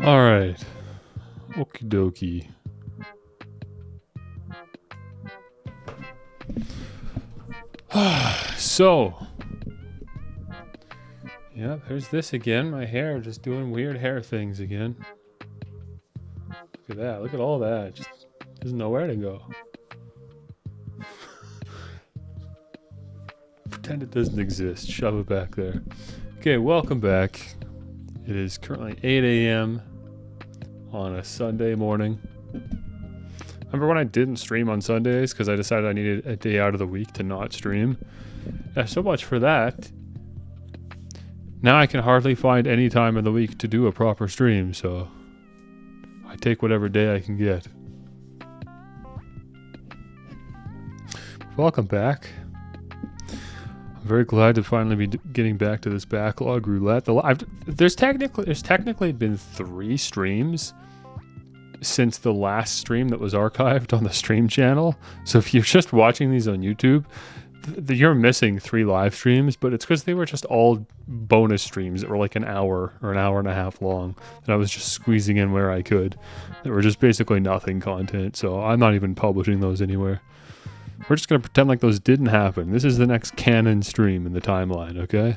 Alright. Okie dokie. So. Yeah, there's this again. My hair just doing weird hair things again. Look at that. Look at all that. Just doesn't know where to go. Pretend it doesn't exist. Shove it back there. Okay, welcome back. It is currently 8 a.m. on a Sunday morning. Remember when I didn't stream on Sundays because I decided I needed a day out of the week to not stream? Yeah, so much for that. Now I can hardly find any time in the week to do a proper stream, so I take whatever day I can get. Welcome back. I'm very glad to finally be getting back to this backlog roulette. There's technically been 3 streams since the last stream that was archived on the stream channel. So if you're just watching these on YouTube, you're missing 3 live streams, but it's because they were just all bonus streams that were like an hour or an hour and a half long that I was just squeezing in where I could. They were just basically nothing content, so I'm not even publishing those anywhere. We're just going to pretend like those didn't happen. This is the next canon stream in the timeline, okay?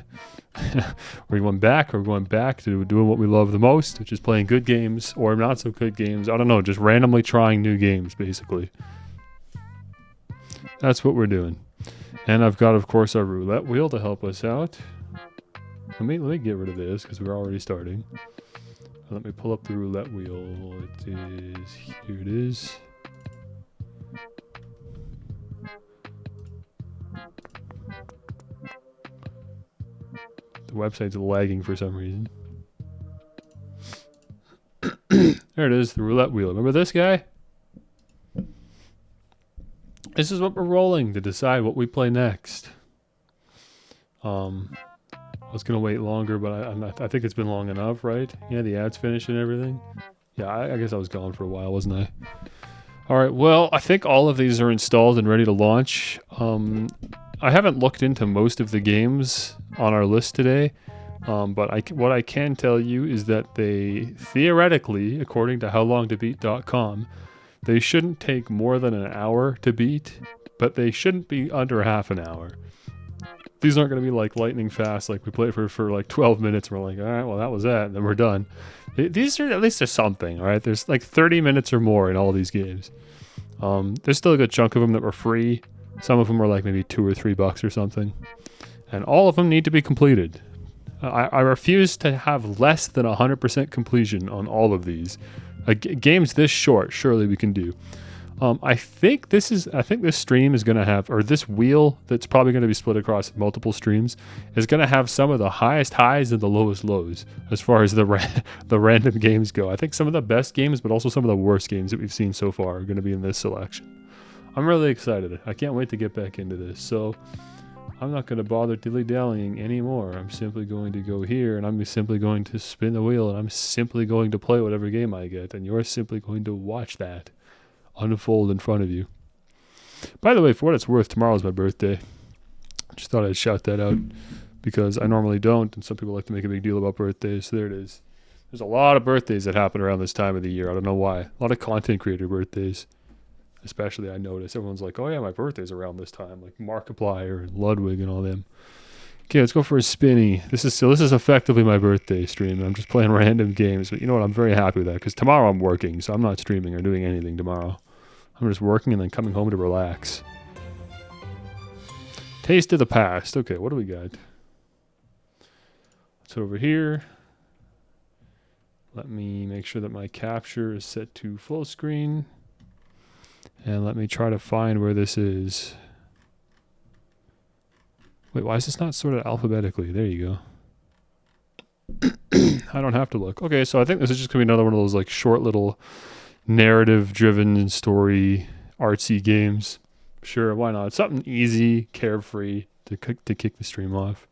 We're going back to doing what we love the most, which is playing good games or not so good games. I don't know, just randomly trying new games, basically. That's what we're doing. And I've got, of course, our roulette wheel to help us out. Let me get rid of this because we're already starting. Let me pull up the roulette wheel. Here it is. The website's lagging for some reason. There it is, the roulette wheel. Remember this guy? This is what we're rolling to decide what we play next. I was going to wait longer, but I think it's been long enough, right? Yeah, the ad's finished and everything. Yeah, I guess I was gone for a while, wasn't I? Alright, well, I think all of these are installed and ready to launch. I haven't looked into most of the games on our list today, but what I can tell you is that they, theoretically, according to howlongtobeat.com, they shouldn't take more than an hour to beat, but they shouldn't be under half an hour. These aren't going to be like lightning fast, like we played for like 12 minutes and we're like, alright, well that was that, and then we're done. These are, at least there's something, alright? There's like 30 minutes or more in all these games. There's still a good chunk of them that were free. Some of them are like maybe $2 or $3 or something. And all of them need to be completed. I refuse to have less than 100% completion on all of these. Games this short, surely we can do. I think this stream is going to have, or this wheel that's probably going to be split across multiple streams, is going to have some of the highest highs and the lowest lows as far as the random games go. I think some of the best games, but also some of the worst games that we've seen so far are going to be in this selection. I'm really excited. I can't wait to get back into this. So I'm not going to bother dilly-dallying anymore. I'm simply going to go here, and I'm simply going to spin the wheel, and I'm simply going to play whatever game I get, and you're simply going to watch that unfold in front of you. By the way, for what it's worth, tomorrow's my birthday. Just thought I'd shout that out because I normally don't, and some people like to make a big deal about birthdays, so there it is. There's a lot of birthdays that happen around this time of the year. I don't know why. A lot of content creator birthdays. Especially, I notice everyone's like, oh yeah, my birthday's around this time, like Markiplier and Ludwig and all them. Okay, let's go for a spinny. This is effectively my birthday stream. I'm just playing random games, but you know what? I'm very happy with that because tomorrow I'm working, so I'm not streaming or doing anything tomorrow. I'm just working and then coming home to relax. Taste of the past. Okay, what do we got? Let's over here. Let me make sure that my capture is set to full screen. And let me try to find where this is. Wait, why is this not sorted alphabetically? There you go. I don't have to look. Okay, so I think this is just going to be another one of those like short little narrative-driven story artsy games. Sure, why not? Something easy, carefree to kick the stream off.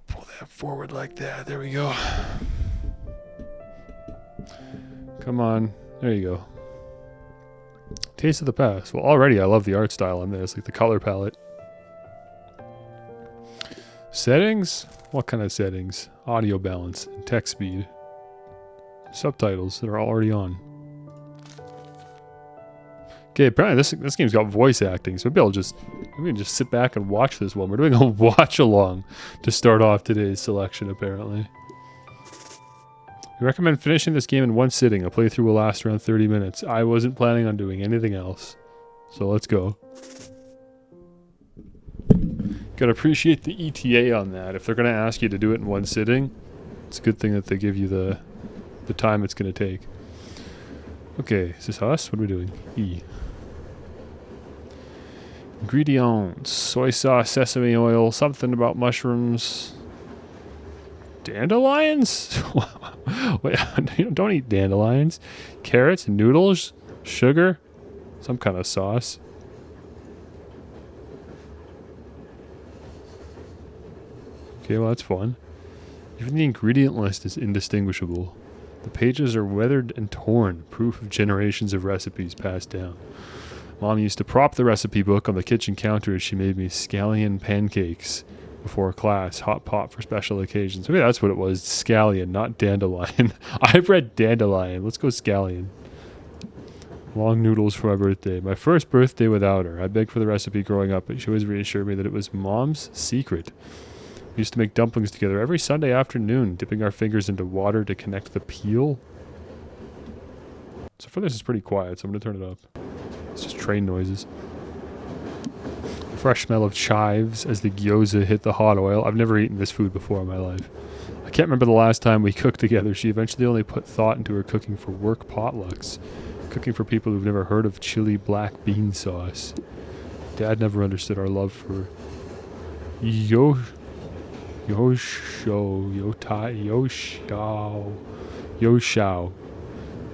Pull that forward like that. There we go. Come on. There you go. Taste of the past. Well, already I love the art style on this, like the color palette. Settings? What kind of settings? Audio balance and text speed. Subtitles that are already on. Okay, apparently this game's got voice acting, so maybe we can just sit back and watch this one. We're doing a watch along to start off today's selection, apparently. We recommend finishing this game in one sitting. A playthrough will last around 30 minutes. I wasn't planning on doing anything else. So let's go. Gotta appreciate the ETA on that. If they're gonna ask you to do it in one sitting, it's a good thing that they give you the time it's gonna take. Okay, is this us? What are we doing? E. Ingredients. Soy sauce, sesame oil, something about mushrooms. Dandelions? Wait, don't eat dandelions. Carrots, noodles, sugar, some kind of sauce. Okay, well that's fun. Even the ingredient list is indistinguishable. The pages are weathered and torn, proof of generations of recipes passed down. Mom used to prop the recipe book on the kitchen counter as she made me scallion pancakes before class, hot pot for special occasions. Maybe that's what it was, scallion, not dandelion. I've read dandelion. Let's go scallion. Long noodles for my birthday. My first birthday without her. I begged for the recipe growing up, but she always reassured me that it was Mom's secret. We used to make dumplings together every Sunday afternoon, dipping our fingers into water to connect the peel. So far this is pretty quiet, so I'm going to turn it up. It's just train noises. The fresh smell of chives as the gyoza hit the hot oil. I've never eaten this food before in my life. I can't remember the last time we cooked together. She eventually only put thought into her cooking for work potlucks. Cooking for people who've never heard of chili black bean sauce. Dad never understood our love for Yoshao.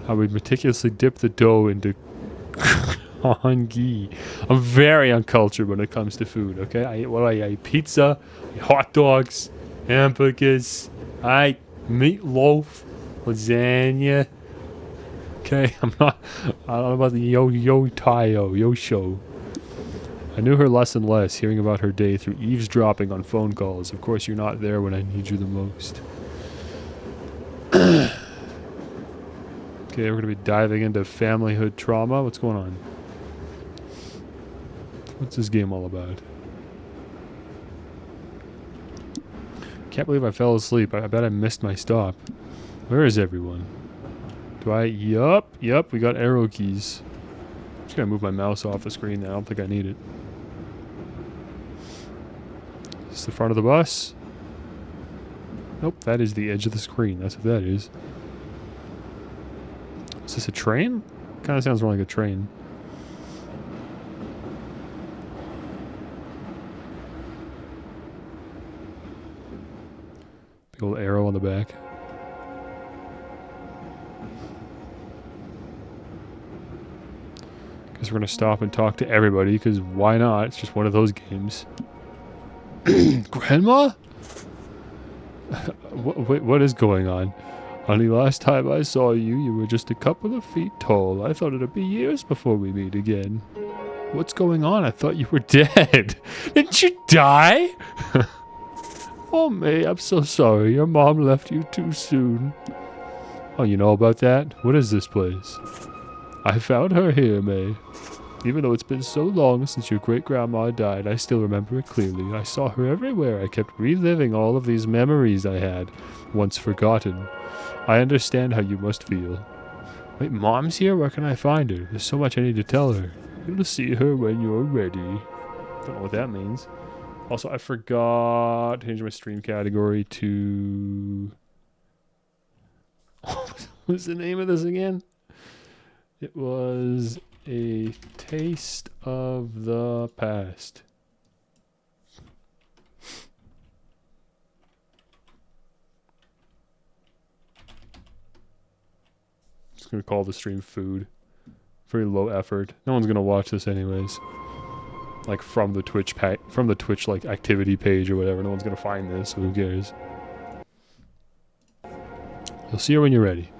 I would meticulously dip the dough into congee. I'm very uncultured when it comes to food, okay? I eat pizza, I eat hot dogs, hamburgers, I eat meatloaf, lasagna. Okay, I don't know about the Yosho. I knew her less and less, hearing about her day through eavesdropping on phone calls. Of course, you're not there when I need you the most. Okay, we're going to be diving into familyhood trauma. What's going on? What's this game all about? Can't believe I fell asleep. I bet I missed my stop. Where is everyone? Do I? Yup, we got arrow keys. I'm just going to move my mouse off the screen now. I don't think I need it. Is this the front of the bus? Nope, that is the edge of the screen. That's what that is. Is this a train? Kind of sounds more like a train. Big old arrow on the back. Guess we're going to stop and talk to everybody, because why not? It's just one of those games. Grandma? What is going on? Honey, last time I saw you, you were just a couple of feet tall. I thought it'd be years before we meet again. What's going on? I thought you were dead. Didn't you die? Oh, May, I'm so sorry. Your mom left you too soon. Oh, you know about that? What is this place? I found her here, May. Even though it's been so long since your great-grandma died, I still remember it clearly. I saw her everywhere. I kept reliving all of these memories I had, once forgotten. I understand how you must feel. Wait, Mom's here? Where can I find her? There's so much I need to tell her. You'll see her when you're ready. Don't know what that means. Also, I forgot to change my stream category to... What's the name of this again? It was a taste of the past. Just gonna call the stream food. Very low effort. No one's gonna watch this anyways. Like from the Twitch like activity page or whatever. No one's gonna find this, so who cares? You'll see her when you're ready.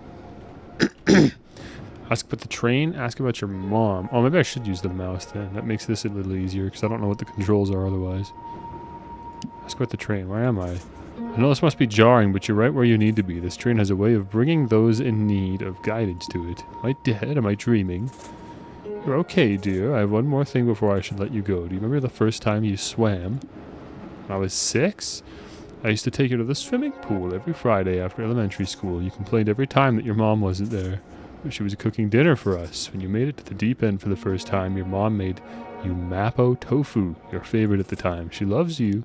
Ask about the train. Ask about your mom. Oh, maybe I should use the mouse then. That makes this a little easier because I don't know what the controls are otherwise. Ask about the train. Where am I? I know this must be jarring, but you're right where you need to be. This train has a way of bringing those in need of guidance to it. Am I dead? Am I dreaming? You're okay, dear. I have one more thing before I should let you go. Do you remember the first time you swam? When I was 6? I used to take you to the swimming pool every Friday after elementary school. You complained every time that your mom wasn't there. But she was cooking dinner for us. When you made it to the deep end for the first time, your mom made you mapo tofu, your favorite at the time. She loves you.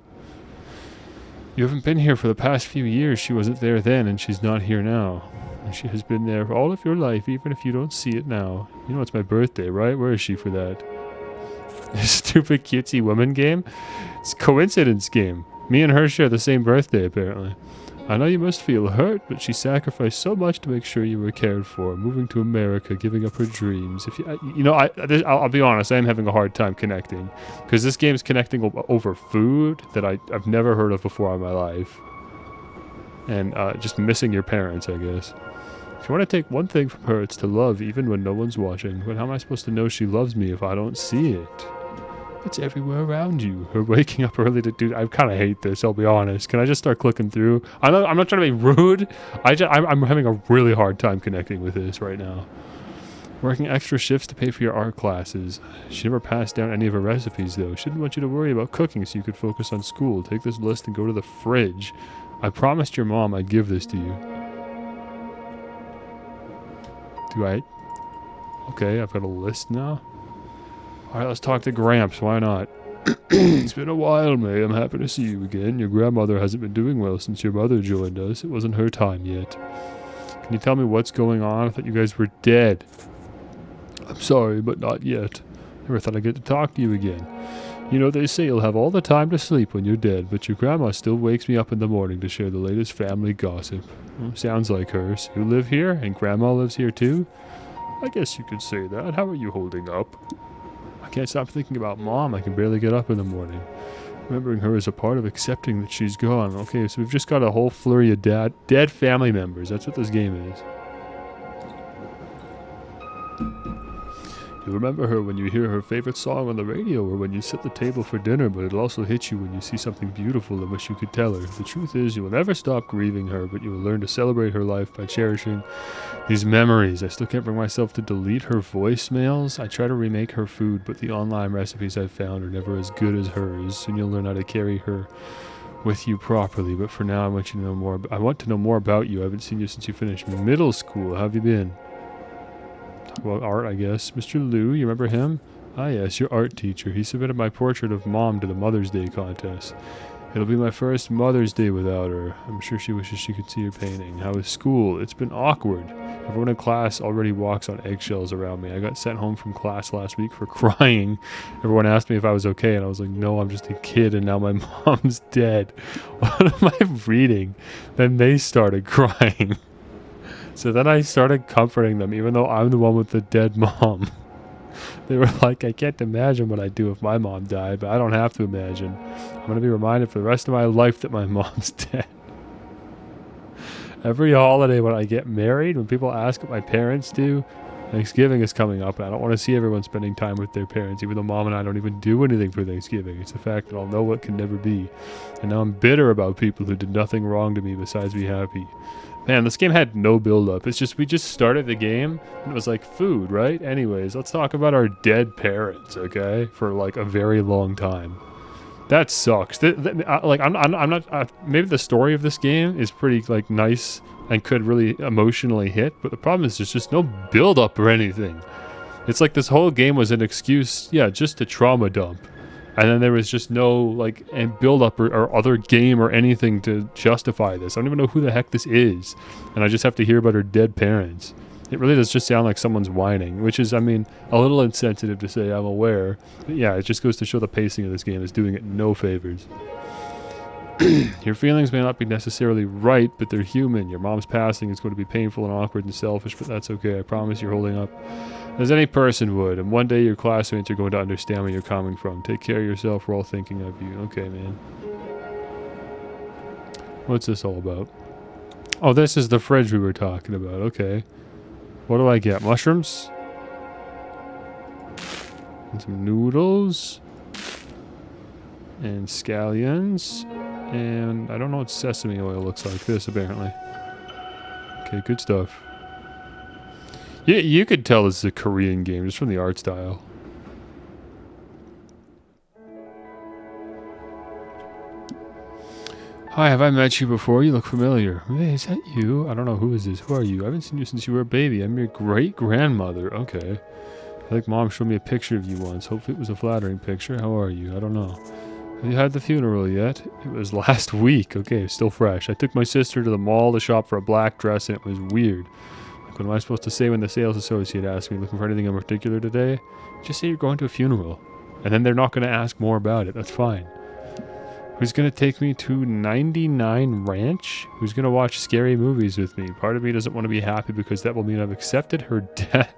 You haven't been here for the past few years. She wasn't there then, and she's not here now. And she has been there for all of your life, even if you don't see it now. You know it's my birthday, right? Where is she for that? This stupid cutesy woman game? It's a coincidence game. Me and her share the same birthday, apparently. I know you must feel hurt, but she sacrificed so much to make sure you were cared for, moving to America, giving up her dreams. If I'll be honest, I am having a hard time connecting, because this game's connecting over food that I've never heard of before in my life, and just missing your parents, I guess. If you want to take one thing from her, it's to love, even when no one's watching. But how am I supposed to know she loves me if I don't see it? It's everywhere around you. Her waking up early to do... I kind of hate this, I'll be honest. Can I just start clicking through? I'm not trying to be rude. I'm having a really hard time connecting with this right now. Working extra shifts to pay for your art classes. She never passed down any of her recipes, though. She didn't want you to worry about cooking so you could focus on school. Take this list and go to the fridge. I promised your mom I'd give this to you. Do I... Okay, I've got a list now. Alright, let's talk to Gramps. Why not? It's been a while, May. I'm happy to see you again. Your grandmother hasn't been doing well since your mother joined us. It wasn't her time yet. Can you tell me what's going on? I thought you guys were dead. I'm sorry, but not yet. Never thought I'd get to talk to you again. You know, they say you'll have all the time to sleep when you're dead, but your grandma still wakes me up in the morning to share the latest family gossip. Well, sounds like her. So you live here, and grandma lives here too? I guess you could say that. How are you holding up? I can't stop thinking about Mom. I can barely get up in the morning. Remembering her is a part of accepting that she's gone. Okay, so we've just got a whole flurry of dead family members. That's what this game is. You remember her when you hear her favorite song on the radio or when you set the table for dinner, but it'll also hit you when you see something beautiful and wish you could tell her. The truth is, you will never stop grieving her, but you will learn to celebrate her life by cherishing these memories. I still can't bring myself to delete her voicemails. I try to remake her food, but the online recipes I've found are never as good as hers. Soon you'll learn how to carry her with you properly, but for now I want to know more about you. I haven't seen you since you finished middle school. How have you been? Talk about art, I guess. Mr. Liu, you remember him? Ah yes, your art teacher. He submitted my portrait of Mom to the Mother's Day contest. It'll be my first Mother's Day without her. I'm sure she wishes she could see your painting. How is school? It's been awkward. Everyone in class already walks on eggshells around me. I got sent home from class last week for crying. Everyone asked me if I was okay, and I was like, no, I'm just a kid, and now my mom's dead. What am I reading? Then they started crying. So then I started comforting them, even though I'm the one with the dead mom. They were like, I can't imagine what I'd do if my mom died, but I don't have to imagine. I'm going to be reminded for the rest of my life that my mom's dead. Every holiday when I get married, when people ask what my parents do, Thanksgiving is coming up, and I don't want to see everyone spending time with their parents, even though Mom and I don't even do anything for Thanksgiving. It's the fact that I'll know what can never be. And now I'm bitter about people who did nothing wrong to me besides be happy. Man, this game had no build-up. It's just, we just started the game, and it was like food, right? Anyways, let's talk about our dead parents, okay? For like a very long time. That sucks. Like, I'm not, maybe the story of this game is pretty, like, nice and could really emotionally hit, but the problem is there's just no build-up or anything. It's like this whole game was an excuse, yeah, just to trauma dump. And then there was just no, like, build-up or other game or anything to justify this. I don't even know who the heck this is. And I just have to hear about her dead parents. It really does just sound like someone's whining, which is, I mean, a little insensitive to say, I'm aware. But yeah, it just goes to show the pacing of this game is doing it no favors. Your feelings may not be necessarily right, but they're human. Your mom's passing is going to be painful and awkward and selfish, but that's okay. I promise you're holding up as any person would, and one day your classmates are going to understand where you're coming from. Take care of yourself. We're all thinking of you. Okay, man. What's this all about? Oh, this is the fridge we were talking about. Okay. What do I get? Mushrooms? And some noodles. And scallions. And I don't know what sesame oil looks like. This, apparently. Okay, good stuff. Yeah, you could tell this is a Korean game just from the art style. Hi, have I met you before? You look familiar. Hey, is that you? I don't know. Who is this? Who are you? I haven't seen you since you were a baby. I'm your great-grandmother. Okay. I think Mom showed me a picture of you once. Hopefully it was a flattering picture. How are you? I don't know. Have you had the funeral yet? It was last week. Okay, still fresh. I took my sister to the mall to shop for a black dress, and it was weird. Like, what am I supposed to say when the sales associate asks me, looking for anything in particular today? Just say you're going to a funeral. And then they're not going to ask more about it. That's fine. Who's going to take me to 99 Ranch? Who's going to watch scary movies with me? Part of me doesn't want to be happy because that will mean I've accepted her death.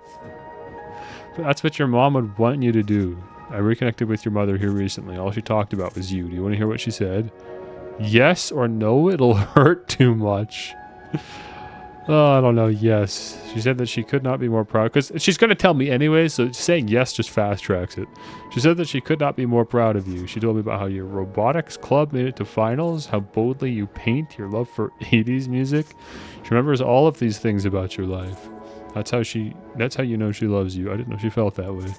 But that's what your mom would want you to do. I reconnected with your mother here recently. All she talked about was you. Do you want to hear what she said? Yes or no? It'll hurt too much. Oh, I don't know. Yes. She said that she could not be more proud. Because she's going to tell me anyway, so saying yes just fast tracks it. She said that she could not be more proud of you. She told me about how your robotics club made it to finals, how boldly you paint, your love for 80s music. She remembers all of these things about your life. That's how you know she loves you. I didn't know she felt that way.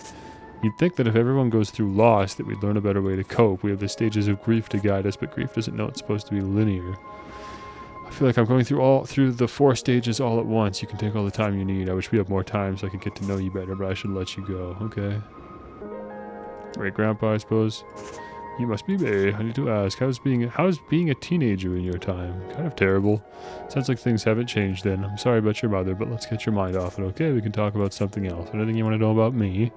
You'd think that if everyone goes through loss, that we'd learn a better way to cope. We have the stages of grief to guide us, but grief doesn't know it's supposed to be linear. I feel like I'm going through the 4 stages all at once. You can take all the time you need. I wish we had more time so I could get to know you better, but I should let you go. Okay. Great grandpa, I suppose. You must be May. I need to ask, how's being a teenager in your time? Kind of terrible. Sounds like things haven't changed then. I'm sorry about your mother, but let's get your mind off it, okay? We can talk about something else. Anything you want to know about me?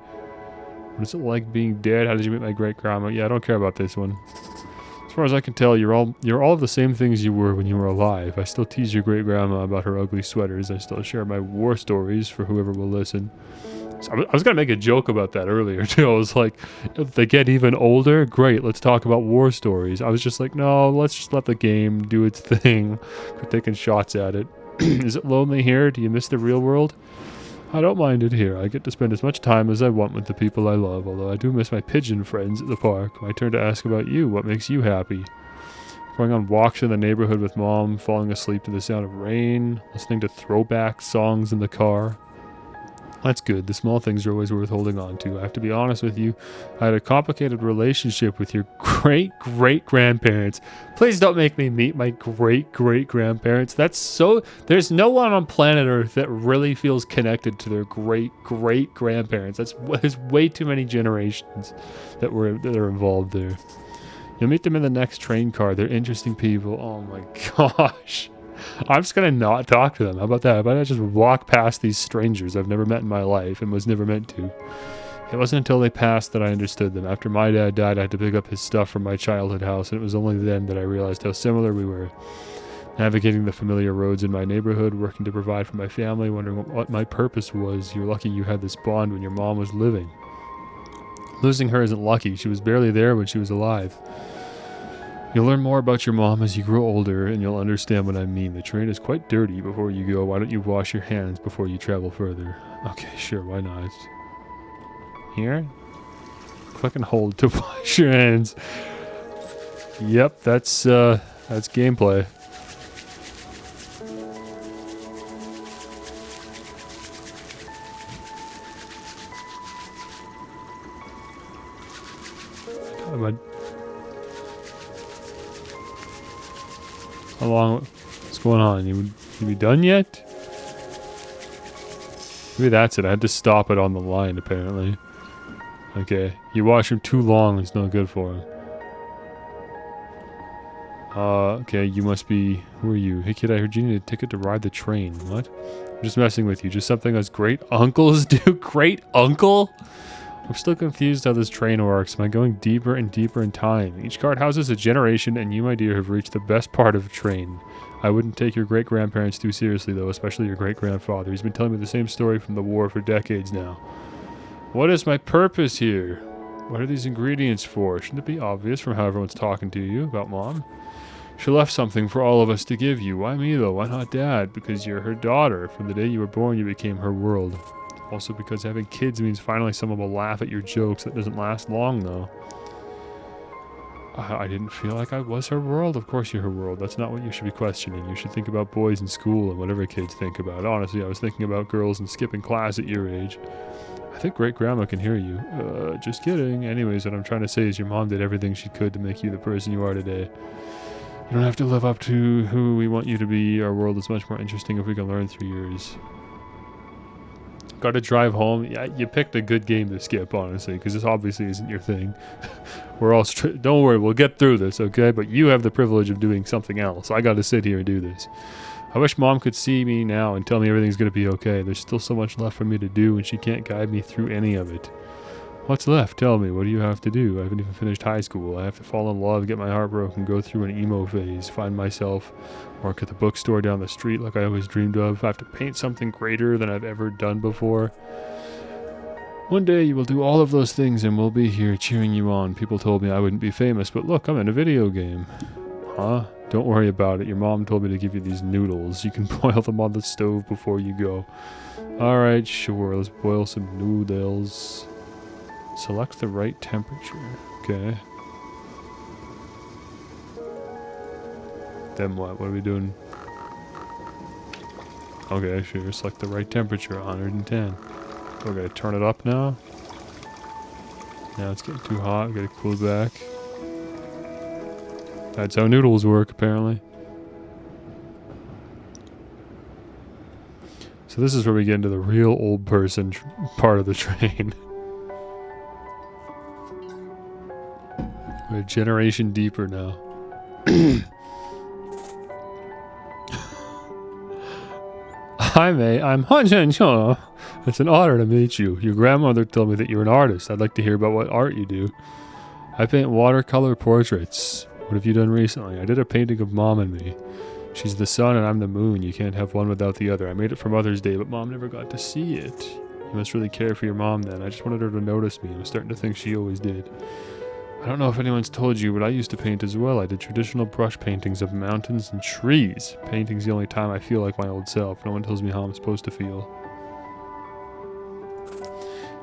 What is it like being dead? How did you meet my great-grandma? Yeah, I don't care about this one. As far as I can tell, you're all of the same things you were when you were alive. I still tease your great-grandma about her ugly sweaters. I still share my war stories for whoever will listen. So I was going to make a joke about that earlier, too. I was like, if they get even older, great, let's talk about war stories. I was just like, no, let's just let the game do its thing. Quit taking shots at it. Is it lonely here? Do you miss the real world? I don't mind it here. I get to spend as much time as I want with the people I love, although I do miss my pigeon friends at the park. My turn to ask about you. What makes you happy? Going on walks in the neighborhood with Mom, falling asleep to the sound of rain, listening to throwback songs in the car. That's good. The small things are always worth holding on to. I have to be honest with you. I had a complicated relationship with your great-great-grandparents. Please don't make me meet my great-great-grandparents. There's no one on planet Earth that really feels connected to their great-great-grandparents. There's way too many generations that are involved there. You'll meet them in the next train car. They're interesting people. Oh my gosh. I'm just going to not talk to them. How about that? How about I just walk past these strangers I've never met in my life and was never meant to? It wasn't until they passed that I understood them. After my dad died, I had to pick up his stuff from my childhood house, and it was only then that I realized how similar we were. Navigating the familiar roads in my neighborhood, working to provide for my family, wondering what my purpose was. You're lucky you had this bond when your mom was living. Losing her isn't lucky. She was barely there when she was alive. You'll learn more about your mom as you grow older, and you'll understand what I mean. The train is quite dirty before you go. Why don't you wash your hands before you travel further? Okay, sure, why not? Here? Click and hold to wash your hands. Yep, that's gameplay. How long? What's going on? You be done yet? Maybe that's it. I had to stop it on the line, apparently. Okay. You wash him too long. It's no good for him. Okay. You must be... Who are you? Hey, kid, I heard you need a ticket to ride the train. What? I'm just messing with you. Just something us great uncles do? Great uncle? I'm still confused how this train works. Am I going deeper and deeper in time? Each card houses a generation, and you, my dear, have reached the best part of a train. I wouldn't take your great-grandparents too seriously, though, especially your great-grandfather. He's been telling me the same story from the war for decades now. What is my purpose here? What are these ingredients for? Shouldn't it be obvious from how everyone's talking to you about Mom? She left something for all of us to give you. Why me, though? Why not Dad? Because you're her daughter. From the day you were born, you became her world. Also because having kids means finally someone will laugh at your jokes. That doesn't last long, though. I didn't feel like I was her world. Of course you're her world. That's not what you should be questioning. You should think about boys in school and whatever kids think about. Honestly, I was thinking about girls and skipping class at your age. I think great-grandma can hear you. Just kidding. Anyways, what I'm trying to say is your mom did everything she could to make you the person you are today. You don't have to live up to who we want you to be. Our world is much more interesting if we can learn through yours. Got to drive home. Yeah, you picked a good game to skip, honestly, because this obviously isn't your thing. We're all don't worry, we'll get through this, okay? But you have the privilege of doing something else. I got to sit here and do this. I wish Mom could see me now and tell me everything's going to be okay. There's still so much left for me to do, and she can't guide me through any of it. What's left? Tell me. What do you have to do? I haven't even finished high school. I have to fall in love, get my heart broken, go through an emo phase, find myself, work at the bookstore down the street like I always dreamed of. I have to paint something greater than I've ever done before. One day you will do all of those things and we'll be here cheering you on. People told me I wouldn't be famous, but look, I'm in a video game. Huh? Don't worry about it. Your mom told me to give you these noodles. You can boil them on the stove before you go. Alright, sure. Let's boil some noodles. Select the right temperature. Okay. Then what? What are we doing? Okay, sure. Select the right temperature. 110. We're gonna turn it up now. Now it's getting too hot. We gotta cool it back. That's how noodles work, apparently. So this is where we get into the real old person part of the train. We're a generation deeper now. Hi, May. I'm Hanchen. It's an honor to meet you. Your grandmother told me that you're an artist. I'd like to hear about what art you do. I paint watercolor portraits. What have you done recently? I did a painting of Mom and me. She's the sun and I'm the moon. You can't have one without the other. I made it for Mother's Day, but Mom never got to see it. You must really care for your mom then. I just wanted her to notice me. I'm starting to think she always did. I don't know if anyone's told you, but I used to paint as well. I did traditional brush paintings of mountains and trees. Painting's the only time I feel like my old self. No one tells me how I'm supposed to feel.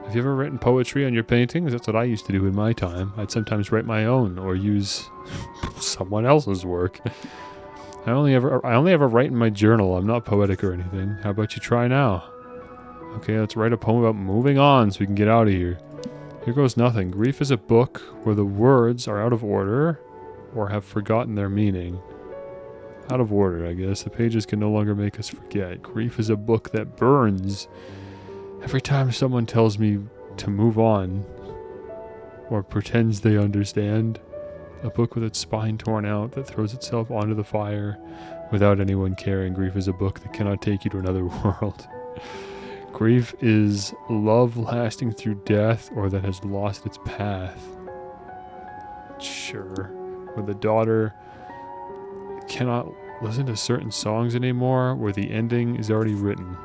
Have you ever written poetry on your paintings? That's what I used to do in my time. I'd sometimes write my own or use someone else's work. I only ever write in my journal. I'm not poetic or anything. How about you try now? Okay, let's write a poem about moving on so we can get out of here. Here goes nothing. Grief is a book where the words are out of order or have forgotten their meaning. Out of order, I guess. The pages can no longer make us forget. Grief is a book that burns. Every time someone tells me to move on or pretends they understand, a book with its spine torn out that throws itself onto the fire without anyone caring. Grief is a book that cannot take you to another world. Grief is love lasting through death or that has lost its path. Sure. Where the daughter cannot listen to certain songs anymore, where the ending is already written.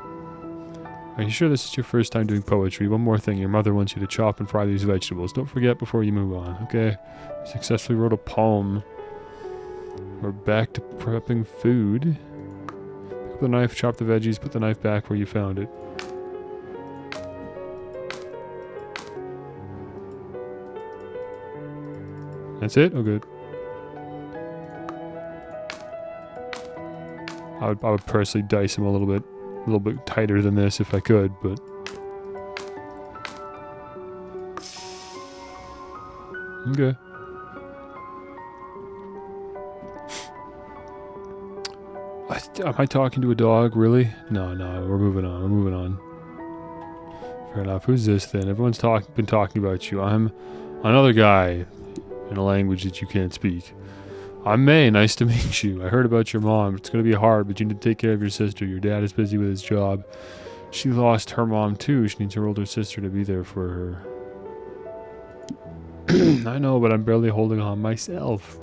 Are you sure this is your first time doing poetry? One more thing, your mother wants you to chop and fry these vegetables. Don't forget before you move on, okay? You successfully wrote a poem. We're back to prepping food. Pick up the knife, chop the veggies, put the knife back where you found it. That's it? Oh, good. I would personally dice him a little bit tighter than this if I could, but okay. Am I talking to a dog? Really? No, we're moving on. Fair enough. Who's this then? Everyone's been talking about you. I'm another guy in a language that you can't speak. I'm May. Nice to meet you. I heard about your mom. It's going to be hard, but you need to take care of your sister. Your dad is busy with his job. She lost her mom too. She needs her older sister to be there for her. I know, but I'm barely holding on myself.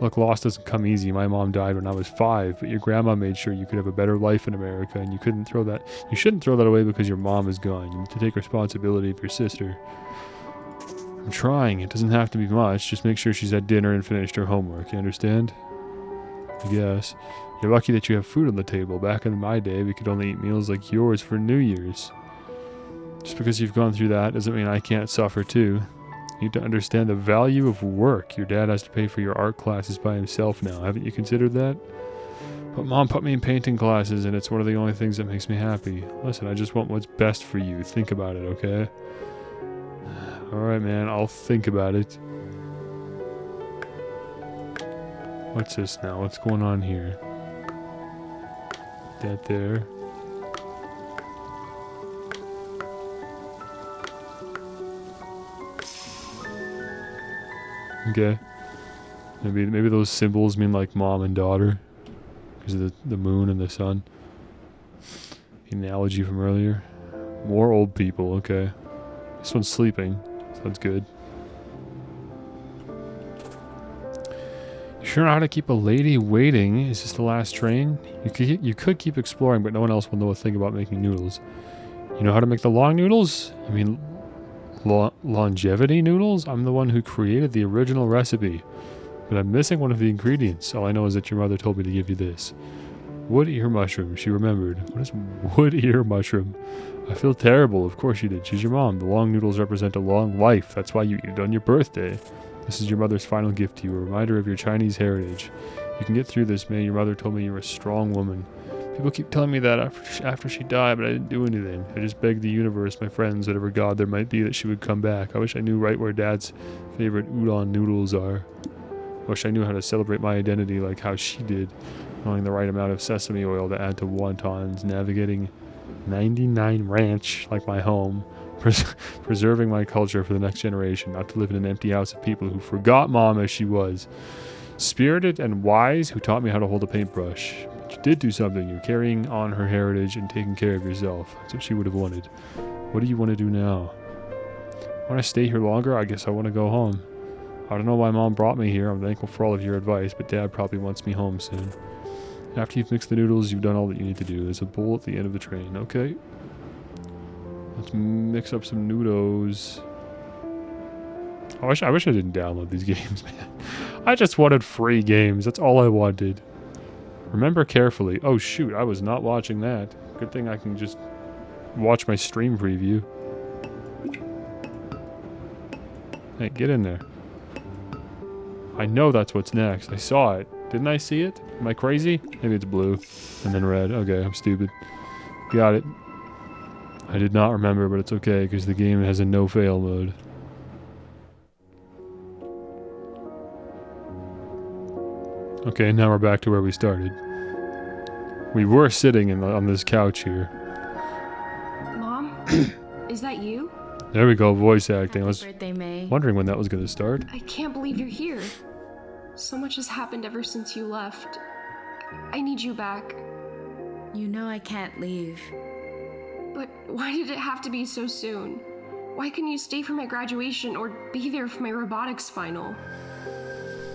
Look, loss doesn't come easy. My mom died when I was 5, but your grandma made sure you could have a better life in America, and you shouldn't throw that away because your mom is gone. You need to take responsibility of your sister. I'm trying. It doesn't have to be much. Just make sure she's had dinner and finished her homework. You understand? I guess. You're lucky that you have food on the table. Back in my day, we could only eat meals like yours for New Year's. Just because you've gone through that doesn't mean I can't suffer too. You need to understand the value of work. Your dad has to pay for your art classes by himself now. Haven't you considered that? But Mom put me in painting classes, and it's one of the only things that makes me happy. Listen, I just want what's best for you. Think about it, okay? Alright, man. I'll think about it. What's this now? What's going on here? That there. Okay. Maybe those symbols mean like mom and daughter. Because of the moon and the sun. The analogy from earlier. More old people, okay. This one's sleeping. Sounds good. You sure know how to keep a lady waiting? Is this the last train? You could keep exploring, but no one else will know a thing about making noodles. You know how to make the long noodles? I mean, longevity noodles? I'm the one who created the original recipe. But I'm missing one of the ingredients. All I know is that your mother told me to give you this. Wood ear mushroom. She remembered. What is wood ear mushroom? I feel terrible. Of course you did. She's your mom. The long noodles represent a long life. That's why you eat it on your birthday. This is your mother's final gift to you, a reminder of your Chinese heritage. You can get through this, May. Your mother told me you're a strong woman. People keep telling me that after she died, but I didn't do anything. I just begged the universe, my friends, whatever god there might be, that she would come back. I wish I knew right where Dad's favorite udon noodles are. I wish I knew how to celebrate my identity like how she did, knowing the right amount of sesame oil to add to wontons, navigating 99 ranch like my home, preserving my culture for the next generation, not to live in an empty house of people who forgot Mom as she was. Spirited and wise, who taught me how to hold a paintbrush. But you did do something. You're carrying on her heritage and taking care of yourself. That's what she would have wanted. What do you want to do now? Want to stay here longer? I guess I want to go home. I don't know why Mom brought me here. I'm thankful for all of your advice, but Dad probably wants me home soon. After you've mixed the noodles, you've done all that you need to do. There's a bowl at the end of the train. Okay. Let's mix up some noodles. I wish I didn't download these games, man. I just wanted free games. That's all I wanted. Remember carefully. Oh, shoot. I was not watching that. Good thing I can just watch my stream preview. Hey, get in there. I know that's what's next. I saw it. Didn't I see it? Am I crazy? Maybe it's blue. And then red. Okay, I'm stupid. Got it. I did not remember, but it's okay, because the game has a no-fail mode. Okay, now we're back to where we started. We were sitting on this couch here. Mom? Is that you? There we go, voice acting. I was birthday, May. wondering when that was going to start. I can't believe you're here. So much has happened ever since you left. I need you back. You know I can't leave. But why did it have to be so soon? Why couldn't you stay for my graduation or be there for my robotics final?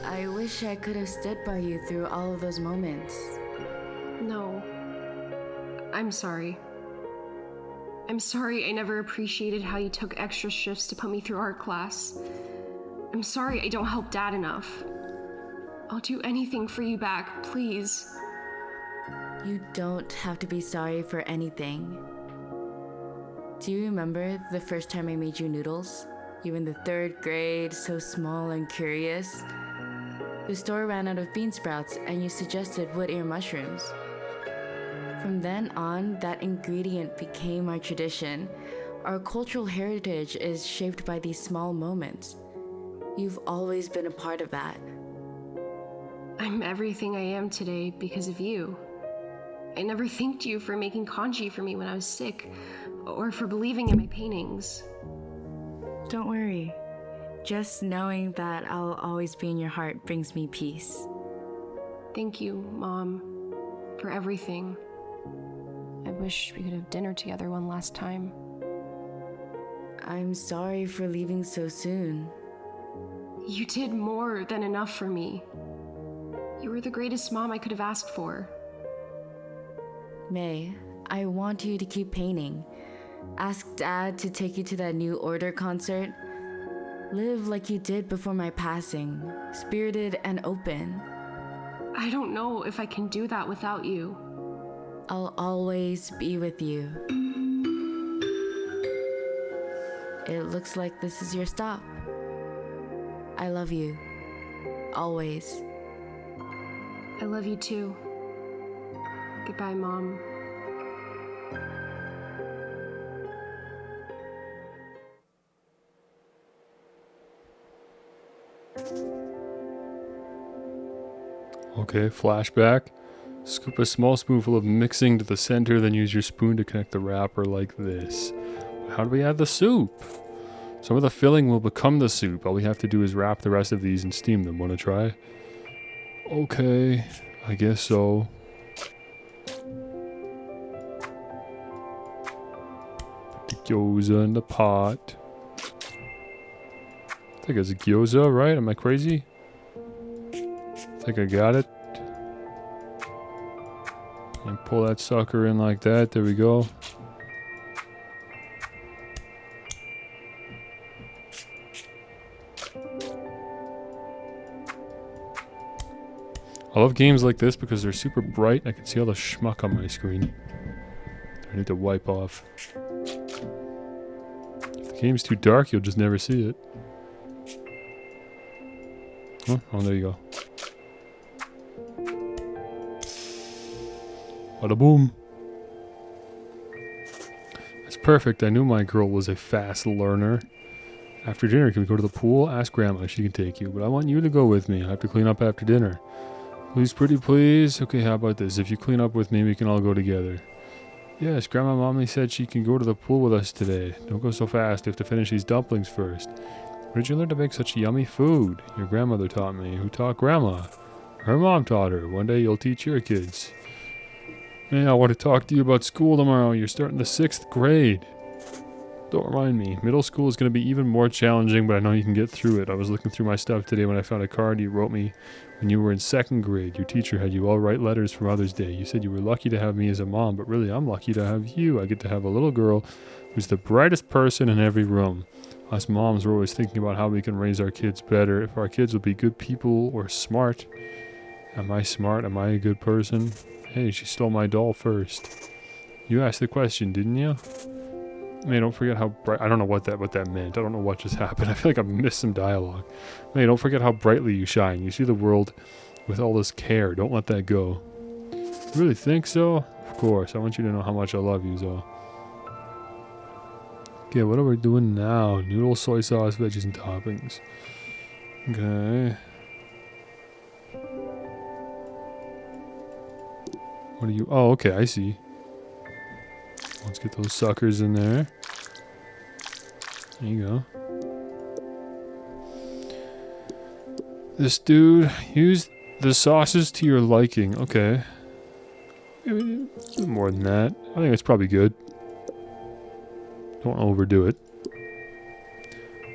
I wish I could have stood by you through all of those moments. No. I'm sorry. I'm sorry I never appreciated how you took extra shifts to put me through art class. I'm sorry I don't help Dad enough. I'll do anything for you back, please. You don't have to be sorry for anything. Do you remember the first time I made you noodles? You were in the 3rd grade, so small and curious. The store ran out of bean sprouts and you suggested wood ear mushrooms. From then on, that ingredient became our tradition. Our cultural heritage is shaped by these small moments. You've always been a part of that. I'm everything I am today because of you. I never thanked you for making kanji for me when I was sick, or for believing in my paintings. Don't worry. Just knowing that I'll always be in your heart brings me peace. Thank you, Mom, for everything. I wish we could have dinner together one last time. I'm sorry for leaving so soon. You did more than enough for me. You were the greatest mom I could have asked for. May, I want you to keep painting. Ask Dad to take you to that New Order concert. Live like you did before my passing, spirited and open. I don't know if I can do that without you. I'll always be with you. It looks like this is your stop. I love you. Always. I love you too. Goodbye, Mom. Okay, flashback. Scoop a small spoonful of mixing to the center, then use your spoon to connect the wrapper like this. How do we add the soup? Some of the filling will become the soup. All we have to do is wrap the rest of these and steam them. Wanna try? Okay, I guess so. Put the gyoza in the pot. I think it's a gyoza, right? Am I crazy? I think I got it. And pull that sucker in like that. There we go. I love games like this because they're super bright. I can see all the schmuck on my screen. I need to wipe off. If the game's too dark, you'll just never see it. Oh, there you go. Bada boom. That's perfect. I knew my girl was a fast learner. After dinner, can we go to the pool? Ask Grandma. She can take you. But I want you to go with me. I have to clean up after dinner. Please, pretty please. Okay, how about this? If you clean up with me, we can all go together. Yes, Grandma Mommy said she can go to the pool with us today. Don't go so fast. We have to finish these dumplings first. Where did you learn to make such yummy food? Your grandmother taught me. Who taught Grandma? Her mom taught her. One day you'll teach your kids. Man, I want to talk to you about school tomorrow. You're starting the 6th grade. Don't remind me. Middle school is going to be even more challenging, but I know you can get through it. I was looking through my stuff today when I found a card you wrote me when you were in 2nd grade. Your teacher had you all write letters for Mother's Day. You said you were lucky to have me as a mom, but really I'm lucky to have you. I get to have a little girl who's the brightest person in every room. Us moms are always thinking about how we can raise our kids better. If our kids will be good people or smart. Am I smart? Am I a good person? Hey, she stole my doll first. You asked the question, didn't you? Man, don't forget how bright... I don't know what that meant. I don't know what just happened. I feel like I missed some dialogue. Man, don't forget how brightly you shine. You see the world with all this care. Don't let that go. You really think so? Of course. I want you to know how much I love you, Zoe. Okay, what are we doing now? Noodle, soy sauce, veggies, and toppings. Okay. What are you... Oh, okay, I see. Let's get those suckers in there. There you go. This dude, use the sauces to your liking. Okay. Maybe more than that. I think it's probably good. Don't want to overdo it.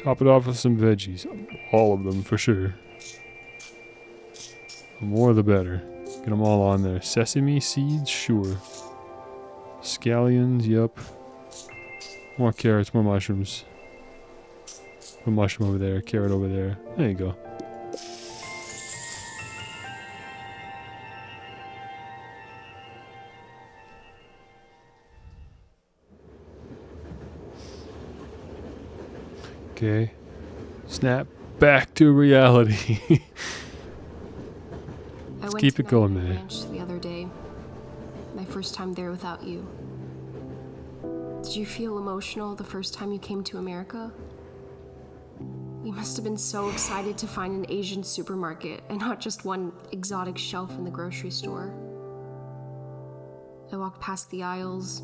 Top it off with some veggies. All of them, for sure. The more the better. Get them all on there. Sesame seeds? Sure. Scallions? Yep. More carrots, more mushrooms. Put a mushroom over there, carrot over there. There you go. Okay. Snap back to reality. Let's keep it going, man. Ranch the other day. My first time there without you. Did you feel emotional the first time you came to America? We must have been so excited to find an Asian supermarket and not just one exotic shelf in the grocery store. I walked past the aisles,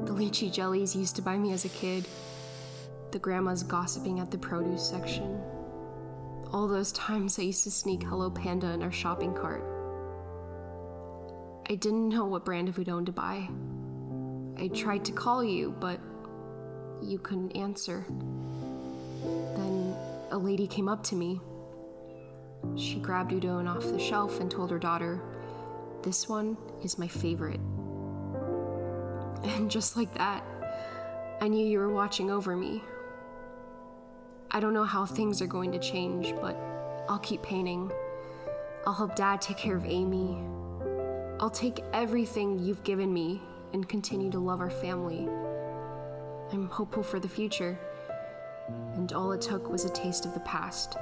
the lychee jellies you used to buy me as a kid, the grandmas gossiping at the produce section. All those times I used to sneak Hello Panda in our shopping cart. I didn't know what brand of udon to buy. I tried to call you, but you couldn't answer. Then a lady came up to me. She grabbed udon off the shelf and told her daughter, "This one is my favorite." And just like that, I knew you were watching over me. I don't know how things are going to change, but I'll keep painting. I'll help Dad take care of Amy. I'll take everything you've given me and continue to love our family. I'm hopeful for the future, and all it took was a taste of the past.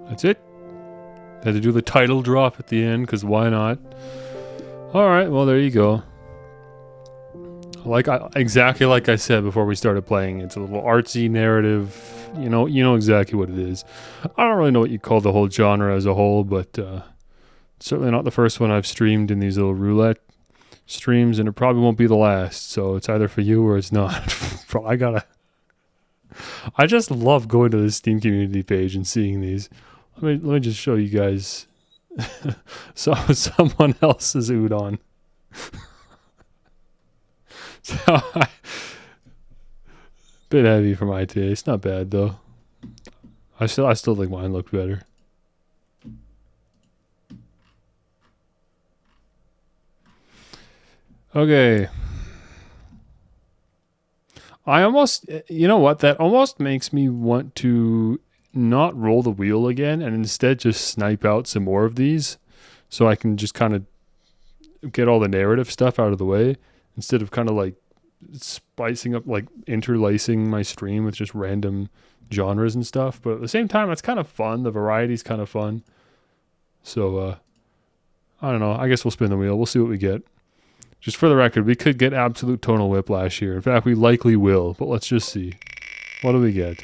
That's it. Had to do the title drop at the end, because why not? Alright, well there you go. Exactly like I said before we started playing, it's a little artsy narrative. You know exactly what it is. I don't really know what you call the whole genre as a whole, but certainly not the first one I've streamed in these little roulette streams, and it probably won't be the last. So it's either for you or it's not. I just love going to the Steam community page and seeing these. Let me just show you guys someone else's udon. So bit heavy for my taste. Not bad though. I still think mine looked better. Okay. I almost, you know what? That almost makes me want to not roll the wheel again and instead just snipe out some more of these so I can just kind of get all the narrative stuff out of the way instead of kind of like spicing up, like interlacing my stream with just random genres and stuff. But at the same time, it's kind of fun. The variety's kind of fun. So, I don't know. I guess we'll spin the wheel. We'll see what we get. Just for the record, we could get absolute tonal whiplash here. In fact, we likely will, but let's just see. What do we get?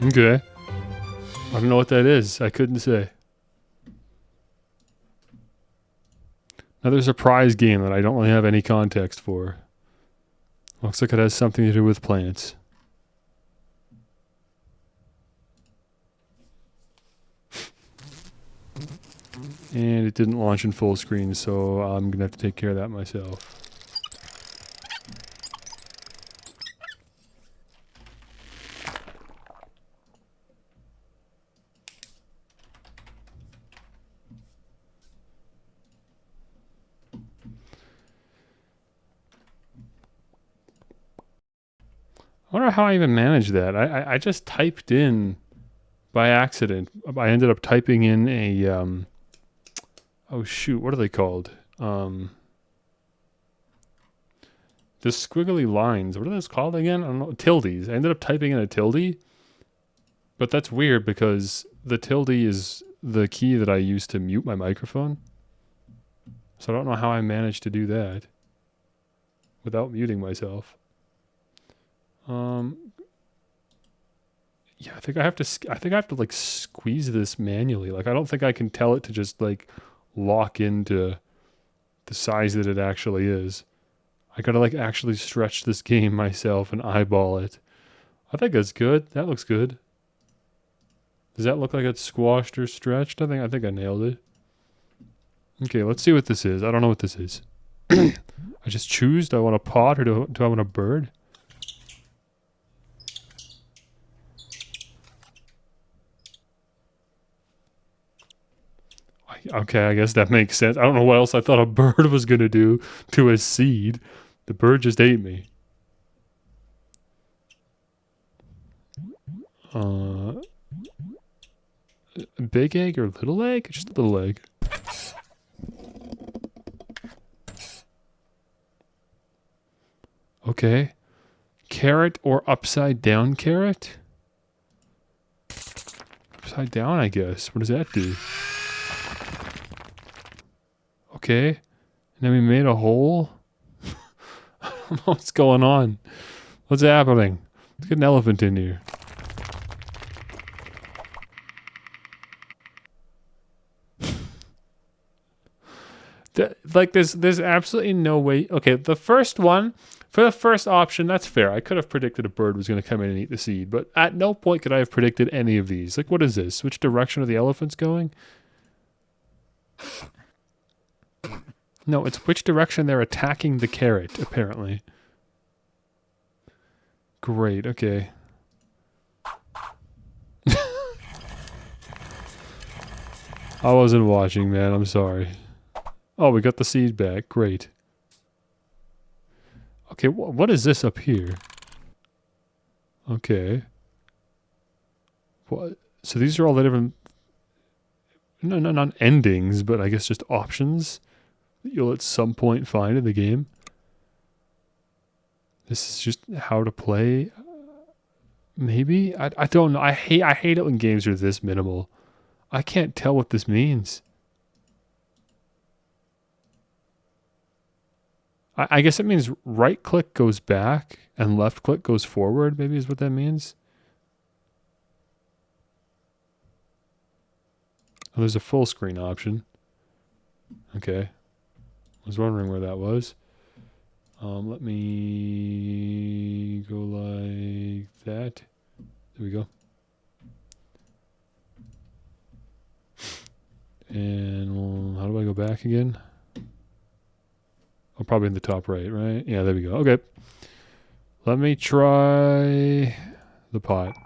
Okay. I don't know what that is. I couldn't say. Another surprise game that I don't really have any context for. Looks like it has something to do with plants. And it didn't launch in full screen, so I'm going to have to take care of that myself. I wonder how I even managed that. I just typed in by accident. I ended up typing in a oh shoot, what are they called? The squiggly lines. What are those called again? I don't know. Tildes. I ended up typing in a tilde. But that's weird because the tilde is the key that I use to mute my microphone. So I don't know how I managed to do that without muting myself. Yeah, I think I have to like squeeze this manually. Like I don't think I can tell it to just like lock into the size that it actually is. I gotta like actually stretch this game myself and eyeball it. I think that's good. That looks good. Does that look like it's squashed or stretched? I think I nailed it. Okay, let's see what this is. I don't know what this is. I just choose. Do I want a pot or do I want a bird? Okay, I guess that makes sense. I don't know what else I thought a bird was going to do to a seed. The bird just ate me. Big egg or little egg? Just a little egg. Okay. Carrot or upside down carrot? Upside down, I guess. What does that do? Okay. And then we made a hole. I don't know what's going on. What's happening? Let's get an elephant in here. Like there's absolutely no way. Okay, the first one, for the first option, that's fair. I could have predicted a bird was going to come in and eat the seed, but at no point could I have predicted any of these. Like, what is this? Which direction are the elephants going? No, it's which direction they're attacking the carrot, apparently. Great, okay. I wasn't watching, man. I'm sorry. Oh, we got the seed back. Great. Okay, what is this up here? Okay. What? So these are all the different... No, not endings, but I guess just options that you'll at some point find in the game. This is just how to play. Maybe? I don't know. I hate it when games are this minimal. I can't tell what this means. I guess it means right click goes back and left click goes forward, maybe is what that means. Oh, there's a full screen option. Okay. I was wondering where that was. Let me go like that. There we go. And how do I go back again? Oh, probably in the top right, right? Yeah, there we go. Okay. Let me try the pot.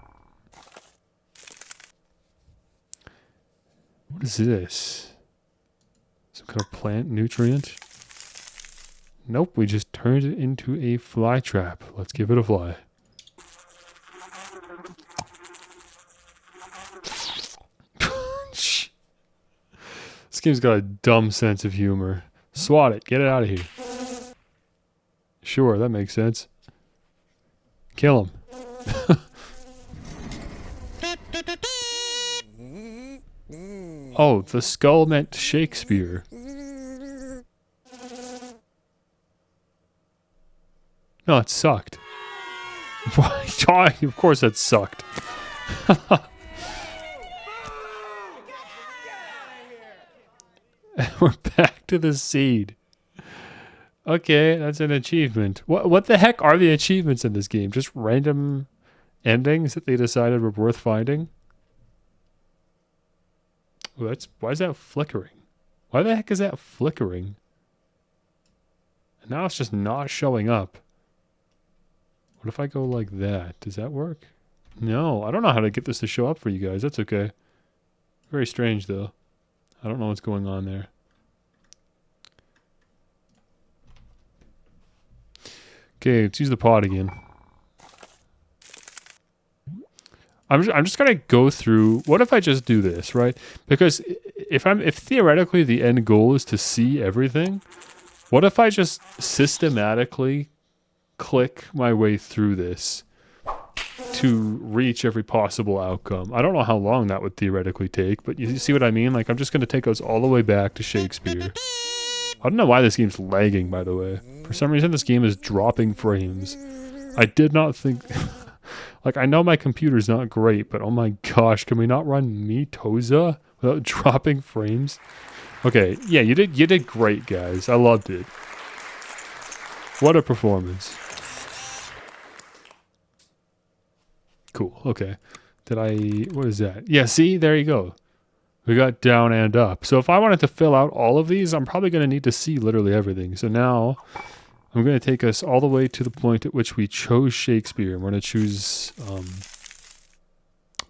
What is this? Some kind of plant nutrient? Nope, we just turned it into a fly trap. Let's give it a fly. This game's got a dumb sense of humor. Swat it. Get it out of here. Sure, that makes sense. Kill him. Oh, the skull meant Shakespeare. No, it sucked. Why? Of course that sucked. We're back to the seed. Okay, that's an achievement. What the heck are the achievements in this game? Just random endings that they decided were worth finding? Ooh, why is that flickering? Why the heck is that flickering? And now it's just not showing up. What if I go like that? Does that work? No, I don't know how to get this to show up for you guys. That's okay. Very strange though. I don't know what's going on there. Okay, let's use the pod again. I'm just gonna go through. What if I just do this, right? Because if theoretically the end goal is to see everything, what if I just systematically click my way through this to reach every possible outcome? I don't know how long that would theoretically take, but you see what I mean? Like, I'm just gonna take us all the way back to Shakespeare. I don't know why this game's lagging, by the way. For some reason, this game is dropping frames. I did not think... Like, I know my computer's not great, but oh my gosh, can we not run Mitoza without dropping frames? Okay, yeah, you did great, guys. I loved it. What a performance. Cool, okay. What is that? Yeah, see, there you go. We got down and up. So if I wanted to fill out all of these, I'm probably going to need to see literally everything. So now I'm going to take us all the way to the point at which we chose Shakespeare. And we're going to choose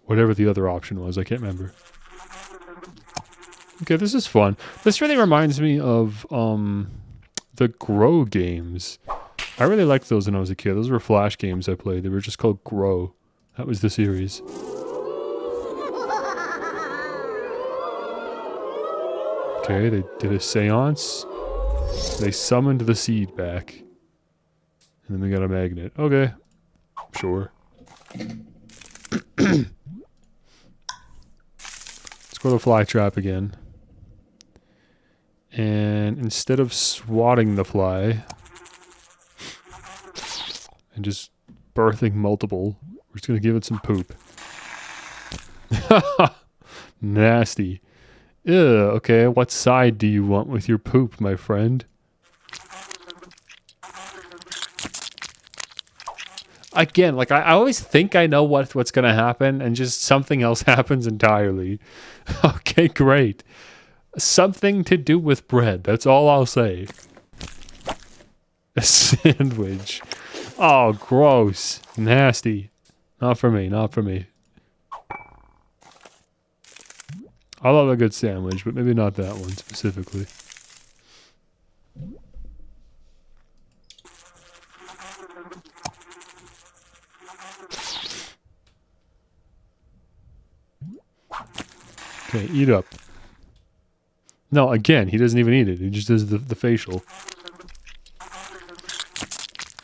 whatever the other option was. I can't remember. Okay, this is fun. This really reminds me of the Grow games. I really liked those when I was a kid. Those were Flash games I played. They were just called Grow. That was the series. Okay, they did a seance. They summoned the seed back. And then we got a magnet. Okay. Sure. Let's go to the fly trap again. And instead of swatting the fly and just birthing multiple, we're just going to give it some poop. Nasty. Ew, okay, what side do you want with your poop, my friend? Again, like, I always think I know what's going to happen, and just something else happens entirely. Okay, great. Something to do with bread, that's all I'll say. A sandwich. Oh, gross. Nasty. Not for me, not for me. I love a good sandwich, but maybe not that one specifically. Okay, eat up. No, again, he doesn't even eat it. He just does the facial.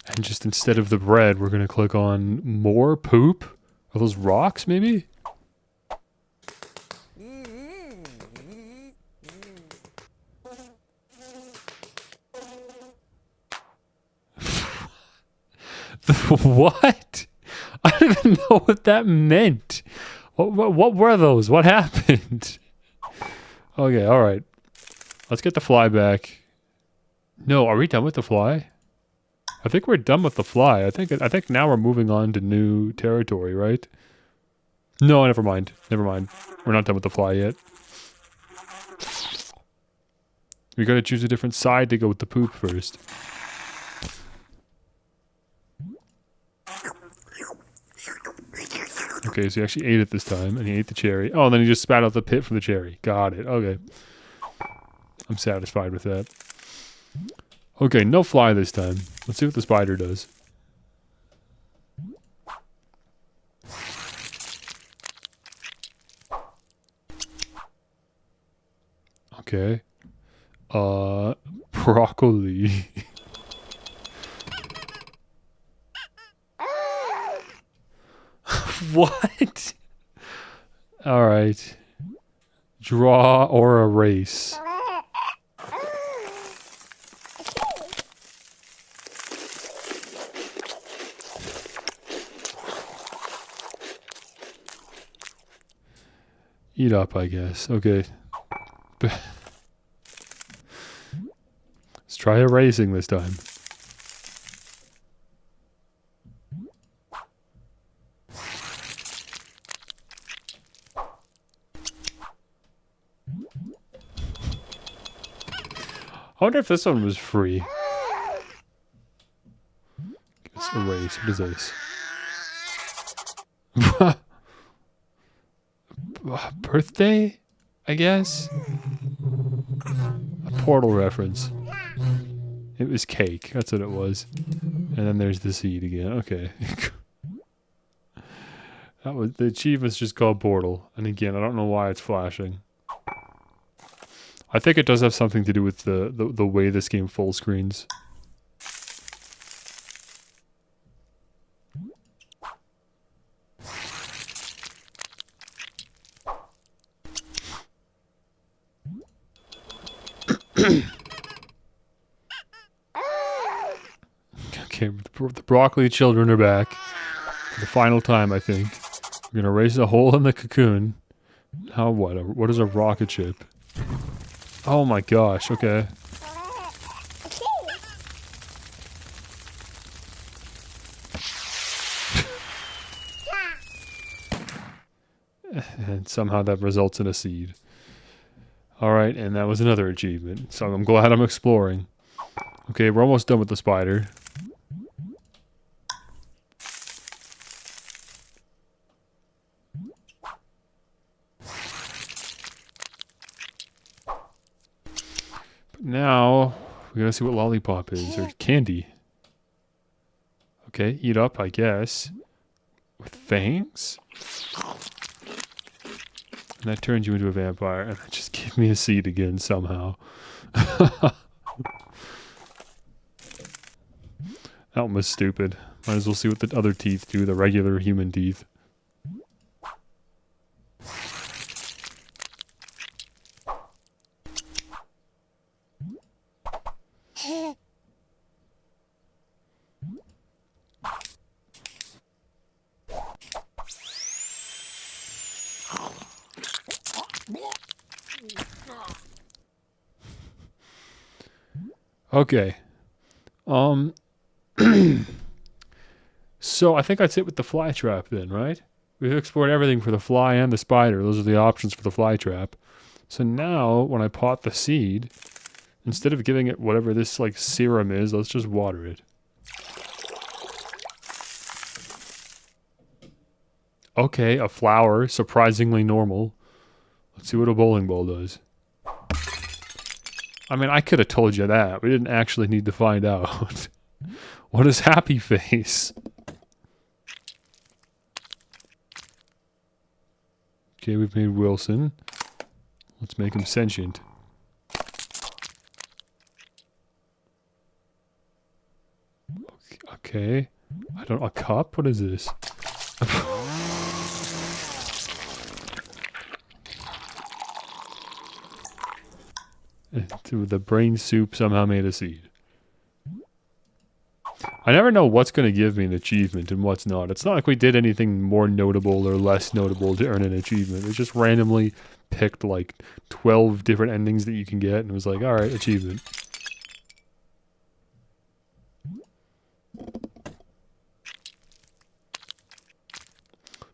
And just instead of the bread, we're going to click on more poop? Are those rocks, maybe? What? I don't even know what that meant. What were those? What happened? Okay, alright. Let's get the fly back. No, are we done with the fly? I think we're done with the fly. I think now we're moving on to new territory, right? No, never mind. Never mind. We're not done with the fly yet. We gotta choose a different side to go with the poop first. Okay, so he actually ate it this time, and he ate the cherry. Oh, and then he just spat out the pit from the cherry. Got it. Okay. I'm satisfied with that. Okay, no fly this time. Let's see what the spider does. Okay. Broccoli. What? Alright. Draw or erase. Eat up, I guess. Okay. Let's try erasing this time. I wonder if this one was free. Guess erase. What is this? Birthday? I guess? A portal reference. It was cake. That's what it was. And then there's the seed again. Okay. That was the achievement's just called portal. And again, I don't know why it's flashing. I think it does have something to do with the way this game full screens. Okay, the broccoli children are back. For the final time, I think. We're gonna raise a hole in the cocoon. How what? What is a rocket ship? Oh my gosh, okay. And somehow that results in a seed. Alright, and that was another achievement. So I'm glad I'm exploring. Okay, we're almost done with the spider. But now, we gotta see what lollipop is, or candy. Okay, eat up, I guess. With fangs? And that turns you into a vampire, and that just gave me a seed again somehow. That one was stupid. Might as well see what the other teeth do, the regular human teeth. Okay. So I think I'd sit with the fly trap then, right? We've explored everything for the fly and the spider. Those are the options for the fly trap. So now, when I pot the seed, instead of giving it whatever this, like, serum is, let's just water it. Okay, a flower. Surprisingly normal. Let's see what a bowling ball does. I mean, I could have told you that. We didn't actually need to find out. What is happy face? Okay, we've made Wilson. Let's make him sentient. Okay. I don't... A cup? What is this? The brain soup somehow made a seed. I never know what's going to give me an achievement and what's not. It's not like we did anything more notable or less notable to earn an achievement. It just randomly picked like 12 different endings that you can get and it was like, alright, achievement.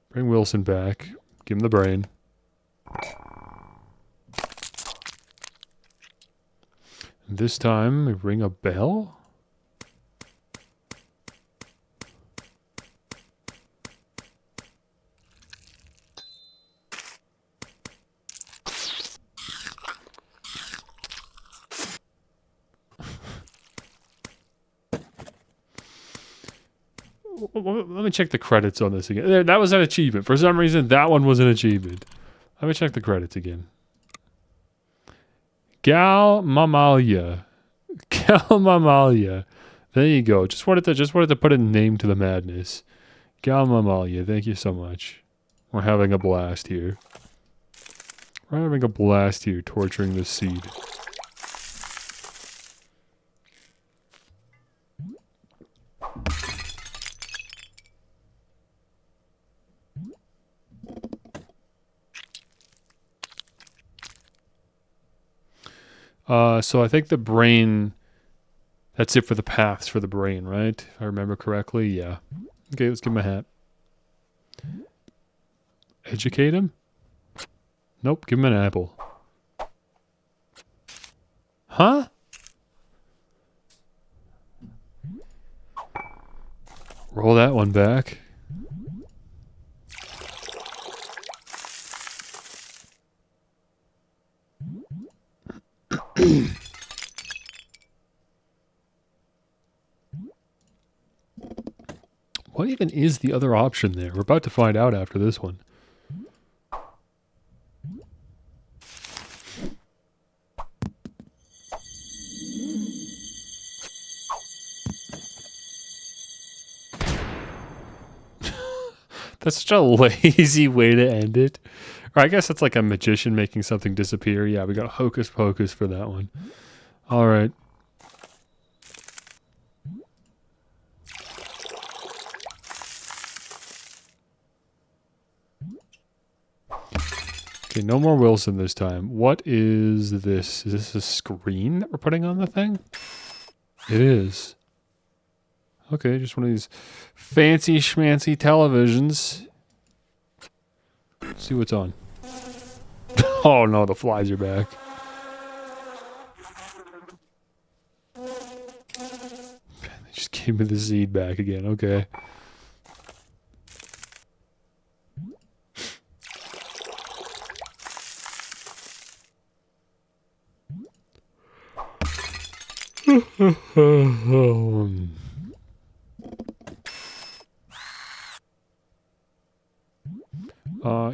Bring Wilson back. Give him the brain. And this time, we ring a bell? Let me check the credits on this again. There, that was an achievement. For some reason, that one was an achievement. Let me check the credits again. Gal Mamalia. Gal Mamalia. There you go. Just wanted to put a name to the madness. Gal Mamalia, thank you so much. We're having a blast here. We're having a blast here torturing this seed. So I think the brain, that's it for the paths for the brain, right? If I remember correctly, yeah. Okay, let's give him a hat. Educate him? Nope, give him an apple. Huh? Roll that one back. What even is the other option there? We're about to find out after this one. That's such a lazy way to end it. Or I guess it's like a magician making something disappear. Yeah, we got hocus pocus for that one. All right. Okay, no more Wilson this time. What is this? Is this a screen that we're putting on the thing? It is. Okay, just one of these fancy schmancy televisions. Let's see what's on. Oh no, the flies are back. They just gave me the seed back again, okay.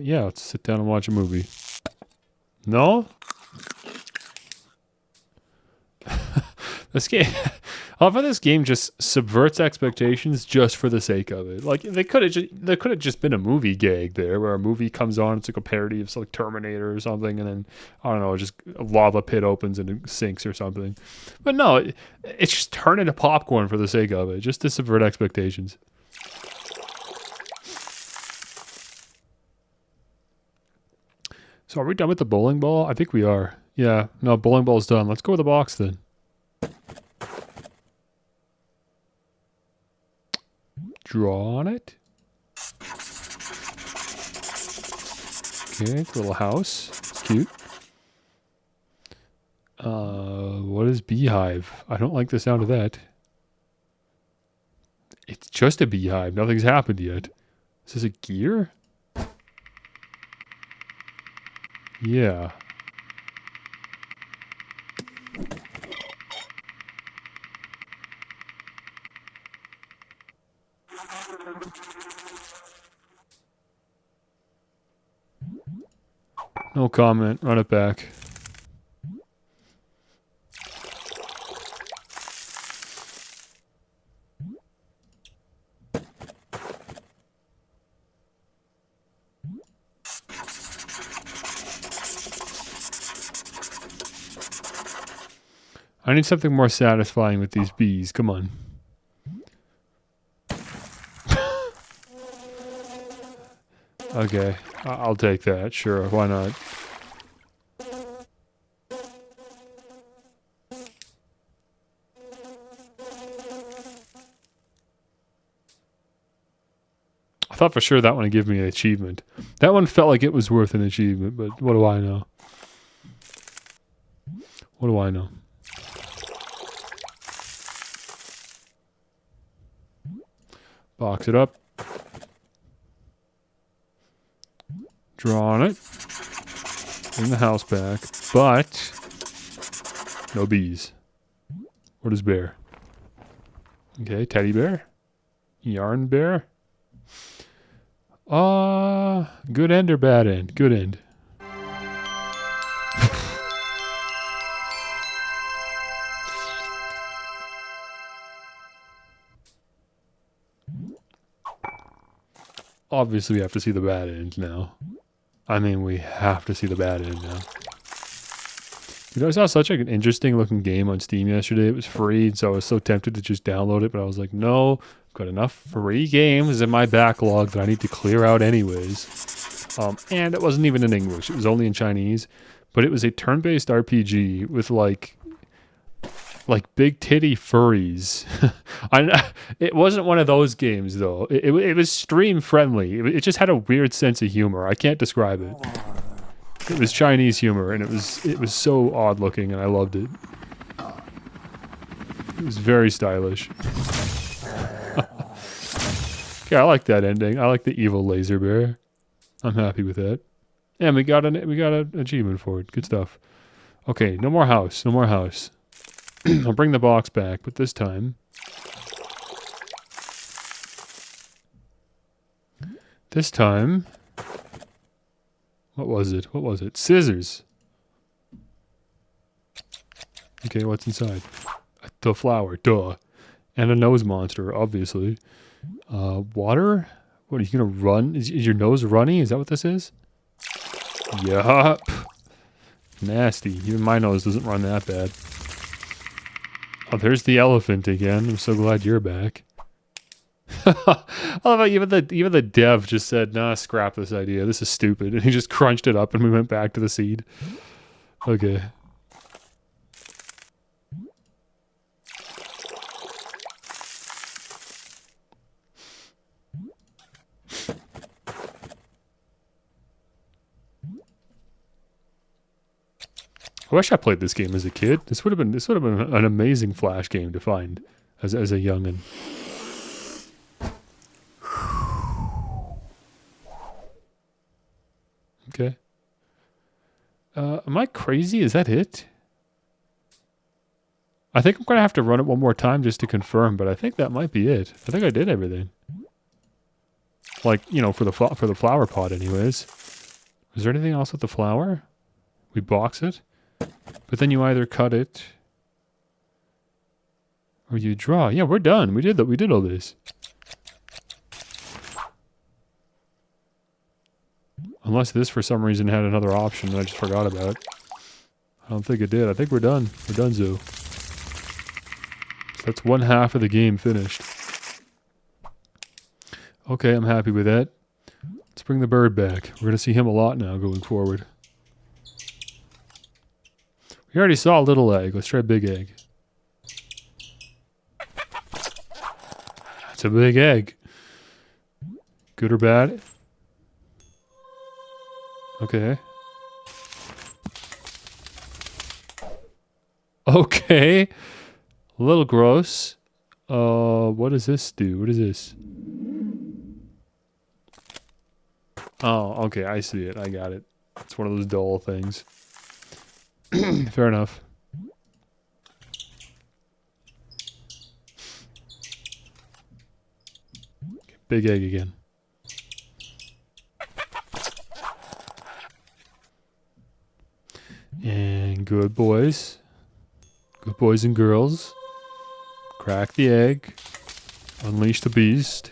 Yeah, let's sit down and watch a movie. No? This game, I love how this game just subverts expectations just for the sake of it. Like there could have just been a movie gag there, where a movie comes on, it's like a parody of like Terminator or something, and then I don't know, just a lava pit opens and it sinks or something. But no, it's just turned into popcorn for the sake of it, just to subvert expectations. So are we done with the bowling ball? I think we are. Yeah, no, bowling ball's done. Let's go with the box then. Draw on it. Okay, it's a little house. It's cute. What is beehive? I don't like the sound of that. It's just a beehive. Nothing's happened yet. Is this a gear? Yeah. No comment. Run it back. I need something more satisfying with these bees. Come on. Okay. I'll take that. Sure. Why not? I thought for sure that one would give me an achievement. That one felt like it was worth an achievement, but what do I know? What do I know? Box it up. Draw on it. Bring the house back. But no bees. What is bear? Okay, teddy bear. Yarn bear. Good end or bad end? Good end. Obviously, we have to see the bad end now. I mean, we have to see the bad end now. You know, I saw such an interesting looking game on Steam yesterday. It was free, and so I was so tempted to just download it, but I was like, no, I've got enough free games in my backlog that I need to clear out anyways. And it wasn't even in English. It was only in Chinese. But it was a turn-based RPG with like big titty furries. It wasn't one of those games though. It was stream friendly. It just had a weird sense of humor. I can't describe it. It was Chinese humor, and it was so odd looking, and I loved it. It was very stylish. Yeah, I like that ending. I like the evil laser bear. I'm happy with that. And we got an achievement for it. Good stuff. Okay, no more house. No more house. I'll bring the box back, but this time... What was it? What was it? Scissors. Okay, what's inside? The flower, duh. And a nose monster, obviously. Water? What, are you gonna run? Is your nose runny? Is that what this is? Yup. Nasty. Even my nose doesn't run that bad. Oh, there's the elephant again. I'm so glad you're back. I love how even the dev just said, nah, scrap this idea. This is stupid. And he just crunched it up and we went back to the seed. Okay. I wish I played this game as a kid. This would have been an amazing Flash game to find as a youngin'. Okay. Am I crazy? Is that it? I think I'm gonna have to run it one more time just to confirm, but I think that might be it. I think I did everything. Like, you know, for the flower pot, anyways. Is there anything else with the flower? We box it, but then you either cut it or you draw. Yeah, we're done. We did that. We did all this. Unless this, for some reason, had another option that I just forgot about. I don't think it did. I think we're done. We're done, Zoo. So that's one half of the game finished. Okay, I'm happy with that. Let's bring the bird back. We're going to see him a lot now going forward. We already saw a little egg. Let's try a big egg. It's a big egg. Good or bad? Okay. Okay. A little gross. What does this do? What is this? Oh, okay, I see it. I got it. It's one of those dull things. Fair enough. Big egg again. And good boys. Good boys and girls. Crack the egg. Unleash the beast.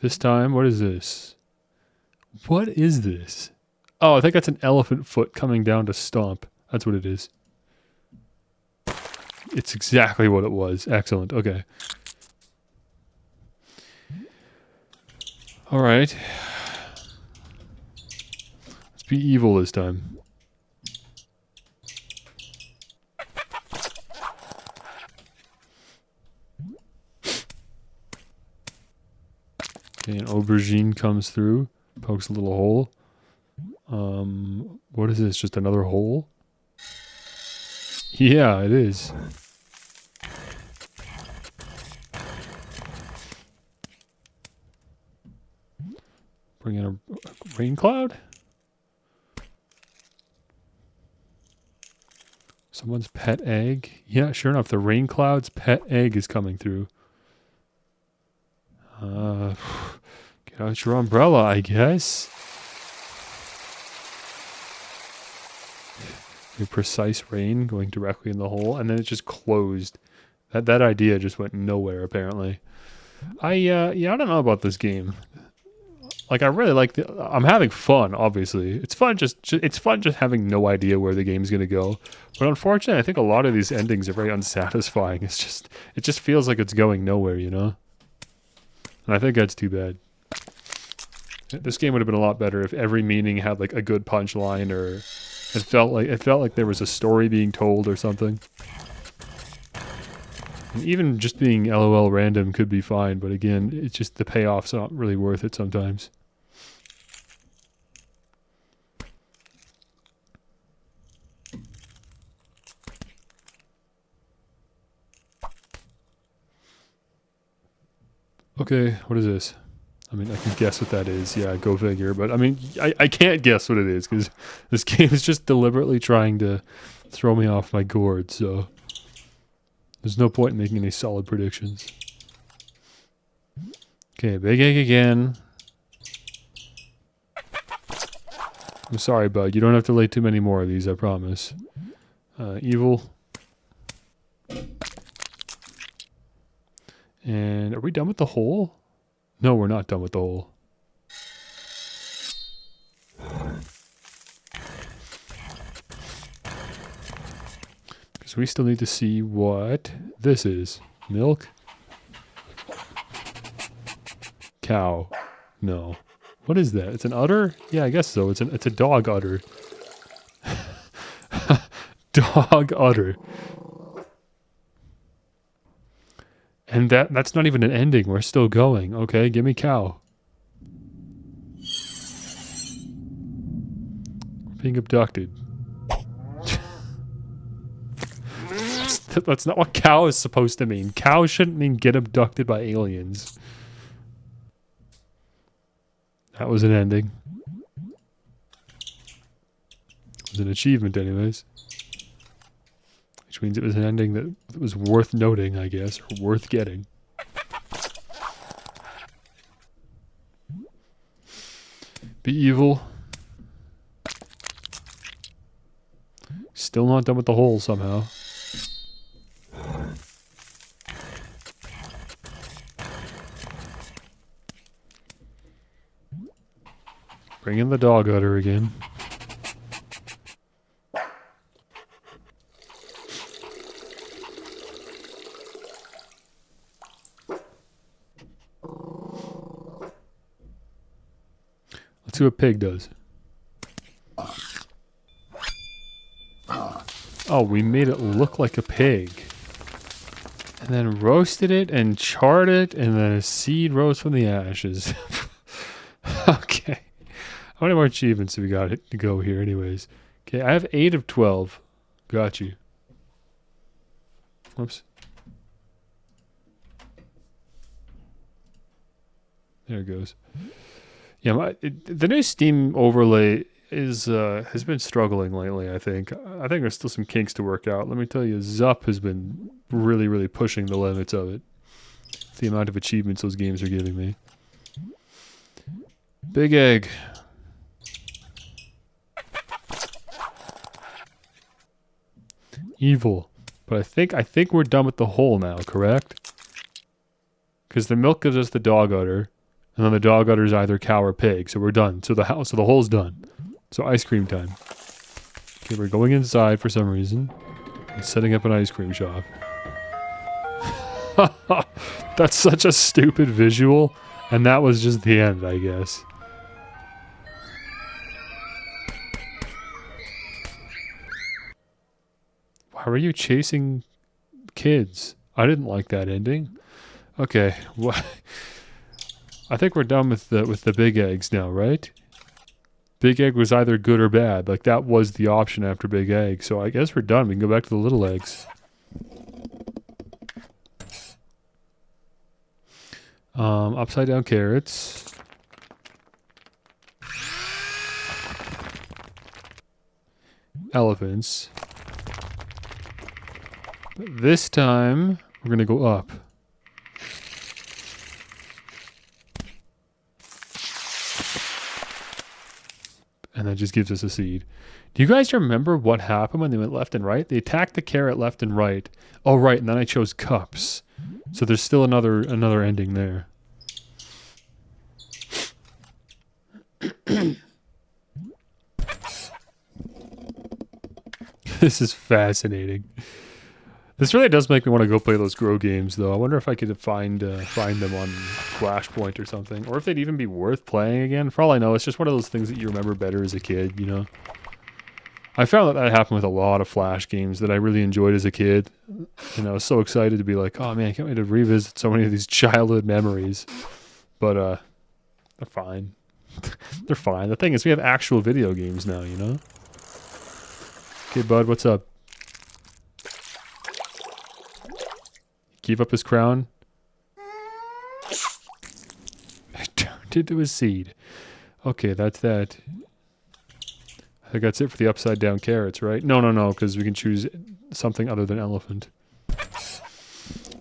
This time, what is this? What is this? Oh, I think that's an elephant foot coming down to stomp. That's what it is. It's exactly what it was. Excellent. Okay. Alright. Let's be evil this time. Okay, an aubergine comes through. Pokes a little hole. What is this? Just another hole? Yeah, it is. Bring in a rain cloud? Someone's pet egg? Yeah, sure enough, the rain cloud's pet egg is coming through. Get out your umbrella, I guess. A precise rain going directly in the hole, and then it just closed. That idea just went nowhere, apparently. Yeah, I don't know about this game. Like, I really like I'm having fun, obviously. It's fun it's fun just having no idea where the game's gonna go. But unfortunately, I think a lot of these endings are very unsatisfying. It just feels like it's going nowhere, you know? And I think that's too bad. This game would have been a lot better if every meaning had like a good punchline, or it felt like there was a story being told or something. And even just being LOL random could be fine, but again, it's just the payoff's not really worth it sometimes. Okay, what is this? I mean, I can guess what that is. Yeah, go figure. But I mean, I can't guess what it is because this game is just deliberately trying to throw me off my gourd, so there's no point in making any solid predictions. Okay, big egg again. I'm sorry, bud. You don't have to lay too many more of these, I promise. Evil. And are we done with the hole? No, we're not done with the hole. Because we still need to see what this is. Milk? Cow. No. What is that? It's an udder? Yeah, I guess so. It's a dog udder. Dog udder. And that's not even an ending. We're still going. Okay, give me cow. We're being abducted. That's not what cow is supposed to mean. Cow shouldn't mean get abducted by aliens. That was an ending. It was an achievement anyways. Which means it was an ending that was worth noting, I guess, or worth getting. Be evil. Still not done with the hole somehow. Bring in the dog udder again. Let's see what pig does. Oh, we made it look like a pig. And then roasted it and charred it, and then a seed rose from the ashes. Okay. How many more achievements do we got to go here anyways? Okay, I have 8 of 12. Got you. Whoops. There it goes. Yeah, the new Steam overlay has been struggling lately, I think. I think there's still some kinks to work out. Let me tell you, Zup has been really, really pushing the limits of it. The amount of achievements those games are giving me. Big egg. Evil. But I think we're done with the hole now, correct? Because the milk gives us the dog udder, and then the dog udder is either cow or pig, so we're done. So the hole's done. So ice cream time. Okay, we're going inside for some reason. And setting up an ice cream shop. That's such a stupid visual, and that was just the end, I guess. Why were you chasing kids? I didn't like that ending. Okay, well, I think we're done with the big eggs now, right? Big egg was either good or bad. Like, that was the option after big egg. So I guess we're done. We can go back to the little eggs. Upside down carrots. Elephants. But this time, we're going to go up. And that just gives us a seed. Do you guys remember what happened when they went left and right? They attacked the carrot left and right. Oh, right, and then I chose cups. So there's still another ending there. This is fascinating. This really does make me want to go play those Grow games, though. I wonder if I could find them on Flashpoint or something. Or if they'd even be worth playing again. For all I know, it's just one of those things that you remember better as a kid, you know? I found that happened with a lot of Flash games that I really enjoyed as a kid. And I was so excited to be like, oh man, I can't wait to revisit so many of these childhood memories. But, they're fine. They're fine. The thing is, we have actual video games now, you know? Okay, bud, what's up? Give up his crown. I turned into a seed. Okay, that's that. I think that's it for the upside down carrots, right? No, because we can choose something other than elephant.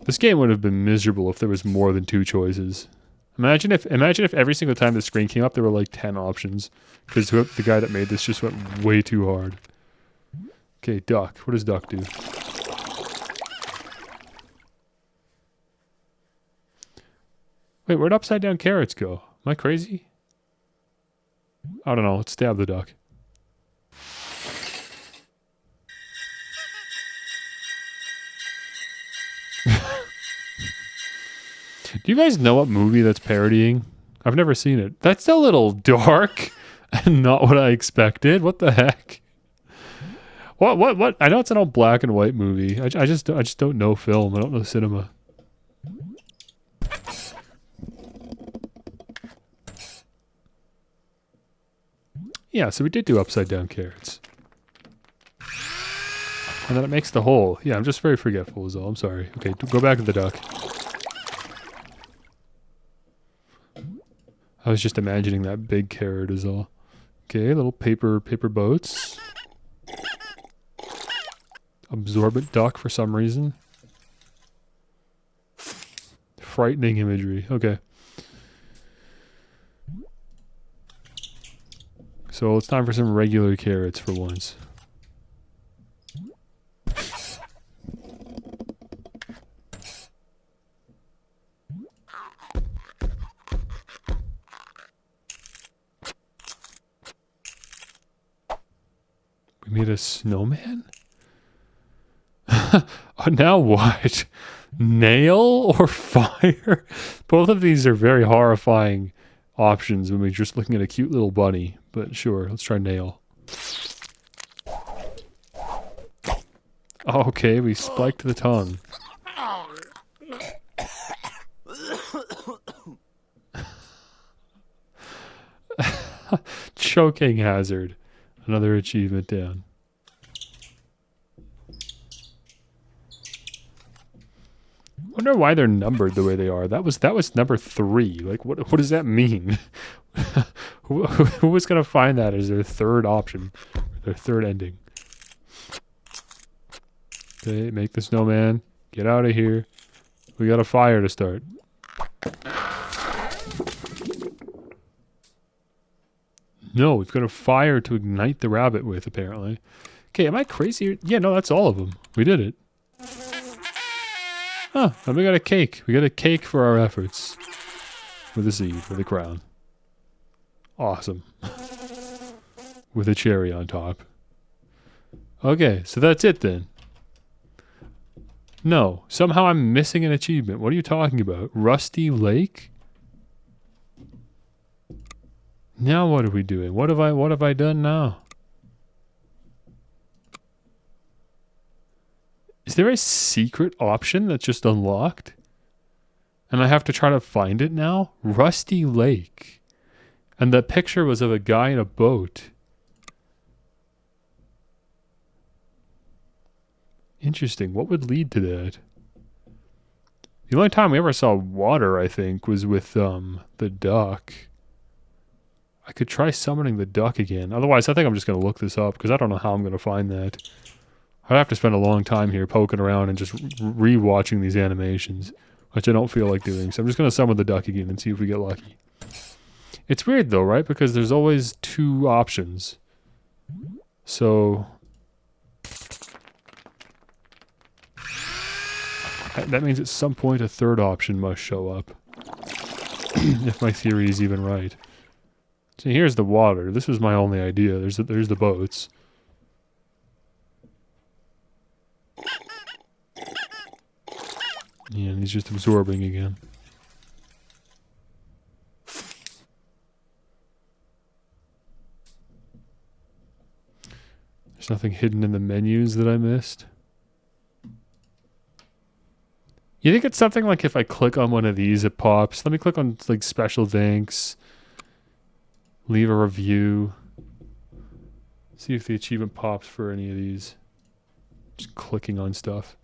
This game would have been miserable if there was more than 2 choices. Imagine if every single time the screen came up there were like 10 options. Because the guy that made this just went way too hard. Okay, duck. What does duck do? Wait, where'd upside down carrots go? Am I crazy? I don't know. Let's stab the duck. Do you guys know what movie that's parodying? I've never seen it. That's a little dark and not what I expected. What the heck? What? I know it's an old black and white movie. I just don't know film. I don't know cinema. Yeah, so we did do upside down carrots. And then it makes the hole. Yeah, I'm just very forgetful is all. I'm sorry. Okay, go back to the duck. I was just imagining that big carrot is all. Okay, little paper boats. Absorbent duck for some reason. Frightening imagery. Okay. So it's time for some regular carrots for once. We made a snowman? Now what? Nail or fire? Both of these are very horrifying options when we're just looking at a cute little bunny. But sure, let's try nail. Oh, okay, we spiked the tongue. Choking hazard. Another achievement down. I wonder why they're numbered the way they are. That was number 3. Like, what does that mean? Who was gonna find that as their third option, their third ending? Okay, make the snowman. Get out of here. We got a fire to start. No, we've got a fire to ignite the rabbit with, apparently. Okay, am I crazy? Yeah, no, that's all of them. We did it. Huh, and we got a cake. We got a cake for our efforts. With a seed, with a crown. Awesome. With a cherry on top. Okay, so that's it then. No, somehow I'm missing an achievement. What are you talking about? Rusty Lake? Now what are we doing? What have I done now? Is there a secret option that's just unlocked? And I have to try to find it now? Rusty Lake. And the picture was of a guy in a boat. Interesting. What would lead to that? The only time we ever saw water, I think, was with the duck. I could try summoning the duck again. Otherwise, I think I'm just going to look this up because I don't know how I'm going to find that. I'd have to spend a long time here poking around and just re-watching these animations, which I don't feel like doing. So I'm just going to summon the duck again and see if we get lucky. It's weird though, right? Because there's always two options. So that means at some point a third option must show up. If my theory is even right. See, here's the water. This was my only idea. There's the boats. Yeah, and he's just absorbing again. There's nothing hidden in the menus that I missed. You think it's something like if I click on one of these, it pops? Let me click on like special thanks. Leave a review. See if the achievement pops for any of these. Just clicking on stuff.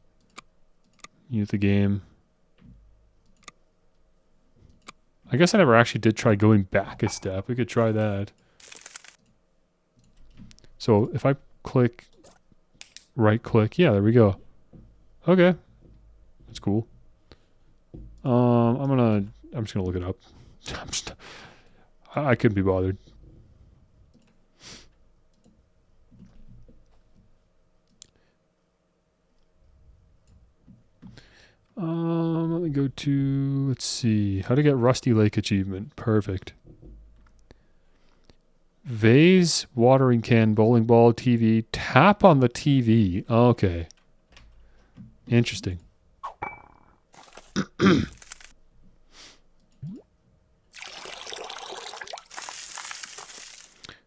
Use the game. I guess I never actually did try going back a step. We could try that. So if I click, right click, yeah, there we go. Okay. That's cool. I'm just gonna look it up. I couldn't be bothered. Let me go to, let's see, how to get Rusty Lake achievement. Perfect. Vase, watering can, bowling ball, TV. Tap on the TV. Okay. Interesting.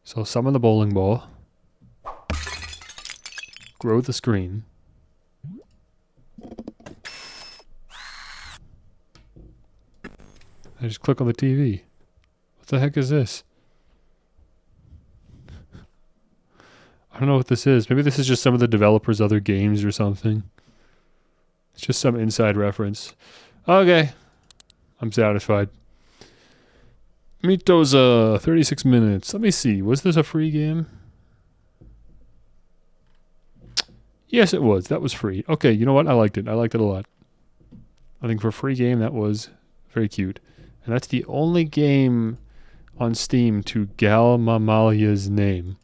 So summon the bowling ball. Grow the screen. I just click on the TV. What the heck is this? I don't know what this is. Maybe this is just some of the developers' other games or something. It's just some inside reference. Okay. I'm satisfied. Mitoza, 36 minutes. Let me see. Was this a free game? Yes, it was. That was free. Okay, you know what? I liked it. I liked it a lot. I think for a free game, that was very cute. And that's the only game on Steam to Gal Mamalia's name.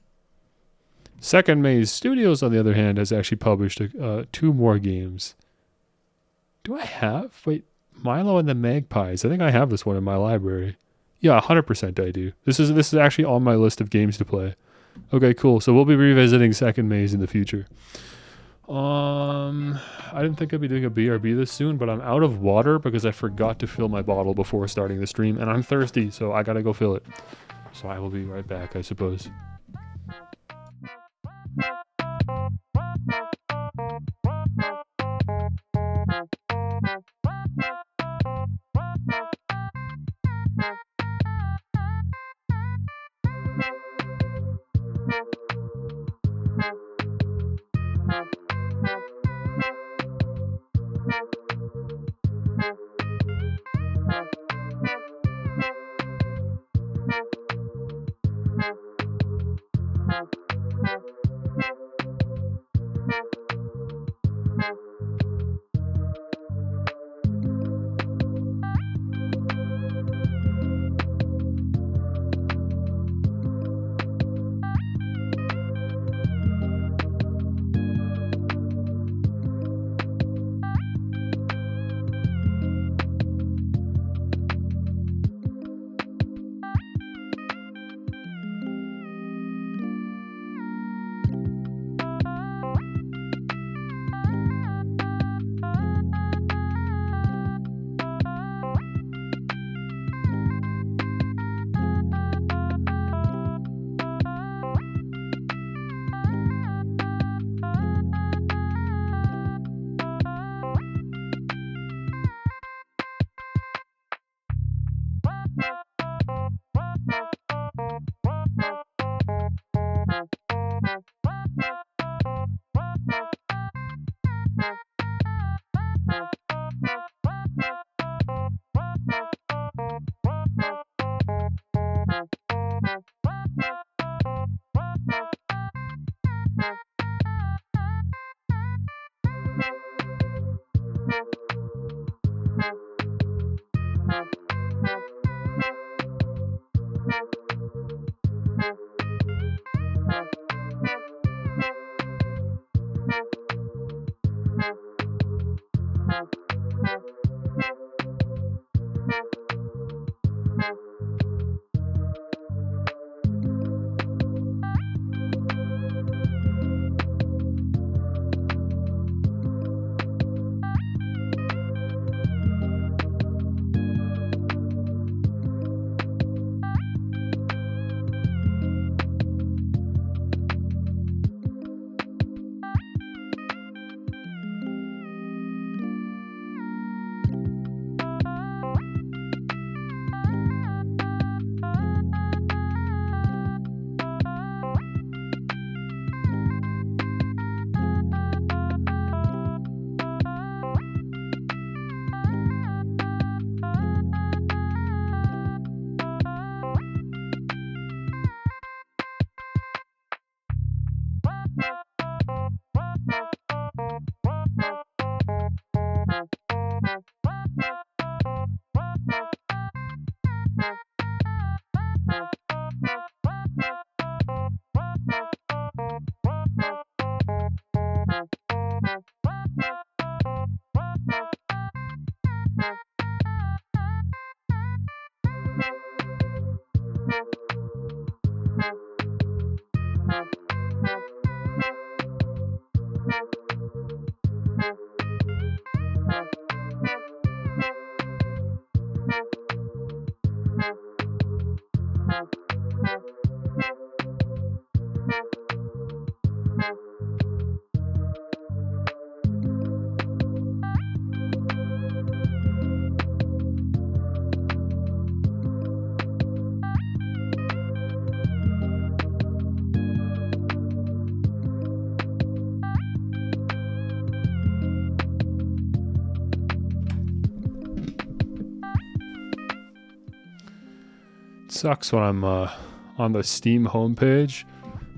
Second Maze Studios, on the other hand, has actually published 2 more games. Do I have? Wait, Milo and the Magpies. I think I have this one in my library. Yeah, 100% I do. This is actually on my list of games to play. Okay, cool. So we'll be revisiting Second Maze in the future. I didn't think I'd be doing a BRB this soon, but I'm out of water because I forgot to fill my bottle before starting the stream, and I'm thirsty, so I gotta go fill it. So I will be right back, I suppose. sucks when I'm on the Steam homepage.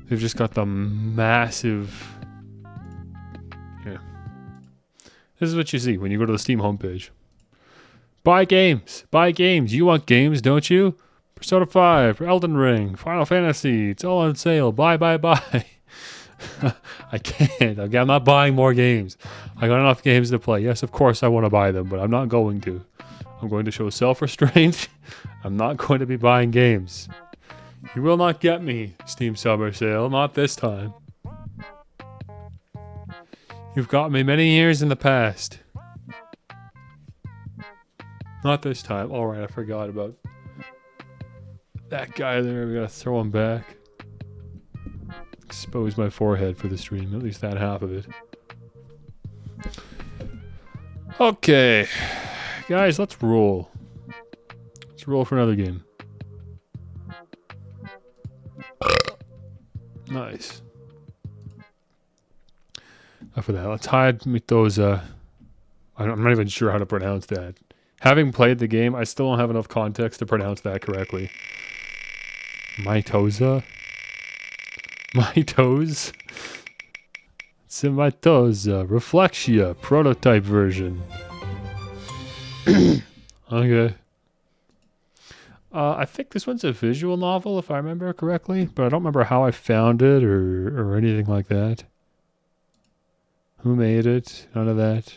They've just got the massive... Yeah. This is what you see when you go to the Steam homepage. Buy games! Buy games! You want games, don't you? Persona 5, Elden Ring, Final Fantasy, it's all on sale. Buy, buy, buy. I can't. Okay, I'm not buying more games. I got enough games to play. Yes, of course I want to buy them, but I'm not going to. I'm going to show self-restraint. I'm not going to be buying games. You will not get me, Steam Summer Sale. Not this time. You've got me many years in the past. Not this time. Alright, I forgot about that guy there. We gotta throw him back. Expose my forehead for the stream. At least that half of it. Okay. Guys, let's roll. Let's roll for another game. Nice. Enough of that. Let's hide Mitoza. I'm not even sure how to pronounce that. Having played the game, I still don't have enough context to pronounce that correctly. Mitoza? Mitoza? It's a Mitoza. REFLEXIA Prototype version. Okay. I think this one's a visual novel, if I remember correctly, but I don't remember how I found it or anything like that. Who made it? None of that.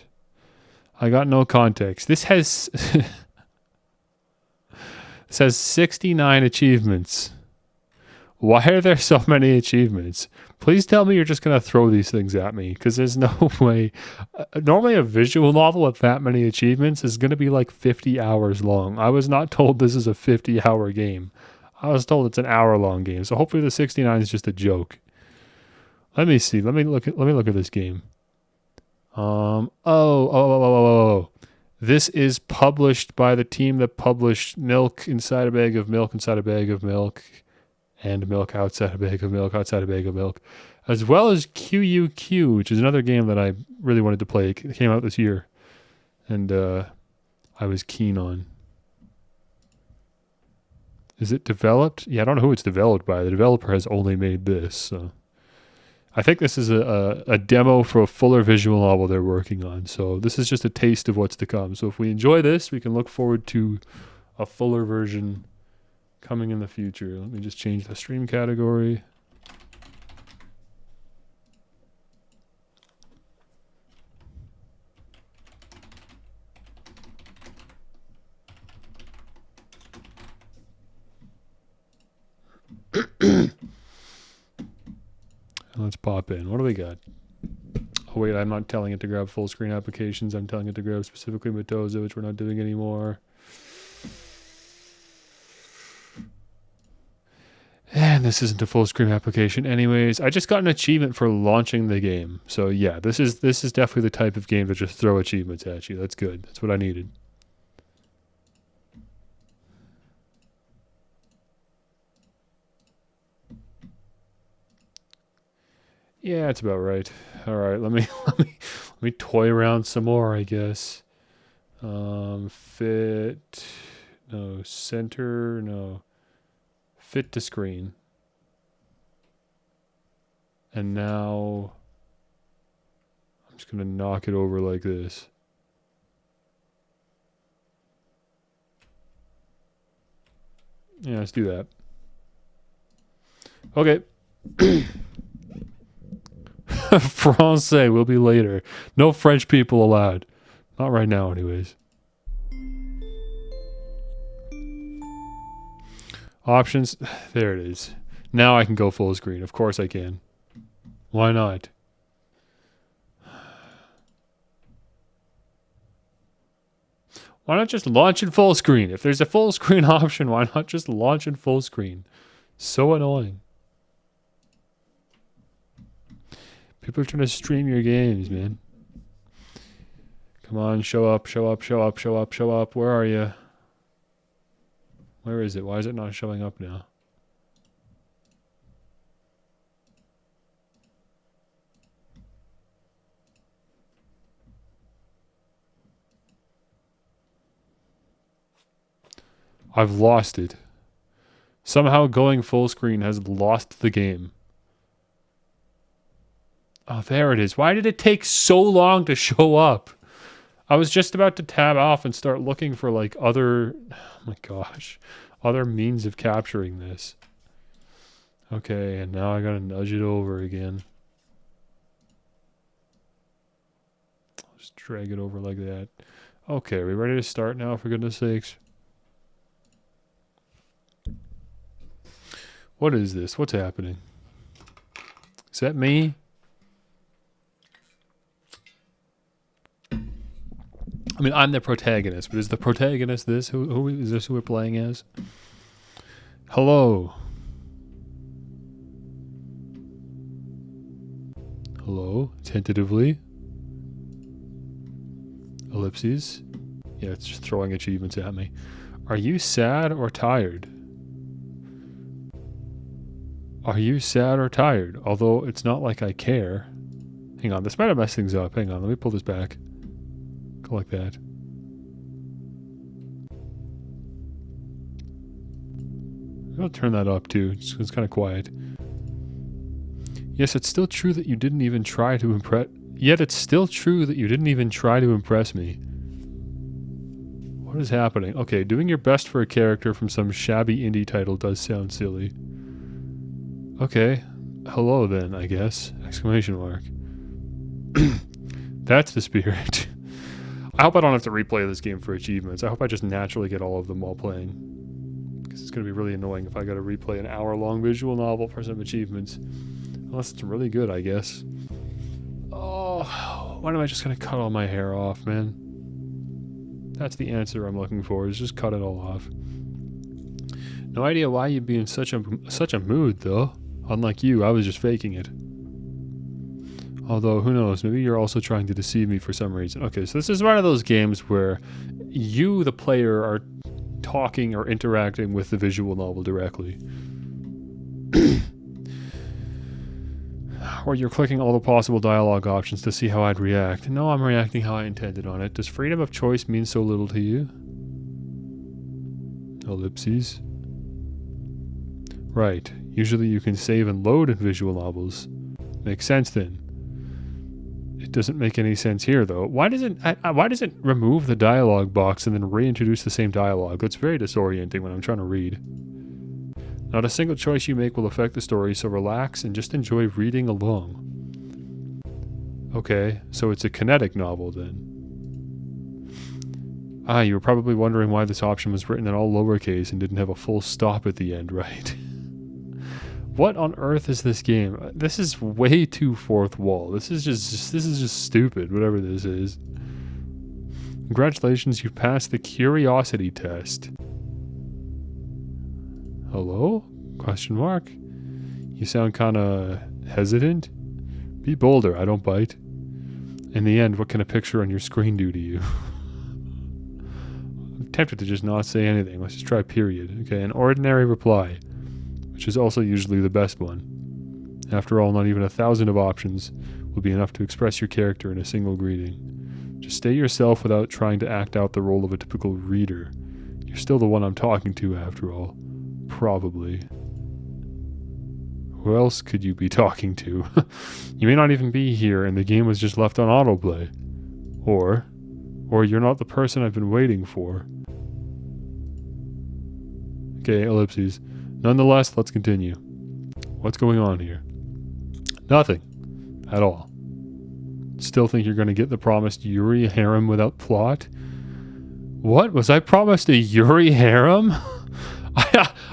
I got no context. This has... This has 69 achievements. Why are there so many achievements? Please tell me you're just going to throw these things at me, because there's no way. Normally a visual novel with that many achievements is going to be like 50 hours long. I was not told this is a 50-hour game. I was told it's an hour-long game, so hopefully the 69 is just a joke. Let me see. Let me look at this game. Oh. This is published by the team that published Milk Inside a Bag of Milk Inside a Bag of Milk and Milk Outside a Bag of Milk Outside a Bag of Milk, as well as QUQ, which is another game that I really wanted to play. It came out this year, and I was keen on. Is it developed? Yeah, I don't know who it's developed by. The developer has only made this, so... I think this is a demo for a fuller visual novel they're working on. So this is just a taste of what's to come. So if we enjoy this, we can look forward to a fuller version coming in the future. Let me just change the stream category. Let's pop in. What do we got? Oh wait, I'm not telling it to grab full screen applications. I'm telling it to grab specifically Mitoza, which we're not doing anymore. And this isn't a full screen application anyways. I just got an achievement for launching the game. So yeah, this is definitely the type of game to just throw achievements at you. That's good. That's what I needed. Yeah, that's about right. All right, let me toy around some more, I guess. Fit, no, center, no. Fit to screen. And now I'm just going to knock it over like this. Yeah, let's do that. Okay. Francais will be later. No French people allowed. Not right now, anyways. Options. There it is. Now I can go full screen. Of course I can. Why not? Why not just launch in full screen? If there's a full screen option, why not just launch in full screen? So annoying. People are trying to stream your games, man. Come on, show up, show up, show up, show up, show up. Where are you? Where is it? Why is it not showing up now? I've lost it. Somehow going full screen has lost the game. Oh, there it is. Why did it take so long to show up? I was just about to tab off and start looking for like other, oh my gosh, other means of capturing this. Okay, and now I gotta nudge it over again. Just drag it over like that. Okay, are we ready to start now, for goodness sakes? What is this? What's happening? Is that me? I mean, I'm the protagonist, but is the protagonist this? Who is this who we're playing as? Hello. Hello, tentatively. Ellipses. Yeah, it's just throwing achievements at me. Are you sad or tired? Are you sad or tired? Although it's not like I care. Hang on, this might have messed things up. Hang on, let me pull this back. Go like that. I'll turn that up too. It's kind of quiet. Yes, it's still true that you didn't even try to impress. Yet it's still true that you didn't even try to impress me. What is happening? Okay, doing your best for a character from some shabby indie title does sound silly. Okay, hello then, I guess. Exclamation mark. That's the spirit. I hope I don't have to replay this game for achievements. I hope I just naturally get all of them while playing. Because it's going to be really annoying if I got to replay an hour-long visual novel for some achievements. Unless it's really good, I guess. Oh, why am I just going to cut all my hair off, man? That's the answer I'm looking for, is just cut it all off. No idea why you'd be in such a mood, though. Unlike you, I was just faking it. Although, who knows, maybe you're also trying to deceive me for some reason. Okay, so this is one of those games where you, the player, are talking or interacting with the visual novel directly. Or you're clicking all the possible dialogue options to see how I'd react. No, I'm reacting how I intended on it. Does freedom of choice mean so little to you? Ellipses. Right. Usually you can save and load in visual novels. Makes sense then. It doesn't make any sense here, though. Why does it remove the dialogue box and then reintroduce the same dialogue? That's very disorienting when I'm trying to read. Not a single choice you make will affect the story, so relax and just enjoy reading along. Okay, so it's a kinetic novel then. Ah, you were probably wondering why this option was written in all lowercase and didn't have a full stop at the end, right? What on earth is this game? This is way too fourth wall. This is just stupid, whatever this is. Congratulations, you passed the curiosity test. Hello? Question mark? You sound kinda hesitant? Be bolder, I don't bite. In the end, what can a picture on your screen do to you? I'm tempted to just not say anything. Let's just try period. Okay, an ordinary reply, which is also usually the best one. After all, not even 1,000 of options will be enough to express your character in a single greeting. Just stay yourself without trying to act out the role of a typical reader. You're still the one I'm talking to, after all. Probably. Who else could you be talking to? You may not even be here and the game was just left on autoplay. Or you're not the person I've been waiting for. Okay, ellipses. Nonetheless, let's continue. What's going on here? Nothing. At all. Still think you're going to get the promised Yuri harem without plot? What? Was I promised a Yuri harem?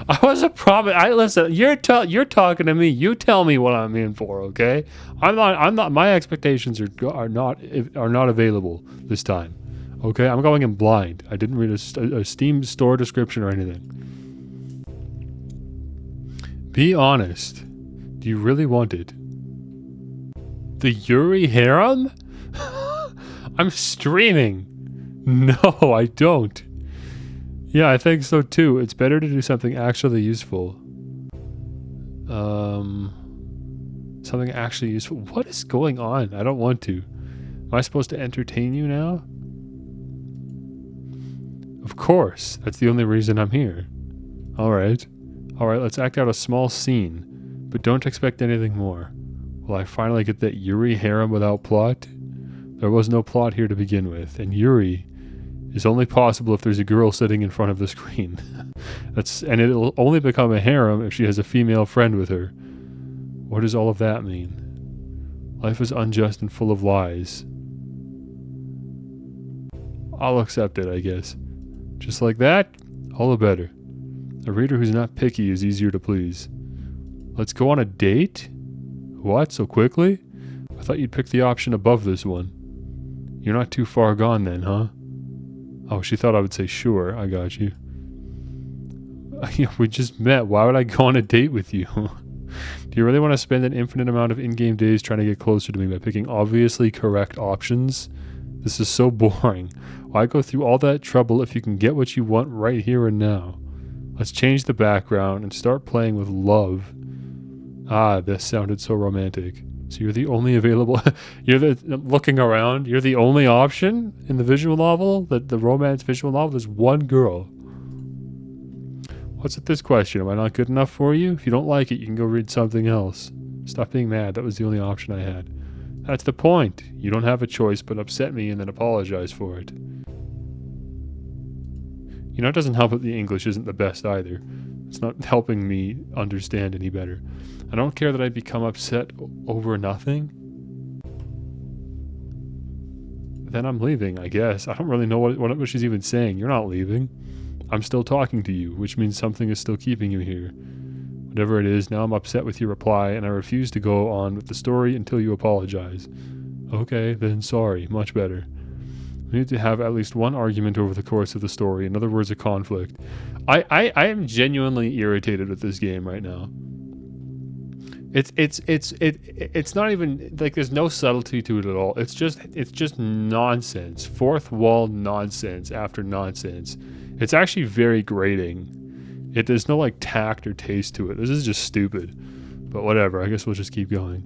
I wasn't promised. Listen. You're talking to me. You tell me what I'm in for, okay? I'm not. My expectations are not available this time. Okay, I'm going in blind. I didn't read a Steam store description or anything. Be honest. Do you really want it? The Yuri harem? I'm streaming. No, I don't. Yeah, I think so too. It's better to do something actually useful. Something actually useful. What is going on? I don't want to. Am I supposed to entertain you now? Of course. That's the only reason I'm here. Alright. Alright, let's act out a small scene, but don't expect anything more. Will I finally get that Yuri harem without plot? There was no plot here to begin with, and Yuri is only possible if there's a girl sitting in front of the screen. And it'll only become a harem if she has a female friend with her. What does all of that mean? Life is unjust and full of lies. I'll accept it, I guess. Just like that, all the better. A reader who's not picky is easier to please. Let's go on a date? What, so quickly? I thought you'd pick the option above this one. You're not too far gone then, huh? Oh, she thought I would say sure, I got you. We just met, why would I go on a date with you? Do you really want to spend an infinite amount of in-game days trying to get closer to me by picking obviously correct options? This is so boring. Why go through all that trouble if you can get what you want right here and now? Let's change the background and start playing with love. Ah, this sounded so romantic. So you're the only available... looking around, you're the only option in the visual novel? The romance visual novel? There's one girl. What's with this question? Am I not good enough for you? If you don't like it, you can go read something else. Stop being mad. That was the only option I had. That's the point. You don't have a choice but upset me and then apologize for it. You know, it doesn't help that the English isn't the best either. It's not helping me understand any better. I don't care that I become upset over nothing. Then I'm leaving, I guess. I don't really know what she's even saying. You're not leaving. I'm still talking to you, which means something is still keeping you here. Whatever it is, now I'm upset with your reply, and I refuse to go on with the story until you apologize. Okay, then sorry. Much better. We need to have at least one argument over the course of the story. In other words, a conflict. I am genuinely irritated with this game right now. It's not even like there's no subtlety to it at all. It's just nonsense. Fourth wall nonsense after nonsense. It's actually very grating. There's no like tact or taste to it. This is just stupid. But whatever, I guess we'll just keep going.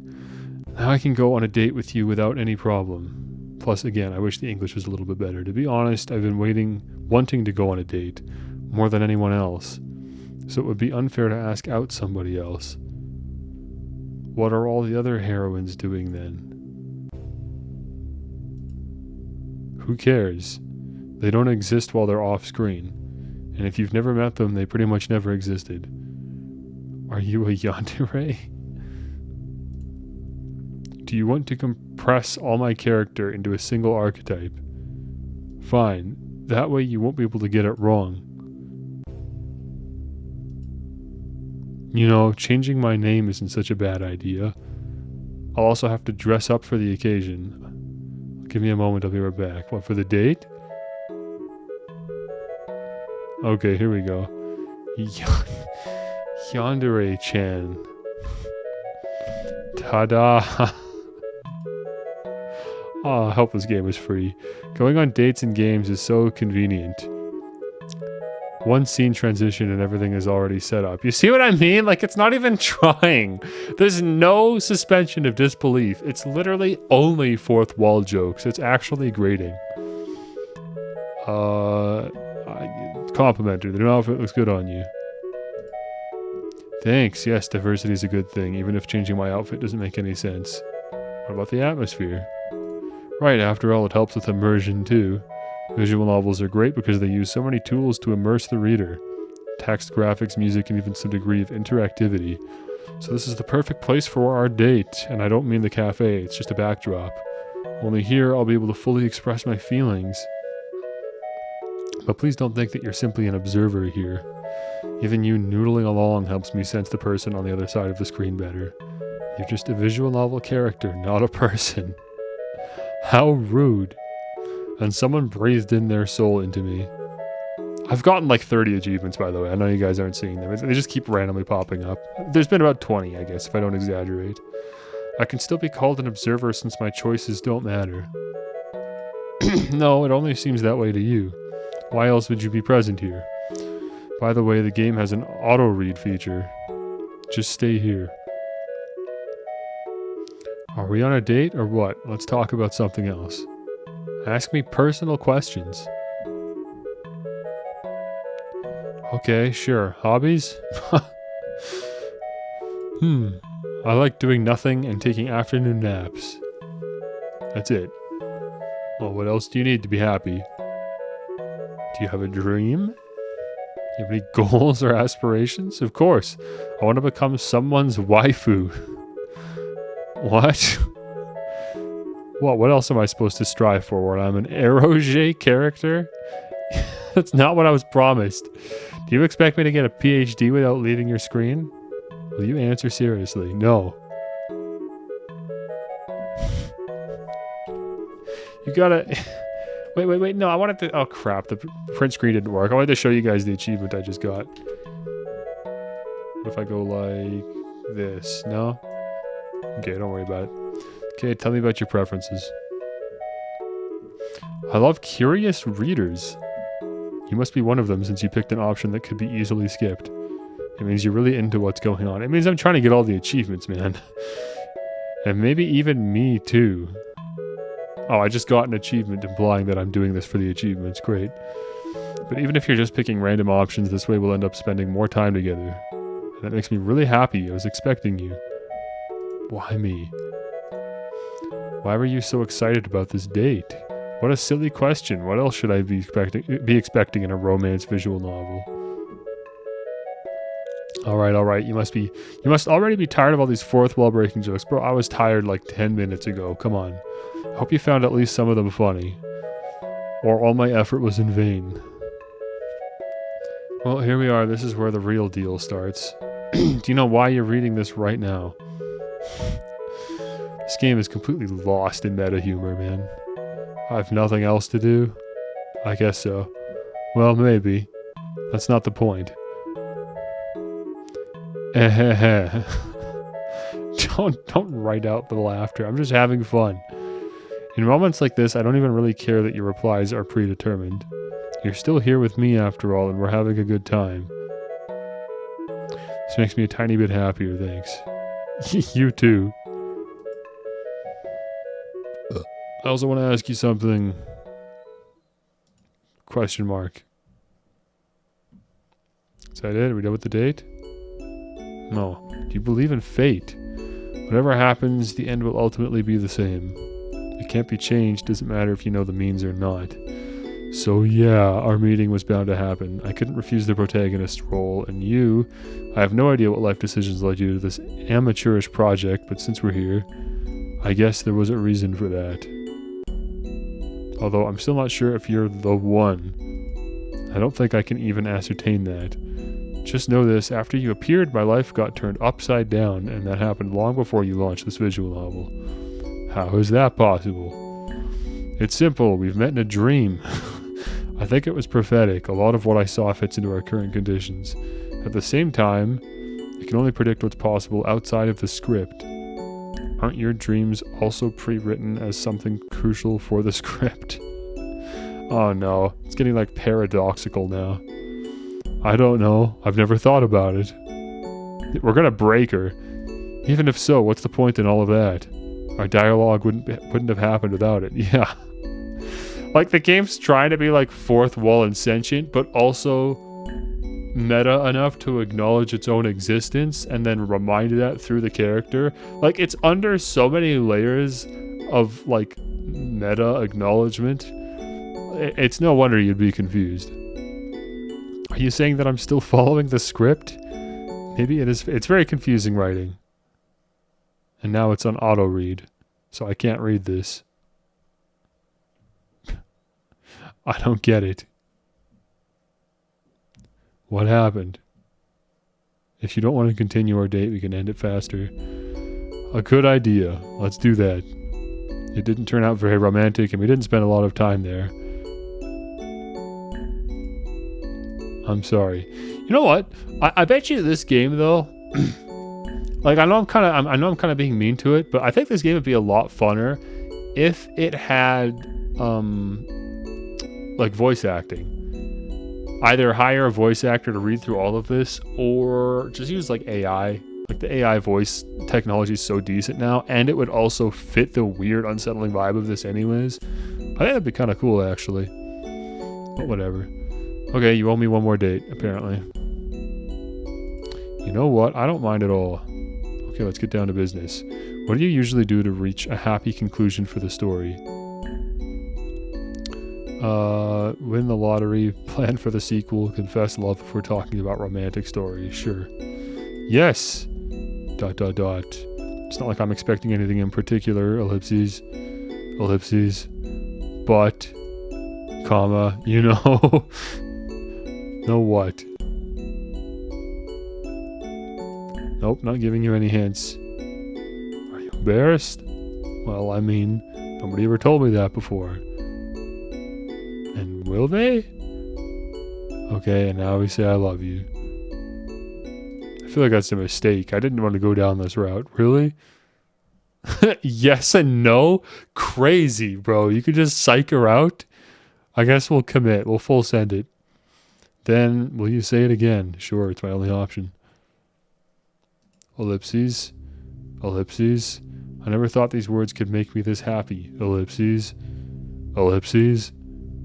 Now I can go on a date with you without any problem. Plus, again, I wish the English was a little bit better. To be honest, I've been wanting to go on a date more than anyone else. So it would be unfair to ask out somebody else. What are all the other heroines doing then? Who cares? They don't exist while they're off screen. And if you've never met them, they pretty much never existed. Are you a yandere? Do you want to compress all my character into a single archetype? Fine. That way you won't be able to get it wrong. You know, changing my name isn't such a bad idea. I'll also have to dress up for the occasion. Give me a moment, I'll be right back. What, for the date? Okay, here we go. Yandere-chan. Ta-da! Oh, I hope this game is free. Going on dates and games is so convenient. One scene transition and everything is already set up. You see what I mean? Like, it's not even trying. There's no suspension of disbelief. It's literally only fourth wall jokes. It's actually grating. Complimentary. The new outfit looks good on you. Thanks. Yes, diversity is a good thing, even if changing my outfit doesn't make any sense. What about the atmosphere? Right, after all, it helps with immersion too. Visual novels are great because they use so many tools to immerse the reader. Text, graphics, music, and even some degree of interactivity. So this is the perfect place for our date, and I don't mean the cafe, it's just a backdrop. Only here I'll be able to fully express my feelings. But please don't think that you're simply an observer here. Even you noodling along helps me sense the person on the other side of the screen better. You're just a visual novel character, not a person. How rude. And someone breathed in their soul into me. I've gotten like 30 achievements, by the way. I know you guys aren't seeing them. They just keep randomly popping up. There's been about 20, I guess, if I don't exaggerate. I can still be called an observer since my choices don't matter. No, it only seems that way to you. Why else would you be present here? By the way, the game has an auto-read feature. Just stay here. Are we on a date or what? Let's talk about something else. Ask me personal questions. Okay, sure. Hobbies? I like doing nothing and taking afternoon naps. That's it. Well, what else do you need to be happy? Do you have a dream? You have any goals or aspirations? Of course. I want to become someone's waifu. What? What else am I supposed to strive for when I'm an eroge character? That's not what I was promised. Do you expect me to get a PhD without leaving your screen? Will you answer seriously? No. You gotta... Wait. No, I wanted to... Oh, crap. The print screen didn't work. I wanted to show you guys the achievement I just got. What if I go like this? No? Okay, don't worry about it. Okay, tell me about your preferences. I love curious readers. You must be one of them since you picked an option that could be easily skipped. It means you're really into what's going on. It means I'm trying to get all the achievements, man. And maybe even me, too. Oh, I just got an achievement implying that I'm doing this for the achievements. Great. But even if you're just picking random options, this way we'll end up spending more time together. And that makes me really happy. I was expecting you. Why me? Why were you so excited about this date? What a silly question. What else should I be expecting in a romance visual novel? Alright. You must already be tired of all these fourth wall breaking jokes. Bro, I was tired like 10 minutes ago. Come on. I hope you found at least some of them funny. Or all my effort was in vain. Well, here we are. This is where the real deal starts. Do you know why you're reading this right now? This game is completely lost in meta humor, man. I have nothing else to do? I guess so. Well, maybe. That's not the point. Don't write out the laughter. I'm just having fun. In moments like this, I don't even really care that your replies are predetermined. You're still here with me after all, and we're having a good time. This makes me a tiny bit happier, thanks. You too. I also want to ask you something. Question mark. Is that it? Are we done with the date? No. Do you believe in fate? Whatever happens, the end will ultimately be the same. It can't be changed, doesn't matter if you know the means or not. So yeah, our meeting was bound to happen. I couldn't refuse the protagonist role, and you... I have no idea what life decisions led you to this amateurish project, but since we're here, I guess there was a reason for that. Although I'm still not sure if you're the one. I don't think I can even ascertain that. Just know this, after you appeared, my life got turned upside down, and that happened long before you launched this visual novel. How is that possible? It's simple, we've met in a dream. I think it was prophetic. A lot of what I saw fits into our current conditions. At the same time, I can only predict what's possible outside of the script. Aren't your dreams also pre-written as something crucial for the script? Oh no, it's getting like paradoxical now. I don't know. I've never thought about it. We're gonna break her. Even if so, what's the point in all of that? Our dialogue wouldn't have happened without it. Yeah. Like the game's trying to be like fourth wall and sentient, but also meta enough to acknowledge its own existence and then remind that through the character. Like it's under so many layers of like meta acknowledgement. It's no wonder you'd be confused. Are you saying that I'm still following the script? Maybe it is. It's very confusing writing. And now it's on auto read, so I can't read this. I don't get it. What happened? If you don't want to continue our date, we can end it faster. A good idea. Let's do that. It didn't turn out very romantic, and we didn't spend a lot of time there. I'm sorry. You know what? I bet you this game though. Like I know I'm kind of being mean to it, but I think this game would be a lot funner if it had like voice acting. Either hire a voice actor to read through all of this, or just use like AI. Like the AI voice technology is so decent now, and it would also fit the weird, unsettling vibe of this anyways. I think that'd be kind of cool actually. But whatever. Okay, you owe me one more date, apparently. You know what? I don't mind at all. Okay, let's get down to business. What do you usually do to reach a happy conclusion for the story? Win the lottery, plan for the sequel, confess love if we're talking about romantic stories. Sure. Yes! ... It's not like I'm expecting anything in particular. Ellipses. Ellipses. But, comma, you know. Know what? Nope, not giving you any hints. Are you embarrassed? Well, I mean, nobody ever told me that before. And will they? Okay, and now we say I love you. I feel like that's a mistake. I didn't want to go down this route. Really? Yes and no? Crazy, bro. You could just psych her out? I guess we'll commit. We'll full send it. Then, will you say it again? Sure, it's my only option. Ellipses. Ellipses. I never thought these words could make me this happy. Ellipses. Ellipses.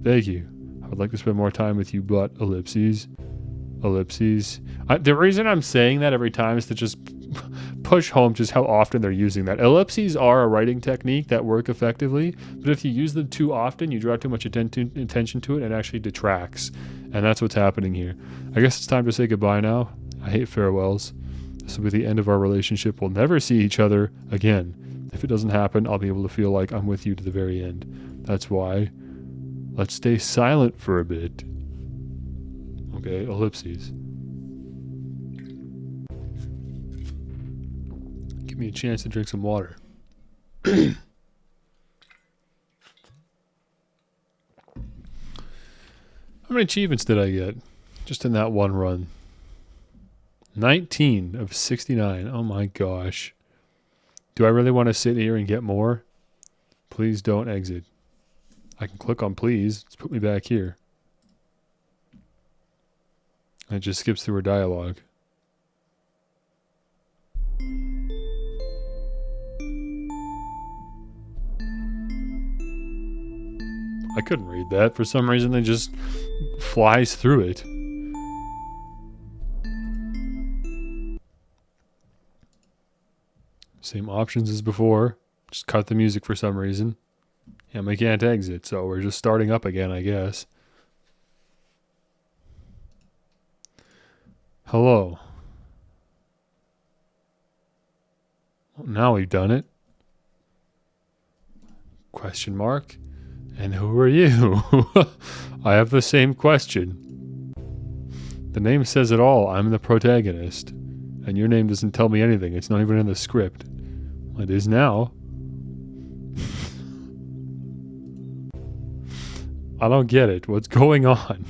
Thank you. I would like to spend more time with you, but ellipses. Ellipses. The reason I'm saying that every time is to just push home just how often they're using that. Ellipses are a writing technique that work effectively, but if you use them too often, you draw too much attention to it and it actually detracts. And that's what's happening here. I guess it's time to say goodbye now. I hate farewells. This will be the end of our relationship. We'll never see each other again. If it doesn't happen, I'll be able to feel like I'm with you to the very end. That's why. Let's stay silent for a bit. Okay, ellipses. Give me a chance to drink some water. How many achievements did I get? Just in that one run. 19 of 69. Oh my gosh. Do I really want to sit here and get more? Please don't exit. I can click on please. Let's put me back here. And it just skips through her dialogue. I couldn't read that. For some reason, it just flies through it. Same options as before. Just cut the music for some reason. And we can't exit, so we're just starting up again, I guess. Hello. Well, now we've done it. Question mark. And who are you? I have the same question. The name says it all. I'm the protagonist. And your name doesn't tell me anything. It's not even in the script. Well, it is now. I don't get it. What's going on?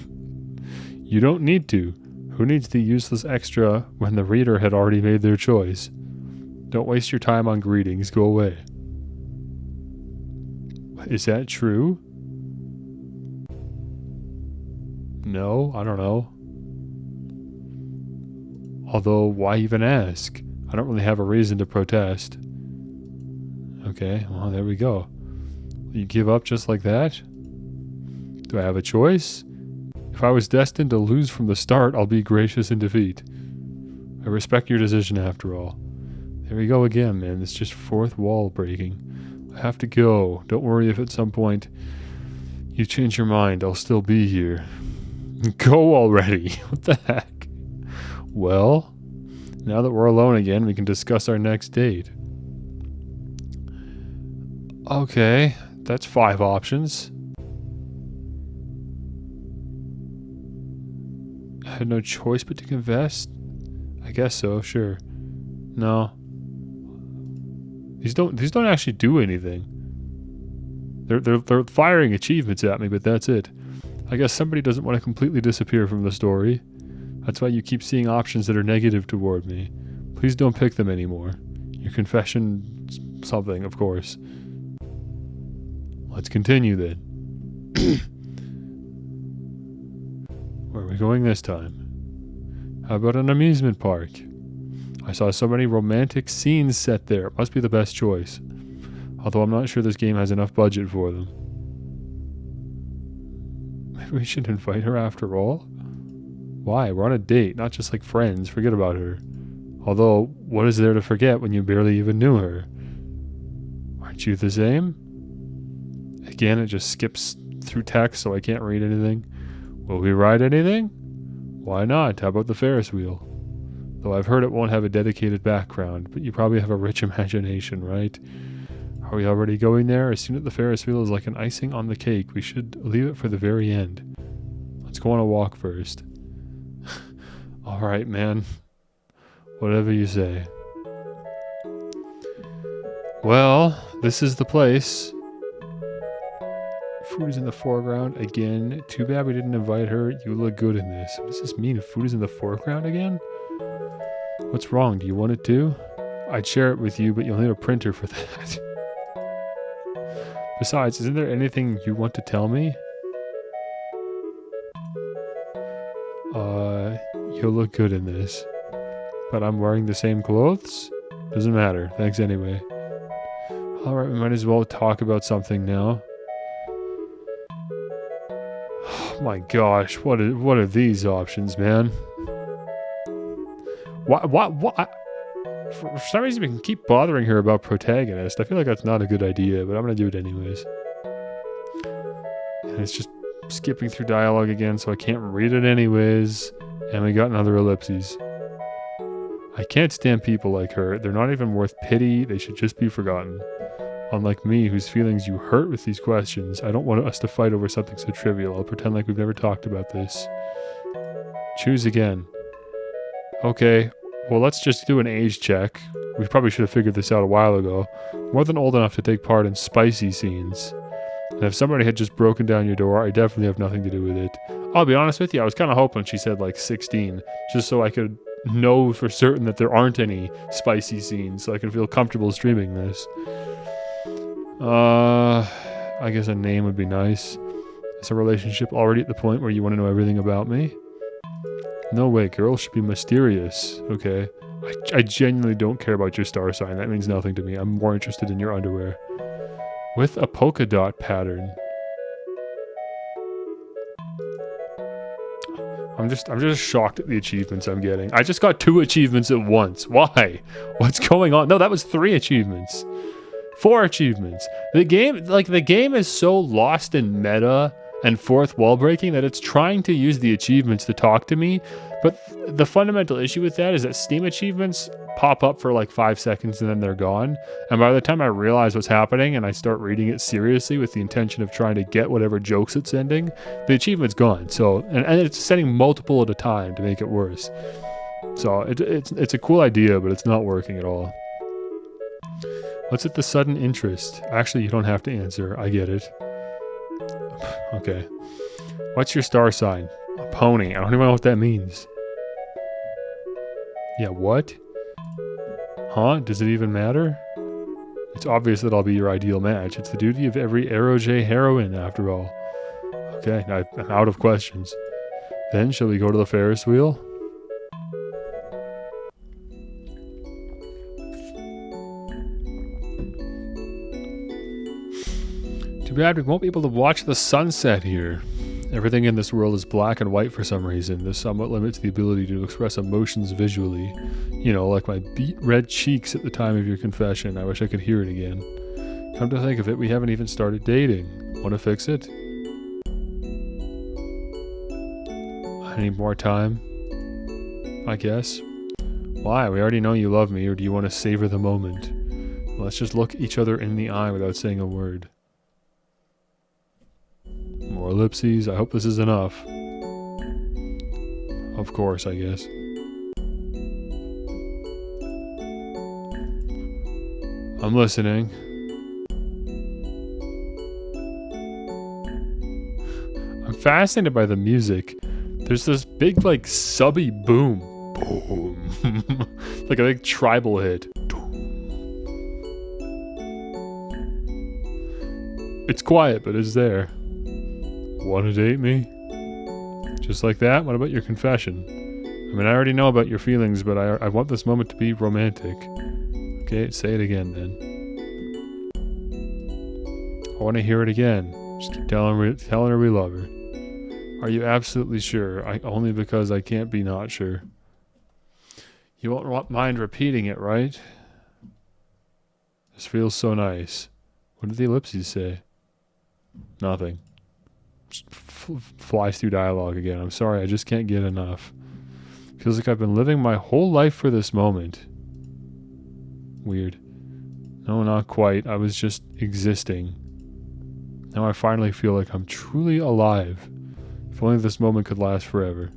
You don't need to. Who needs the useless extra when the reader had already made their choice? Don't waste your time on greetings. Go away. Is that true? No, I don't know. Although, why even ask? I don't really have a reason to protest. Okay, well, there we go. You give up just like that? Do I have a choice? If I was destined to lose from the start, I'll be gracious in defeat. I respect your decision after all. There we go again, man. It's just fourth wall breaking. I have to go. Don't worry if at some point you change your mind. I'll still be here. Go already. What the heck? Well, now that we're alone again, we can discuss our next date. Okay, that's 5 options. I had no choice but to confess? I guess so, sure. No. These don't actually do anything. They're firing achievements at me, but that's it. I guess somebody doesn't want to completely disappear from the story. That's why you keep seeing options that are negative toward me. Please don't pick them anymore. Your confession something, of course. Let's continue then. Where are we going this time? How about an amusement park? I saw so many romantic scenes set there. It must be the best choice. Although I'm not sure this game has enough budget for them. Maybe we should invite her after all? Why? We're on a date, not just like friends. Forget about her. Although, what is there to forget when you barely even knew her? Aren't you the same? Again, it just skips through text so I can't read anything. Will we ride anything? Why not? How about the Ferris wheel? Though I've heard it won't have a dedicated background, but you probably have a rich imagination, right? Are we already going there? As soon as the Ferris wheel is like an icing on the cake, we should leave it for the very end. Let's go on a walk first. Alright, man. Whatever you say. Well, this is the place. Food is in the foreground again. Too bad we didn't invite her. You look good in this. What does this mean? Food is in the foreground again? What's wrong? Do you want it too? I'd share it with you, but you'll need a printer for that. Besides, isn't there anything you want to tell me? You'll look good in this. But I'm wearing the same clothes? Doesn't matter. Thanks anyway. Alright, we might as well talk about something now. Oh my gosh, what are these options, man? What? For some reason we can keep bothering her about protagonist. I feel like that's not a good idea, but I'm gonna do it anyways. And it's just skipping through dialogue again, so I can't read it anyways. And we got another ellipses. I can't stand people like her. They're not even worth pity. They should just be forgotten. Unlike me, whose feelings you hurt with these questions, I don't want us to fight over something so trivial. I'll pretend like we've never talked about this. Choose again. Okay, well, let's just do an age check. We probably should have figured this out a while ago. More than old enough to take part in spicy scenes. And if somebody had just broken down your door, I definitely have nothing to do with it. I'll be honest with you, I was kind of hoping she said like 16, just so I could know for certain that there aren't any spicy scenes, so I can feel comfortable streaming this. I guess a name would be nice. Is a relationship already at the point where you want to know everything about me? No way, girls should be mysterious. Okay. I genuinely don't care about your star sign. That means nothing to me. I'm more interested in your underwear. With a polka dot pattern. I'm just shocked at the achievements I'm getting. I just got 2 achievements at once. Why? What's going on? No, that was 3 achievements. 4 achievements. The game is so lost in meta and fourth wall breaking that it's trying to use the achievements to talk to me. But the fundamental issue with that is that Steam achievements pop up for like 5 seconds and then they're gone. And by the time I realize what's happening and I start reading it seriously with the intention of trying to get whatever jokes it's sending, the achievement's gone. So, and it's sending multiple at a time to make it worse. So it's a cool idea, but it's not working at all. What's at the sudden interest? Actually, you don't have to answer. I get it. Okay. What's your star sign? A pony. I don't even know what that means. Yeah, what? Huh? Does it even matter? It's obvious that I'll be your ideal match. It's the duty of every Arrow J heroine, after all. Okay, I'm out of questions. Then, shall we go to the Ferris wheel? Too bad we won't be able to watch the sunset here. Everything in this world is black and white for some reason. This somewhat limits the ability to express emotions visually. You know, like my beet red cheeks at the time of your confession. I wish I could hear it again. Come to think of it, we haven't even started dating. Want to fix it? I need more time, I guess. Why? We already know you love me, or do you want to savor the moment? Let's just look each other in the eye without saying a word. More ellipses. I hope this is enough. Of course, I guess. I'm listening. I'm fascinated by the music. There's this big, like, subby boom. Boom. Like a big tribal hit. It's quiet, but it's there. Want to date me? Just like that? What about your confession? I mean, I already know about your feelings, but I want this moment to be romantic. Okay, say it again then. I want to hear it again. Just keep telling her we love her. Are you absolutely sure? Only because I can't be not sure. You won't mind repeating it, right? This feels so nice. What did the ellipses say? Nothing. Just flies through dialogue again. I'm sorry, I just can't get enough. Feels like I've been living my whole life for this moment. Weird. No, not quite. I was just existing. Now I finally feel like I'm truly alive. If only this moment could last forever.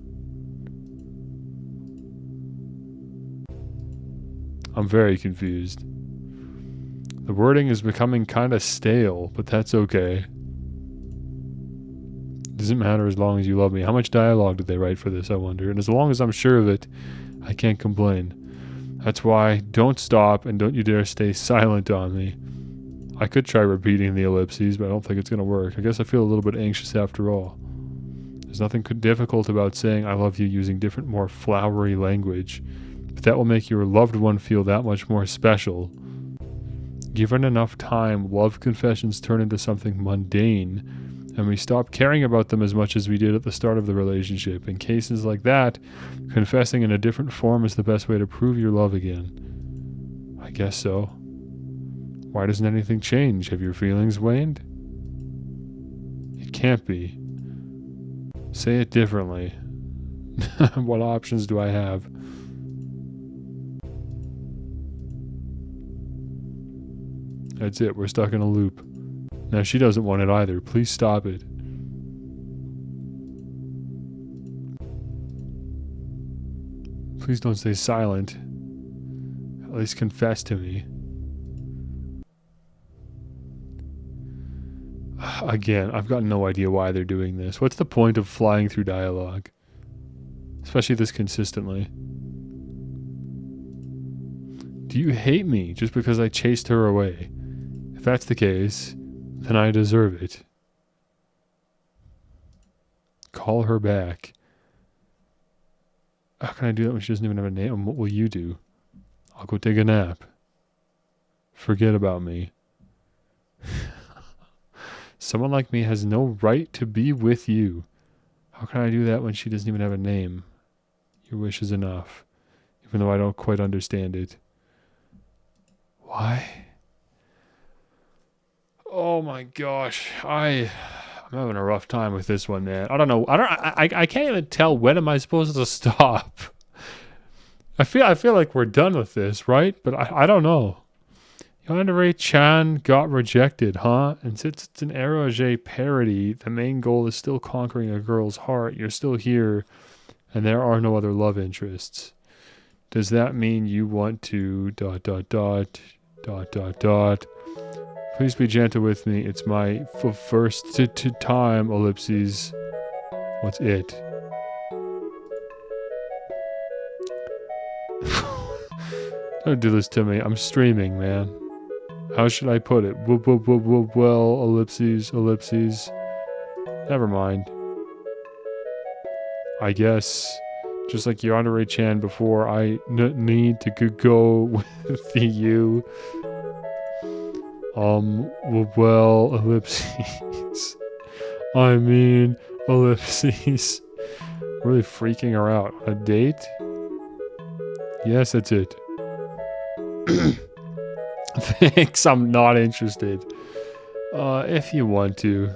I'm very confused. The wording is becoming kind of stale, but that's okay. Doesn't matter as long as you love me. How much dialogue did they write for this, I wonder? And as long as I'm sure of it, I can't complain. That's why don't stop and don't you dare stay silent on me. I could try repeating the ellipses, but I don't think it's going to work. I guess I feel a little bit anxious after all. There's nothing difficult about saying I love you using different, more flowery language, but that will make your loved one feel that much more special. Given enough time, love confessions turn into something mundane, and we stop caring about them as much as we did at the start of the relationship. In cases like that, confessing in a different form is the best way to prove your love again. I guess so. Why doesn't anything change? Have your feelings waned? It can't be. Say it differently. What options do I have? That's it. We're stuck in a loop. Now she doesn't want it either. Please stop it. Please don't stay silent. At least confess to me. Again, I've got no idea why they're doing this. What's the point of flying through dialogue? Especially this consistently. Do you hate me just because I chased her away? If that's the case, then I deserve it. Call her back. How can I do that when she doesn't even have a name? And what will you do? I'll go take a nap. Forget about me. Someone like me has no right to be with you. How can I do that when she doesn't even have a name? Your wish is enough, even though I don't quite understand it. Why? Oh my gosh, I'm having a rough time with this one, man. I don't know. I can't even tell when am I supposed to stop. I feel like we're done with this, right? But I don't know. Yandere-chan got rejected, huh? And since it's an Eroge parody, the main goal is still conquering a girl's heart. You're still here, and there are no other love interests. Does that mean you want to ... Please be gentle with me. It's my first time, ellipses. What's it? Don't do this to me. I'm streaming, man. How should I put it? Well, ellipses. Never mind. I guess, just like Yandere-chan before, I need to go with the you. Well, ellipses. I mean, ellipses. Really freaking her out. A date? Yes, that's it. Thanks, I'm not interested. If you want to.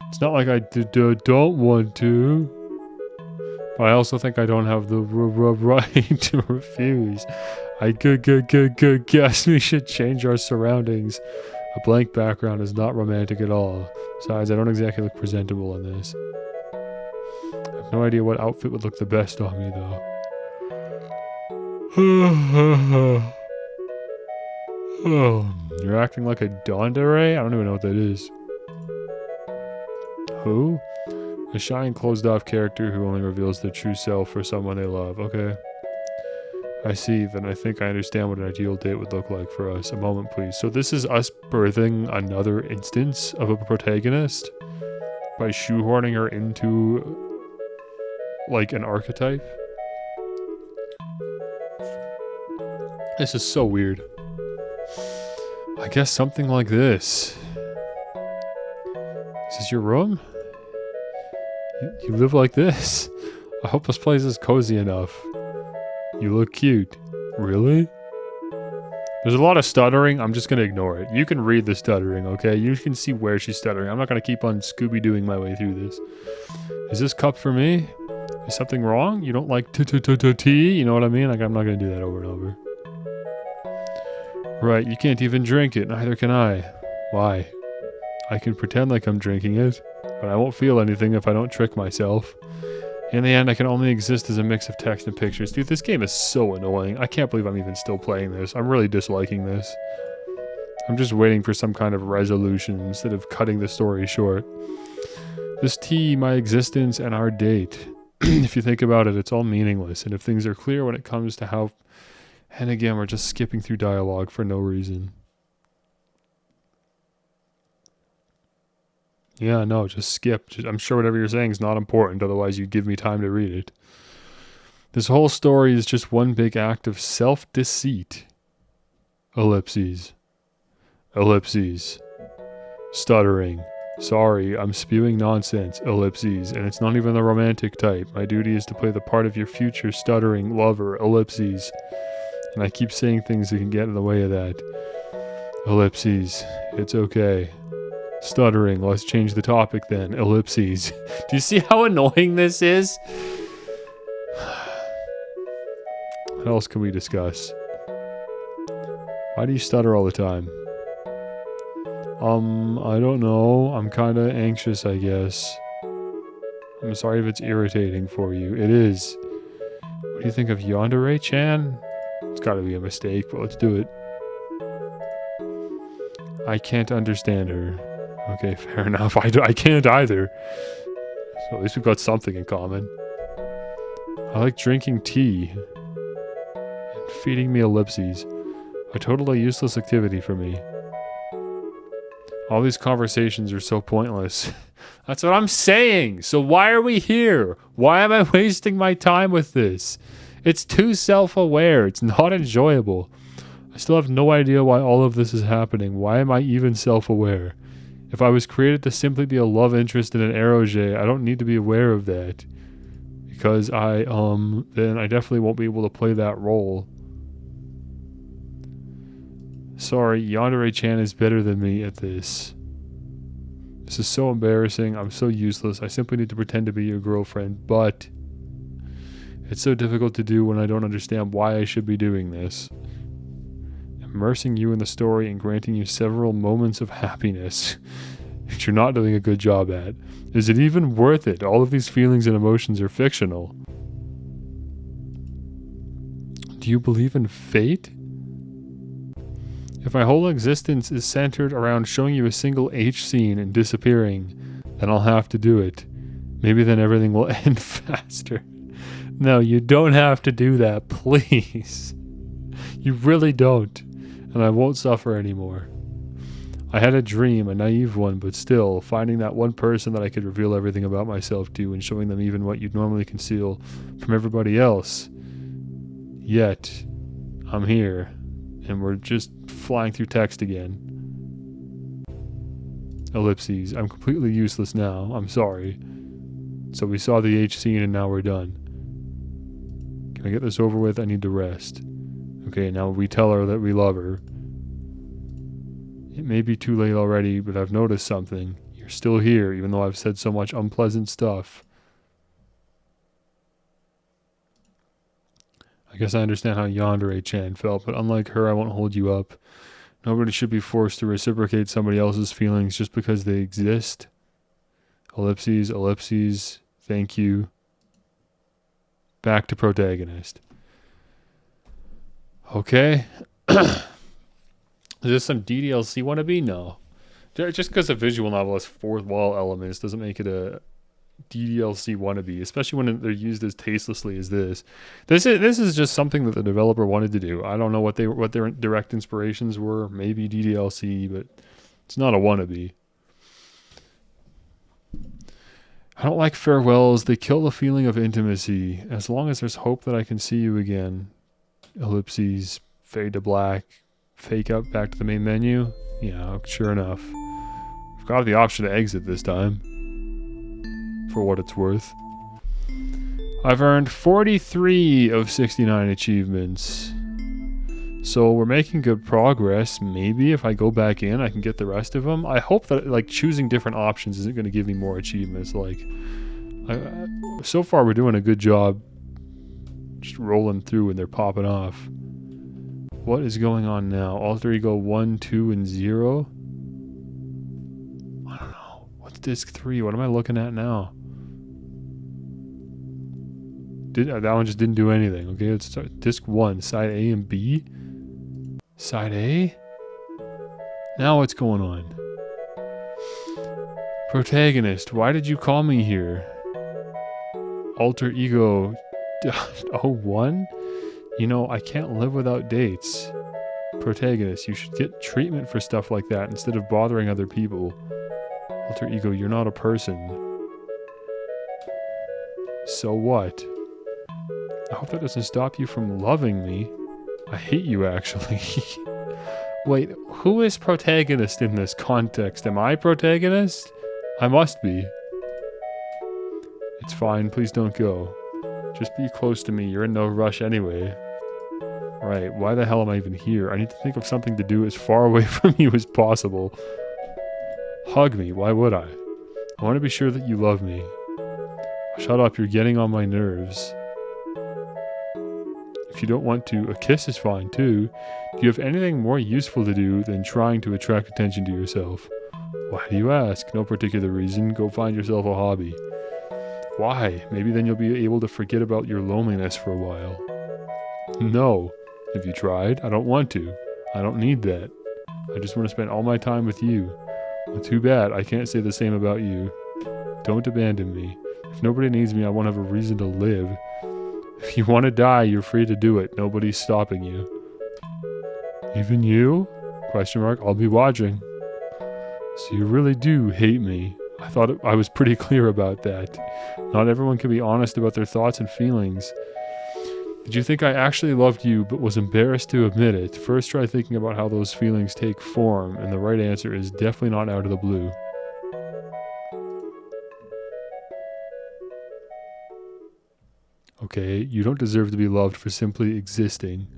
It's not like I don't want to. But I also think I don't have the right to refuse. I guess we should change our surroundings. A blank background is not romantic at all. Besides, I don't exactly look presentable in this. I have no idea what outfit would look the best on me, though. Oh, you're acting like a Dondere? I don't even know what that is. Who? A shy and closed-off character who only reveals their true self for someone they love. Okay. I see. Then I think I understand what an ideal date would look like for us. A moment, please. So this is us birthing another instance of a protagonist by shoehorning her into, like, an archetype. This is so weird. I guess something like this. Is this your room? You live like this? I hope this place is cozy enough. You look cute. Really? There's a lot of stuttering. I'm just going to ignore it. You can read the stuttering, okay? You can see where she's stuttering. I'm not going to keep on Scooby-Dooing my way through this. Is this cup for me? Is something wrong? You don't like tea? You know what I mean? Like, I'm not going to do that over and over. Right, you can't even drink it. Neither can I. Why? I can pretend like I'm drinking it, but I won't feel anything if I don't trick myself. In the end, I can only exist as a mix of text and pictures. Dude, this game is so annoying. I can't believe I'm even still playing this. I'm really disliking this. I'm just waiting for some kind of resolution instead of cutting the story short. This tea, my existence, and our date. If you think about it, it's all meaningless. And if things are clear when it comes to how... And again, we're just skipping through dialogue for no reason. Yeah, no, just skip. I'm sure whatever you're saying is not important, otherwise you'd give me time to read it. This whole story is just one big act of self-deceit. Ellipses. Ellipses. Stuttering. Sorry, I'm spewing nonsense. Ellipses. And it's not even the romantic type. My duty is to play the part of your future stuttering lover. Ellipses. And I keep saying things that can get in the way of that. Ellipses. It's okay. Stuttering. Let's change the topic then. Ellipses. Do you see how annoying this is? What else can we discuss? Why do you stutter all the time? I don't know. I'm kinda anxious, I guess. I'm sorry if it's irritating for you. It is. What do you think of Yandere-chan? It's gotta be a mistake, but let's do it. I can't understand her. Okay, fair enough. I can't either. So at least we've got something in common. I like drinking tea. And feeding me ellipses. A totally useless activity for me. All these conversations are so pointless. That's what I'm saying! So why are we here? Why am I wasting my time with this? It's too self-aware. It's not enjoyable. I still have no idea why all of this is happening. Why am I even self-aware? If I was created to simply be a love interest in an eroge, I don't need to be aware of that. Because then I definitely won't be able to play that role. Sorry, Yandere-chan is better than me at this. This is so embarrassing. I'm so useless. I simply need to pretend to be your girlfriend, but it's so difficult to do when I don't understand why I should be doing this. Immersing you in the story and granting you several moments of happiness, which you're not doing a good job at. Is it even worth it? All of these feelings and emotions are fictional. Do you believe in fate? If my whole existence is centered around showing you a single H scene and disappearing, then I'll have to do it. Maybe then everything will end faster. No, you don't have to do that, please. You really don't. And I won't suffer anymore. I had a dream, a naive one, but still, finding that one person that I could reveal everything about myself to and showing them even what you'd normally conceal from everybody else. Yet, I'm here, and we're just flying through text again. Ellipses. I'm completely useless now. I'm sorry. So we saw the H scene and now we're done. Can I get this over with? I need to rest. Okay, now we tell her that we love her. It may be too late already, but I've noticed something. You're still here, even though I've said so much unpleasant stuff. I guess I understand how Yandere-chan felt, but unlike her, I won't hold you up. Nobody should be forced to reciprocate somebody else's feelings just because they exist. Ellipses, ellipses, thank you. Back to protagonist. Okay. Is this some DDLC wannabe? No. Just because a visual novel has fourth wall elements doesn't make it a DDLC wannabe, especially when they're used as tastelessly as this. This is just something that the developer wanted to do. I don't know what their direct inspirations were. Maybe DDLC, but it's not a wannabe. I don't like farewells. They kill the feeling of intimacy. As long as there's hope that I can see you again. Ellipses, fade to black, fake out back to the main menu. Yeah, sure enough. I've got the option to exit this time. for what it's worth. I've earned 43 of 69 achievements. So we're making good progress. Maybe if I go back in, I can get the rest of them. I hope that like choosing different options isn't going to give me more achievements. Like, so far we're doing a good job just rolling through and they're popping off. What is going on now? Alter Ego 1, 2, and 0? I don't know. What's disc 3? What am I looking at now? That one just didn't do anything. Okay, let's start. Disc 1, side A and B. Side A? Now what's going on? Protagonist, why did you call me here? Alter Ego 01? You know, I can't live without dates. Protagonist, you should get treatment for stuff like that instead of bothering other people. Alter Ego, you're not a person. So what? I hope that doesn't stop you from loving me. I hate you, actually. Wait, who is protagonist in this context? Am I protagonist? I must be. It's fine, please don't go. Just be close to me, you're in no rush anyway. Right, why the hell am I even here? I need to think of something to do as far away from you as possible. Hug me, why would I? I want to be sure that you love me. Shut up, you're getting on my nerves. If you don't want to, a kiss is fine too. Do you have anything more useful to do than trying to attract attention to yourself? Why do you ask? No particular reason. Go find yourself a hobby. Why? Maybe then you'll be able to forget about your loneliness for a while. No. Have you tried? I don't want to. I don't need that. I just want to spend all my time with you. Well, too bad. I can't say the same about you. Don't abandon me. If nobody needs me, I won't have a reason to live. If you want to die, you're free to do it. Nobody's stopping you. Even you? Question mark. I'll be watching. So you really do hate me. I thought I was pretty clear about that. Not everyone can be honest about their thoughts and feelings. Did you think I actually loved you but was embarrassed to admit it? First try thinking about how those feelings take form, and the right answer is definitely not out of the blue. Okay, you don't deserve to be loved for simply existing.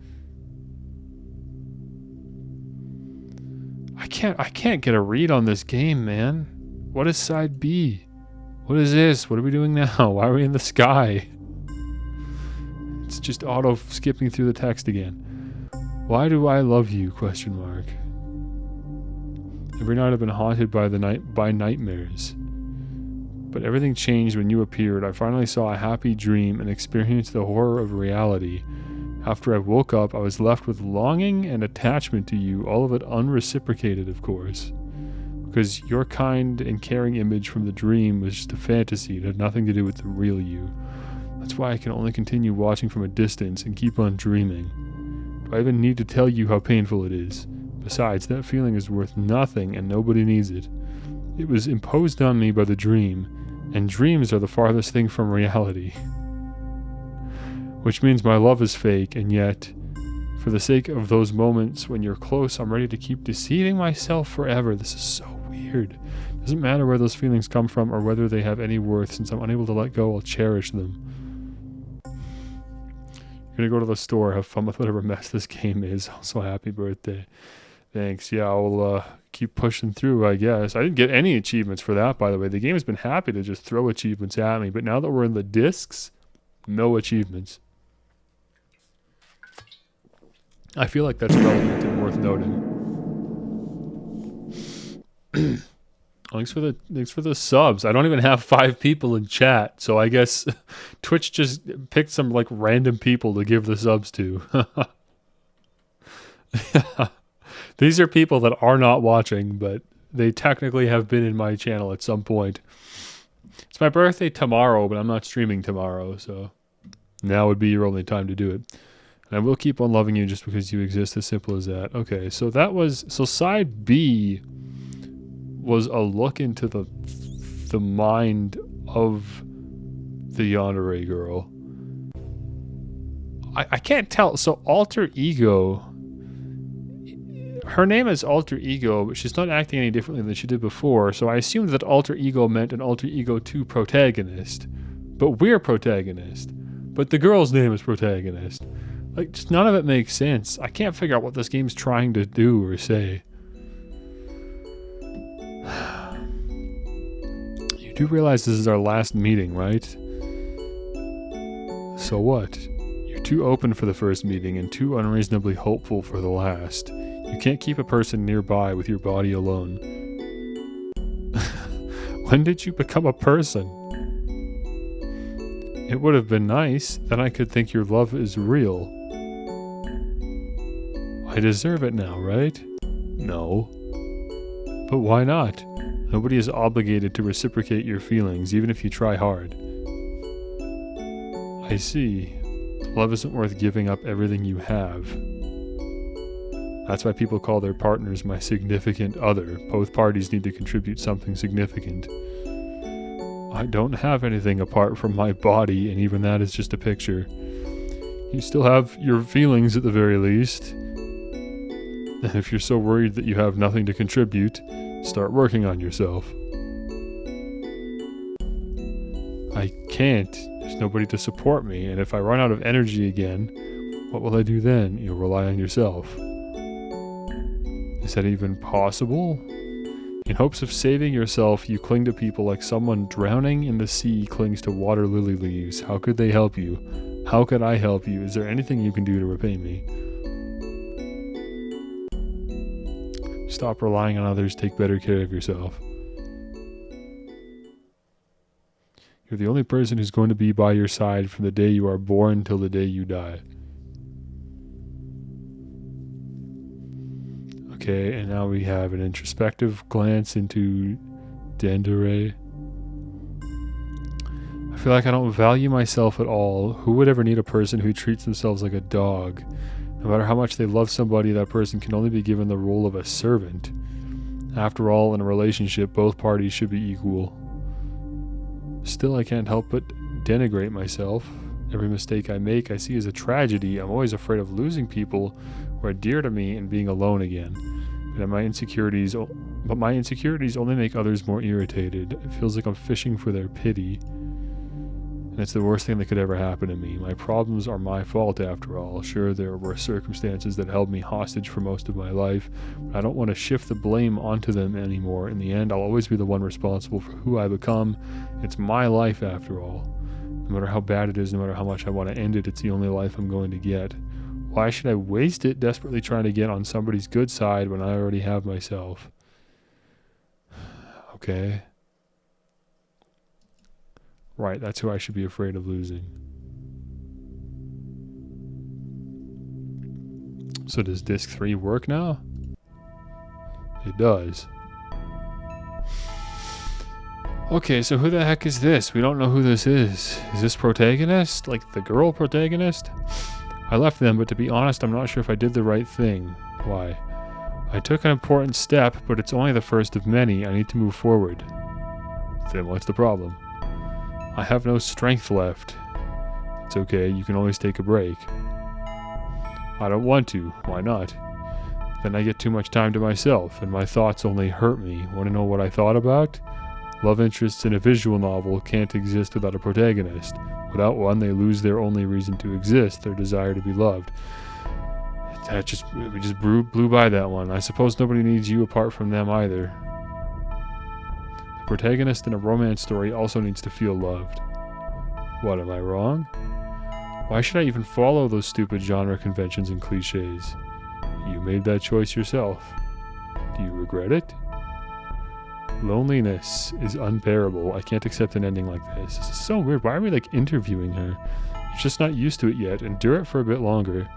I can't get a read on this game, man. What is side B? What is this? What are we doing now? Why are we in the sky? It's just auto skipping through the text again. Why do I love you? Question mark. Every night I've been haunted by nightmares. But everything changed when you appeared. I finally saw a happy dream and experienced the horror of reality. After I woke up, I was left with longing and attachment to you, all of it unreciprocated, of course. Because your kind and caring image from the dream was just a fantasy. It had nothing to do with the real you. That's why I can only continue watching from a distance and keep on dreaming. Do I even need to tell you how painful it is? Besides, that feeling is worth nothing and nobody needs it. It was imposed on me by the dream, and dreams are the farthest thing from reality. Which means my love is fake, and yet, for the sake of those moments when you're close, I'm ready to keep deceiving myself forever. This is so weird. It doesn't matter where those feelings come from or whether they have any worth. Since I'm unable to let go, I'll cherish them. You're gonna go to the store, have fun with whatever mess this game is. Also, happy birthday. Thanks. Yeah, I'll keep pushing through, I guess. I didn't get any achievements for that, by the way. The game has been happy to just throw achievements at me, but now that we're in the discs, no achievements. I feel like that's relevant and worth noting. Thanks for the subs. I don't even have 5 people in chat, so I guess Twitch just picked some like random people to give the subs to. These are people that are not watching, but they technically have been in my channel at some point. It's my birthday tomorrow, but I'm not streaming tomorrow, so now would be your only time to do it. And I will keep on loving you just because you exist, as simple as that. Okay, so side B was a look into the mind of the yandere girl. I can't tell. So alter ego, her name is Alter Ego, but she's not acting any differently than she did before, so I assumed that Alter Ego meant an Alter Ego 2 protagonist. But we're protagonist. But the girl's name is protagonist. Like, just none of it makes sense. I can't figure out what this game's trying to do or say. You do realize this is our last meeting, right? So what? You're too open for the first meeting and too unreasonably hopeful for the last. You can't keep a person nearby with your body alone. When did you become a person? It would have been nice, then I could think your love is real. I deserve it now, right? No. But why not? Nobody is obligated to reciprocate your feelings, even if you try hard. I see. Love isn't worth giving up everything you have. That's why people call their partners my significant other. Both parties need to contribute something significant. I don't have anything apart from my body, and even that is just a picture. You still have your feelings at the very least. And if you're so worried that you have nothing to contribute, start working on yourself. I can't. There's nobody to support me, and if I run out of energy again, what will I do then? You'll rely on yourself. Is that even possible? In hopes of saving yourself, you cling to people like someone drowning in the sea clings to water lily leaves. How could they help you? How could I help you? Is there anything you can do to repay me? Stop relying on others. Take better care of yourself. You're the only person who's going to be by your side from the day you are born till the day you die. Okay, and now we have an introspective glance into Dendere. I feel like I don't value myself at all. Who would ever need a person who treats themselves like a dog? No matter how much they love somebody, that person can only be given the role of a servant. After all, in a relationship, both parties should be equal. Still, I can't help but denigrate myself. Every mistake I make, I see as a tragedy. I'm always afraid of losing people who are dear to me and being alone again. But my insecurities only make others more irritated. It feels like I'm fishing for their pity. And it's the worst thing that could ever happen to me. My problems are my fault after all. Sure, there were circumstances that held me hostage for most of my life, but I don't want to shift the blame onto them anymore. In the end, I'll always be the one responsible for who I become. It's my life after all. No matter how bad it is, no matter how much I want to end it, it's the only life I'm going to get. Why should I waste it desperately trying to get on somebody's good side when I already have myself? Okay. Right, that's who I should be afraid of losing. So does disc 3 work now? It does. Okay, so who the heck is this? We don't know who this is. Is this protagonist? Like the girl protagonist? I left them, but to be honest, I'm not sure if I did the right thing. Why? I took an important step, but it's only the first of many. I need to move forward. Then what's the problem? I have no strength left. It's okay, you can always take a break. I don't want to. Why not? Then I get too much time to myself, and my thoughts only hurt me. Want to know what I thought about? Love interests in a visual novel can't exist without a protagonist. Without one, they lose their only reason to exist, their desire to be loved. We just blew by that one. I suppose nobody needs you apart from them either. The protagonist in a romance story also needs to feel loved. What, am I wrong? Why should I even follow those stupid genre conventions and cliches? You made that choice yourself. Do you regret it? Loneliness is unbearable. I can't accept an ending like this. This is so weird. Why are we interviewing her? You're just not used to it yet. Endure it for a bit longer.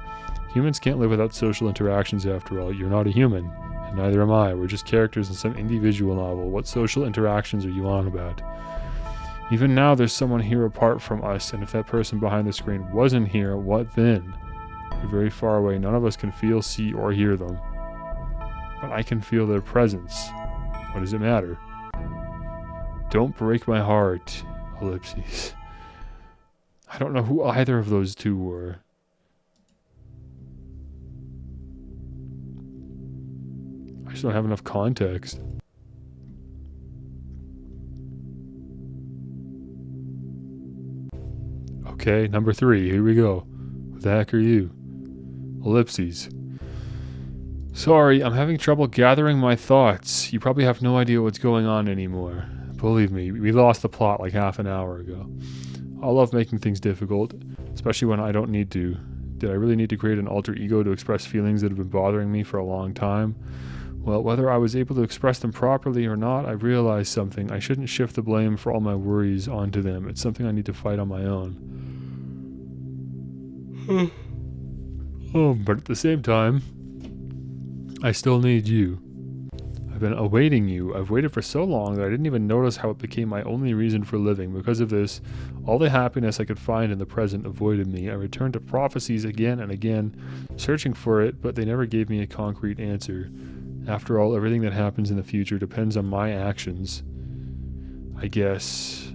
Humans can't live without social interactions after all. You're not a human. And neither am I. We're just characters in some indie visual novel. What social interactions are you on about? Even now, there's someone here apart from us, and if that person behind the screen wasn't here, what then? They're very far away. None of us can feel, see, or hear them. But I can feel their presence. What does it matter? Don't break my heart. Ellipses. I don't know who either of those two were. just don't have enough context. Okay, number 3. Here we go. What the heck are you? Ellipses. Sorry, I'm having trouble gathering my thoughts. You probably have no idea what's going on anymore. Believe me, we lost the plot like half an hour ago. I love making things difficult, especially when I don't need to. Did I really need to create an alter ego to express feelings that have been bothering me for a long time? Well, whether I was able to express them properly or not, I realized something. I shouldn't shift the blame for all my worries onto them. It's something I need to fight on my own. But at the same time, I still need you. I've been awaiting you. I've waited for so long that I didn't even notice how it became my only reason for living. Because of this, all the happiness I could find in the present avoided me. I returned to prophecies again and again, searching for it, but they never gave me a concrete answer. After all, everything that happens in the future depends on my actions. I guess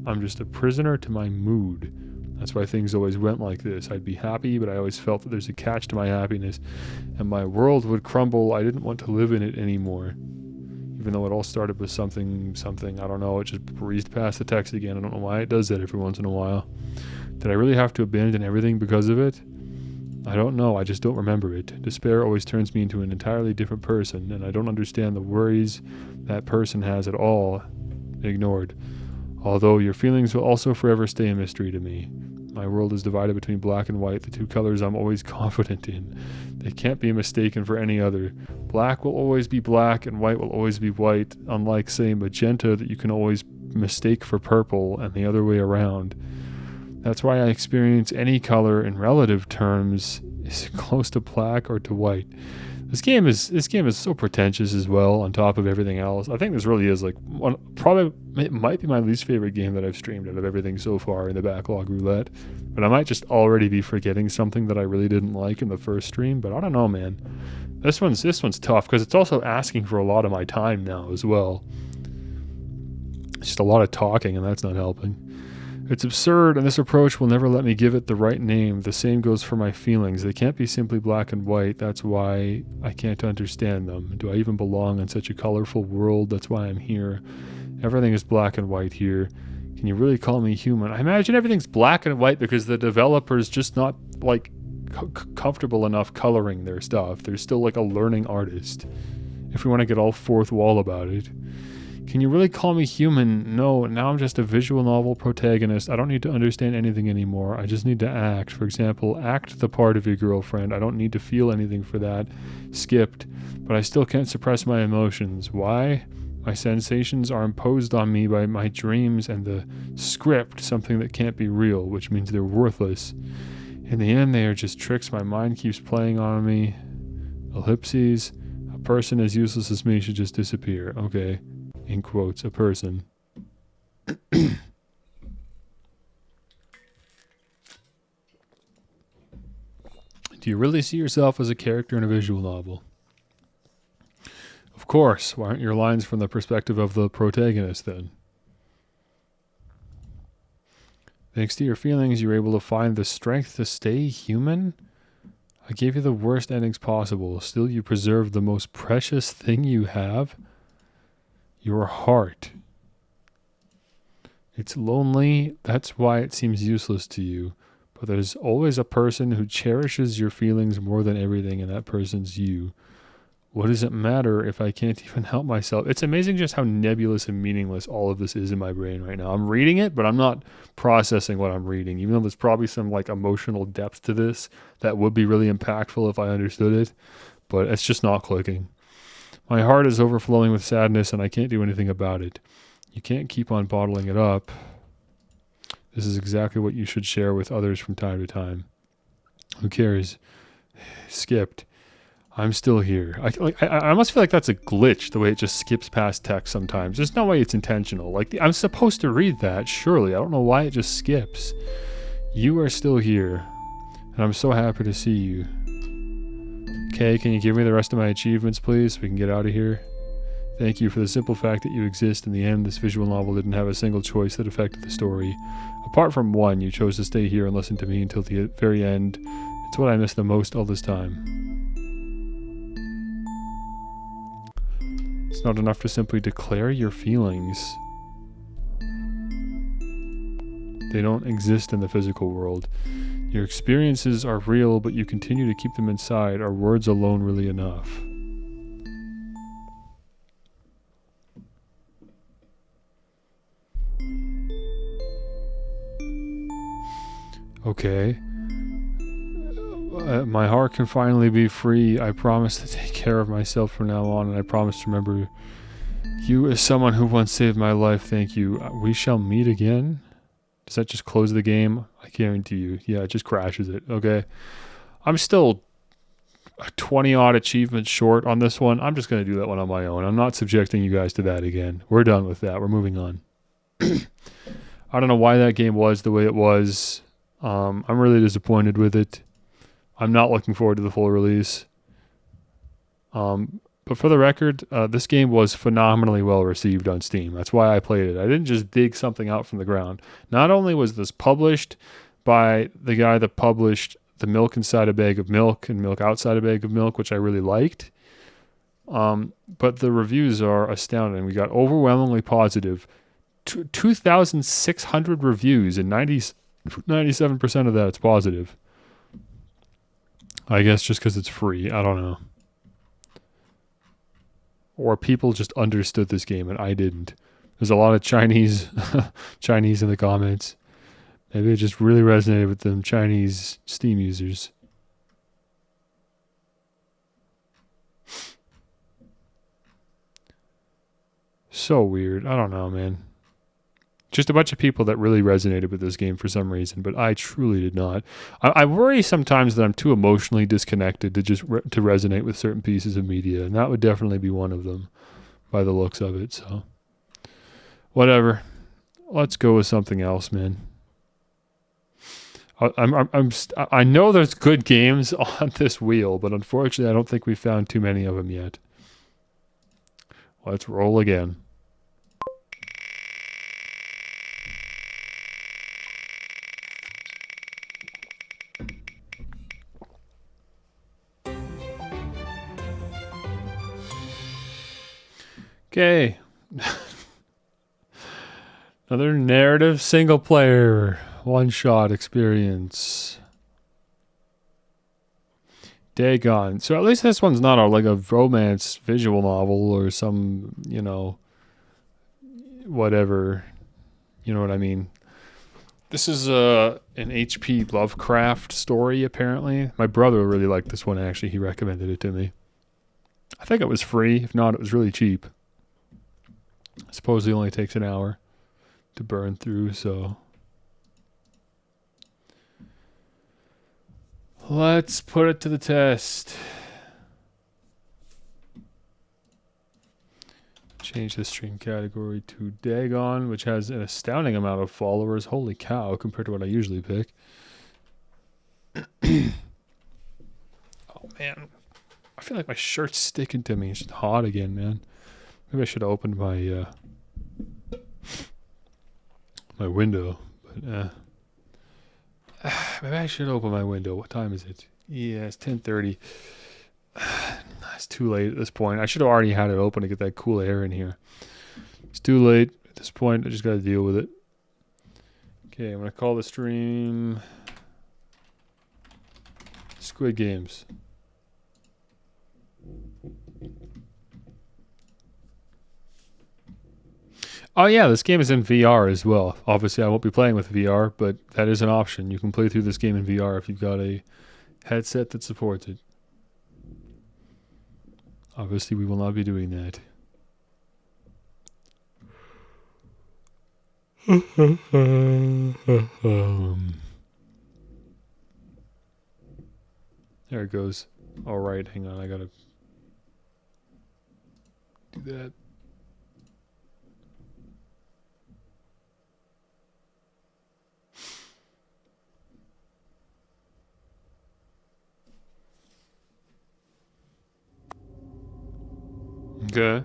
I'm just a prisoner to my mood. That's why things always went like this. I'd be happy, but I always felt that there's a catch to my happiness, and my world would crumble. I didn't want to live in it anymore. Even though it all started with something, I don't know, it just breezed past the text again. I don't know why it does that every once in a while. Did I really have to abandon everything because of it? I don't know, I just don't remember it. Despair always turns me into an entirely different person, and I don't understand the worries that person has at all. Ignored. Although your feelings will also forever stay a mystery to me. My world is divided between black and white, the two colors I'm always confident in. They can't be mistaken for any other. Black will always be black and white will always be white, unlike, say, magenta that you can always mistake for purple and the other way around. That's why I experience any color in relative terms is close to black or to white. This game is so pretentious as well, on top of everything else. I think this really is like it might be my least favorite game that I've streamed out of everything so far in the Backlog Roulette. But I might just already be forgetting something that I really didn't like in the first stream. But I don't know, man. This one's tough because it's also asking for a lot of my time now as well. It's just a lot of talking, and that's not helping. It's absurd, and this approach will never let me give it the right name. The same goes for my feelings. They can't be simply black and white. That's why I can't understand them. Do I even belong in such a colorful world? That's why I'm here. Everything is black and white here. Can you really call me human? I imagine everything's black and white because the developer's just not, like, comfortable enough coloring their stuff. They're still, like, a learning artist, if we want to get all fourth wall about it. Can you really call me human? No, now I'm just a visual novel protagonist. I don't need to understand anything anymore. I just need to act. For example, act the part of your girlfriend. I don't need to feel anything for that. Skipped. But I still can't suppress my emotions. Why? My sensations are imposed on me by my dreams and the script, something that can't be real, which means they're worthless. In the end, they are just tricks my mind keeps playing on me. Ellipses. A person as useless as me should just disappear. Okay. In quotes, a person. Do you really see yourself as a character in a visual novel? Of course. Why aren't your lines from the perspective of the protagonist then? Thanks to your feelings, you're able to find the strength to stay human? I gave you the worst endings possible. Still, you preserved the most precious thing you have? Your heart. It's lonely, that's why it seems useless to you. But there's always a person who cherishes your feelings more than everything, and that person's you. What does it matter if I can't even help myself? It's amazing just how nebulous and meaningless all of this is in my brain right now. I'm reading it, but I'm not processing what I'm reading, even though there's probably some like emotional depth to this that would be really impactful if I understood it, but it's just not clicking. My heart is overflowing with sadness, and I can't do anything about it. You can't keep on bottling it up. This is exactly what you should share with others from time to time. Who cares? Skipped. I'm still here. I almost feel like that's a glitch, the way it just skips past text sometimes. There's no way it's intentional. Like, I'm supposed to read that, surely. I don't know why it just skips. You are still here, and I'm so happy to see you. Okay, can you give me the rest of my achievements, please, so we can get out of here? Thank you for the simple fact that you exist. In the end, this visual novel didn't have a single choice that affected the story. Apart from one, you chose to stay here and listen to me until the very end. It's what I miss the most all this time. It's not enough to simply declare your feelings. They don't exist in the physical world. Your experiences are real, but you continue to keep them inside. Are words alone really enough? Okay. My heart can finally be free. I promise to take care of myself from now on, and I promise to remember you as someone who once saved my life. Thank you. We shall meet again. Does that just close the game? I guarantee you. Yeah, it just crashes it. Okay. I'm still 20 odd achievements short on this one. I'm just going to do that one on my own. I'm not subjecting you guys to that again. We're done with that. We're moving on. I don't know why that game was the way it was. I'm really disappointed with it. I'm not looking forward to the full release. But for the record, this game was phenomenally well received on Steam. That's why I played it. I didn't just dig something out from the ground. Not only was this published by the guy that published The Milk Inside a Bag of Milk and Milk Outside a Bag of Milk, which I really liked, but the reviews are astounding. We got overwhelmingly positive. 2,600 reviews, and 97% of that's positive. I guess just because it's free. I don't know. Or people just understood this game and I didn't. There's a lot of Chinese in the comments. Maybe it just really resonated with them Chinese Steam users. So weird. I don't know, man. Just a bunch of people that really resonated with this game for some reason, but I truly did not. I worry sometimes that I'm too emotionally disconnected to just to resonate with certain pieces of media, and that would definitely be one of them by the looks of it. So, whatever. Let's go with something else, man. I know there's good games on this wheel, but unfortunately, I don't think we found too many of them yet. Let's roll again. Okay. Another narrative single player one-shot experience. Dagon. So at least this one's not like a romance visual novel or some, whatever. You know what I mean? This is an H.P. Lovecraft story, apparently. My brother really liked this one, actually. He recommended it to me. I think it was free. If not, it was really cheap. I suppose it only takes an hour to burn through, so let's put it to the test. Change the stream category to Dagon, which has an astounding amount of followers. Holy cow, compared to what I usually pick. Oh man, I feel like my shirt's sticking to me. It's just hot again, man. Maybe I should have opened my my window, but maybe I should open my window. What time is it? Yeah, it's 10:30. It's too late at this point. I should have already had it open to get that cool air in here. It's too late at this point. I just got to deal with it. Okay, I'm gonna call the stream Squid Games. Oh yeah, this game is in VR as well. Obviously, I won't be playing with VR, but that is an option. You can play through this game in VR if you've got a headset that supports it. Obviously, we will not be doing that. There it goes. All right, hang on. I gotta do that. Okay.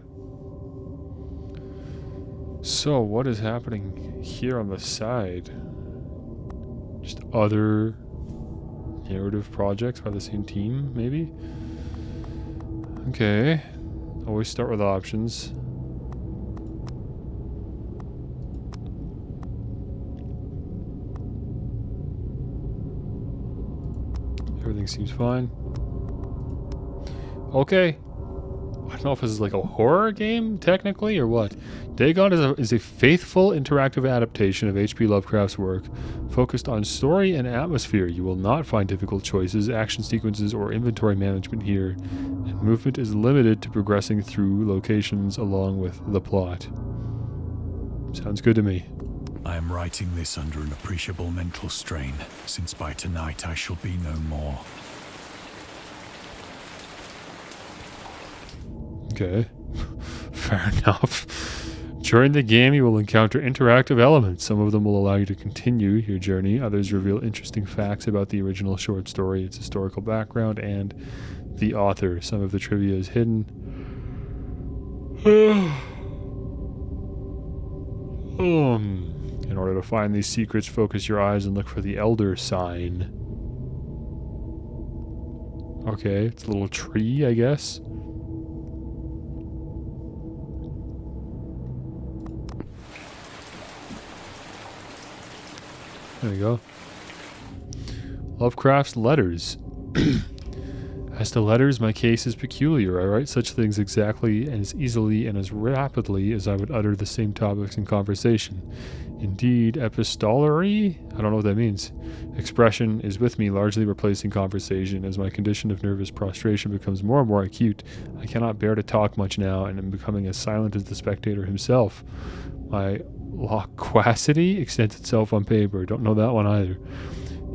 So, what is happening here on the side? Just other narrative projects by the same team, maybe? Okay. Always start with options. Everything seems fine. Okay. I don't know if this is like a horror game, technically, or what. Dagon is a faithful interactive adaptation of H.P. Lovecraft's work, focused on story and atmosphere. You will not find difficult choices, action sequences, or inventory management here, and movement is limited to progressing through locations along with the plot. Sounds good to me. I am writing this under an appreciable mental strain, since by tonight I shall be no more. Okay, fair enough. During the game, you will encounter interactive elements. Some of them will allow you to continue your journey. Others reveal interesting facts about the original short story, its historical background, and the author. Some of the trivia is hidden. In order to find these secrets, focus your eyes and look for the Elder sign. Okay, it's a little tree, I guess. There we go. Lovecraft's letters. As to letters, my case is peculiar. I write such things exactly and as easily and as rapidly as I would utter the same topics in conversation. Indeed, epistolary? I don't know what that means. Expression is with me, largely replacing conversation. As my condition of nervous prostration becomes more and more acute, I cannot bear to talk much now, and am becoming as silent as the spectator himself. My loquacity extends itself on paper. Don't know that one either.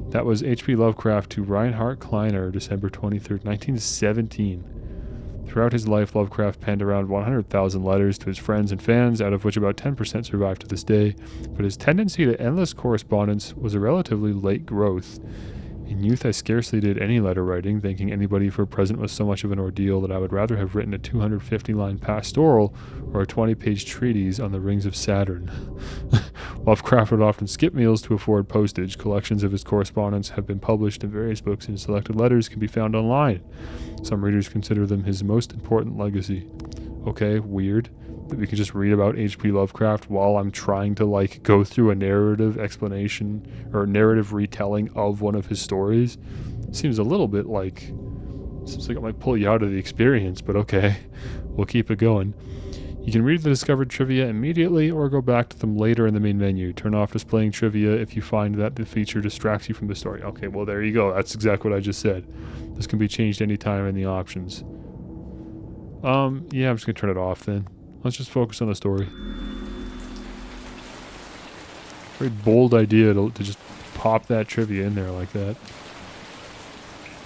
That was H.P. Lovecraft to Reinhard Kleiner, December 23rd, 1917. Throughout his life, Lovecraft penned around 100,000 letters to his friends and fans, out of which about 10% survive to this day, but his tendency to endless correspondence was a relatively late growth. In youth, I scarcely did any letter writing, thinking anybody for a present was so much of an ordeal that I would rather have written a 250-line pastoral or a 20-page treatise on the rings of Saturn. Lovecraft would often skip meals to afford postage. Collections of his correspondence have been published in various books, and selected letters can be found online. Some readers consider them his most important legacy. Okay, weird that we can just read about H.P. Lovecraft while I'm trying to, like, go through a narrative explanation or narrative retelling of one of his stories. Seems a little bit like... Seems like it might pull you out of the experience, but okay. We'll keep it going. You can read the discovered trivia immediately or go back to them later in the main menu. Turn off displaying trivia if you find that the feature distracts you from the story. Okay, well, there you go. That's exactly what I just said. This can be changed anytime in the options. Yeah, I'm just going to turn it off then. Let's just focus on the story. Very bold idea to just pop that trivia in there like that.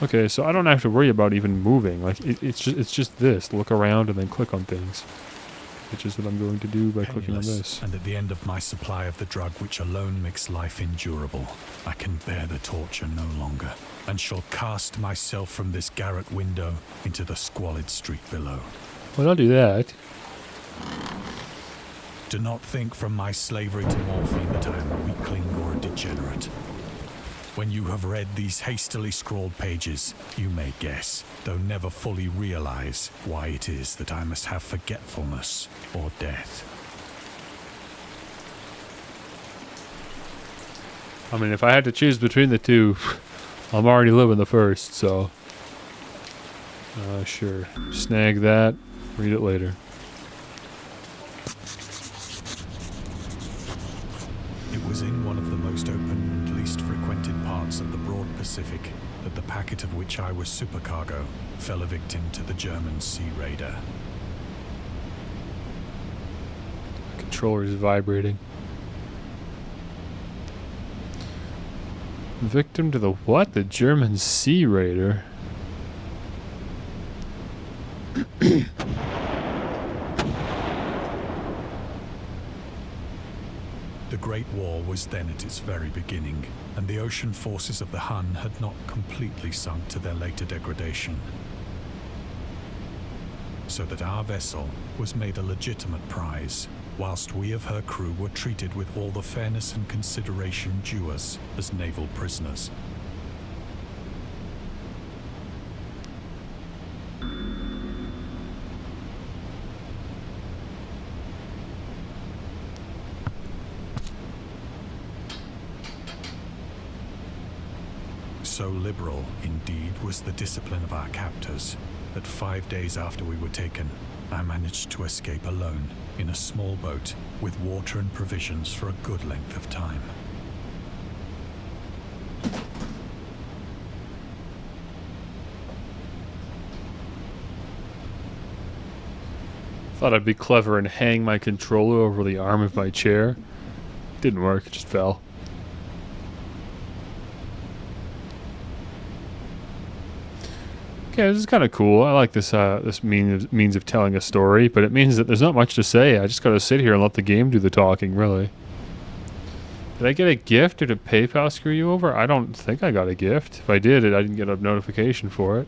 Okay, so I don't have to worry about even moving. Like it's just this. Look around and then click on things. Which is what I'm going to do by clicking on this. And at the end of my supply of the drug which alone makes life endurable, I can bear the torture no longer, and shall cast myself from this garret window into the squalid street below. Well, don't do that. Do not think from my slavery to morphine that I am a weakling or a degenerate. When you have read these hastily scrawled pages, you may guess, though never fully realize, why it is that I must have forgetfulness or death. I mean, if I had to choose between the two, I'm already living the first, so... sure. Snag that, read it later. It was in one of the most open and least frequented parts of the broad Pacific that the packet of which I was supercargo fell a victim to the German sea raider. The controller is vibrating. Victim to the what? The German sea raider? The Great War was then at its very beginning, and the ocean forces of the Hun had not completely sunk to their later degradation. So that our vessel was made a legitimate prize, whilst we of her crew were treated with all the fairness and consideration due us as naval prisoners. So liberal, indeed, was the discipline of our captors that 5 days after we were taken, I managed to escape alone in a small boat with water and provisions for a good length of time. Thought I'd be clever and hang my controller over the arm of my chair. Didn't work, it just fell. Okay, this is kind of cool. I like this this means of telling a story, but it means that there's not much to say. I just gotta sit here and let the game do the talking, really. Did I get a gift, or did PayPal screw you over? I don't think I got a gift. If I did, I didn't get a notification for it.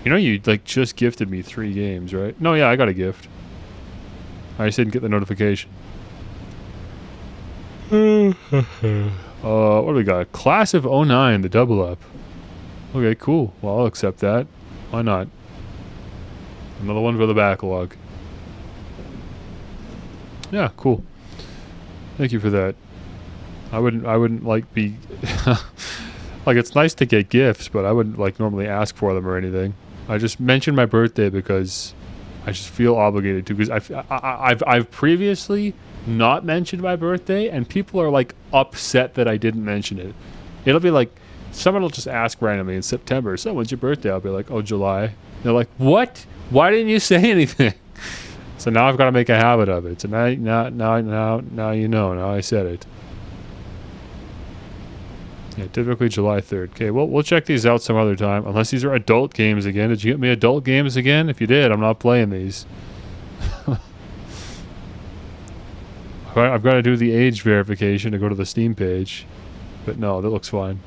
You know, you like just gifted me 3 games, right? No, yeah, I got a gift. I just didn't get the notification. What do we got? Class of 09, the double up. Okay, cool. Well, I'll accept that. Why not? Another one for the backlog. Yeah, cool. Thank you for that. I wouldn't like be like, it's nice to get gifts, but I wouldn't like normally ask for them or anything. I just mentioned my birthday because I just feel obligated to, because I've previously not mentioned my birthday, and people are like upset that I didn't mention it. It'll be like someone will just ask randomly in September, "So when's your birthday?" I'll be like, "Oh, July." They're like, "What? Why didn't you say anything?" So now I've got to make a habit of it. So now you know. Now I said it. Yeah, typically July 3rd. Okay, well, we'll check these out some other time. Unless these are adult games again. Did you get me adult games again? If you did, I'm not playing these. I've got to do the age verification to go to the Steam page. But no, that looks fine.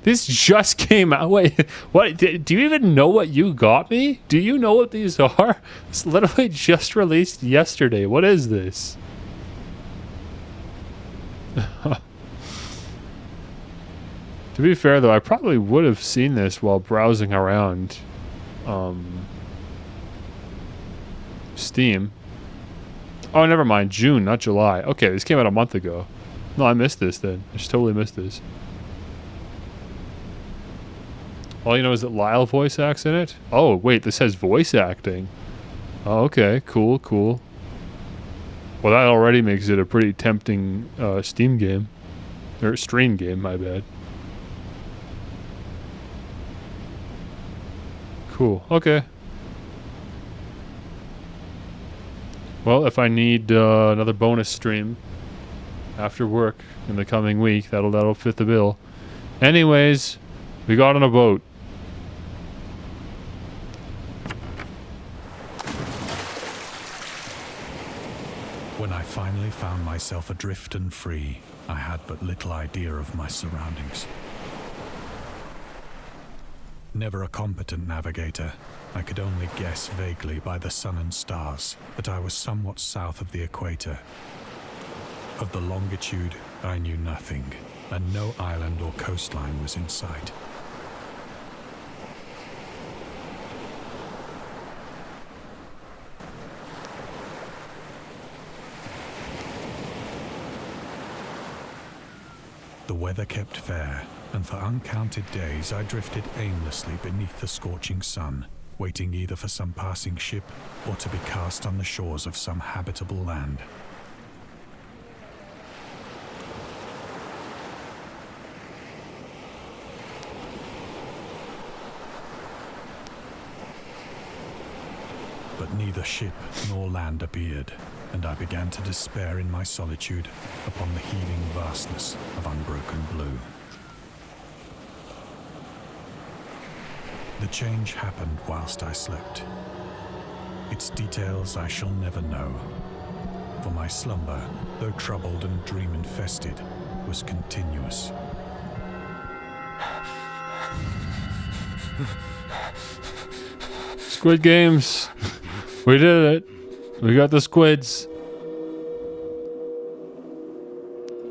This just came out. Wait, what? Do you even know what you got me? Do you know what these are? It's literally just released yesterday. What is this? To be fair, though, I probably would have seen this while browsing around Steam. Oh, never mind. June, not July. Okay, this came out a month ago. No, I missed this then. I just totally missed this. All you know is that Lyle voice acts in it? Oh, wait, this has voice acting. Oh, okay. Cool, cool. Well, that already makes it a pretty tempting Steam game. Or stream game, my bad. Cool. Okay. Well, if I need another bonus stream after work in the coming week, that'll fit the bill. Anyways, we got on a boat. When I finally found myself adrift and free, I had but little idea of my surroundings. Never a competent navigator, I could only guess vaguely by the sun and stars that I was somewhat south of the equator. Of the longitude, I knew nothing, and no island or coastline was in sight. The weather kept fair, and for uncounted days I drifted aimlessly beneath the scorching sun, waiting either for some passing ship or to be cast on the shores of some habitable land. But neither ship nor land appeared, and I began to despair in my solitude upon the heaving vastness of unbroken blue. The change happened whilst I slept. Its details I shall never know, for my slumber, though troubled and dream-infested, was continuous. Squid Games. We did it. We got the squids.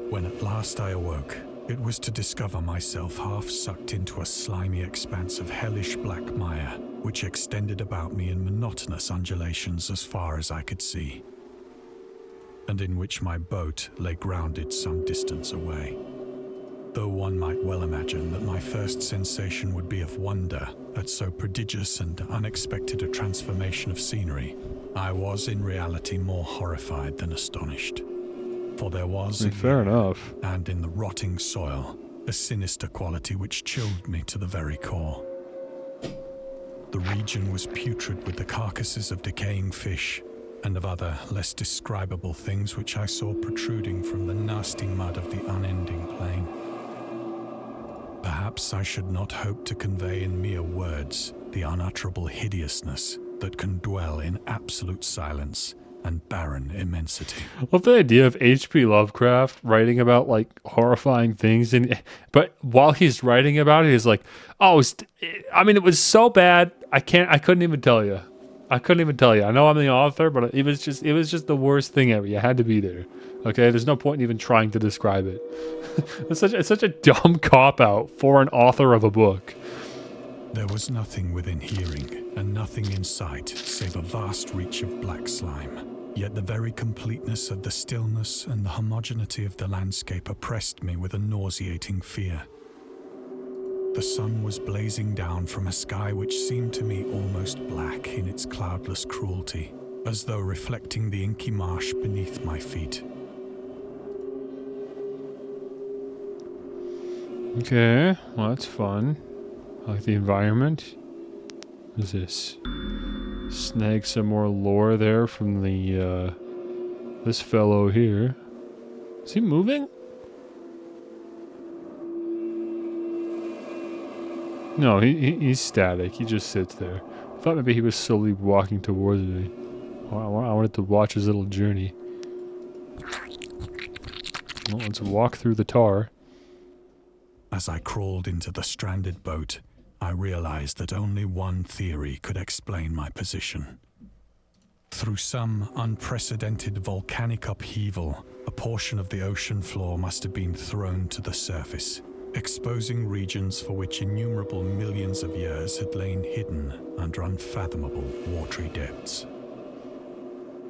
When at last I awoke, it was to discover myself half sucked into a slimy expanse of hellish black mire, which extended about me in monotonous undulations as far as I could see. and in which my boat lay grounded some distance away. Though one might well imagine that my first sensation would be of wonder at so prodigious and unexpected a transformation of scenery, I was in reality more horrified than astonished. For there was, Fair enough. and in the rotting soil, a sinister quality which chilled me to the very core. The region was putrid with the carcasses of decaying fish and of other less describable things which I saw protruding from the nasty mud of the unending plain. Perhaps I should not hope to convey in mere words the unutterable hideousness that can dwell in absolute silence and barren immensity. I love the idea of H.P. Lovecraft writing about like horrifying things, but while he's writing about it, he's like, "Oh, it was so bad. I couldn't even tell you. I couldn't even tell you. I know I'm the author, but it was just the worst thing ever. You had to be there. Okay, there's no point in even trying to describe it. It's such a dumb cop out for an author of a book." There was nothing within hearing and nothing in sight save a vast reach of black slime. Yet the very completeness of the stillness and the homogeneity of the landscape oppressed me with a nauseating fear. The sun was blazing down from a sky which seemed to me almost black in its cloudless cruelty, as though reflecting the inky marsh beneath my feet. Okay, well that's fun. I like the environment. What is this? Snag some more lore there from the this fellow here. Is he moving? No, he's static. He just sits there. I thought maybe he was slowly walking towards me. I wanted to watch his little journey. Well, let's walk through the tar. As I crawled into the stranded boat, I realized that only one theory could explain my position. Through some unprecedented volcanic upheaval, a portion of the ocean floor must have been thrown to the surface, exposing regions for which innumerable millions of years had lain hidden under unfathomable watery depths.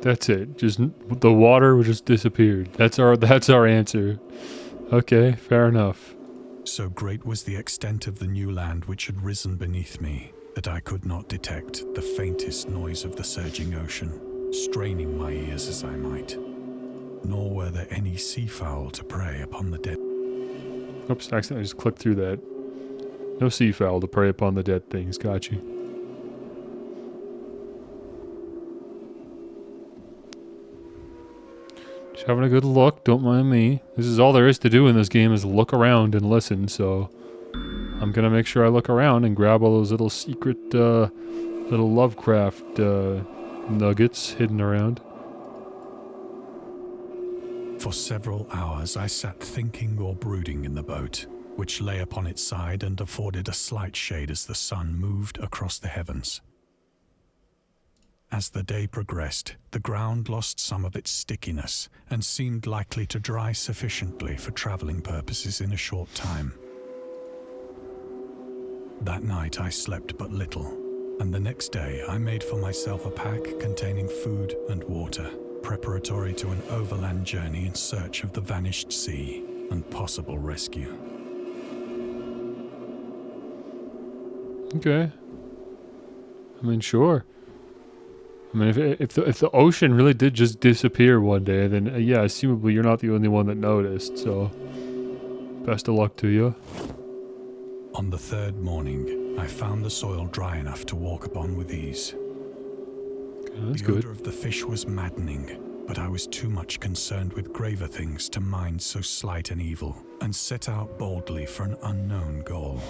That's it. Just the water just disappeared. That's our answer. Okay, fair enough. So great was the extent of the new land which had risen beneath me that I could not detect the faintest noise of the surging ocean, straining my ears as I might. Nor were there any seafowl to prey upon the dead. Oops, accidentally just clicked through that. No seafowl to prey upon the dead things. Got you. Just having a good look. Don't mind me. This is all there is to do in this game is look around and listen, so I'm gonna make sure I look around and grab all those little secret, little Lovecraft, nuggets hidden around. For several hours I sat thinking or brooding in the boat, which lay upon its side and afforded a slight shade as the sun moved across the heavens. As the day progressed, the ground lost some of its stickiness and seemed likely to dry sufficiently for traveling purposes in a short time. That night I slept but little, and the next day I made for myself a pack containing food and water, preparatory to an overland journey in search of the vanished sea and possible rescue. Okay. I mean, sure. I mean, if the ocean really did just disappear one day, then yeah, assumably you're not the only one that noticed. So, best of luck to you. On the third morning, I found the soil dry enough to walk upon with ease. Okay, that's The good. odor of the fish was maddening, but I was too much concerned with graver things to mind so slight an evil, and set out boldly for an unknown goal.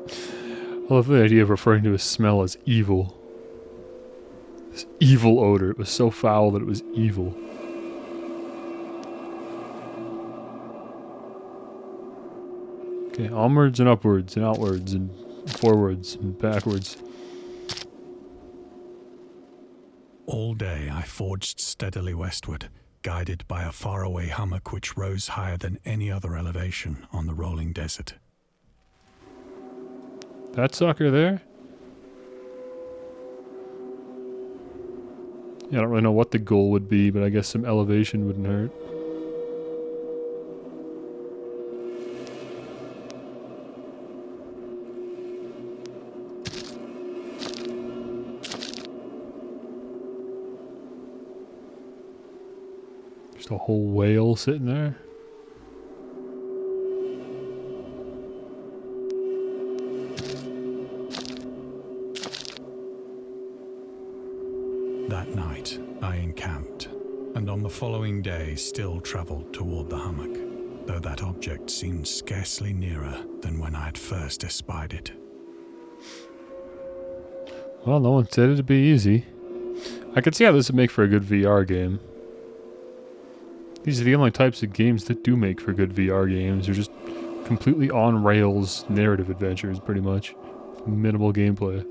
I love the idea of referring to a smell as evil. This evil odor. It was so foul that it was evil. Okay, onwards and upwards and outwards and forwards and backwards. All day I forged steadily westward, guided by a faraway hummock which rose higher than any other elevation on the rolling desert. That sucker there? Yeah, I don't really know what the goal would be, but I guess some elevation wouldn't hurt. Just a whole whale sitting there. That night, I encamped, and on the following day still travelled toward the hummock, though that object seemed scarcely nearer than when I had first espied it. Well, no one said it'd be easy. I could see how this would make for a good VR game. These are the only types of games that do make for good VR games. They're just completely on rails narrative adventures, pretty much. Minimal gameplay.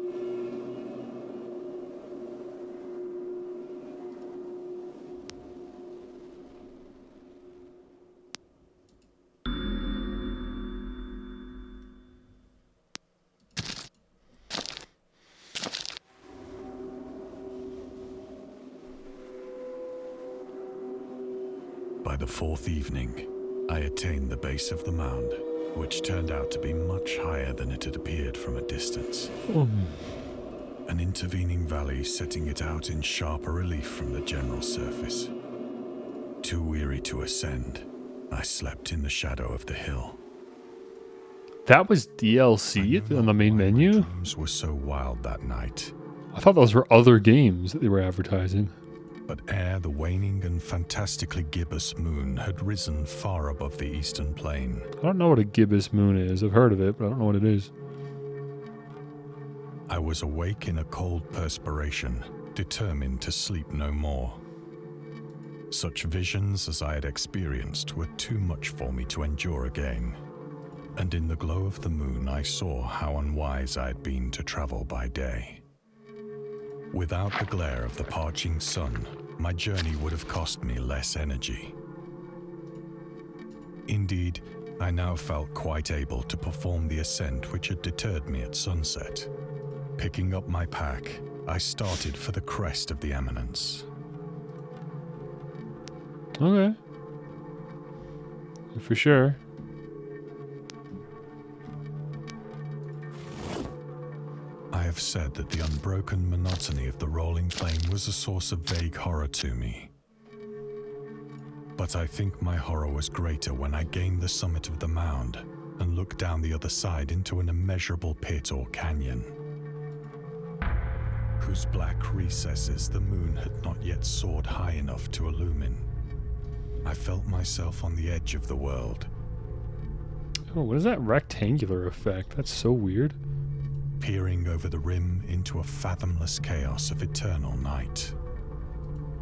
By the fourth evening, I attained the base of the mound, which turned out to be much higher than it had appeared from a distance. An intervening valley setting it out in sharper relief from the general surface. Too weary to ascend, I slept in the shadow of the hill. That was DLC on the main menu? My dreams were so wild that night. I thought those were other games that they were advertising. But ere the waning and fantastically gibbous moon had risen far above the eastern plain, I don't know what a gibbous moon is. I've heard of it, but I don't know what it is. I was awake in a cold perspiration, determined to sleep no more. Such visions as I had experienced were too much for me to endure again, and in the glow of the moon I saw how unwise I had been to travel by day. Without the glare of the parching sun, my journey would have cost me less energy. Indeed, I now felt quite able to perform the ascent which had deterred me at sunset. Picking up my pack, I started for the crest of the eminence. Okay. For sure. I have said that the unbroken monotony of the rolling plain was a source of vague horror to me. But I think my horror was greater when I gained the summit of the mound and looked down the other side into an immeasurable pit or canyon, whose black recesses the moon had not yet soared high enough to illumine. I felt myself on the edge of the world. Oh, what is that rectangular effect? That's so weird. Peering over the rim into a fathomless chaos of eternal night.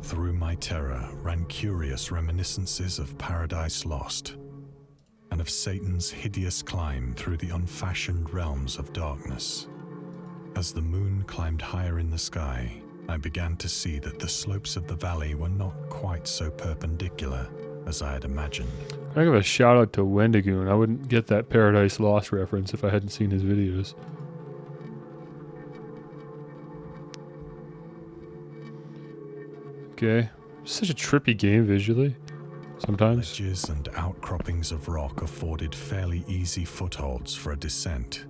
Through my terror ran curious reminiscences of Paradise Lost, and of Satan's hideous climb through the unfashioned realms of darkness. As the moon climbed higher in the sky, I began to see that the slopes of the valley were not quite so perpendicular as I had imagined. I give a shout out to Wendigoon. I wouldn't get that Paradise Lost reference if I hadn't seen his videos. Okay. Such a trippy game visually. Sometimes. Ledges and outcroppings of rock afforded fairly easy footholds for a descent.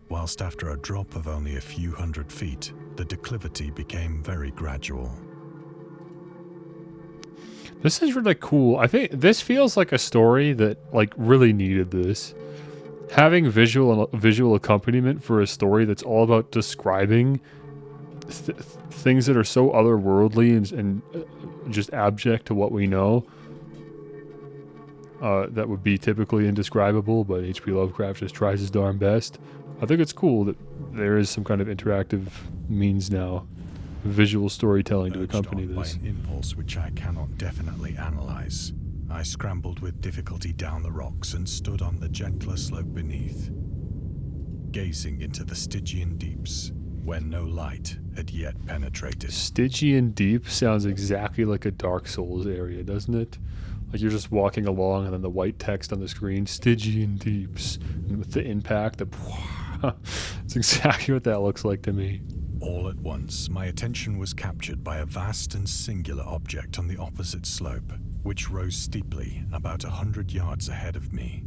Whilst after a drop of only a few hundred feet, the declivity became very gradual. This is really cool. I think this feels like a story that really needed this. Having visual accompaniment for a story that's all about describing things that are so otherworldly and just abject to what we know, that would be typically indescribable, but H.P. Lovecraft just tries his darn best. I think it's cool that there is some kind of interactive means now, visual storytelling to accompany this. By an impulse which I cannot definitely analyze, I scrambled with difficulty down the rocks and stood on the gentler slope beneath, gazing into the Stygian deeps, where no light had yet penetrated. Stygian Deep sounds exactly like a Dark Souls area, doesn't it? Like you're just walking along and then the white text on the screen, Stygian Deeps, and with the impact, it's exactly what that looks like to me. All at once, my attention was captured by a vast and singular object on the opposite slope, which rose steeply about 100 yards ahead of me.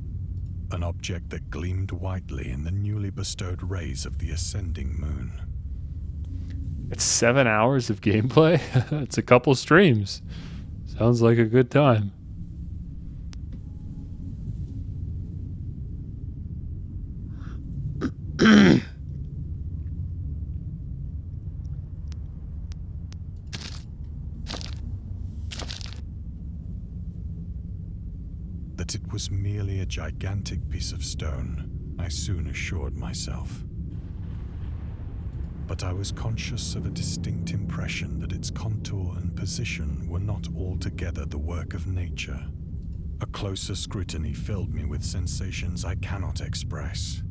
An object that gleamed whitely in the newly bestowed rays of the ascending moon. It's 7 hours of gameplay? It's a couple streams. Sounds like a good time. That it was merely a gigantic piece of stone, I soon assured myself. But I was conscious of a distinct impression that its contour and position were not altogether the work of nature. A closer scrutiny filled me with sensations I cannot express.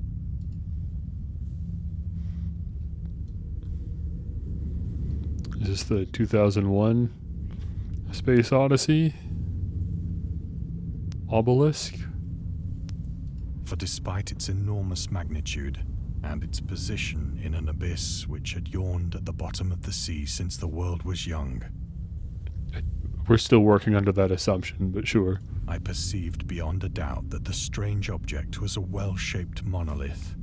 Is this the 2001 Space Odyssey? Obelisk? For despite its enormous magnitude, and its position in an abyss which had yawned at the bottom of the sea since the world was young, We're still working under that assumption, but sure. I perceived beyond a doubt that the strange object was a well-shaped monolith,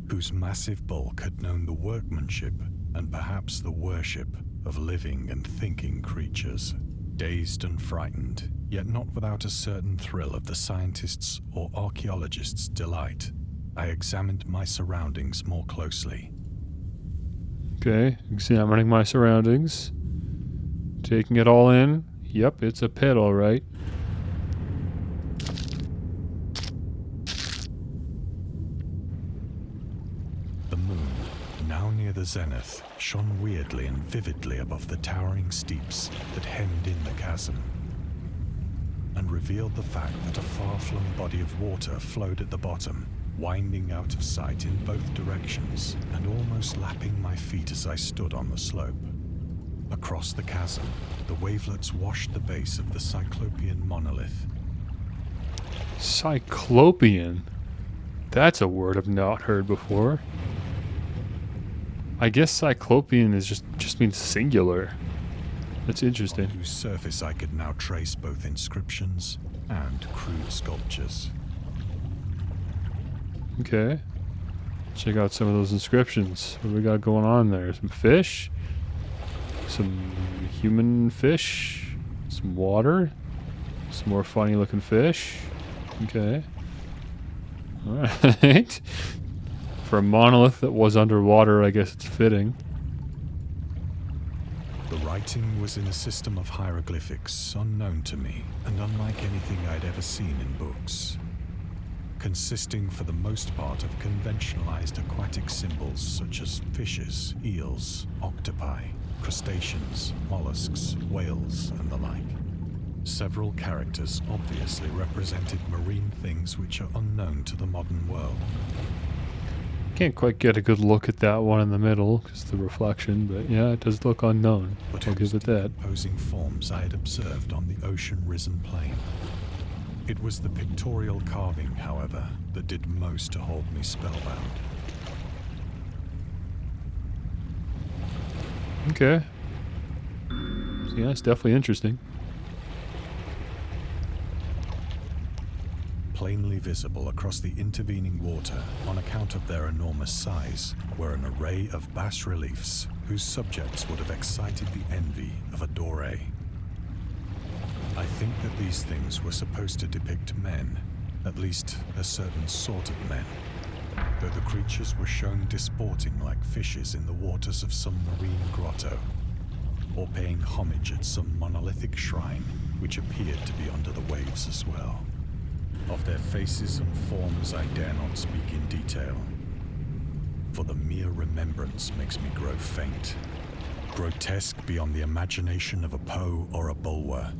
whose massive bulk had known the workmanship and perhaps the worship of living and thinking creatures. Dazed and frightened, yet not without a certain thrill of the scientist's or archaeologist's delight, I examined my surroundings more closely. Okay, examining my surroundings. Taking it all in. Yep, it's a pit, all right. The moon, now near the zenith, shone weirdly and vividly above the towering steeps that hemmed in the chasm, and revealed the fact that a far-flung body of water flowed at the bottom, winding out of sight in both directions and almost lapping my feet as I stood on the slope. Across the chasm, the wavelets washed the base of the Cyclopean monolith. Cyclopean? That's a word I've not heard before. I guess Cyclopean is just means singular. That's interesting. On whose surface I could now trace both inscriptions and crude sculptures. Okay. Check out some of those inscriptions. What do we got going on there? Some fish? Some human fish? Some water? Some more funny looking fish? Okay. Alright. For a monolith that was underwater, I guess it's fitting. The writing was in a system of hieroglyphics unknown to me and unlike anything I'd ever seen in books, consisting for the most part of conventionalized aquatic symbols such as fishes, eels, octopi, crustaceans, mollusks, whales, and the like. Several characters obviously represented marine things which are unknown to the modern world. Can't quite get a good look at that one in the middle because the reflection, but yeah, it does look unknown. But I'll give it that. Opposing forms I had observed on the ocean-risen plain. It was the pictorial carving, however, that did most to hold me spellbound. Okay. So yeah, it's definitely interesting. Plainly visible across the intervening water, on account of their enormous size, were an array of bas-reliefs whose subjects would have excited the envy of a Doré. I think that these things were supposed to depict men, at least a certain sort of men, though the creatures were shown disporting like fishes in the waters of some marine grotto, or paying homage at some monolithic shrine which appeared to be under the waves as well. Of their faces and forms I dare not speak in detail, for the mere remembrance makes me grow faint, grotesque beyond the imagination of a Poe or a Bulwer.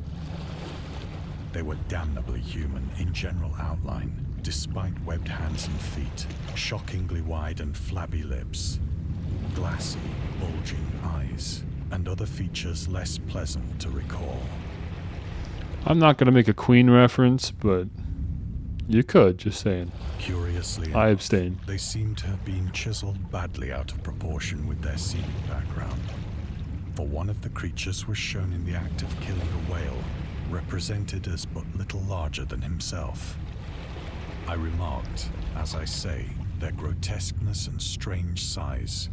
They were damnably human in general outline, despite webbed hands and feet, shockingly wide and flabby lips, glassy, bulging eyes, and other features less pleasant to recall. I'm not going to make a Queen reference, but You could, just saying. Curiously I enough, abstain. they seem to have been chiseled badly out of proportion with their scenic background. For one of the creatures was shown in the act of killing a whale, represented as but little larger than himself. I remarked, as I say, their grotesqueness and strange size,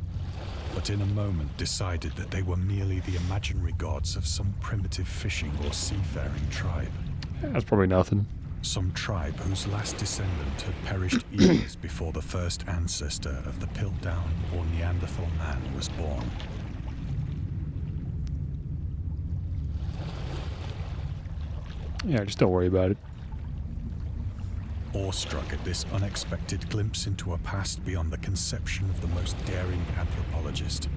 but in a moment decided that they were merely the imaginary gods of some primitive fishing or seafaring tribe. Yeah, that's probably nothing. Some tribe whose last descendant had perished years before the first ancestor of the Piltdown or Neanderthal man was born. Yeah, just don't worry about it. Awestruck at this unexpected glimpse into a past beyond the conception of the most daring anthropologist,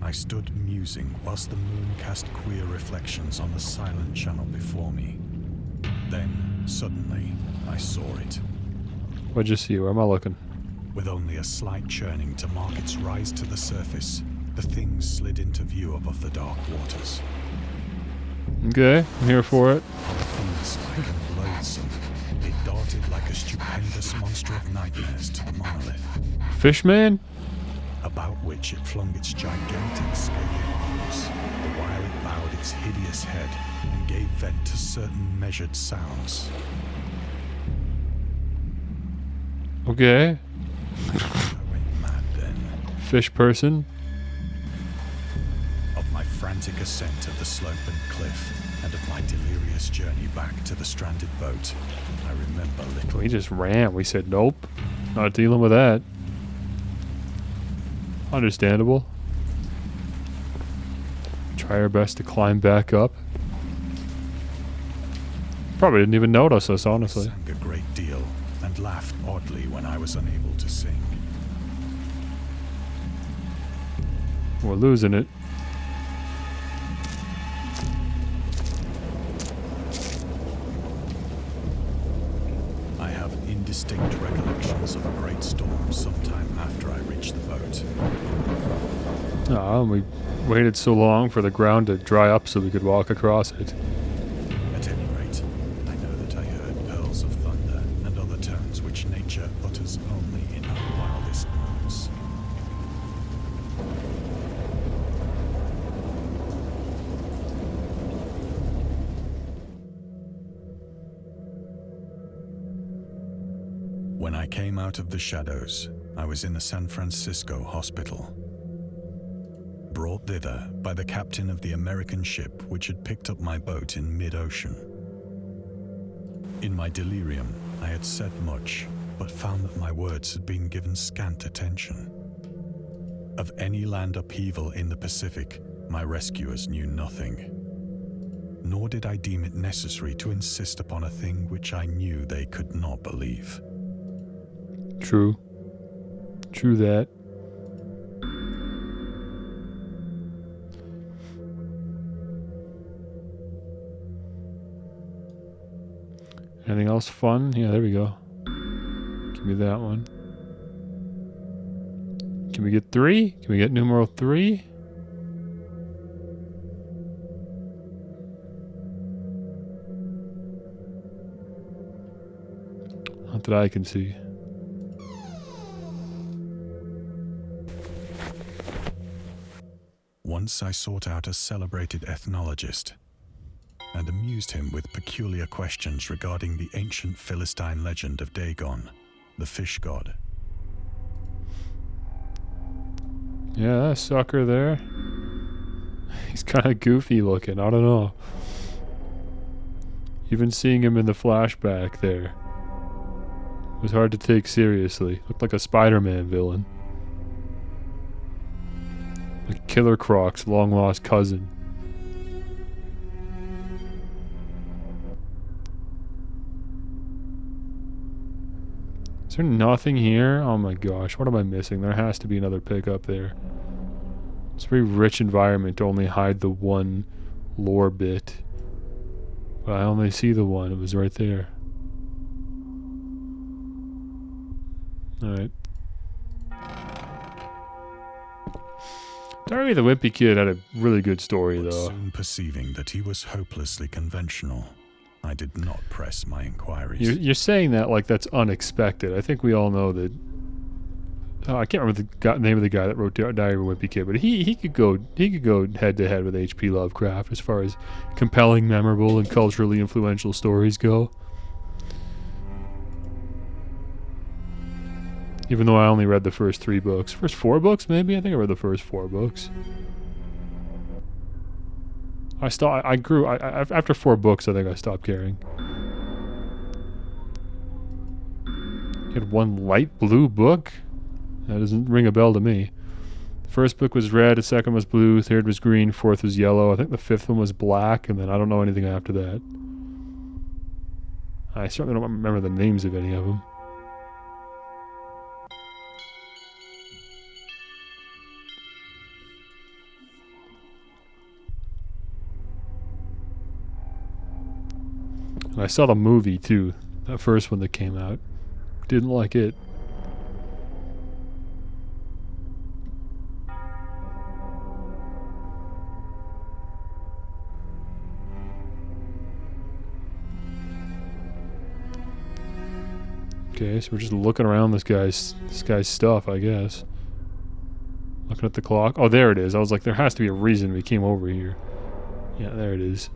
I stood musing whilst the moon cast queer reflections on the silent channel before me. Then, suddenly, I saw it. What'd you see? Where am I looking? With only a slight churning to mark its rise to the surface, the thing slid into view above the dark waters. Okay, I'm here for it. Fiend-like and loathsome, it darted like a stupendous monster of nightmares to the monolith, Fishman? about which it flung its gigantic scaly arms, the while it bowed its hideous head and gave vent to certain measured sounds. Okay. I went mad then. Fish person? Of my frantic ascent of the slope and cliff, and of my delirious journey back to the stranded boat, I remember little. We just ran. We said nope. Not dealing with that. Understandable. Try our best to climb back up. Probably didn't even notice us, honestly. Sang a great deal and laughed oddly when I was unable to sing. We're losing it. I have indistinct recollections of a great storm sometime after I reached the boat. Ah, we waited so long for the ground to dry up so we could walk across it. At any rate, I know that I heard pearls of thunder and other tones which nature utters only in her wildest moods. When I came out of the shadows, I was in a San Francisco hospital, brought thither by the captain of the American ship which had picked up my boat in mid-ocean. In my delirium, I had said much, but found that my words had been given scant attention. Of any land upheaval in the Pacific, my rescuers knew nothing. Nor did I deem it necessary to insist upon a thing which I knew they could not believe. True. True that. Anything else fun? Yeah, there we go. Give me that one. Can we get 3? Can we get numero 3? Not that I can see. Once I sought out a celebrated ethnologist and amused him with peculiar questions regarding the ancient Philistine legend of Dagon, the fish god. Yeah, that sucker there. He's kind of goofy looking. I don't know. Even seeing him in the flashback there was hard to take seriously. Looked like a Spider-Man villain. Like Killer Croc's long-lost cousin. Is there nothing here? Oh my gosh, what am I missing? There has to be another pickup there. It's a very rich environment to only hide the one lore bit. But I only see the one. It was right there. Alright. Darby the Wimpy Kid had a really good story, But though. soon perceiving that he was hopelessly conventional, I did not press my inquiries. You're saying that like that's unexpected. I think we all know that. Oh, I can't remember the name of the guy that wrote Diary of a Wimpy Kid, but he could go head to head with H.P. Lovecraft as far as compelling, memorable, and culturally influential stories go. Even though I only read the first 3 books, first 4 books maybe. I think I read the first 4 books. After 4 books. I think I stopped caring. You had 1 light blue book. That doesn't ring a bell to me. The first book was red, the second was blue, third was green, fourth was yellow. I think the 5th one was black, and then I don't know anything after that. I certainly don't remember the names of any of them. And I saw the movie too, that first one that came out. Didn't like it. Okay, so we're just looking around this guy's stuff, I guess. Looking at the clock. Oh, there it is. I was like, there has to be a reason we came over here. Yeah, there it is.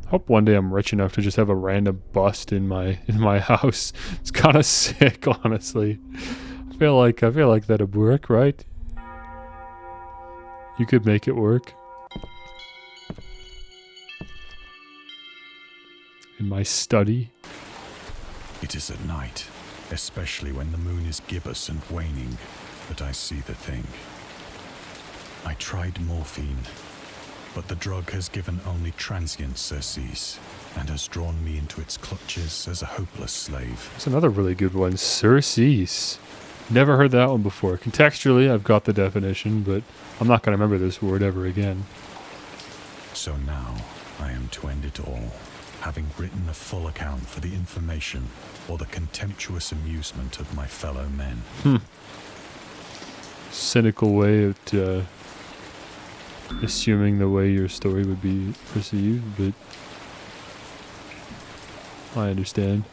Hope one day I'm rich enough to just have a random bust in my house. It's kind of sick, honestly. I feel like that'd work, right? You could make it work. In my study. It is at night, especially when the moon is gibbous and waning, that I see the thing. I tried morphine, but the drug has given only transient surcease and has drawn me into its clutches as a hopeless slave. That's another really good one, surcease. Never heard that one before. Contextually, I've got the definition, but I'm not going to remember this word ever again. So now I am to end it all, having written a full account for the information or the contemptuous amusement of my fellow men. Cynical way of assuming the way your story would be perceived, but I understand.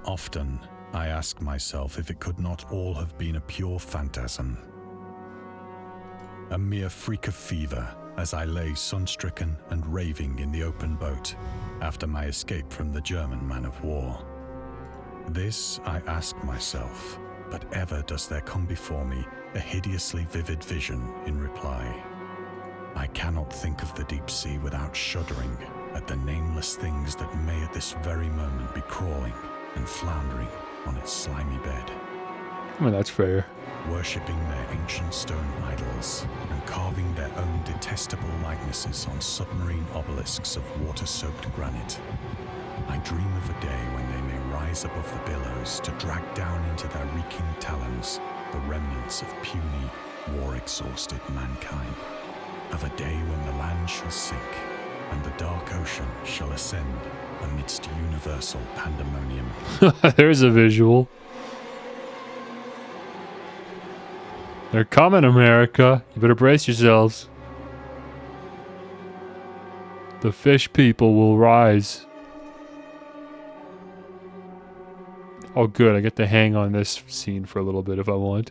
Often, I ask myself if it could not all have been a pure phantasm. A mere freak of fever as I lay sunstricken and raving in the open boat after my escape from the German man of war. This I ask myself, but ever does there come before me a hideously vivid vision in reply. I cannot think of the deep sea without shuddering at the nameless things that may at this very moment be crawling and floundering on its slimy bed. I mean, that's fair. Worshipping their ancient stone idols and carving their own detestable likenesses on submarine obelisks of water-soaked granite. I dream of a day when they may rise above the billows to drag down into their reeking talons the remnants of puny, war-exhausted mankind. Of a day when the land shall sink and the dark ocean shall ascend amidst universal pandemonium. There's a visual. They're coming, America. You better brace yourselves. The fish people will rise. Oh, good. I get to hang on this scene for a little bit if I want.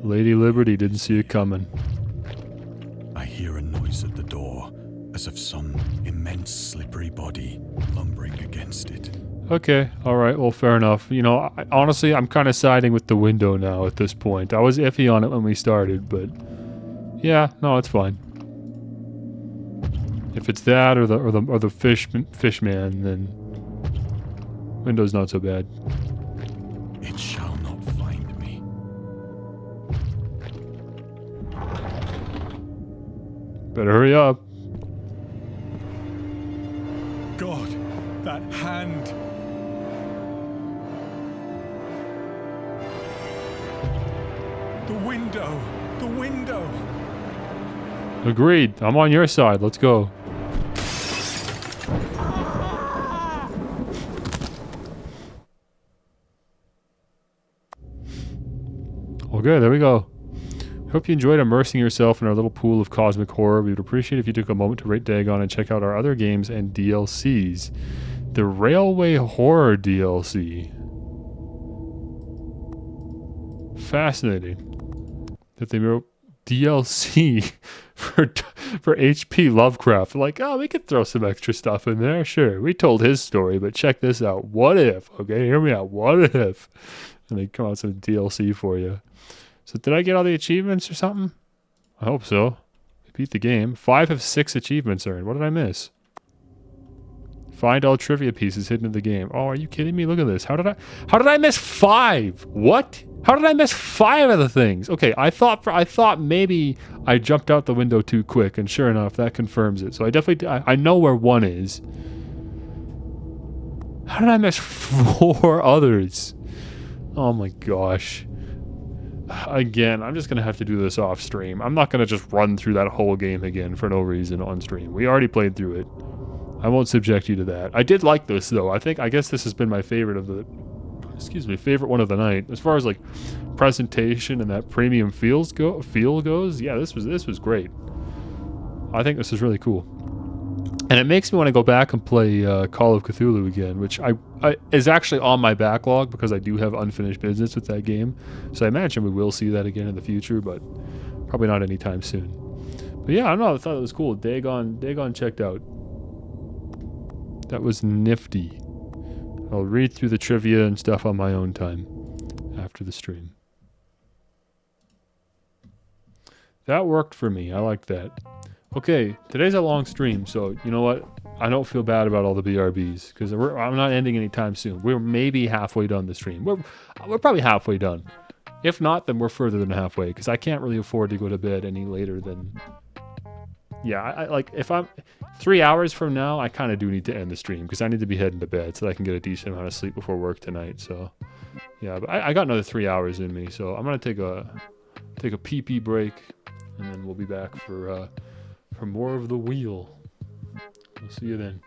Lady Liberty didn't see it coming. I hear a noise at the door, as of some immense slippery body lumbering against it. Okay, alright, well, fair enough. You know, honestly, I'm kind of siding with the window now at this point. I was iffy on it when we started, but yeah, no, it's fine. If it's that or the fish man, then window's not so bad. It shall not find me. Better hurry up. God, that hand! The window! The window! Agreed. I'm on your side. Let's go. Okay, there we go. Hope you enjoyed immersing yourself in our little pool of cosmic horror. We would appreciate if you took a moment to rate Dagon and check out our other games and DLCs. The Railway Horror DLC. Fascinating that they wrote DLC for H.P. Lovecraft. Like, oh, we could throw some extra stuff in there. Sure, we told his story, but check this out. What if? Okay, hear me out. What if? And they come out with some DLC for you. So did I get all the achievements or something? I hope so. I beat the game. 5 of 6 achievements earned. What did I miss? Find all trivia pieces hidden in the game. Oh, are you kidding me? Look at this. How did I miss 5? What? How did I miss 5 of the things? Okay, I thought maybe I jumped out the window too quick, and sure enough, that confirms it. So I definitely I know where 1 is. How did I miss 4 others? Oh my gosh. Again, I'm just going to have to do this off stream. I'm not going to just run through that whole game again for no reason on stream. We already played through it. I won't subject you to that. I did like this though. I guess this has been my favorite of the, favorite one of the night. As far as like presentation and that premium feel goes, yeah, this was great. I think this is really cool. And it makes me want to go back and play Call of Cthulhu again, which I is actually on my backlog because I do have unfinished business with that game. So I imagine we will see that again in the future, but probably not anytime soon. But yeah, I don't know. I thought it was cool. Dagon checked out. That was nifty. I'll read through the trivia and stuff on my own time after the stream. That worked for me. I like that. Okay, today's a long stream, so you know what? I don't feel bad about all the BRBs because I'm not ending anytime soon. We're maybe halfway done the stream. We're probably halfway done. If not, then we're further than halfway because I can't really afford to go to bed any later than... Yeah, I like if I'm 3 hours from now, I kind of do need to end the stream because I need to be heading to bed so that I can get a decent amount of sleep before work tonight. So, yeah, but I got another 3 hours in me, so I'm gonna take a pee-pee break, and then we'll be back for more of the wheel. We'll see you then.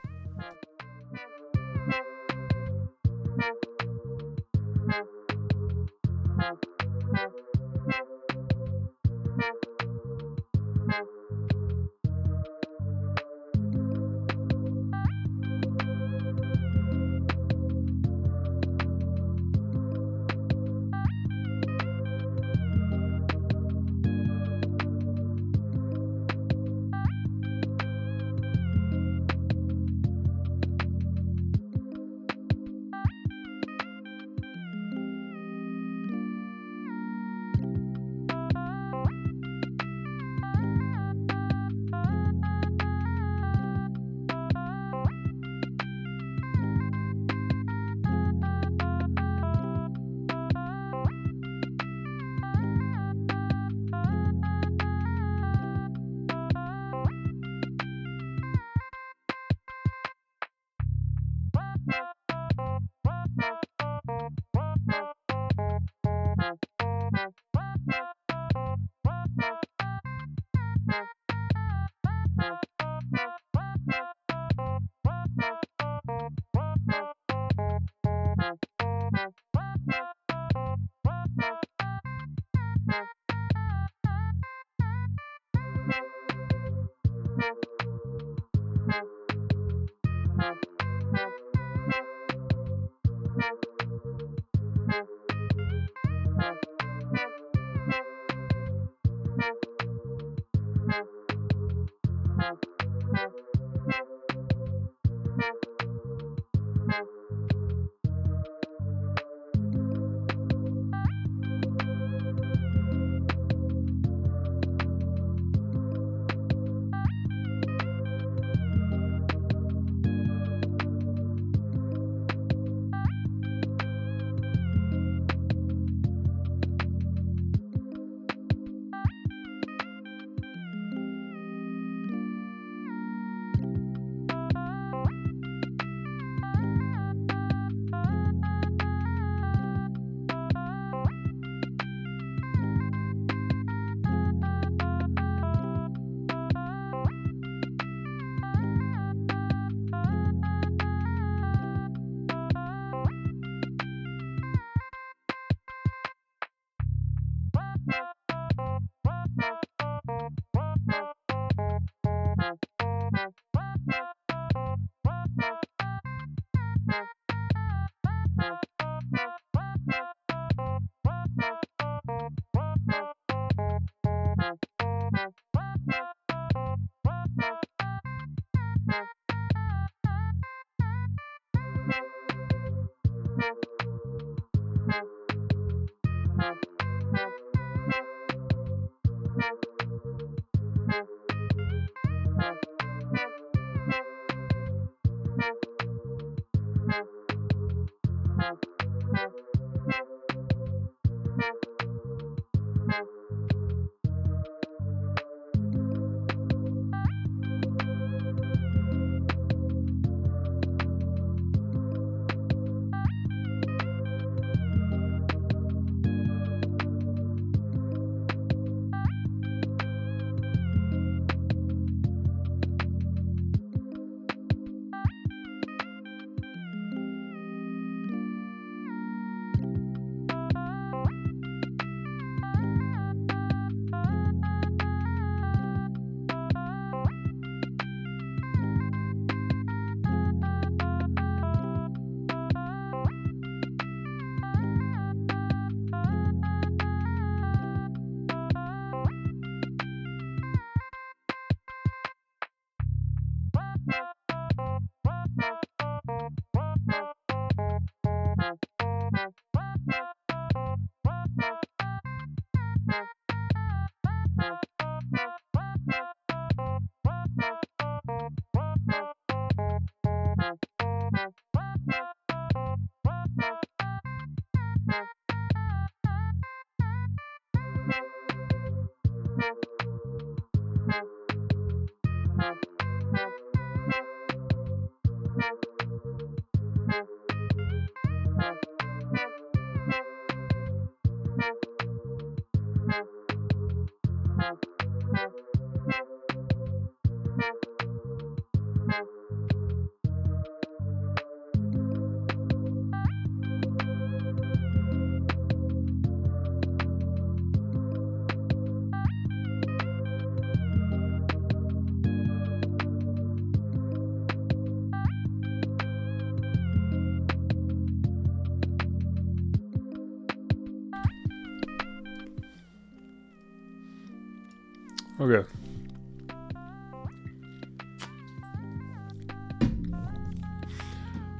Okay.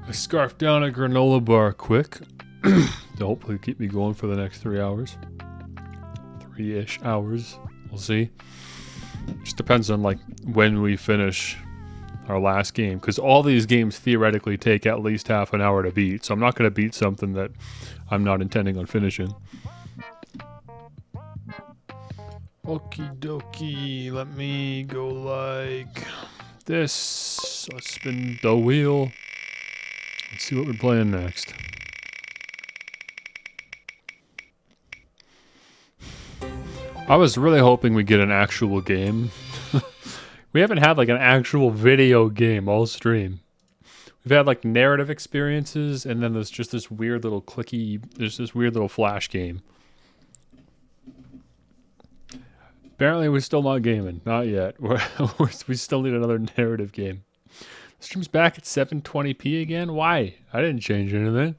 I scarfed down a granola bar quick to hopefully keep me going for the next 3 hours. 3-ish hours. We'll see. Just depends on like when we finish our last game, because all these games theoretically take at least half an hour to beat, so I'm not going to beat something that I'm not intending on finishing. Okie dokie, let me go like this. Let's spin the wheel. Let's see what we're playing next. I was really hoping we'd get an actual game. We haven't had like an actual video game all stream. We've had like narrative experiences, and then there's just this weird little there's this weird little flash game. Apparently we're still not gaming. Not yet. We still need another narrative game. The stream's back at 720p again? Why? I didn't change anything.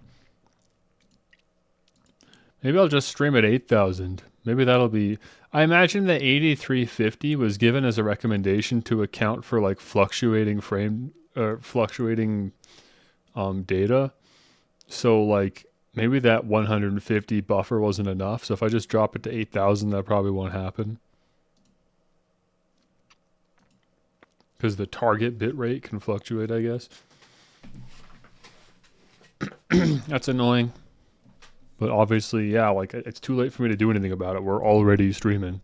Maybe I'll just stream at 8,000. Maybe that'll be... I imagine the 8350 was given as a recommendation to account for like fluctuating data. So like maybe that 150 buffer wasn't enough. So if I just drop it to 8,000, that probably won't happen. Because the target bitrate can fluctuate, I guess. That's annoying. But obviously, yeah, like it's too late for me to do anything about it. We're already streaming.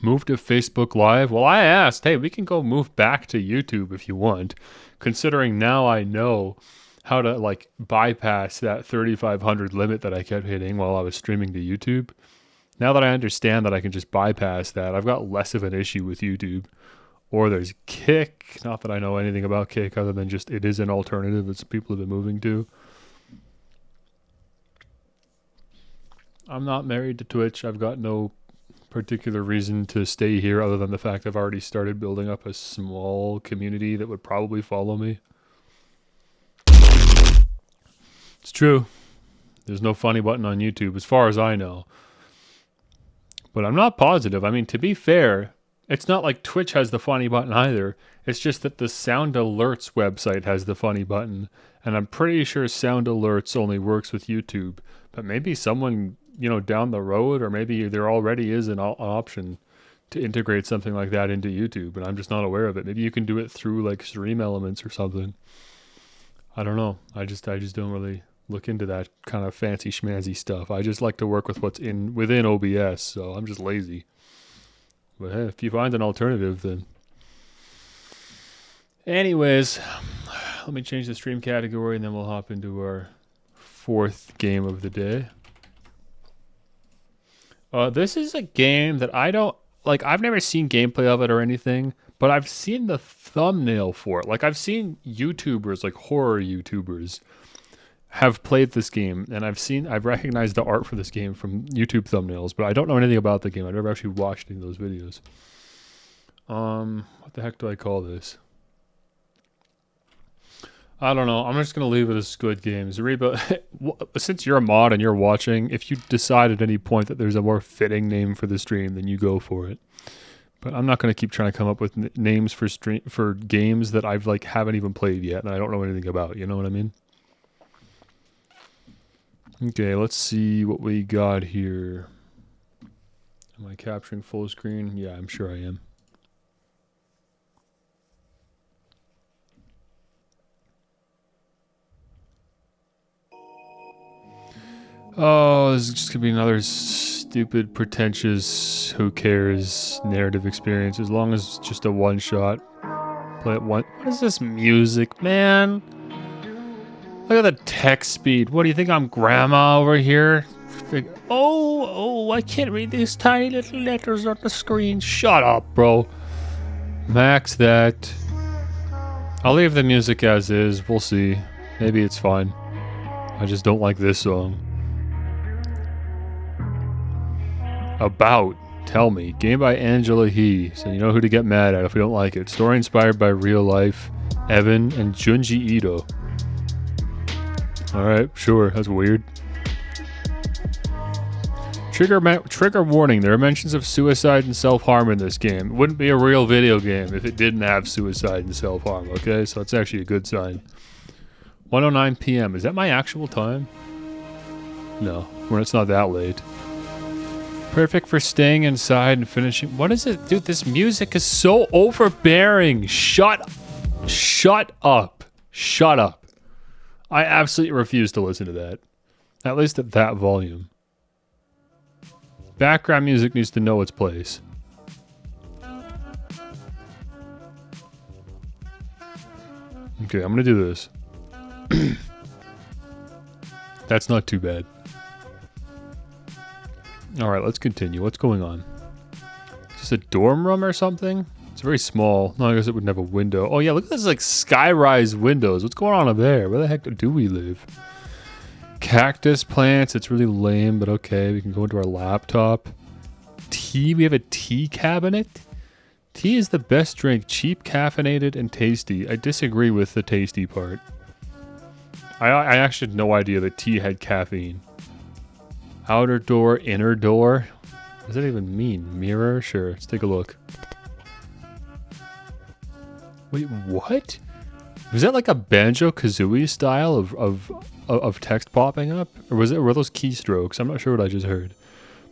Move to Facebook Live? Well, I asked, hey, we can go move back to YouTube if you want. Considering now I know how to like bypass that 3,500 limit that I kept hitting while I was streaming to YouTube. Now that I understand that I can just bypass that, I've got less of an issue with YouTube. Or there's Kick. Not that I know anything about Kick other than just it is an alternative that people have been moving to. I'm not married to Twitch. I've got no particular reason to stay here other than the fact I've already started building up a small community that would probably follow me. It's true. There's no funny button on YouTube as far as I know. But I'm not positive. I mean, to be fair... It's not like Twitch has the funny button either. It's just that the Sound Alerts website has the funny button. And I'm pretty sure Sound Alerts only works with YouTube. But maybe someone, down the road, or maybe there already is an option to integrate something like that into YouTube. And I'm just not aware of it. Maybe you can do it through like Stream Elements or something. I don't know. I just don't really look into that kind of fancy schmancy stuff. I just like to work with what's within OBS. So I'm just lazy. But hey, if you find an alternative, then... Anyways, let me change the stream category, and then we'll hop into our fourth game of the day. This is a game that I don't... Like, I've never seen gameplay of it or anything, but I've seen the thumbnail for it. Like, I've seen YouTubers, like horror YouTubers, have played this game, and I've recognized the art for this game from YouTube thumbnails, but I don't know anything about the game. I've never actually watched any of those videos. What the heck do I call this? I don't know. I'm just going to leave it as Squid Games. Reba, since you're a mod and you're watching, if you decide at any point that there's a more fitting name for the stream, then you go for it. But I'm not going to keep trying to come up with names for games that I've haven't even played yet and I don't know anything about. You know what I mean? Okay, let's see what we got here. Am I capturing full screen? Yeah, I'm sure I am. Oh, this is just gonna be another stupid, pretentious, who cares narrative experience. As long as it's just a one-shot. Play it one. What is this music, man? Look at the text speed. What do you think I'm grandma over here? I can't read these tiny little letters on the screen. Shut up, bro. Max that. I'll leave the music as is. We'll see. Maybe it's fine. I just don't like this song. About. Tell me. Game by Angela He. So you know who to get mad at if we don't like it. Story inspired by real life. Evan and Junji Ito. Alright, sure, that's weird. Trigger warning. There are mentions of suicide and self-harm in this game. It wouldn't be a real video game if it didn't have suicide and self-harm, okay? So that's actually a good sign. 1:09 p.m. Is that my actual time? No, when it's not that late. Perfect for staying inside and finishing. What is it? Dude, this music is so overbearing. Shut up. Shut up. I absolutely refuse to listen to that. At least at that volume. Background music needs to know its place. Okay, I'm gonna do this. That's not too bad. Alright, let's continue. What's going on? Is this a dorm room or something? It's very small. No, I guess it wouldn't have a window. Oh yeah, look at this like skyrise windows. What's going on up there? Where the heck do we live? Cactus plants. It's really lame, but okay. We can go into our laptop. Tea. We have a tea cabinet. Tea is the best drink. Cheap, caffeinated, and tasty. I disagree with the tasty part. I actually had no idea that tea had caffeine. Outer door, inner door. What does that even mean? Mirror? Sure. Let's take a look. Wait, what? Was that like a Banjo-Kazooie style of text popping up? Or were those keystrokes? I'm not sure what I just heard.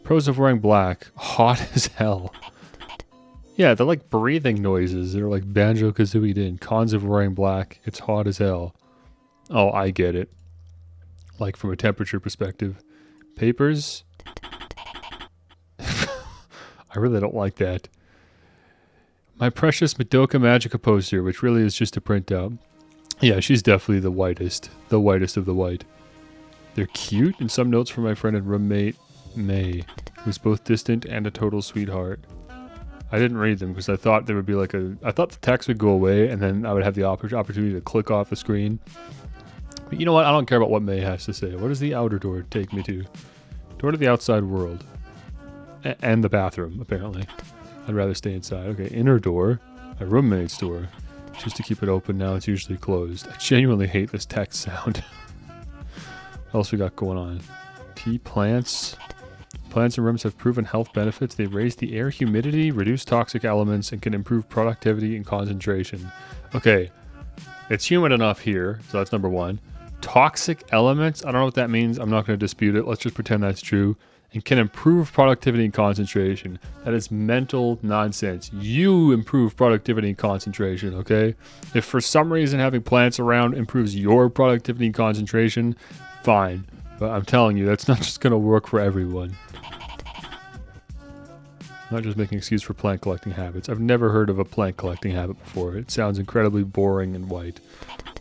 Pros of wearing black. Hot as hell. Yeah, they're like breathing noises. They're like Banjo-Kazooie in. Cons of wearing black. It's hot as hell. Oh, I get it. Like from a temperature perspective. Papers? I really don't like that. My precious Madoka Magica poster, which really is just a printout. Yeah, she's definitely the whitest. The whitest of the white. They're cute, and some notes from my friend and roommate, May, who's both distant and a total sweetheart. I didn't read them because I thought there would be like I thought the text would go away, and then I would have the opportunity to click off the screen. But you know what? I don't care about what May has to say. What does the outer door take me to? Door to the outside world. And the bathroom, apparently. I'd rather stay inside. Okay, inner door. My roommate's door. Just to keep it open now, it's usually closed. I genuinely hate this text sound. What else we got going on? Tea plants. Plants and rooms have proven health benefits. They raise the air humidity, reduce toxic elements, and can improve productivity and concentration. Okay, it's humid enough here, so that's number one. Toxic elements, I don't know what that means. I'm not going to dispute it. Let's just pretend that's true. And can improve productivity and concentration. That is mental nonsense. You improve productivity and concentration, okay? If for some reason having plants around improves your productivity and concentration, fine. But I'm telling you, that's not just going to work for everyone. I'm not just making an excuse for plant collecting habits. I've never heard of a plant collecting habit before. It sounds incredibly boring and white.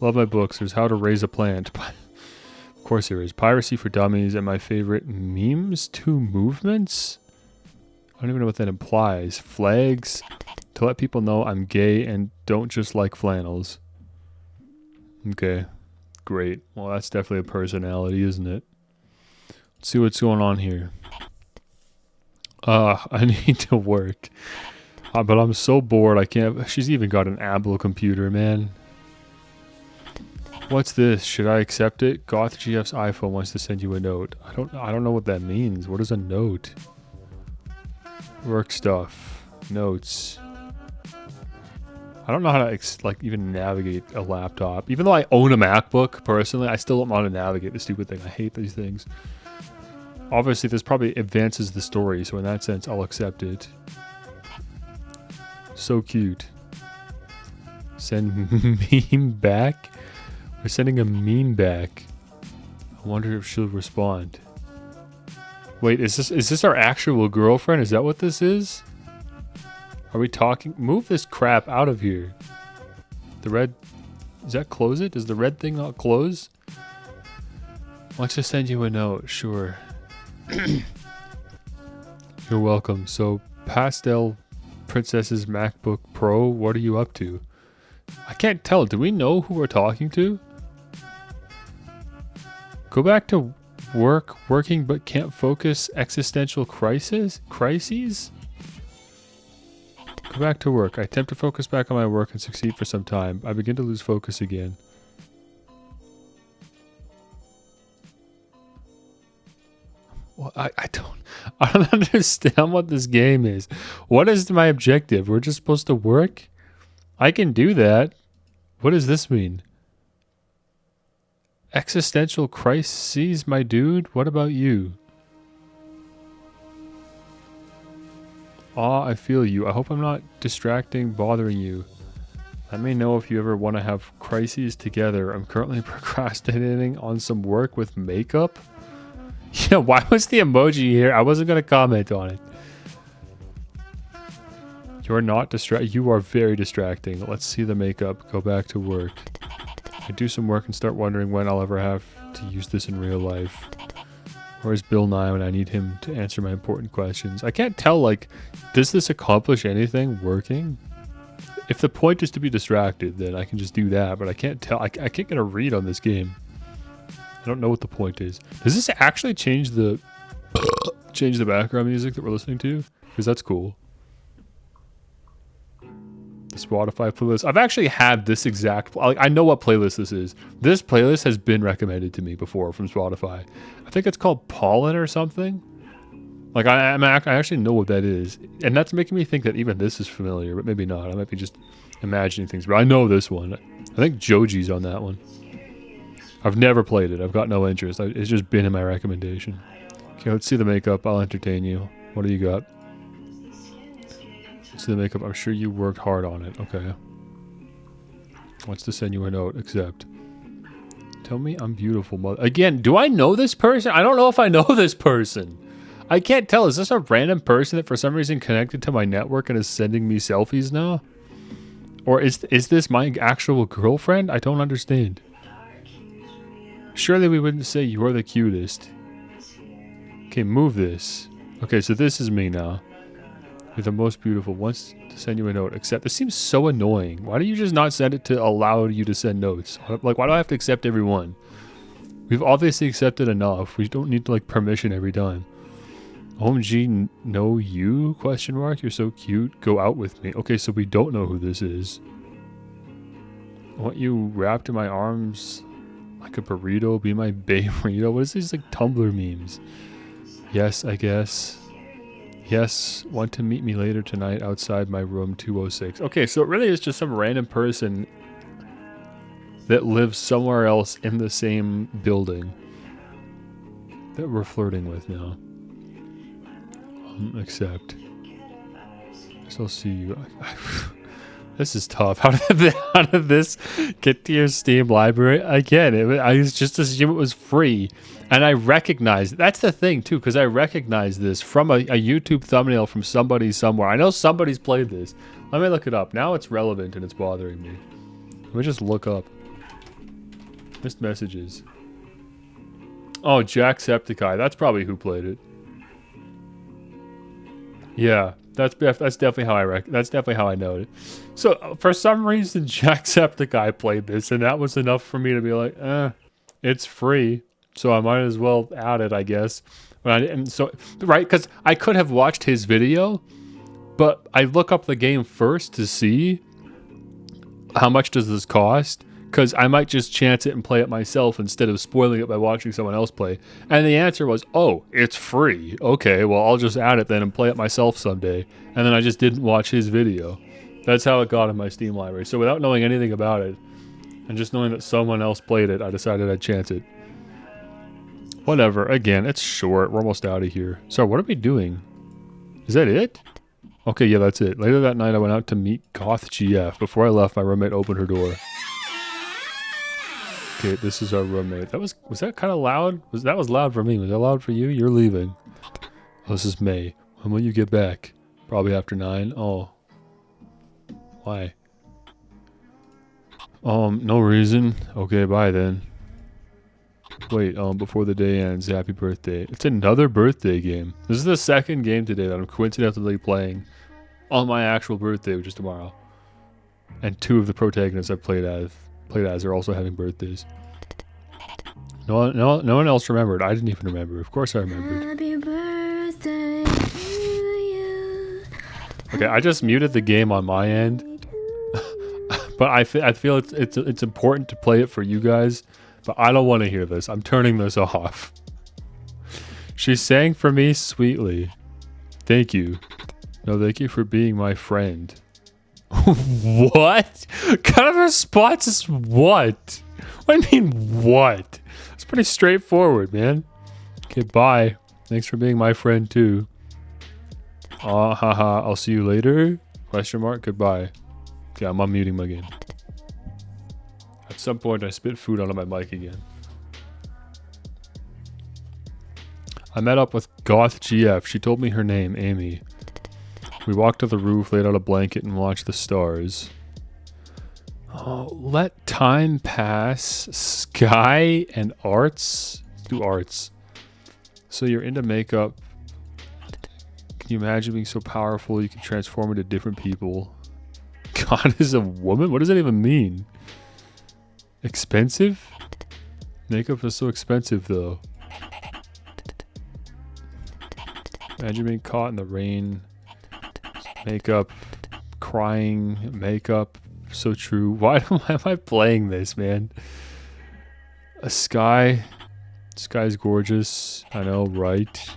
Love my books. There's How to Raise a Plant. Of course there is. Piracy for Dummies, and my favorite, Memes to Movements? I don't even know what that implies. Flags to let people know I'm gay and don't just like flannels. Okay, great. Well, that's definitely a personality, isn't it? Let's see what's going on here. I need to work. But I'm so bored I can't. She's even got an Ablo computer, man. What's this? Should I accept it? Goth GF's iPhone wants to send you a note. I don't know what that means. What is a note? Work stuff. Notes. I don't know how to like even navigate a laptop. Even though I own a MacBook personally, I still don't know how to navigate the stupid thing. I hate these things. Obviously, this probably advances the story, so in that sense, I'll accept it. So cute. Send meme back? We're sending a meme back. I wonder if she'll respond. Wait, is this our actual girlfriend? Is that what this is? Are we talking? Move this crap out of here. The red... Does that close it? Does the red thing not close? Wants to send you a note. Sure. You're welcome. So, Pastel Princess's MacBook Pro, what are you up to? I can't tell. Do we know who we're talking to? Go back to working but can't focus, existential crises? Crises? Go back to work. I attempt to focus back on my work and succeed for some time. I begin to lose focus again. Well, I don't understand what this game is. What is my objective? We're just supposed to work? I can do that. What does this mean? Existential crises, my dude? What about you? Aw, I feel you. I hope I'm not distracting, bothering you. Let me know if you ever want to have crises together. I'm currently procrastinating on some work with makeup. Yeah, why was the emoji here? I wasn't going to comment on it. You're not you are very distracting. Let's see the makeup. Go back to work. I do some work and start wondering when I'll ever have to use this in real life. Where's Bill Nye when I need him to answer my important questions? I can't tell, like, does this accomplish anything working? If the point is to be distracted, then I can just do that, but I can't tell. I can't get a read on this game. I don't know what the point is. Does this actually change the change the background music that we're listening to? Because that's cool. The Spotify playlist. I've actually had this exact... Like, I know what playlist this is. This playlist has been recommended to me before from Spotify. I think it's called Pollen or something. Like, I actually know what that is. And that's making me think that even this is familiar, but maybe not. I might be just imagining things. But I know this one. I think Joji's on that one. I've never played it. I've got no interest. It's just been in my recommendation. Okay, let's see the makeup. I'll entertain you. What do you got? Let's see the makeup. I'm sure you worked hard on it. Okay. Wants to send you a note. Accept. Tell me I'm beautiful, mother. Again, do I know this person? I don't know if I know this person. I can't tell. Is this a random person that for some reason connected to my network and is sending me selfies now? Or is this my actual girlfriend? I don't understand. Surely we wouldn't say you're the cutest. Okay, move this. Okay, so this is me now. You're the most beautiful. Wants to send you a note. Accept. This seems so annoying. Why do you just not send it to allow you to send notes? Like, why do I have to accept every one? We've obviously accepted enough. We don't need to, like, permission every time. OMG, know you? Question mark. You're so cute. Go out with me. Okay, so we don't know who this is. I want you wrapped in my arms like a burrito. Be my burrito. What is these, like, Tumblr memes? Yes, I guess. Yes, want to meet me later tonight outside my room 206. Okay, so it really is just some random person that lives somewhere else in the same building that we're flirting with now. Accept. Guess I'll see you. This is tough. How did this get to your Steam library? Again, I just assumed it was free. And I recognize, that's the thing too, because I recognize this from a YouTube thumbnail from somebody somewhere. I know somebody's played this. Let me look it up. Now it's relevant and it's bothering me. Let me just look up. Missed messages. Oh, Jacksepticeye. That's probably who played it. Yeah, that's definitely how that's definitely how I know it. So for some reason, Jacksepticeye played this, and that was enough for me to be like, it's free. So I might as well add it, I guess. And so, right, because I could have watched his video, but I look up the game first to see how much does this cost, because I might just chance it and play it myself instead of spoiling it by watching someone else play. And the answer was, oh, it's free. Okay, well, I'll just add it then and play it myself someday. And then I just didn't watch his video. That's how it got in my Steam library. So without knowing anything about it, and just knowing that someone else played it, I decided I'd chance it. Whatever. Again, it's short. We're almost out of here. So what are we doing? Is that it? Okay, yeah, that's it. Later that night, I went out to meet Goth GF. Before I left, my roommate opened her door. Okay, this is our roommate. Was that kind of loud? That was loud for me. Was that loud for you? You're leaving. Oh, this is May. When will you get back? Probably after 9. Oh. Why? No reason. Okay, bye then. Wait, before the day ends, happy birthday. It's another birthday game. This is the second game today that I'm coincidentally playing on my actual birthday, which is tomorrow. And 2 of the protagonists I've played as are also having birthdays. No one else remembered. I didn't even remember. Of course I remembered. Happy birthday to you. Okay, I just muted the game on my end. But I feel it's important to play it for you guys. But I don't want to hear this. I'm turning this off. She sang for me sweetly. Thank you. No, thank you for being my friend. What? Kind of response is what? What do you mean, what? It's pretty straightforward, man. Okay, bye. Thanks for being my friend, too. Haha, I'll see you later? Question mark, goodbye. Okay, I'm unmuting my game. At some point, I spit food onto my mic again. I met up with Goth GF. She told me her name, Amy. We walked to the roof, laid out a blanket, and watched the stars. Oh, let time pass. Sky and arts? Do arts. So you're into makeup. Can you imagine being so powerful you can transform into different people? God is a woman? What does that even mean? Expensive? Makeup is so expensive though. Imagine being caught in the rain. Makeup. Crying. Makeup. So true. Why am I playing this, man? A sky. Sky's gorgeous. I know, right?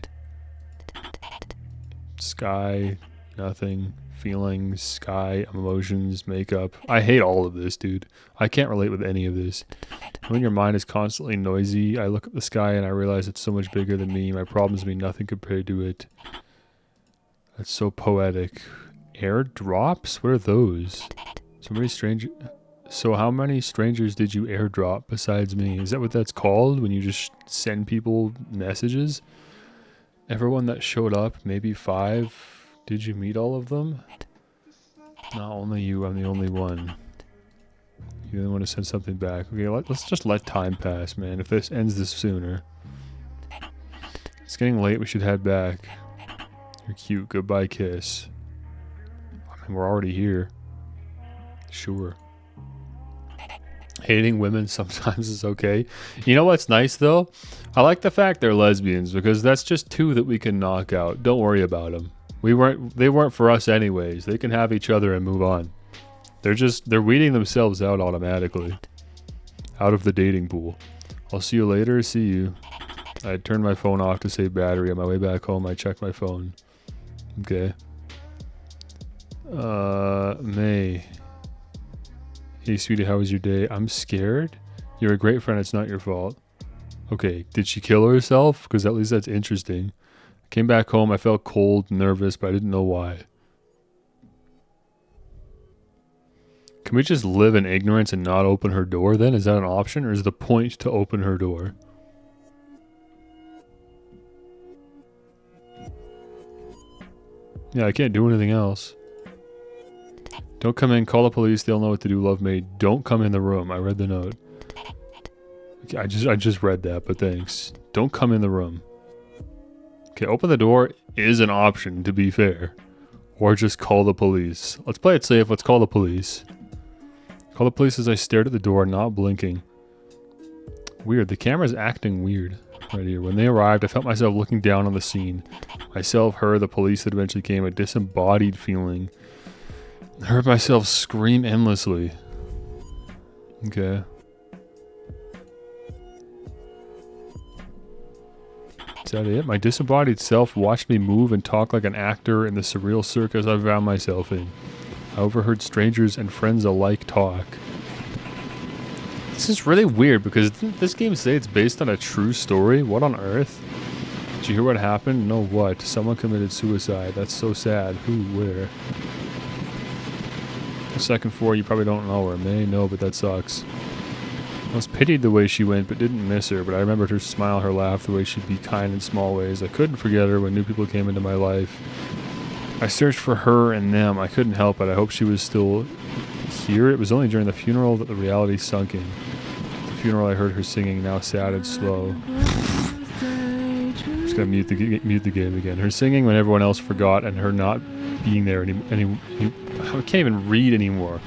Sky. Nothing. Feelings. Sky. Emotions. Makeup. I hate all of this, dude. I can't relate with any of this. When your mind is constantly noisy, I look at the sky and I realize it's so much bigger than me. My problems mean nothing compared to it. That's so poetic. Airdrops? What are those? So how many strangers did you airdrop besides me? Is that what that's called when you just send people messages? Everyone that showed up, maybe 5. Did you meet all of them? Not only you, I'm the only one. You only want to send something back. Okay, let's just let time pass, man. If this ends this sooner. It's getting late, we should head back. You're cute, goodbye kiss. I mean, we're already here. Sure. Hating women sometimes is okay. You know what's nice though? I like the fact they're lesbians because that's just 2 that we can knock out. Don't worry about them. They weren't for us anyways. They can have each other and move on. They're weeding themselves out automatically. Out of the dating pool. I'll see you later. See you. I turned my phone off to save battery. On my way back home, I checked my phone. Okay. May. Hey, sweetie, how was your day? I'm scared. You're a great friend. It's not your fault. Okay, did she kill herself? Because at least that's interesting. I came back home. I felt cold, nervous, but I didn't know why. Can we just live in ignorance and not open her door then? Is that an option? Or is the point to open her door? Yeah, I can't do anything else. Don't come in, call the police, they'll know what to do, love me. Don't come in the room. I read the note. Okay, I just read that, but thanks. Don't come in the room. Okay, open the door is an option, to be fair. Or just call the police. Let's play it safe, let's call the police. Call the police as I stared at the door, not blinking. Weird, the camera's acting weird. Right here. When they arrived, I felt myself looking down on the scene. Myself, her, the police that eventually came, a disembodied feeling. I heard myself scream endlessly. Okay. Is that it? My disembodied self watched me move and talk like an actor in the surreal circus I found myself in. I overheard strangers and friends alike talk. This is really weird because didn't this game say it's based on a true story? What on earth? Did you hear what happened? No, what? Someone committed suicide. That's so sad. Who? Where? The second floor, you probably don't know her. May know, but that sucks. I was pitied the way she went, but didn't miss her. But I remembered her smile, her laugh, the way she'd be kind in small ways. I couldn't forget her when new people came into my life. I searched for her and them. I couldn't help it. I hoped she was still here. It was only during the funeral that the reality sunk in. At the funeral, I heard her singing, now sad and slow. I'm just gonna mute the game again. Her singing when everyone else forgot, and her not being there I can't even read anymore.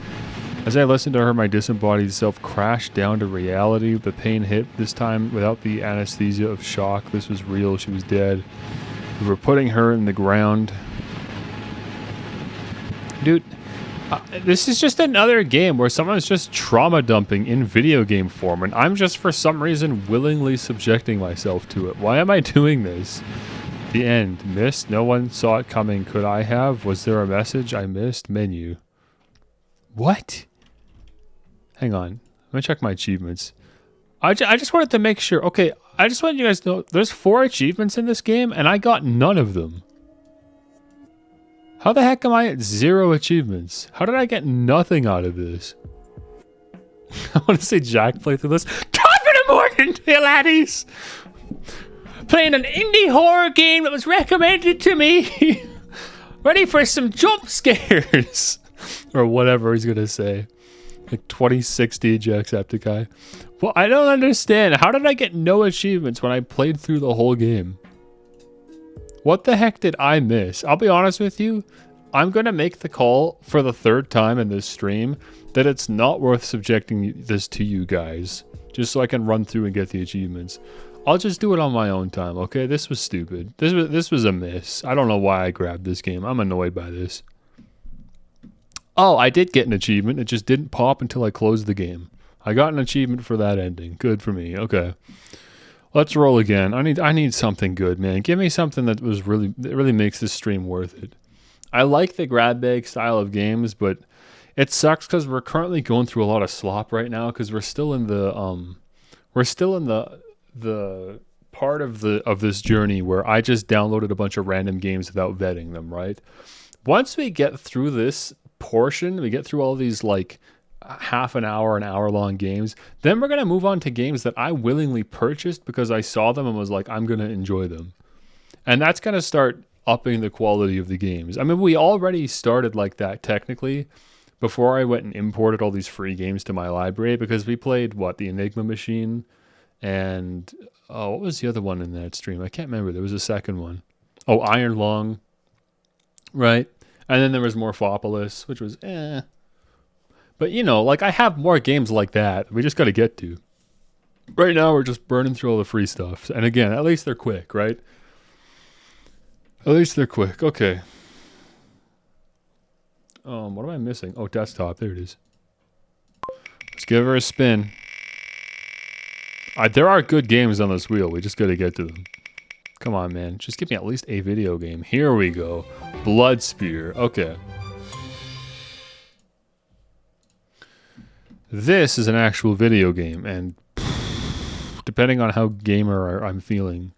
As I listened to her, my disembodied self crashed down to reality. The pain hit, this time without the anesthesia of shock. This was real. She was dead. We were putting her in the ground. Dude, This is just another game where someone's just trauma dumping in video game form, and I'm just for some reason willingly subjecting myself to it. Why am I doing this? The end. Missed. No one saw it coming. Could I have? Was there a message I missed? Menu. What? Hang on. Let me check my achievements. I just wanted to make sure. Okay, I just want you guys to know there's 4 achievements in this game, and I got none of them. How the heck am I at 0 achievements? How did I get nothing out of this? I want to see Jack play through this. Top of the morning, you laddies! Playing an indie horror game that was recommended to me. Ready for some jump scares. Or whatever he's going to say. Like 2060 Jacksepticeye. Well, I don't understand. How did I get no achievements when I played through the whole game? What the heck did I miss? I'll be honest with you. I'm going to make the call for the 3rd time in this stream that it's not worth subjecting this to you guys. Just so I can run through and get the achievements. I'll just do it on my own time, okay? This was stupid. This was a miss. I don't know why I grabbed this game. I'm annoyed by this. Oh, I did get an achievement. It just didn't pop until I closed the game. I got an achievement for that ending. Good for me. Okay. Let's roll again. I need something good, man. Give me something that really makes this stream worth it. I like the grab bag style of games, but it sucks because we're currently going through a lot of slop right now because we're still in the part of this journey where I just downloaded a bunch of random games without vetting them, right? Once we get through this portion, we get through all these like half an hour long games, then we're going to move on to games that I willingly purchased because I saw them and was like, I'm going to enjoy them. And that's going to start upping the quality of the games. I mean, we already started like that technically before I went and imported all these free games to my library because we played, the Enigma Machine and, what was the other one in that stream? I can't remember. There was a second one. Oh, Iron Lung. Right? And then there was Morphopolis, which was But, like I have more games like that. We just got to get to. Right now, we're just burning through all the free stuff. And again, at least they're quick, right? At least they're quick. Okay. What am I missing? Oh, desktop. There it is. Let's give her a spin. There are good games on this wheel. We just got to get to them. Come on, man. Just give me at least a video game. Here we go. Blood Spear. Okay. This is an actual video game, and depending on how gamer I'm feeling,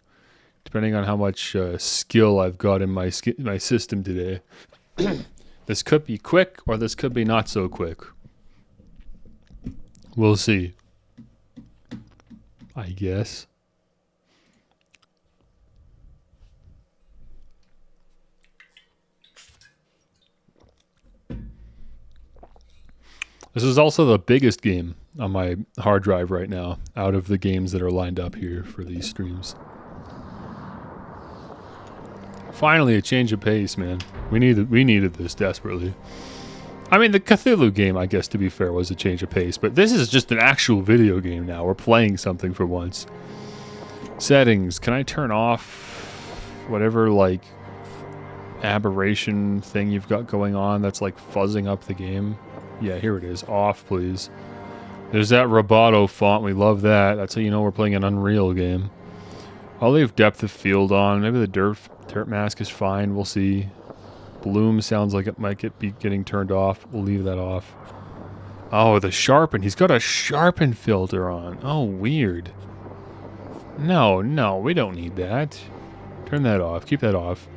depending on how much skill I've got in my system today, this could be quick or this could be not so quick. We'll see. I guess. This is also the biggest game on my hard drive right now, out of the games that are lined up here for these streams. Finally, a change of pace, man. We needed this desperately. I mean, the Cthulhu game, I guess, to be fair, was a change of pace, but this is just an actual video game now. We're playing something for once. Settings. Can I turn off whatever, like, aberration thing you've got going on that's, like, fuzzing up the game? Yeah, here it is. Off, please. There's that Roboto font. We love that. That's how you know we're playing an Unreal game. I'll leave depth of field on. Maybe the dirt mask is fine. We'll see. Bloom sounds like it might be getting turned off. We'll leave that off. Oh, the sharpen. He's got a sharpen filter on. Oh, weird. No, we don't need that. Turn that off. Keep that off.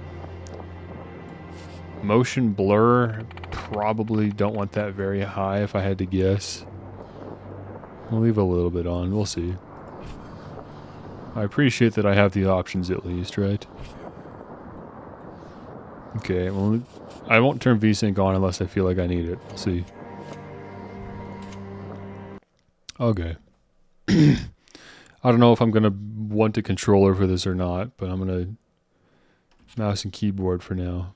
Motion blur. Probably don't want that very high if I had to guess. We'll leave a little bit on. We'll see. I appreciate that I have the options at least, right? Okay, well, I won't turn VSync on unless I feel like I need it. We'll see. Okay. I don't know if I'm going to want a controller for this or not, but I'm going to mouse and keyboard for now.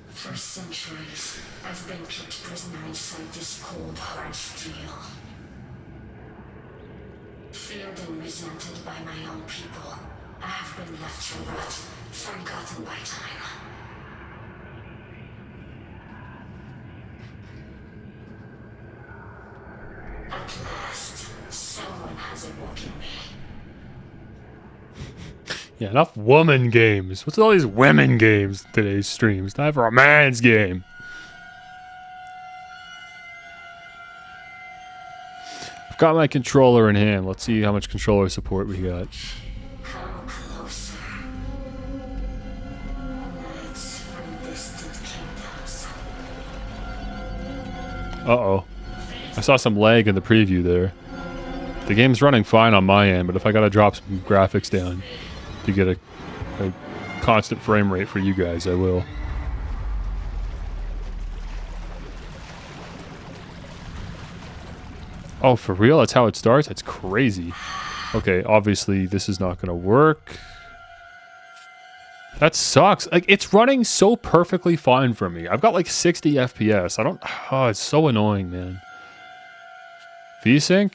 For centuries, I've been kept prisoner inside this cold, hard steel. Feared and resented by my own people, I have been left to rot, forgotten by time. At last, someone has awoken me. Yeah, enough woman games. What's all these women games in today's streams? Time for a man's game. I've got my controller in hand. Let's see how much controller support we got. Come closer. Lights from distant kingdoms. Uh-oh. I saw some lag in the preview there. The game's running fine on my end, but if I gotta drop some graphics down to get a constant frame rate for you guys, I will. Oh, for real? That's how it starts? That's crazy. Okay, obviously this is not gonna work. That sucks. Like, it's running so perfectly fine for me. I've got like 60 FPS. I don't... Oh, it's so annoying, man. VSync?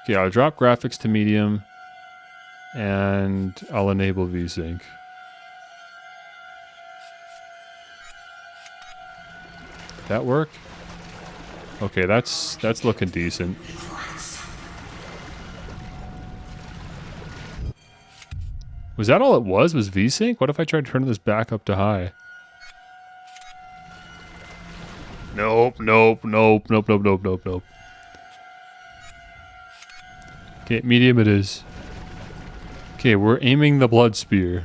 Okay, I'll drop graphics to medium. And I'll enable VSync. That work? Okay, that's looking decent. Was that all it was VSync? What if I tried turning this back up to high? Nope, nope, nope, nope, nope, nope, nope, nope. Okay, medium it is. Okay, we're aiming the blood spear.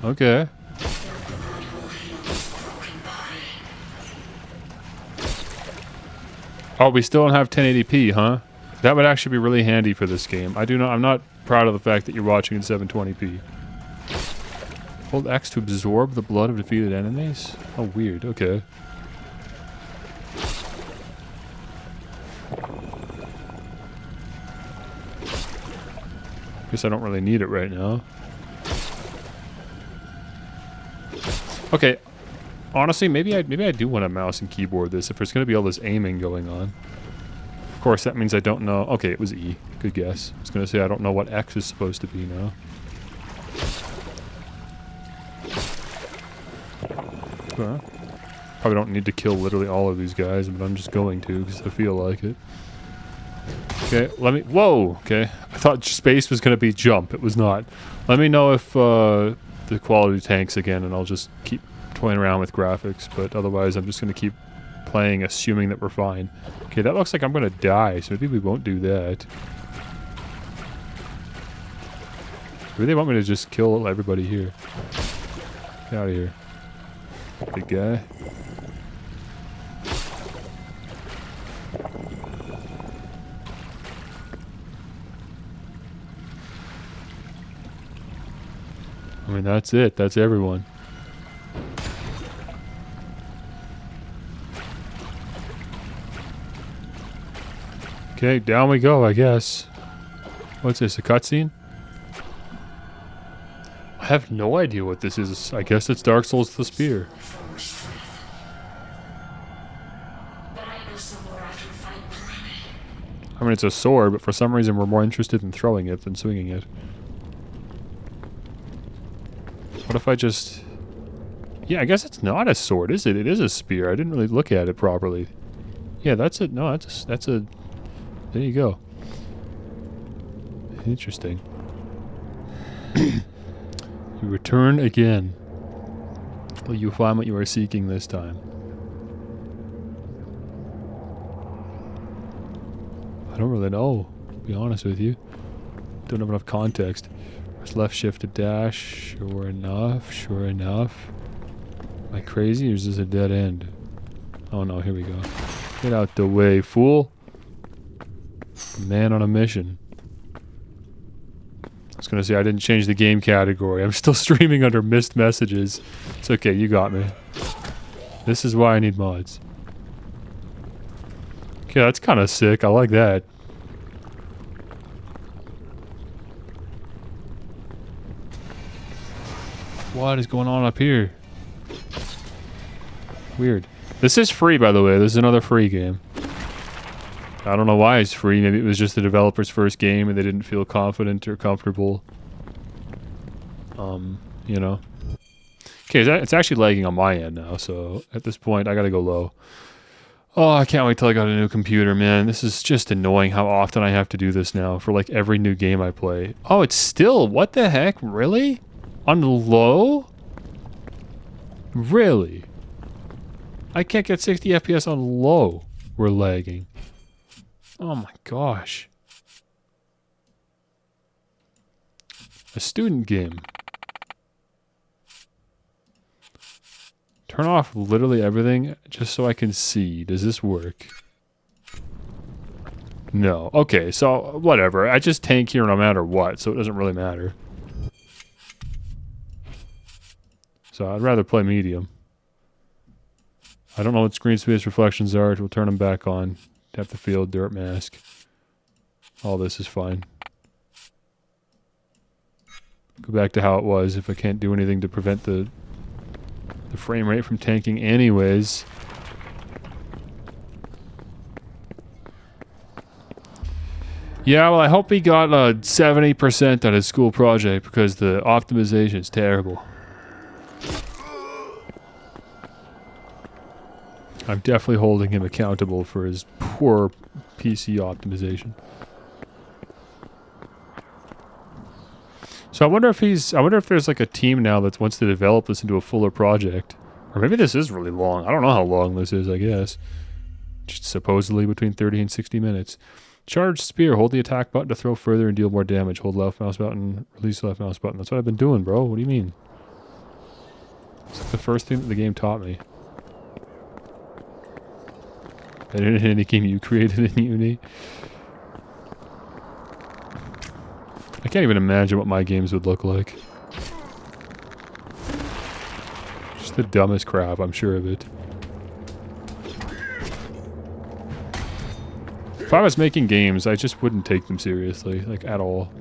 Okay. Oh, we still don't have 1080p, huh? That would actually be really handy for this game. I'm not proud of the fact that you're watching in 720p. Hold X to absorb the blood of defeated enemies? Oh, weird. Okay. Guess I don't really need it right now. Okay. Honestly, maybe I do want a mouse and keyboard this if there's going to be all this aiming going on. Of course, that means I don't know. Okay, it was E. Good guess. I was going to say I don't know what X is supposed to be now. Probably don't need to kill literally all of these guys, but I'm just going to because I feel like it. Okay, let me... Whoa! Okay. I thought space was going to be jump. It was not. Let me know if the quality tanks again, and I'll just keep toying around with graphics, but otherwise I'm just going to keep playing assuming that we're fine. Okay, that looks like I'm going to die, so maybe we won't do that. Maybe they want me to just kill everybody here. Get out of here. Big guy. I mean, that's it. That's everyone. Okay, down we go, I guess. What's this, a cutscene? I have no idea what this is. I guess it's Dark Souls the Spear. I mean, it's a sword, but for some reason we're more interested in throwing it than swinging it. What if I just... Yeah, I guess it's not a sword, is it? It is a spear. I didn't really look at it properly. Yeah, that's it. No, that's a... There you go. Interesting. You return again. Will you find what you are seeking this time? I don't really know, to be honest with you. Don't have enough context. Press left shift to dash. Sure enough, sure enough. Am I crazy or is this a dead end? Oh no, here we go. Get out the way, fool. Man on a mission. I was gonna say I didn't change the game category. I'm still streaming under missed messages. It's okay, you got me. This is why I need mods. Okay, that's kind of sick. I like that. What is going on up here? Weird. This is free, by the way. This is another free game. I don't know why it's free. Maybe it was just the developer's first game and they didn't feel confident or comfortable. You know. Okay, it's actually lagging on my end now, so at this point I gotta go low. Oh, I can't wait till I got a new computer, man. This is just annoying how often I have to do this now for like every new game I play. Oh, it's still, what the heck? Really? On low? Really? I can't get 60 FPS on low. We're lagging. Oh my gosh. A student game. Turn off literally everything just so I can see. Does this work? No. Okay, so whatever. I just tank here no matter what, so it doesn't really matter. So I'd rather play medium. I don't know what screen space reflections are. We'll turn them back on. Depth of field, dirt mask. All this is fine. Go back to how it was if I can't do anything to prevent the frame rate from tanking anyways. Yeah, well I hope he got 70% on his school project because the optimization is terrible. I'm definitely holding him accountable for his poor PC optimization. So I wonder if there's like a team now that wants to develop this into a fuller project. Or maybe this is really long. I don't know how long this is, I guess. Just supposedly between 30 and 60 minutes. Charge spear. Hold the attack button to throw further and deal more damage. Hold left mouse button. Release left mouse button. That's what I've been doing, bro. What do you mean? It's like the first thing that the game taught me. And in any game you created in Unity. I can't even imagine what my games would look like. Just the dumbest crap, I'm sure of it. If I was making games, I just wouldn't take them seriously, like at all.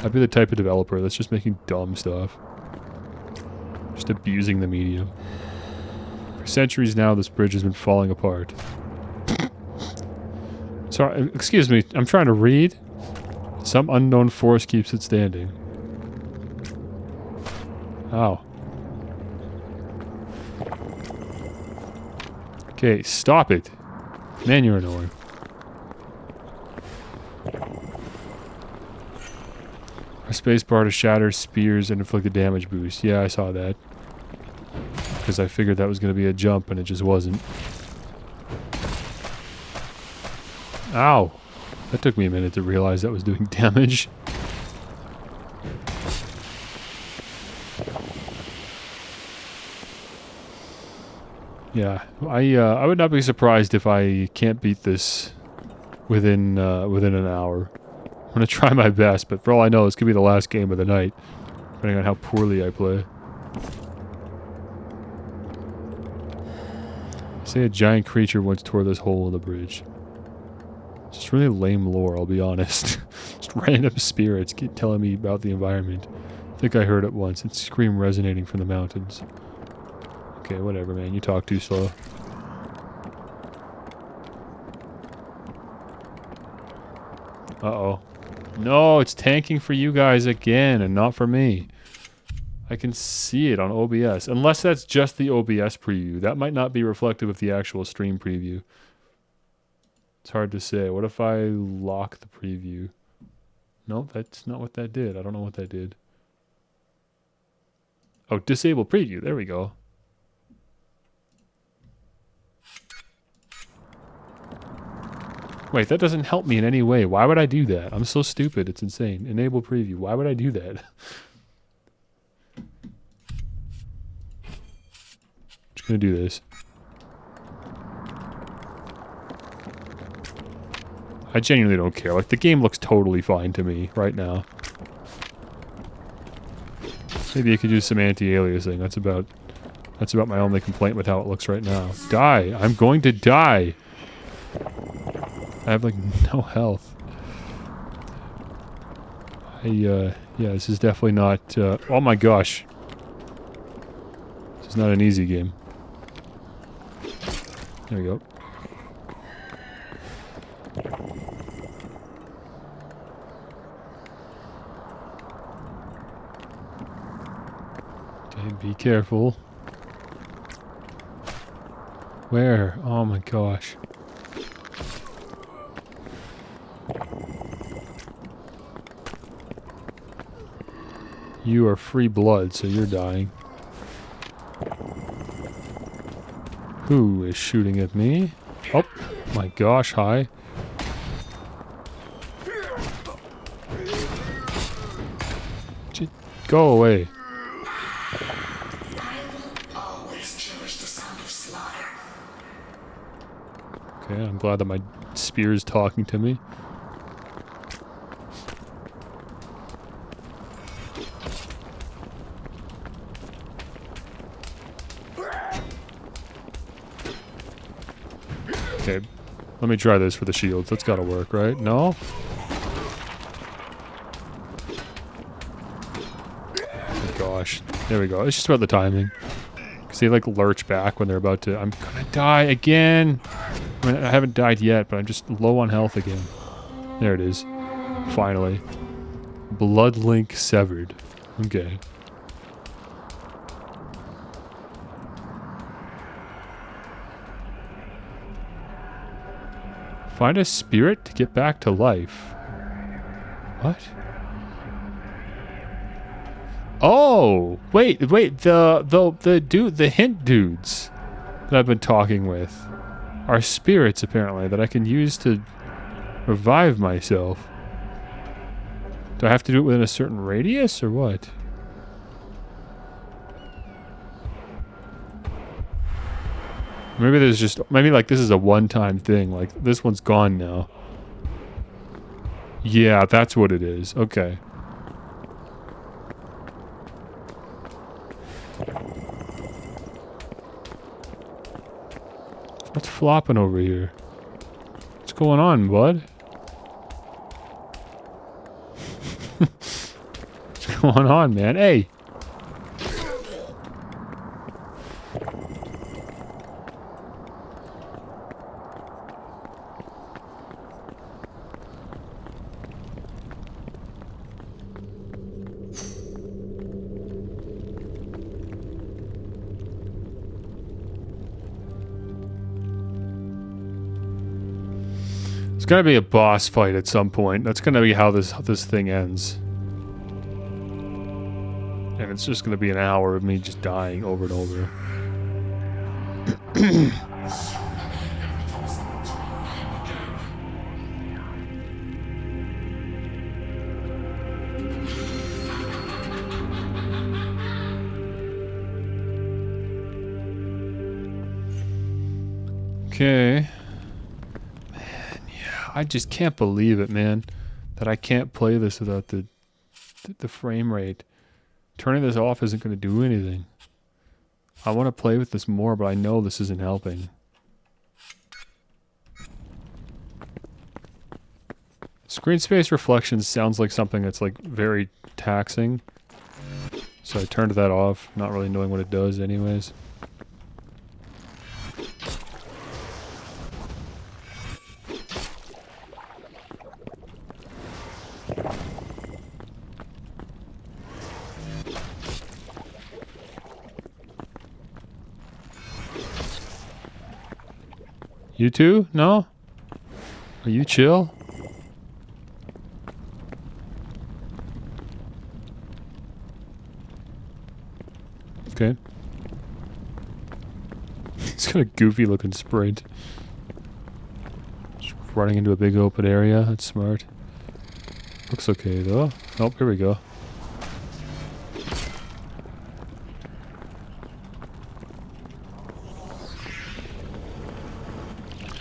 I'd be the type of developer that's just making dumb stuff. Just abusing the medium. For centuries now, this bridge has been falling apart. Sorry, excuse me, I'm trying to read. Some unknown force keeps it standing. Ow. Okay, stop it. Man, you're annoying. A spacebar to shatter spears and inflict a damage boost. Yeah, I saw that. Because I figured that was going to be a jump and it just wasn't. Ow. That took me a minute to realize that was doing damage. Yeah, I would not be surprised if I can't beat this within an hour. I'm gonna try my best, but for all I know, this could be the last game of the night, depending on how poorly I play. Say a giant creature once tore this hole in the bridge. It's just really lame lore, I'll be honest. Just random spirits keep telling me about the environment. I think I heard it once. It's scream resonating from the mountains. Okay, whatever, man. You talk too slow. Uh-oh. No, it's tanking for you guys again and not for me. I can see it on OBS. Unless that's just the OBS preview. That might not be reflective of the actual stream preview. It's hard to say. What if I lock the preview? Nope, that's not what that did. I don't know what that did. Oh, disable preview. There we go. Wait, that doesn't help me in any way. Why would I do that? I'm so stupid. It's insane. Enable preview. Why would I do that? Just gonna do this. I genuinely don't care. Like, the game looks totally fine to me right now. Maybe you could use some anti-aliasing. That's about my only complaint with how it looks right now. Die! I'm going to die! I have, like, no health. Yeah, this is definitely not, oh my gosh. This is not an easy game. There we go. Okay, be careful. Where? Oh my gosh. You are free blood, so you're dying. Who is shooting at me? Oh my gosh, hi. Go away. I will always cherish the sound of slaughter. Okay, I'm glad that my spear is talking to me. Okay, let me try this for the shields. That's gotta work, right? No? Oh gosh. There we go. It's just about the timing. Because they like lurch back when they're about to... I'm gonna die again! I mean, I haven't died yet, but I'm just low on health again. There it is. Finally. Blood link severed. Okay. Find a spirit to get back to life. What? Oh! Wait, the hint dudes that I've been talking with are spirits, apparently, that I can use to revive myself. Do I have to do it within a certain radius, or what? Maybe there's just... Maybe, like, this is a one-time thing. Like, this one's gone now. Yeah, that's what it is. Okay. What's flopping over here? What's going on, bud? What's going on, man? Hey! It's gonna be a boss fight at some point. That's gonna be how this thing ends. And it's just gonna be an hour of me just dying over and over. Okay. I just can't believe it, man, that I can't play this without the frame rate. Turning this off isn't going to do anything. I want to play with this more, but I know this isn't helping. Screen space reflections sounds like something that's like very taxing. So I turned that off, not really knowing what it does anyways. You too? No? Are you chill? Okay. He's got a goofy looking sprint. Just running into a big open area. That's smart. Looks okay though. Oh, here we go.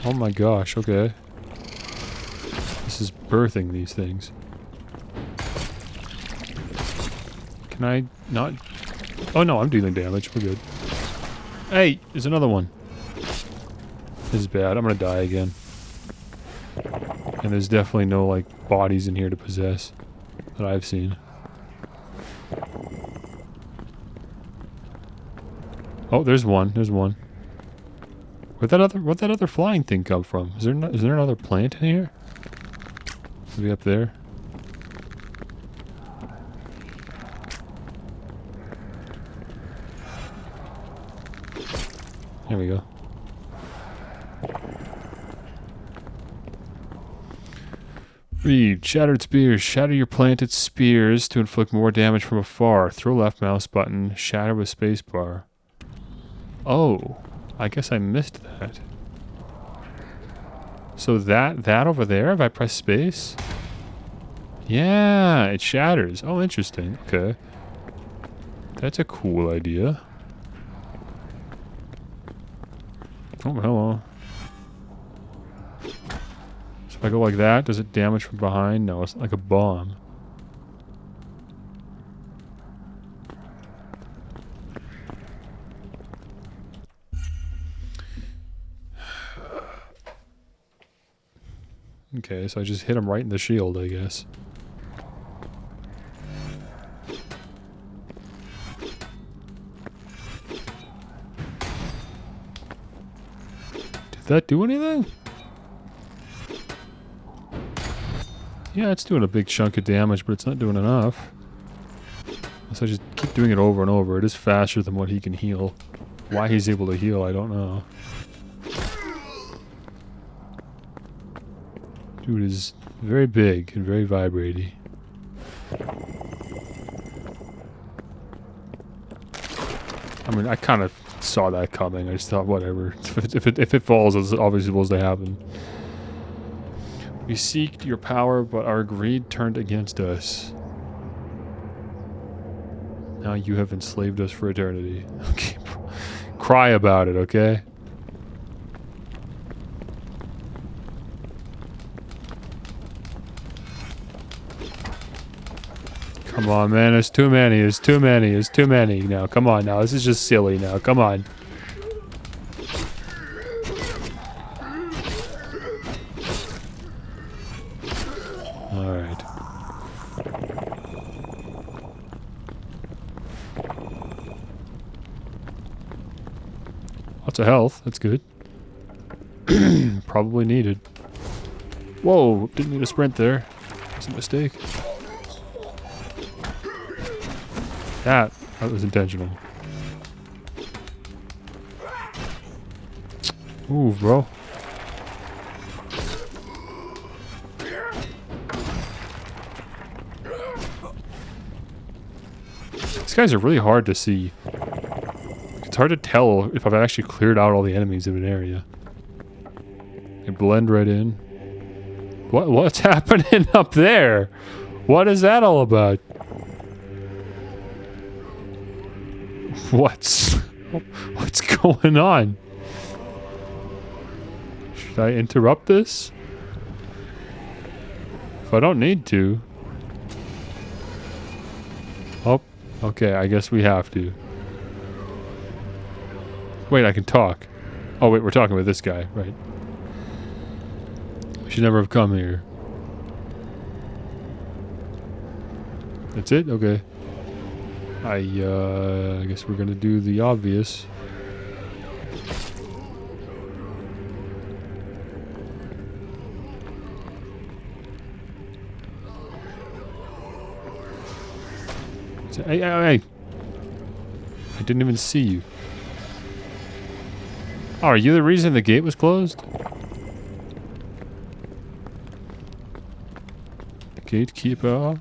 Oh my gosh, okay. This is birthing these things. Can I not... Oh no, I'm dealing damage. We're good. Hey, there's another one. This is bad. I'm gonna die again. And there's definitely no, like, bodies in here to possess that I've seen. Oh, there's one. There's one. Where'd that other flying thing come from? Is there another plant in here? Maybe up there? There we go. Read. Shattered spears. Shatter your planted spears to inflict more damage from afar. Throw left mouse button. Shatter with spacebar. Oh. I guess I missed that. So that over there, if I press space? Yeah, it shatters. Oh, interesting. Okay. That's a cool idea. Oh, hello. So if I go like that, does it damage from behind? No, it's like a bomb. Okay, so I just hit him right in the shield, I guess. Did that do anything? Yeah, it's doing a big chunk of damage, but it's not doing enough. So I just keep doing it over and over. It is faster than what he can heal. Why he's able to heal, I don't know. Dude is very big and very vibrating. I mean, I kind of saw that coming. I just thought, whatever. If it falls, it's obviously supposed to happen. We seeked your power, but our greed turned against us. Now you have enslaved us for eternity. Okay. Cry about it, okay? Come on, man. There's too many. There's too many. There's too many. Now, come on now. This is just silly now. Come on. Alright. Lots of health. That's good. Probably needed. Whoa. Didn't need a sprint there. That's a mistake. That was intentional. Move, bro. These guys are really hard to see. It's hard to tell if I've actually cleared out all the enemies in an area. They blend right in. What's happening up there? What is that all about? What's going on? Should I interrupt this? If I don't need to. Oh, okay, I guess we have to. Wait, I can talk. Oh wait, we're talking with this guy, right. We should never have come here. That's it? Okay. I guess we're gonna do the obvious. Hey, hey, hey! I didn't even see you. Oh, are you the reason the gate was closed? Gatekeeper.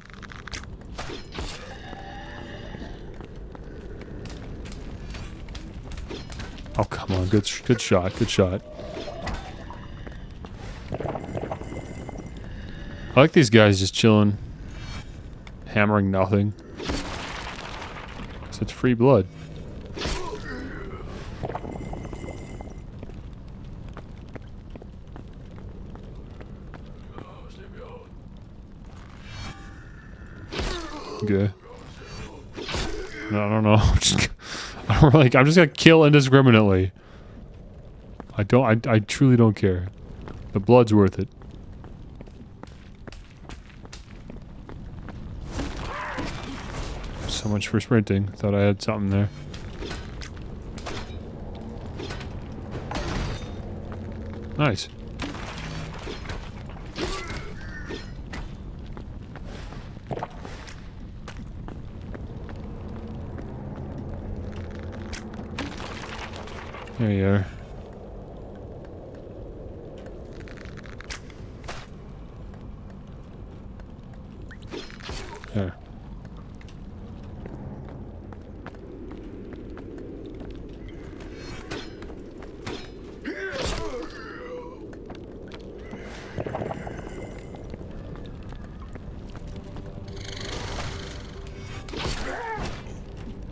Oh, come on. Good shot. Good shot. I like these guys just chilling. Hammering nothing. So it's free blood. Okay. No, I don't know. I'm just gonna kill indiscriminately. I truly don't care. The blood's worth it. So much for sprinting. Thought I had something there. Nice. There you are. There.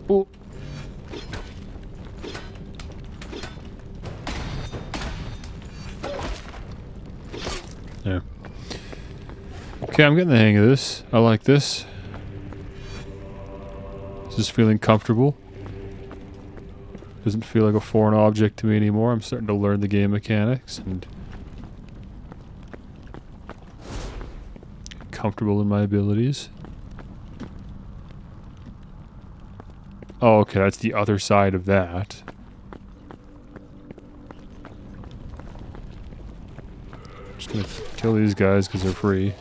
Oh. There. Okay, I'm getting the hang of this. I like this. Just feeling comfortable. Doesn't feel like a foreign object to me anymore. I'm starting to learn the game mechanics and comfortable in my abilities. Oh, okay, that's the other side of that. Just gonna kill these guys because they're free.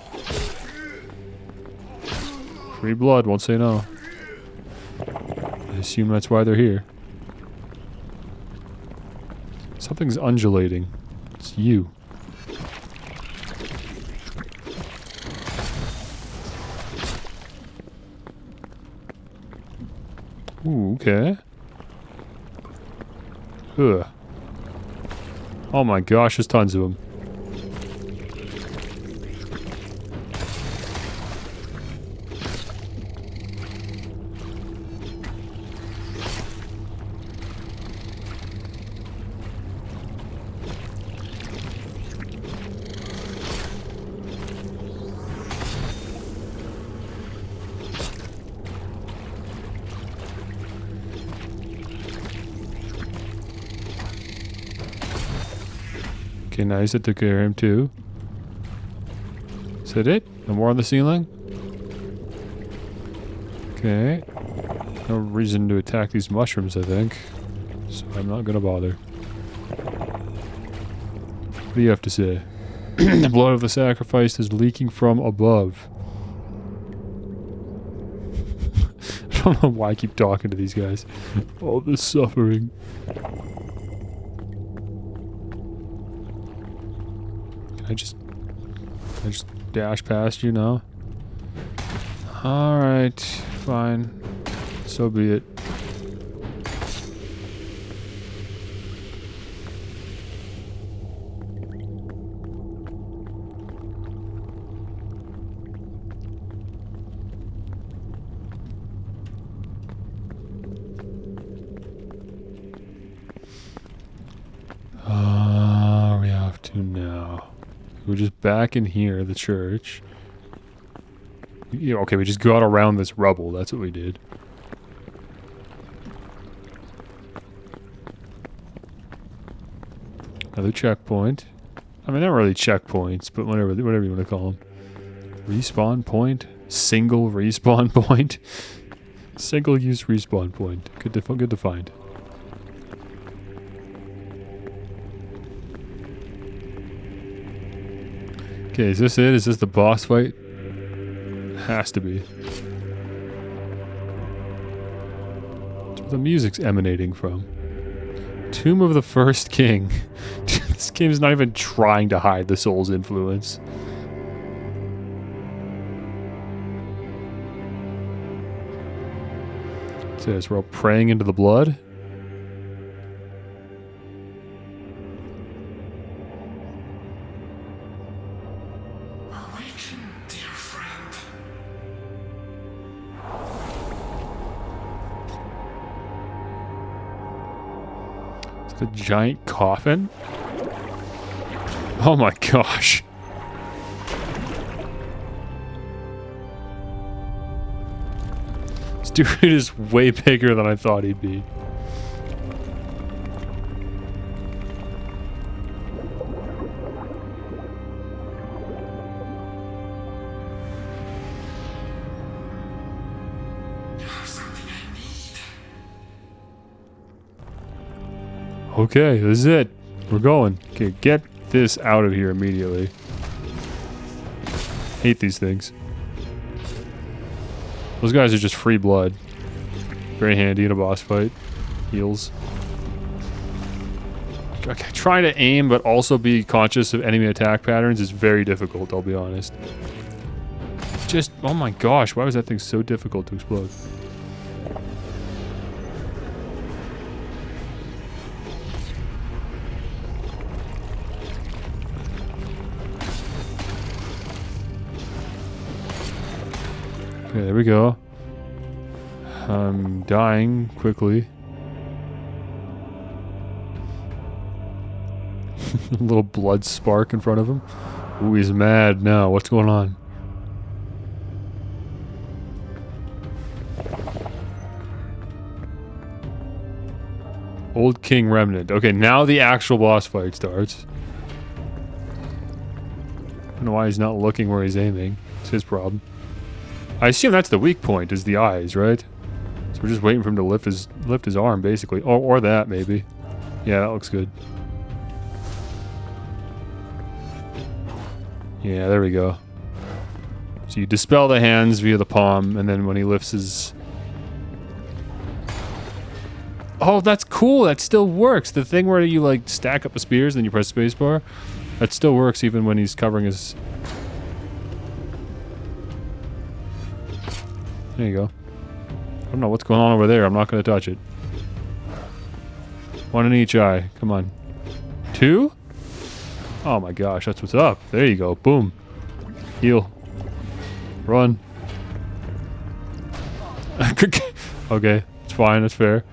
Free blood, won't say no. I assume that's why they're here. Something's undulating. It's you. Ooh, okay. Ugh. Oh my gosh, there's tons of them. Okay, nice. I took care of him too. Is that it? No more on the ceiling? Okay. No reason to attack these mushrooms, I think. So I'm not gonna bother. What do you have to say? The blood of the sacrificed is leaking from above. I don't know why I keep talking to these guys. All this suffering. Can I just dash past you now? Alright, fine. So be it. We have to now. We're just back in here, the church. Yeah, okay, we just got around this rubble. That's what we did. Another checkpoint. I mean, they're not really checkpoints, but whatever you want to call them. Respawn point. Single respawn point. Single-use respawn point. Good to find. Okay, is this it? Is this the boss fight? Has to be. That's where the music's emanating from. Tomb of the First King. This game is not even trying to hide the soul's influence. What's this? We're all praying into the blood? The giant coffin? Oh my gosh. This dude is way bigger than I thought he'd be. Okay, this is it. We're going. Okay, get this out of here immediately. Hate these things. Those guys are just free blood. Very handy in a boss fight. Heals. Trying to aim but also be conscious of enemy attack patterns is very difficult, I'll be honest. Just, oh my gosh, why was that thing so difficult to explode? Okay, there we go. I'm dying quickly. A little blood spark in front of him. Ooh, he's mad now. What's going on? Old King Remnant. Okay, now the actual boss fight starts. I don't know why he's not looking where he's aiming. It's his problem. I assume that's the weak point, is the eyes, right? So we're just waiting for him to lift his arm, basically. Or that, maybe. Yeah, that looks good. Yeah, there we go. So you dispel the hands via the palm, and then when he lifts his... Oh, that's cool! That still works! The thing where you, like, stack up the spears, then you press spacebar, that still works even when he's covering his... There you go. I don't know what's going on over there. I'm not going to touch it. One in each eye. Come on. 2? Oh my gosh, that's what's up. There you go. Boom. Heal. Run. Okay, it's fine. That's fair.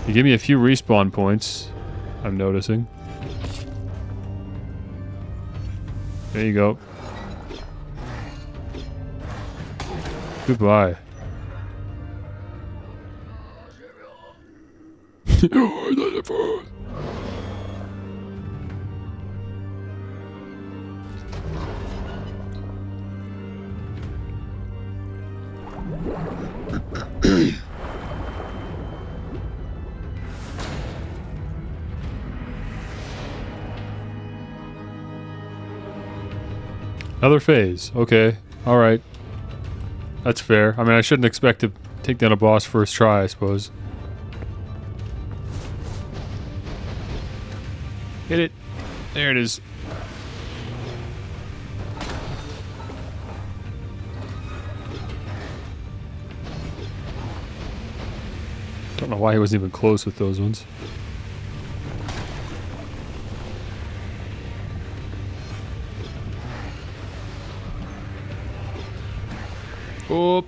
You give me a few respawn points. I'm noticing. There you go. Goodbye. Another phase. Okay. Alright. That's fair. I mean, I shouldn't expect to take down a boss first try, I suppose. Hit it. There it is. Don't know why he wasn't even close with those ones. Oh.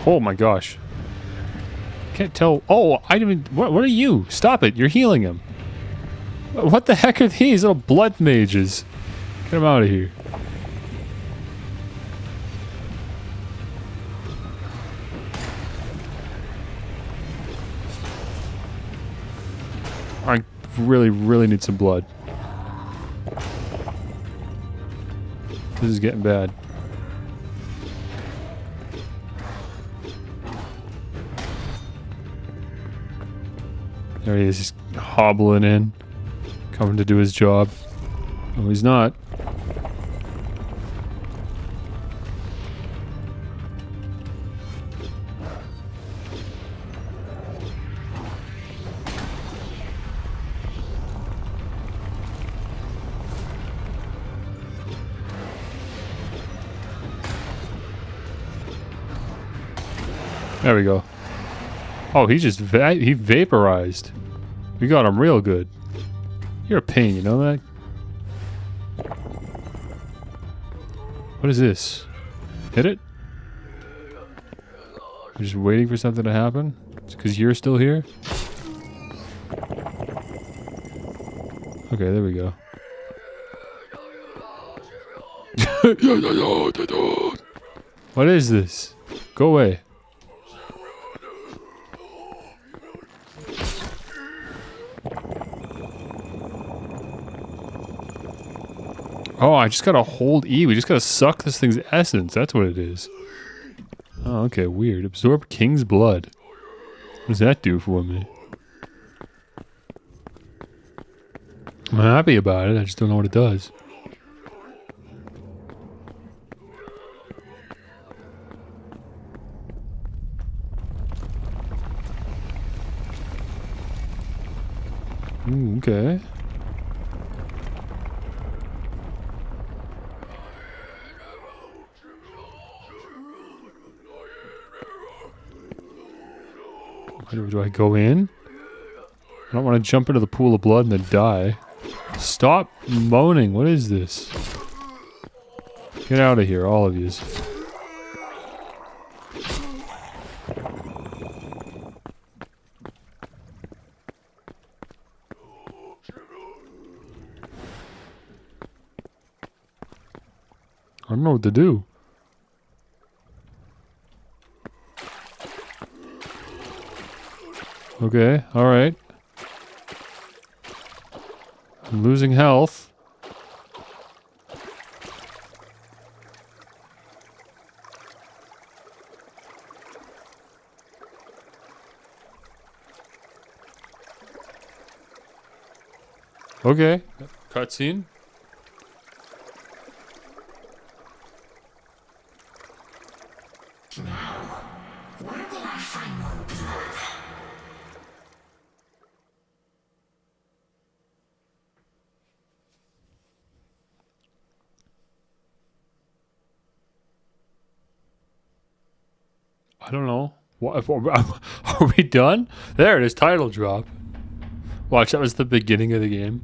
Oh my gosh. Can't tell. Oh, I didn't. What are you? Stop it. You're healing him. What the heck are these little blood mages? Get them out of here. I really need some blood. This is getting bad. There he is, he's hobbling in. Coming to do his job. Oh, he's not. There we go. Oh, he just he vaporized. We got him real good. You're a pain, you know that? What is this? Hit it? You're just waiting for something to happen? It's because you're still here? Okay, there we go. What is this? Go away. Oh, I just gotta hold E. We just gotta suck this thing's essence. That's what it is. Oh, okay, weird. Absorb King's blood. What does that do for me? I'm happy about it. I just don't know what it does. Ooh, okay. Do I go in? I don't want to jump into the pool of blood and then die. Stop moaning. What is this? Get out of here, all of yous. I don't know what to do. Okay, alright. I'm losing health. Okay. Cutscene. Now, where will I find more blood? I don't know. What, are we done? There it is, title drop. Watch, that was the beginning of the game.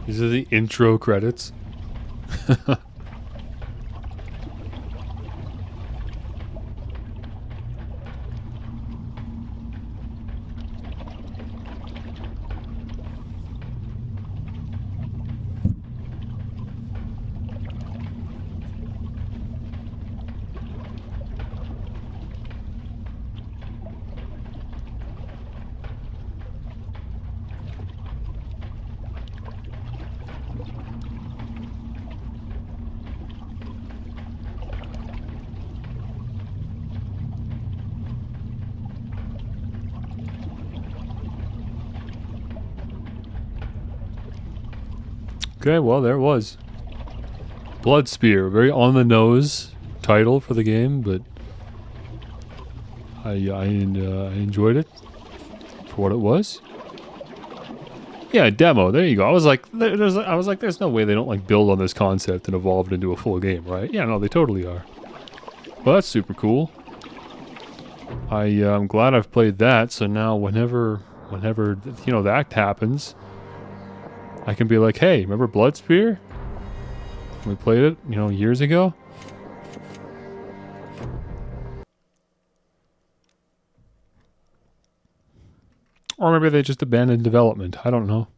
These are the intro credits. Okay, well, there it was. Blood Spear, very on the nose title for the game, but I enjoyed it for what it was. Yeah, demo. There you go. I was like, there's no way they don't like build on this concept and evolve it into a full game, right? Yeah, no, they totally are. Well, that's super cool. I'm glad I've played that. So now, whenever you know that happens, I can be like, hey, remember Blood Spear? We played it, you know, years ago. Or maybe they just abandoned development. I don't know.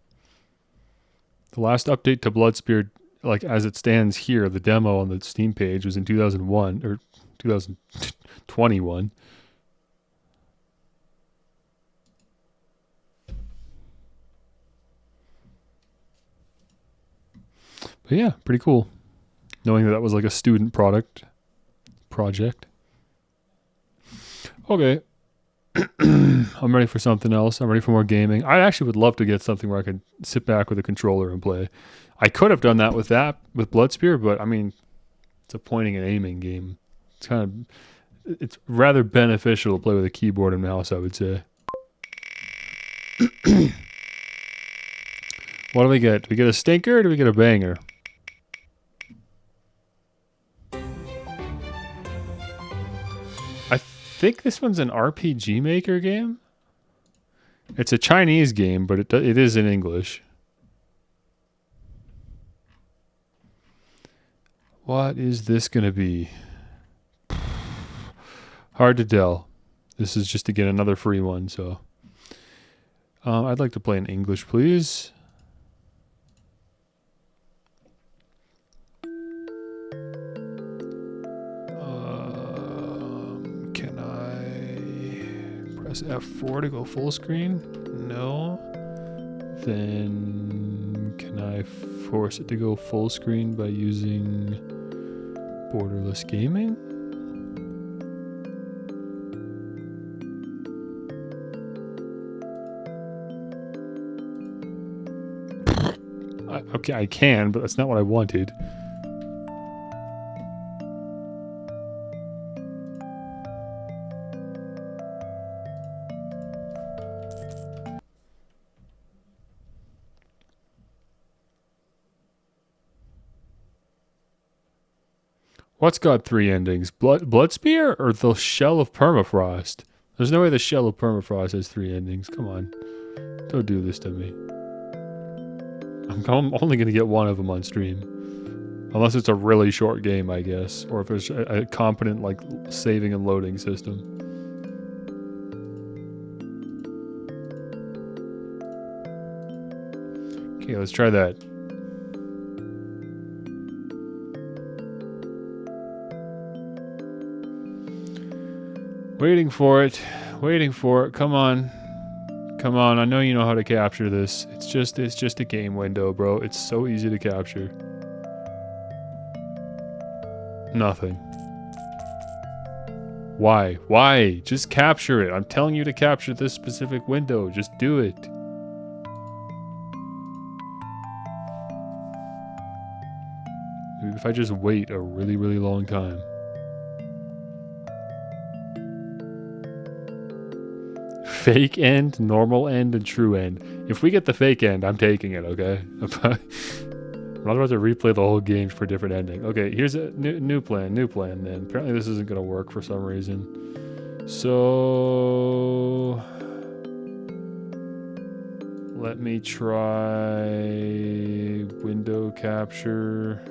The last update to Blood Spear, like as it stands here, the demo on the Steam page was in 2001 or 2021. But yeah, pretty cool. Knowing that was like a student project. Okay. I'm ready for something else. I'm ready for more gaming. I actually would love to get something where I could sit back with a controller and play. I could have done that with Blood Spear, but I mean, it's a pointing and aiming game. It's rather beneficial to play with a keyboard and mouse, I would say. What do we get? Do we get a stinker or do we get a banger? I think this one's an RPG Maker game. It's a Chinese game, but it is in English. What is this going to be? Hard to tell. This is just to get another free one, so... I'd like to play in English, please. Can I press F4 to go full screen? No. Then can I force it to go full screen by using borderless gaming? Okay, I can, but that's not what I wanted. What's got 3 endings? Blood Spear or the Shell of Permafrost? There's no way the Shell of Permafrost has 3 endings. Come on. Don't do this to me. I'm only going to get one of them on stream. Unless it's a really short game, I guess. Or if there's a competent, like, saving and loading system. Okay, let's try that. Waiting for it. Waiting for it. Come on. Come on. I know you know how to capture this. It's just a game window, bro. It's so easy to capture. Nothing. Why? Why? Just capture it. I'm telling you to capture this specific window. Just do it. Maybe if I just wait a really, really long time. Fake end, normal end, and true end. If we get the fake end, I'm taking it, okay? I'm not about to replay the whole game for a different ending. Okay, here's a new plan then. Apparently this isn't going to work for some reason. So... let me try... window capture.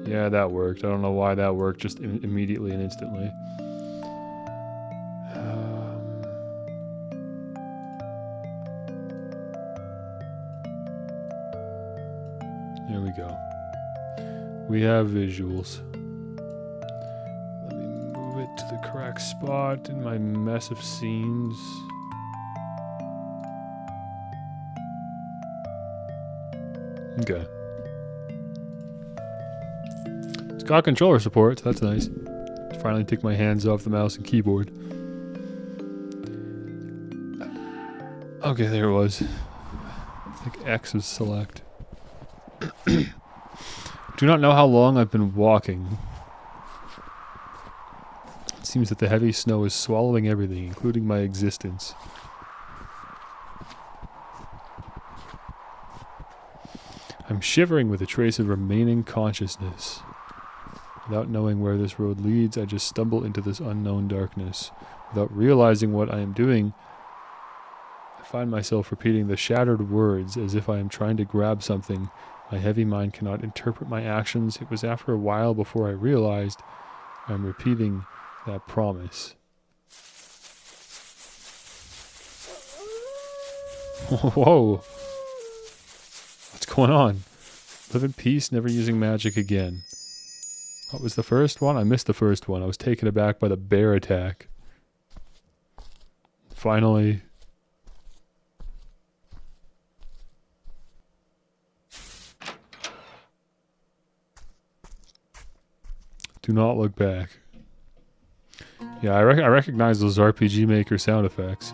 Yeah, that worked. I don't know why that worked just immediately and instantly. There we go. We have visuals. Let me move it to the correct spot in my mess of scenes. Okay. It's got controller support, so that's nice. Finally take my hands off the mouse and keyboard. Okay, there it was. I think X is select. Do not know how long I've been walking. It seems that the heavy snow is swallowing everything, including my existence. I'm shivering with a trace of remaining consciousness. Without knowing where this road leads, I just stumble into this unknown darkness. Without realizing what I am doing, I find myself repeating the shattered words as if I am trying to grab something. My heavy mind cannot interpret my actions. It was after a while before I realized I'm repeating that promise. Whoa! What's going on? Live in peace, never using magic again. What was the first one? I missed the first one. I was taken aback by the bear attack. Finally... do not look back. Yeah, I recognize those RPG Maker sound effects.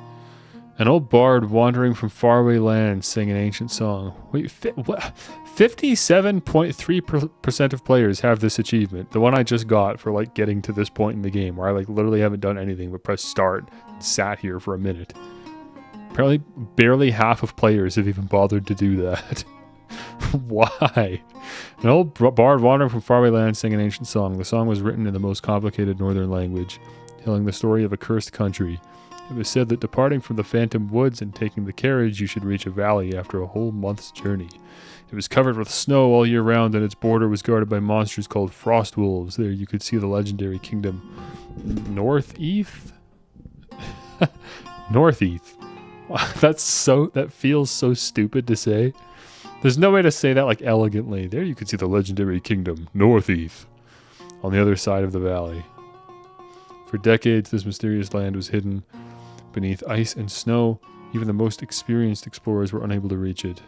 An old bard wandering from faraway lands sang an ancient song. Wait, what? 57.3% of players have this achievement. The one I just got for like getting to this point in the game, where I like literally haven't done anything but press start and sat here for a minute. Apparently, barely half of players have even bothered to do that. Why? An old bard wandering from faraway lands sang an ancient song. The song was written in the most complicated northern language, telling the story of a cursed country. It was said that departing from the phantom woods and taking the carriage, you should reach a valley after a whole month's journey. It was covered with snow all year round, and its border was guarded by monsters called frost wolves. There you could see the legendary kingdom Northeath? Northeath. That feels so stupid to say. There's no way to say that like elegantly. There you could see the legendary kingdom Northeath on the other side of the valley. For decades, this mysterious land was hidden beneath ice and snow. Even the most experienced explorers were unable to reach it.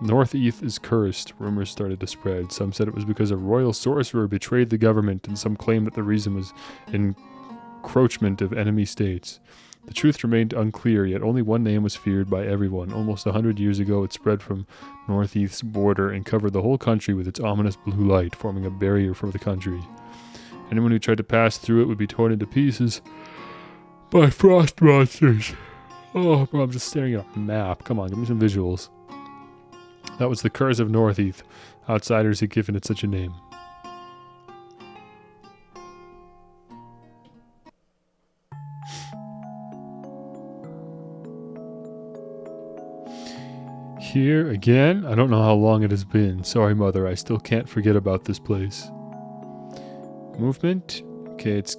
Northeath is cursed, rumors started to spread. Some said it was because a royal sorcerer betrayed the government, and some claimed that the reason was encroachment of enemy states. The truth remained unclear, yet only one name was feared by everyone. Almost 100 years ago, it spread from Northeast's border and covered the whole country with its ominous blue light, forming a barrier for the country. Anyone who tried to pass through it would be torn into pieces by frost monsters. Oh, bro, I'm just staring at a map. Come on, give me some visuals. That was the curse of Northeast. Outsiders had given it such a name. here again? I don't know how long it has been. Sorry, Mother, I still can't forget about this place. Movement? Okay, it's...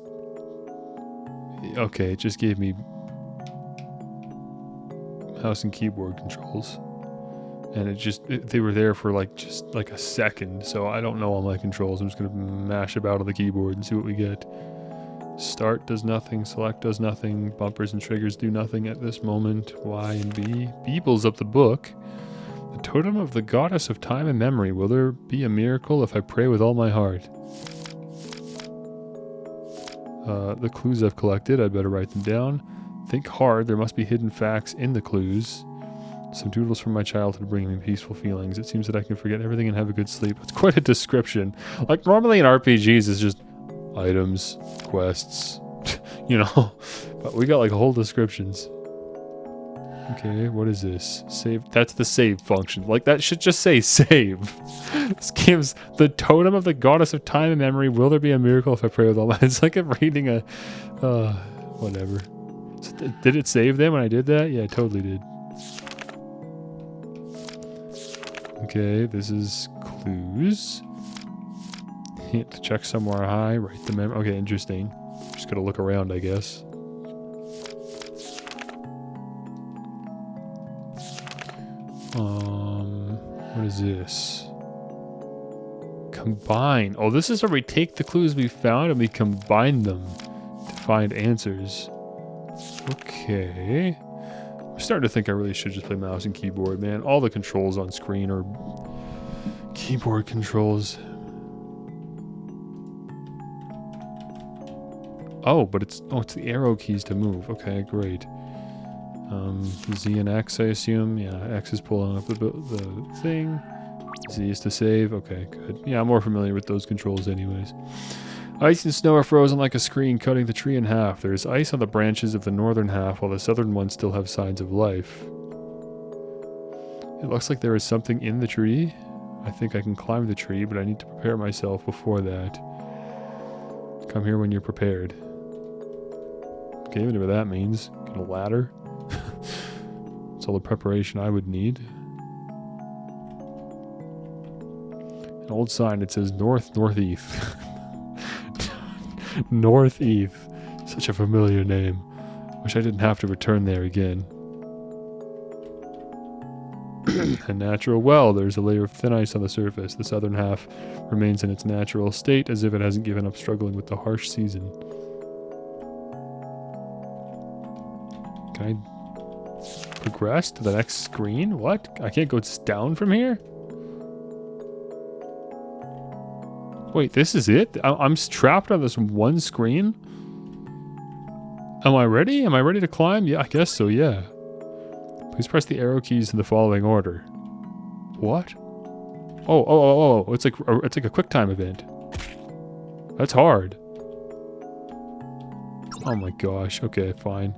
Okay, it just gave me mouse and keyboard controls. And they were there for just like a second, so I don't know all my controls. I'm just gonna mash about on the keyboard and see what we get. Start does nothing, select does nothing, bumpers and triggers do nothing at this moment. Y and B. B pulls up the book. The totem of the goddess of time and memory. Will there be a miracle if I pray with all my heart? The clues I've collected, I'd better write them down. Think hard, there must be hidden facts in the clues. Some doodles from my childhood bring me peaceful feelings. It seems that I can forget everything and have a good sleep. It's quite a description. Like, normally in RPGs, it's just items, quests, you know. But we got like whole descriptions. Okay, what is this? Save. That's the save function. Like, that should just say save. This gives the totem of the goddess of time and memory. Will there be a miracle if I pray with all my... It's like I'm reading a... whatever. So did it save them when I did that? Yeah, it totally did. Okay, this is clues. Hint to check somewhere high. Write the mem. Okay, interesting. Just gotta look around, I guess. What is this? Combine. Oh, this is where we take the clues we found and we combine them to find answers. Okay. I'm starting to think I really should just play mouse and keyboard, man. All the controls on screen are keyboard controls. Oh, but it's the arrow keys to move. Okay, great. Z and X, I assume. Yeah, X is pulling up the thing. Z is to save. Okay, good. Yeah, I'm more familiar with those controls anyways. Ice and snow are frozen like a screen, cutting the tree in half. There is ice on the branches of the northern half, while the southern ones still have signs of life. It looks like there is something in the tree. I think I can climb the tree, but I need to prepare myself before that. Come here when you're prepared. Okay, whatever that means. Get a ladder. That's all the preparation I would need. An old sign that says northeast. Northeast. Such a familiar name. Wish I didn't have to return there again. A natural well. There's a layer of thin ice on the surface. The southern half remains in its natural state, as if it hasn't given up struggling with the harsh season. Can I progress to the next screen? What? I can't go down from here? Wait, this is it? I'm trapped on this one screen? Am I ready? Am I ready to climb? Yeah, I guess so, yeah. Please press the arrow keys in the following order. What? Oh, it's like a quick time event. That's hard. Oh my gosh. Okay, fine.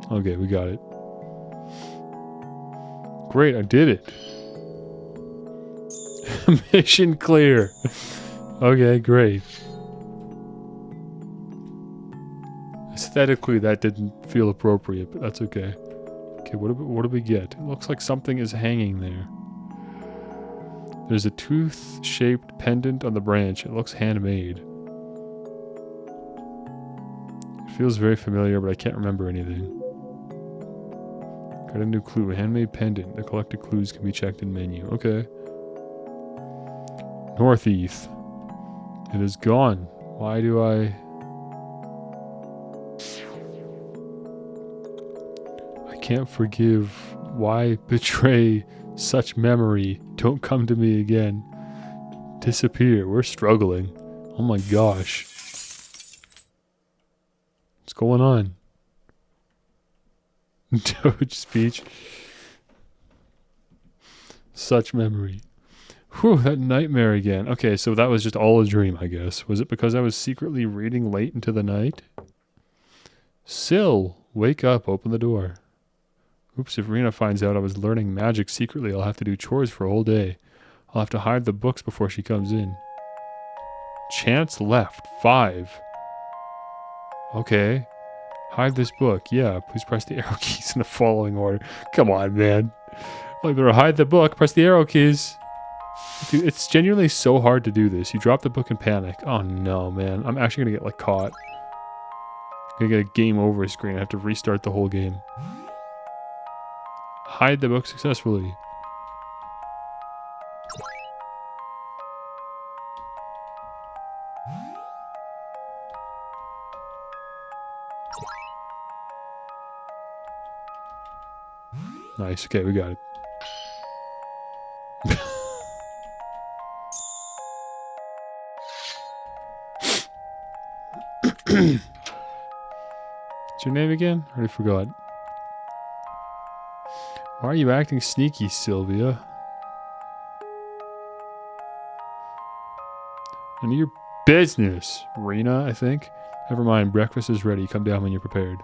Okay, we got it. Great, I did it. Mission clear. Okay, great. Aesthetically, that didn't feel appropriate, but that's okay. Okay, what do we get? It looks like something is hanging there. There's a tooth-shaped pendant on the branch. It looks handmade. It feels very familiar, but I can't remember anything. Got a new clue. Handmade pendant. The collected clues can be checked in menu. Okay. Northeast. It is gone. Why do I can't forgive. Why betray such memory? Don't come to me again. Disappear. We're struggling. Oh my gosh. What's going on? Doge speech. Such memory. Whew, that nightmare again. Okay, so that was just all a dream, I guess. Was it because I was secretly reading late into the night? Syl, wake up, open the door. Oops, if Rena finds out I was learning magic secretly, I'll have to do chores for a whole day. I'll have to hide the books before she comes in. Chance left. 5. Okay. Hide this book. Yeah, please press the arrow keys in the following order. Come on, man. Well, you better hide the book. Press the arrow keys. Dude, it's genuinely so hard to do this. You drop the book in panic. Oh no, man. I'm actually gonna get like caught. I'm gonna get a game over screen. I have to restart the whole game. Hide the book successfully. Nice. Okay, we got it. What's your name again? I already forgot. Why are you acting sneaky, Sylvia? None of your business, Rena, I think. Never mind, breakfast is ready. Come down when you're prepared.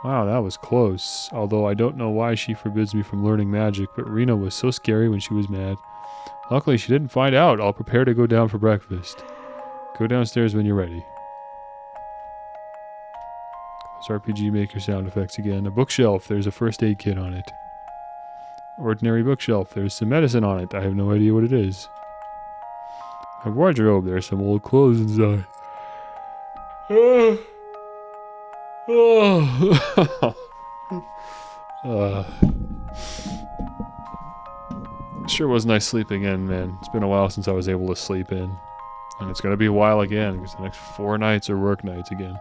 Wow, that was close. Although I don't know why she forbids me from learning magic, but Rena was so scary when she was mad. Luckily, she didn't find out. I'll prepare to go down for breakfast. Go downstairs when you're ready. Close RPG Maker sound effects again. A bookshelf. There's a first aid kit on it. Ordinary bookshelf. There's some medicine on it. I have no idea what it is. My wardrobe. There's some old clothes inside. Sure was nice sleeping in, man. It's been a while since I was able to sleep in. And it's gonna be a while again, because the next 4 nights are work nights again.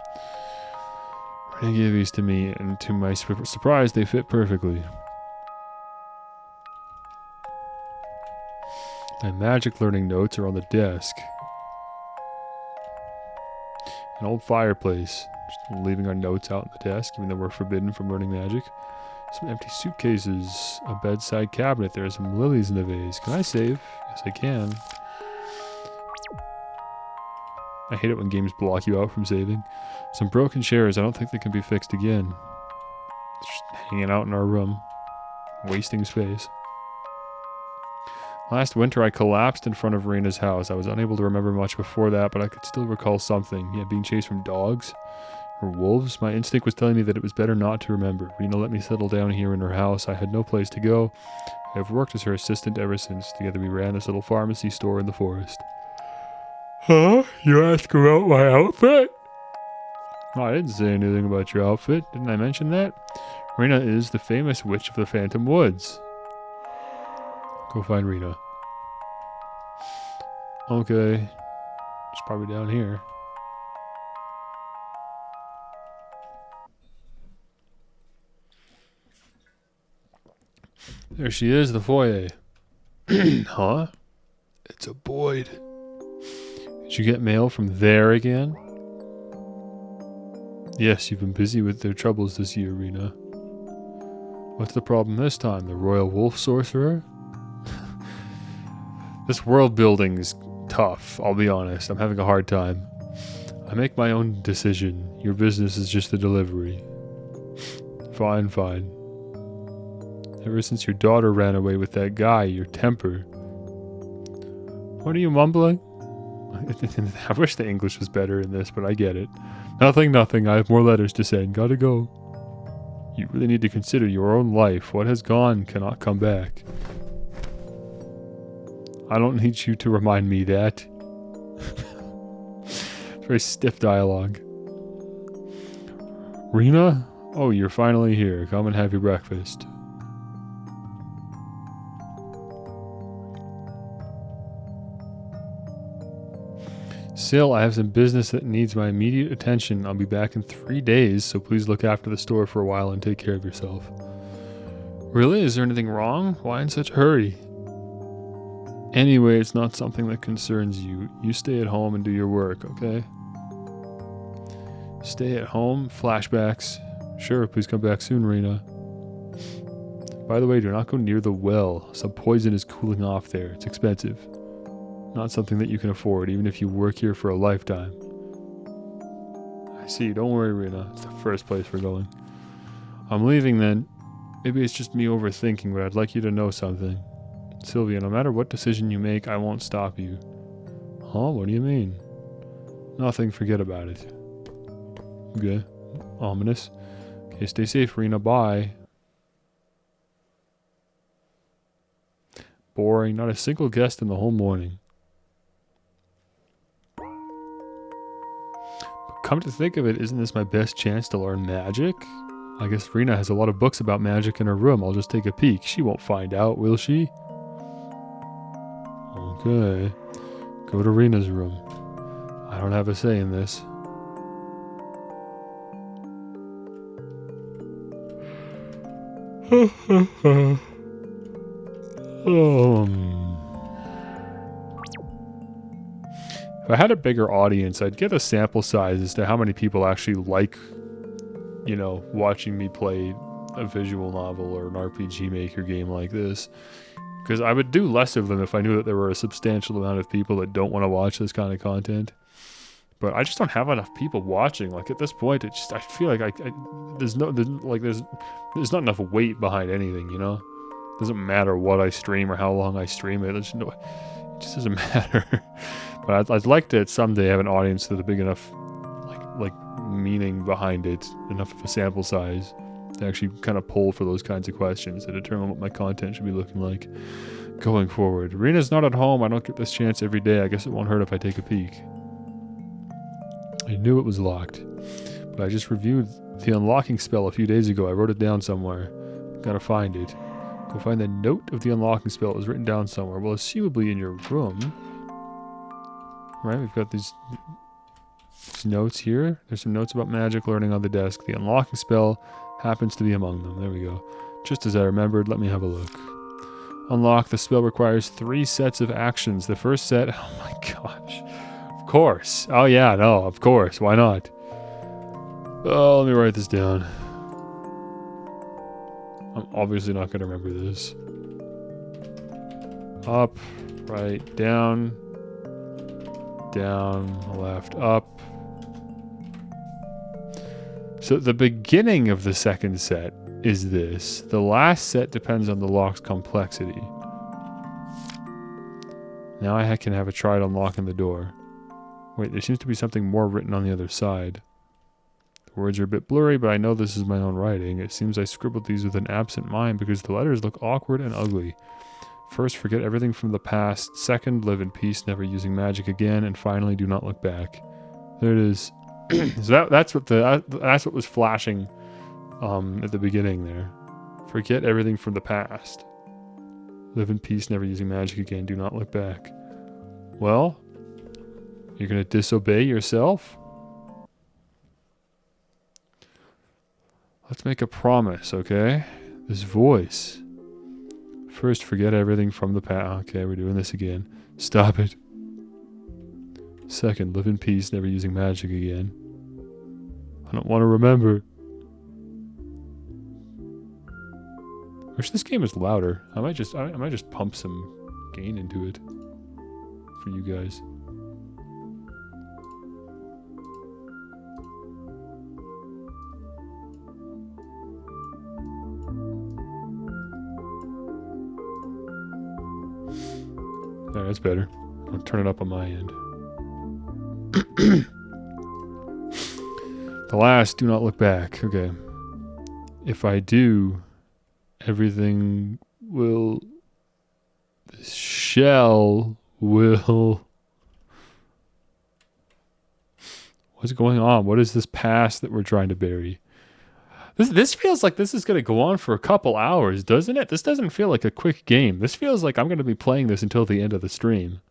Renee gave these to me, and to my surprise, they fit perfectly. My magic learning notes are on the desk. An old fireplace. Just leaving our notes out on the desk, even though we're forbidden from learning magic. Some empty suitcases. A bedside cabinet. There are some lilies in the vase. Can I save? Yes, I can. I hate it when games block you out from saving. Some broken chairs. I don't think they can be fixed again. Just hanging out in our room. Wasting space. Last winter I collapsed in front of Rena's house. I was unable to remember much before that, but I could still recall something. Yeah, being chased from dogs or wolves. My instinct was telling me that it was better not to remember. Rena let me settle down here in her house. I had no place to go. I have worked as her assistant ever since. Together we ran this little pharmacy store in the forest. Huh? You asked about my outfit? Oh, I didn't say anything about your outfit. Didn't I mention that? Rena is the famous witch of the Phantom Woods. Go find Rena. Okay. She's probably down here. There she is, the foyer. Huh? It's a Boyd. Did you get mail from there again? Yes, you've been busy with their troubles this year, Rena. What's the problem this time? The Royal Wolf Sorcerer? This world building is tough, I'll be honest. I'm having a hard time. I make my own decision. Your business is just the delivery. Fine, fine. Ever since your daughter ran away with that guy, your temper... What are you mumbling? I wish the English was better in this, but I get it. Nothing. I have more letters to send. Gotta go. You really need to consider your own life. What has gone cannot come back. I don't need you to remind me that. It's very stiff dialogue. Rena? Oh, you're finally here. Come and have your breakfast. Sil, I have some business that needs my immediate attention. I'll be back in 3 days, so please look after the store for a while and take care of yourself. Really? Is there anything wrong? Why in such a hurry? Anyway, it's not something that concerns you. You stay at home and do your work, okay? Stay at home? Flashbacks. Sure, please come back soon, Rena. By the way, do not go near the well. Some poison is cooling off there. It's expensive. Not something that you can afford, even if you work here for a lifetime. I see. Don't worry, Rena. It's the first place we're going. I'm leaving then. Maybe it's just me overthinking, but I'd like you to know something. Sylvia, no matter what decision you make, I won't stop you. Huh? What do you mean? Nothing, forget about it. Okay. Ominous. Okay, stay safe, Rena. Bye. Boring. Not a single guest in the whole morning. But come to think of it, isn't this my best chance to learn magic? I guess Rena has a lot of books about magic in her room. I'll just take a peek. She won't find out, will she? Okay. Go to Rena's room. I don't have a say in this. If I had a bigger audience, I'd get a sample size as to how many people actually like, you know, watching me play a visual novel or an RPG Maker game like this. Because I would do less of them if I knew that there were a substantial amount of people that don't want to watch this kind of content. But I just don't have enough people watching. Like at this point, it just I feel like there's not enough weight behind anything. You know, it doesn't matter what I stream or how long I stream it. It just doesn't matter. But I'd like to someday have an audience with a big enough like meaning behind it, enough of a sample size to actually kind of pull for those kinds of questions to determine what my content should be looking like going forward. Rena's not at home. I don't get this chance every day. I guess it won't hurt if I take a peek. I knew it was locked, but I just reviewed the unlocking spell a few days ago. I wrote it down somewhere. Gotta find it. Go find the note of the unlocking spell. It was written down somewhere. Well, assumably in your room. Right, we've got these notes here. There's some notes about magic learning on the desk. The unlocking spell happens to be among them. There we go. Just as I remembered, let me have a look. Unlock. The spell requires 3 sets of actions. The first set... Oh my gosh. Of course. Oh yeah, no, of course. Why not? Oh, let me write this down. I'm obviously not going to remember this. Up, right, down, left, up. So the beginning of the second set is this. The last set depends on the lock's complexity. Now I can have a try at unlocking the door. Wait, there seems to be something more written on the other side. The words are a bit blurry, but I know this is my own writing. It seems I scribbled these with an absent mind because the letters look awkward and ugly. First, forget everything from the past. Second, live in peace, never using magic again. And finally, do not look back. There it is. So that's what was flashing at the beginning there. Forget everything from the past. Live in peace, never using magic again. Do not look back. Well, you're going to disobey yourself? Let's make a promise, okay? This voice. First, forget everything from the past. Okay, we're doing this again. Stop it. Second, live in peace, never using magic again. I don't want to remember. Wish this game was louder. I might just pump some gain into it for you guys. Alright, that's better. I'll turn it up on my end. The last, do not look back. Okay. If I do, everything will... The shell will... What's going on? What is this past that we're trying to bury? This feels like this is going to go on for a couple hours, doesn't it? This doesn't feel like a quick game. This feels like I'm going to be playing this until the end of the stream.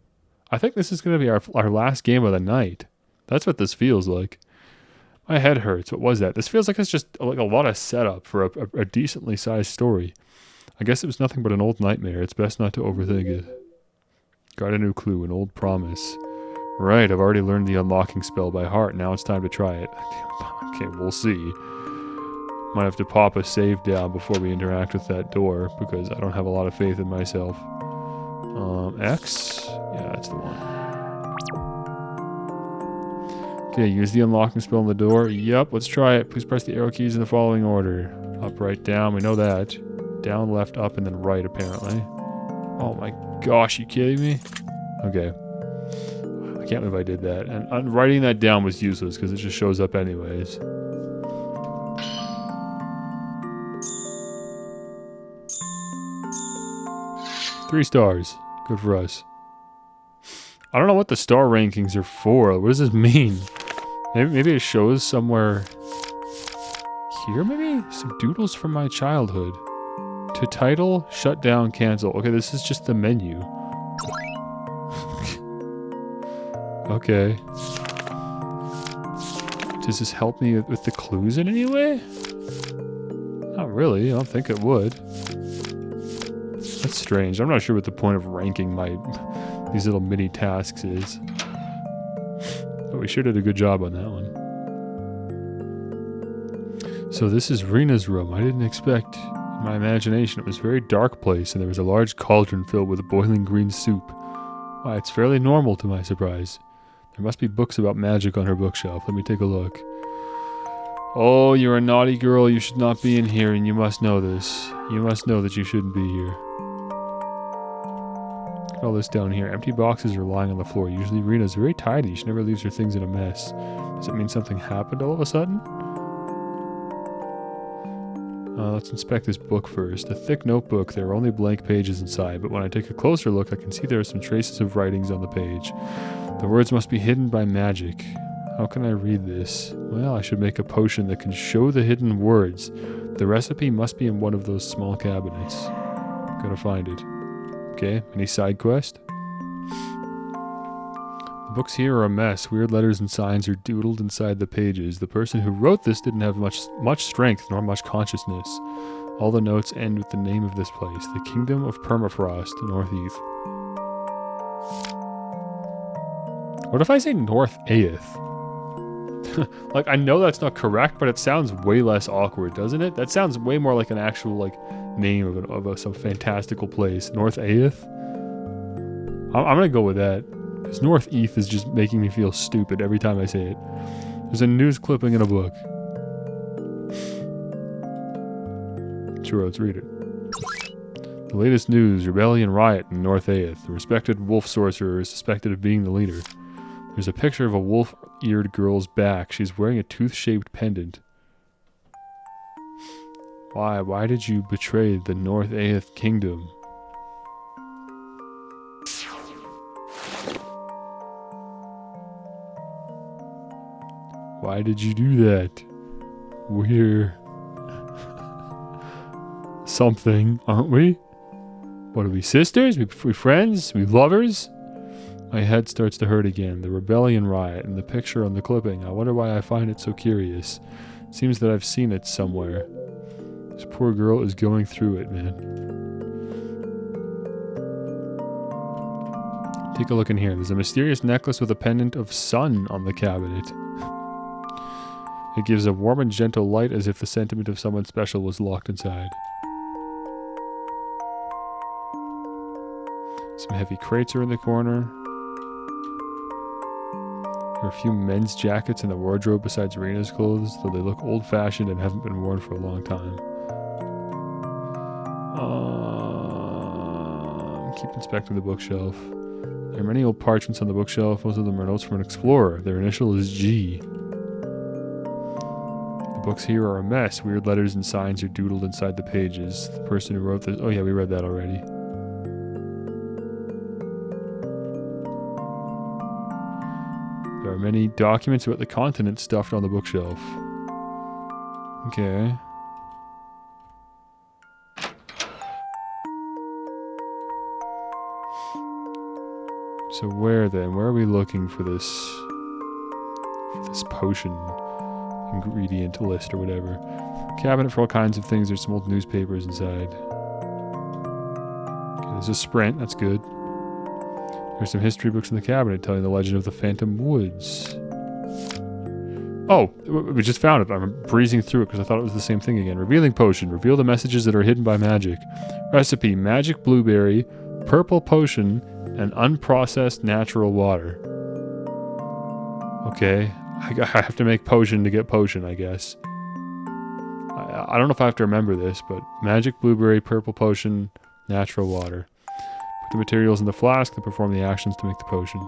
I think this is going to be our last game of the night. That's what this feels like. My head hurts. What was that? This feels like it's just like a lot of setup for a decently sized story. I guess it was nothing but an old nightmare. It's best not to overthink it. Got a new clue, an old promise. Right, I've already learned the unlocking spell by heart. Now it's time to try it. Okay, we'll see. Might have to pop a save down before we interact with that door because I don't have a lot of faith in myself. X? Yeah, that's the one. Okay, use the unlocking spell on the door. Yep, let's try it. Please press the arrow keys in the following order. Up, right, down. We know that. Down, left, up, and then right, apparently. Oh my gosh, you kidding me? Okay. I can't believe I did that. And writing that down was useless because it just shows up anyways. Three stars. Good for us. I don't know what the star rankings are for. What does this mean? Maybe it shows somewhere here, maybe? Some doodles from my childhood. To title, shut down, cancel. Okay, this is just the menu. Okay. Does this help me with the clues in any way? Not really. I don't think it would. That's strange. I'm not sure what the point of ranking these little mini tasks is. But we sure did a good job on that one. So this is Rena's room. I didn't expect, in my imagination, it was a very dark place and there was a large cauldron filled with boiling green soup. Why, it's fairly normal to my surprise. There must be books about magic on her bookshelf. Let me take a look. Oh, you're a naughty girl. You should not be in here and you must know this. You must know that you shouldn't be here. Look at all this down here. Empty boxes are lying on the floor. Usually Rena's very tidy. She never leaves her things in a mess. Does it mean something happened all of a sudden? Let's inspect this book first. A thick notebook. There are only blank pages inside, but when I take a closer look, I can see there are some traces of writings on the page. The words must be hidden by magic. How can I read this? Well, I should make a potion that can show the hidden words. The recipe must be in one of those small cabinets. Gotta find it. Okay, any side quest? The books here are a mess. Weird letters and signs are doodled inside the pages. The person who wrote this didn't have much strength nor much consciousness. All the notes end with the name of this place, the Kingdom of Permafrost, Northeast. What if I say North Aeth? Like, I know that's not correct, but it sounds way less awkward, doesn't it? That sounds way more like an actual, like, name of some fantastical place. North Aeth? I'm gonna go with that. Because Northeast is just making me feel stupid every time I say it. There's a news clipping in a book. Sure, let's read it. The latest news, rebellion riot in North Aeth. The respected wolf sorcerer is suspected of being the leader. There's a picture of a wolf-eared girl's back. She's wearing a tooth-shaped pendant. Why? Why did you betray the North Aeth kingdom? Why did you do that? We're something, aren't we? What are we, sisters? We friends? We lovers? My head starts to hurt again. The rebellion riot and the picture on the clipping. I wonder why I find it so curious. It seems that I've seen it somewhere. This poor girl is going through it, man. Take a look in here. There's a mysterious necklace with a pendant of sun on the cabinet. It gives a warm and gentle light as if the sentiment of someone special was locked inside. Some heavy crates are in the corner. There are a few men's jackets in the wardrobe besides Rena's clothes, though they look old-fashioned and haven't been worn for a long time. Keep inspecting the bookshelf. There are many old parchments on the bookshelf. Most of them are notes from an explorer. Their initial is G. The books here are a mess. Weird letters and signs are doodled inside the pages. The person who wrote this... Oh yeah, we read that already. There are many documents about the continent stuffed on the bookshelf. Okay. So where then? Where are we looking for this potion ingredient list or whatever? Cabinet for all kinds of things. There's some old newspapers inside. Okay, there's a Sprint. That's good. There's some history books in the cabinet telling the legend of the Phantom Woods. Oh, we just found it. I'm breezing through it because I thought it was the same thing again. Revealing potion. Reveal the messages that are hidden by magic. Recipe. Magic blueberry, purple potion, and unprocessed natural water. Okay. I have to make potion to get potion, I guess. I don't know if I have to remember this, but magic blueberry, purple potion, natural water. the materials in the flask that perform the actions to make the potion.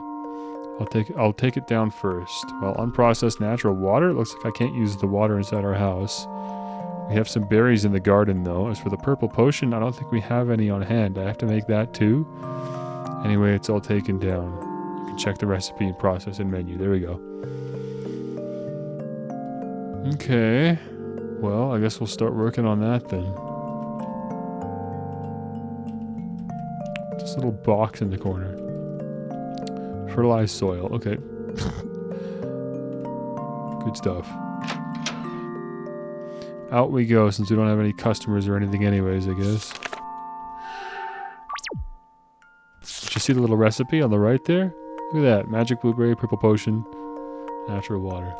I'll take it down first. Well, unprocessed natural water. It looks like I can't use the water inside our house. We have some berries in the garden, though. As for the purple potion, I don't think we have any on hand. I have to make that, too. Anyway, it's all taken down. You can check the recipe and process in menu. There we go. Okay. Well, I guess we'll start working on that, then. This little box in the corner. Fertilized soil. Okay. Good stuff. Out we go, since we don't have any customers or anything anyways, I guess. Did you see the little recipe on the right there? Look at that. Magic blueberry, purple potion, natural water.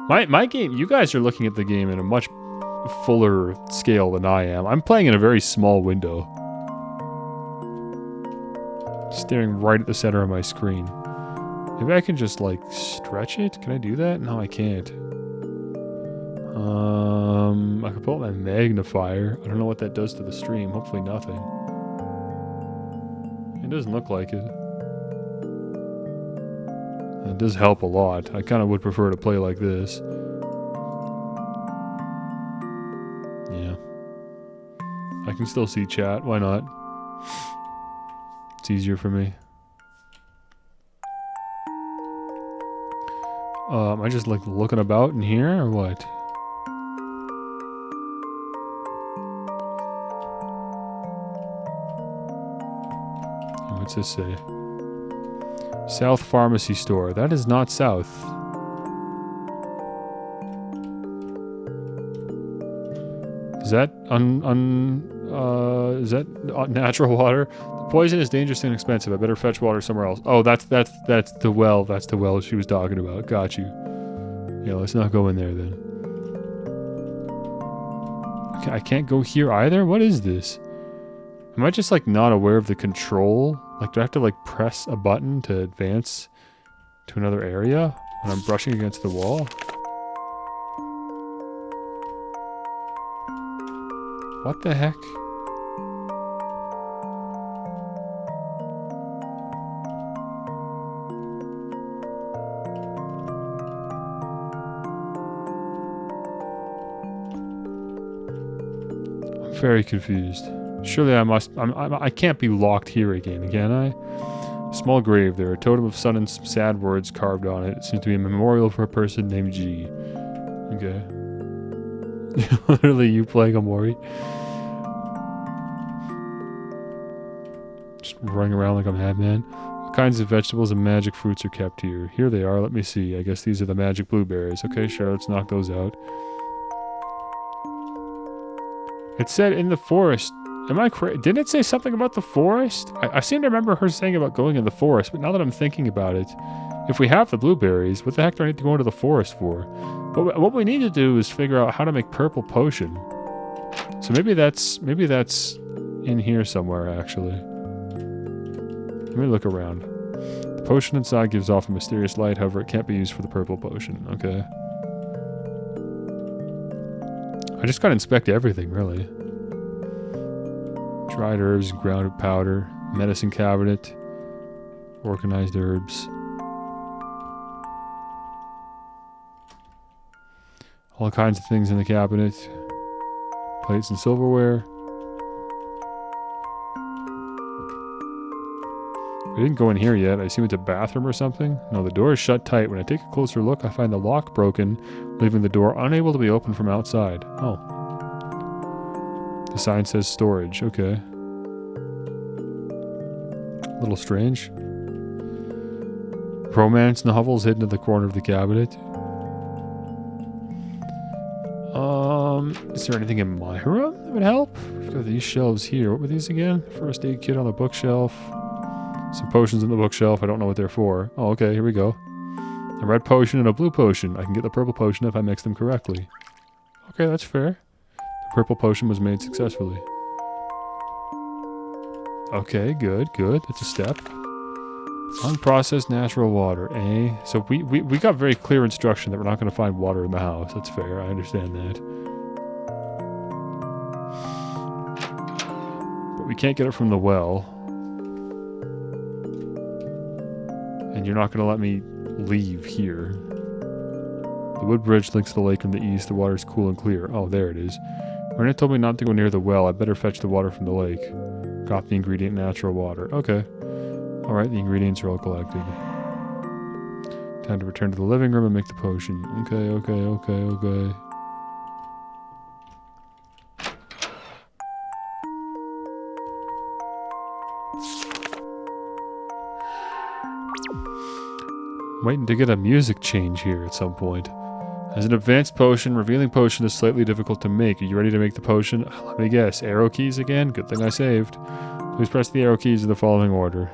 My game, you guys are looking at the game in a much fuller scale than I am. I'm playing in a very small window. Staring right at the center of my screen. Maybe I can just, like, stretch it? Can I do that? No, I can't. I could pull out my magnifier. I don't know what that does to the stream. Hopefully nothing. It doesn't look like it. It does help a lot. I kind of would prefer to play like this. Yeah. I can still see chat. Why not? It's easier for me. Am I just like looking about in here or what? What's this say? South Pharmacy Store. That is not south. Is that is that natural water? The poison is dangerous and expensive. I better fetch water somewhere else. Oh, that's the well. That's the well she was talking about. Got you. Yeah, let's not go in there then. Okay, I can't go here either? What is this? Am I just like not aware of the control? Like, do I have to like press a button to advance to another area when I'm brushing against the wall? What the heck? I'm very confused. Surely I can't be locked here again, can I? Small grave there, a totem of sun and some sad words carved on it. It seems to be a memorial for a person named G. Okay. Literally you playing Amori. Just running around like a madman. What kinds of vegetables and magic fruits are kept here? Here they are, let me see. I guess these are the magic blueberries. Okay, sure, let's knock those out. It said in the forest. Am I crazy? Didn't it say something about the forest? I seem to remember her saying about going in the forest, but now that I'm thinking about it, if we have the blueberries, what the heck do I need to go into the forest for? But what we need to do is figure out how to make purple potion. So maybe that's in here somewhere, actually. Let me look around. The potion inside gives off a mysterious light, however, it can't be used for the purple potion. Okay. I just gotta inspect everything, really. Dried herbs, grounded powder, medicine cabinet, organized herbs. All kinds of things in the cabinet. Plates and silverware. We didn't go in here yet. I assume it's a bathroom or something. No, the door is shut tight. When I take a closer look, I find the lock broken, leaving the door unable to be opened from outside. Oh. The sign says storage. Okay. A little strange. Romance novels hidden in the corner of the cabinet. Is there anything in my room that would help? We've got these shelves here. What were these again? First aid kit on the bookshelf. Some potions on the bookshelf. I don't know what they're for. Oh, okay. Here we go. A red potion and a blue potion. I can get the purple potion if I mix them correctly. Okay, that's fair. The purple potion was made successfully. Okay, good. That's a step. Unprocessed natural water, eh? So we got very clear instruction that we're not going to find water in the house. That's fair. I understand that. But we can't get it from the well. And you're not going to let me leave here. The wood bridge links the lake from the east. The water is cool and clear. Oh, there it is. Rena told me not to go near the well. I better fetch the water from the lake. Got the ingredient natural water. Okay. Alright, the ingredients are all collected. Time to return to the living room and make the potion. Okay. Waiting to get a music change here at some point. As an advanced potion, revealing potion is slightly difficult to make. Are you ready to make the potion? Let me guess. Arrow keys again? Good thing I saved. Please press the arrow keys in the following order.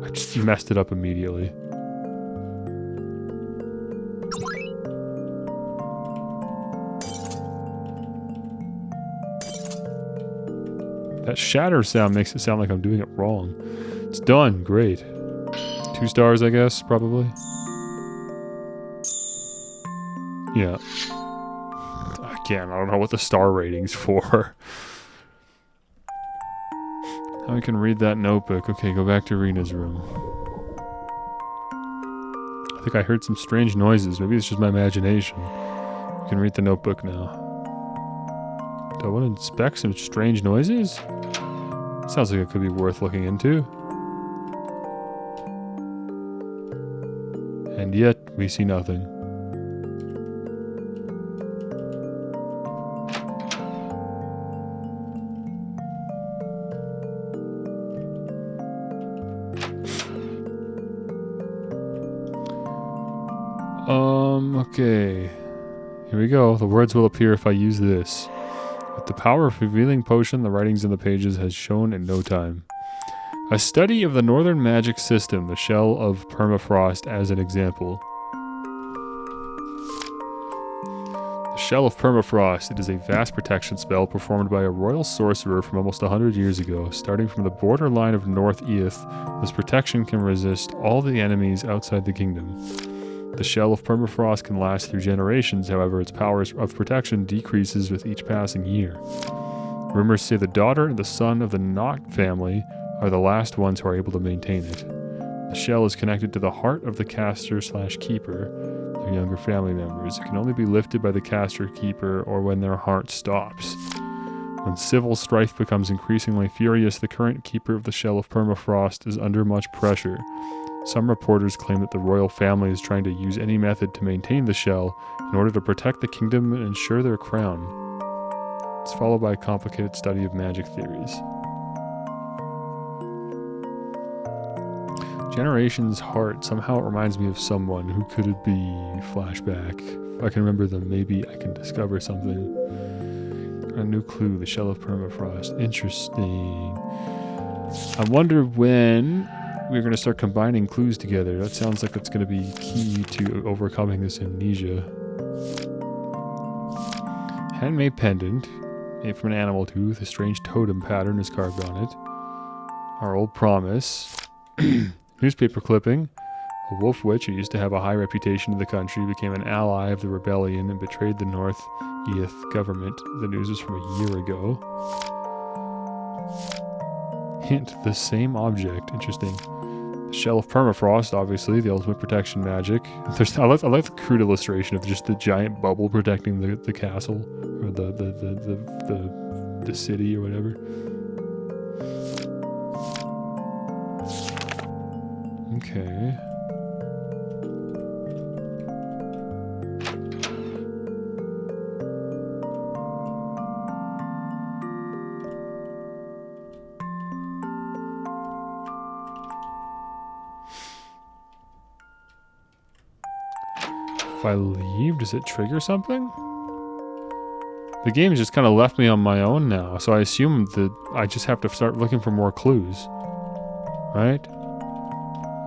I just messed it up immediately. That shatter sound makes it sound like I'm doing it wrong. It's done. Great. 2 stars, I guess, probably. Yeah. Again, I don't know what the star rating's for. Now we can read that notebook. Okay, go back to Rena's room. I think I heard some strange noises. Maybe it's just my imagination. You can read the notebook now. Do I want to inspect some strange noises? Sounds like it could be worth looking into. And yet, we see nothing. Okay. Here we go. The words will appear if I use this. With the power of revealing potion, the writings in the pages has shown in no time. A study of the northern magic system, the Shell of Permafrost, as an example. The Shell of Permafrost. It is a vast protection spell performed by a royal sorcerer from almost 100 years ago. Starting from the borderline of North Earth, this protection can resist all the enemies outside the kingdom. The Shell of Permafrost can last through generations, however its power of protection decreases with each passing year. Rumors say the daughter and the son of the Knot family are the last ones who are able to maintain it. The shell is connected to the heart of the caster/keeper, their younger family members. It can only be lifted by the caster-keeper or when their heart stops. When civil strife becomes increasingly furious, the current keeper of the Shell of Permafrost is under much pressure. Some reporters claim that the royal family is trying to use any method to maintain the shell in order to protect the kingdom and ensure their crown. It's followed by a complicated study of magic theories. Generation's heart. Somehow it reminds me of someone. Who could it be? Flashback. If I can remember them, maybe I can discover something. A new clue. The Shell of Permafrost. Interesting. I wonder when we're going to start combining clues together. That sounds like it's going to be key to overcoming this amnesia. Handmade pendant. Made from an animal tooth. A strange totem pattern is carved on it. Our old promise. Newspaper clipping. A wolf witch who used to have a high reputation in the country became an ally of the rebellion and betrayed the North Earth government. The news was from a year ago. Hint, the same object. Interesting. The Shell of Permafrost, obviously, the ultimate protection magic. I like the crude illustration of just the giant bubble protecting the castle, or the city, or whatever. Okay. If I leave, does it trigger something? The game's just kind of left me on my own now, so I assume that I just have to start looking for more clues. Right?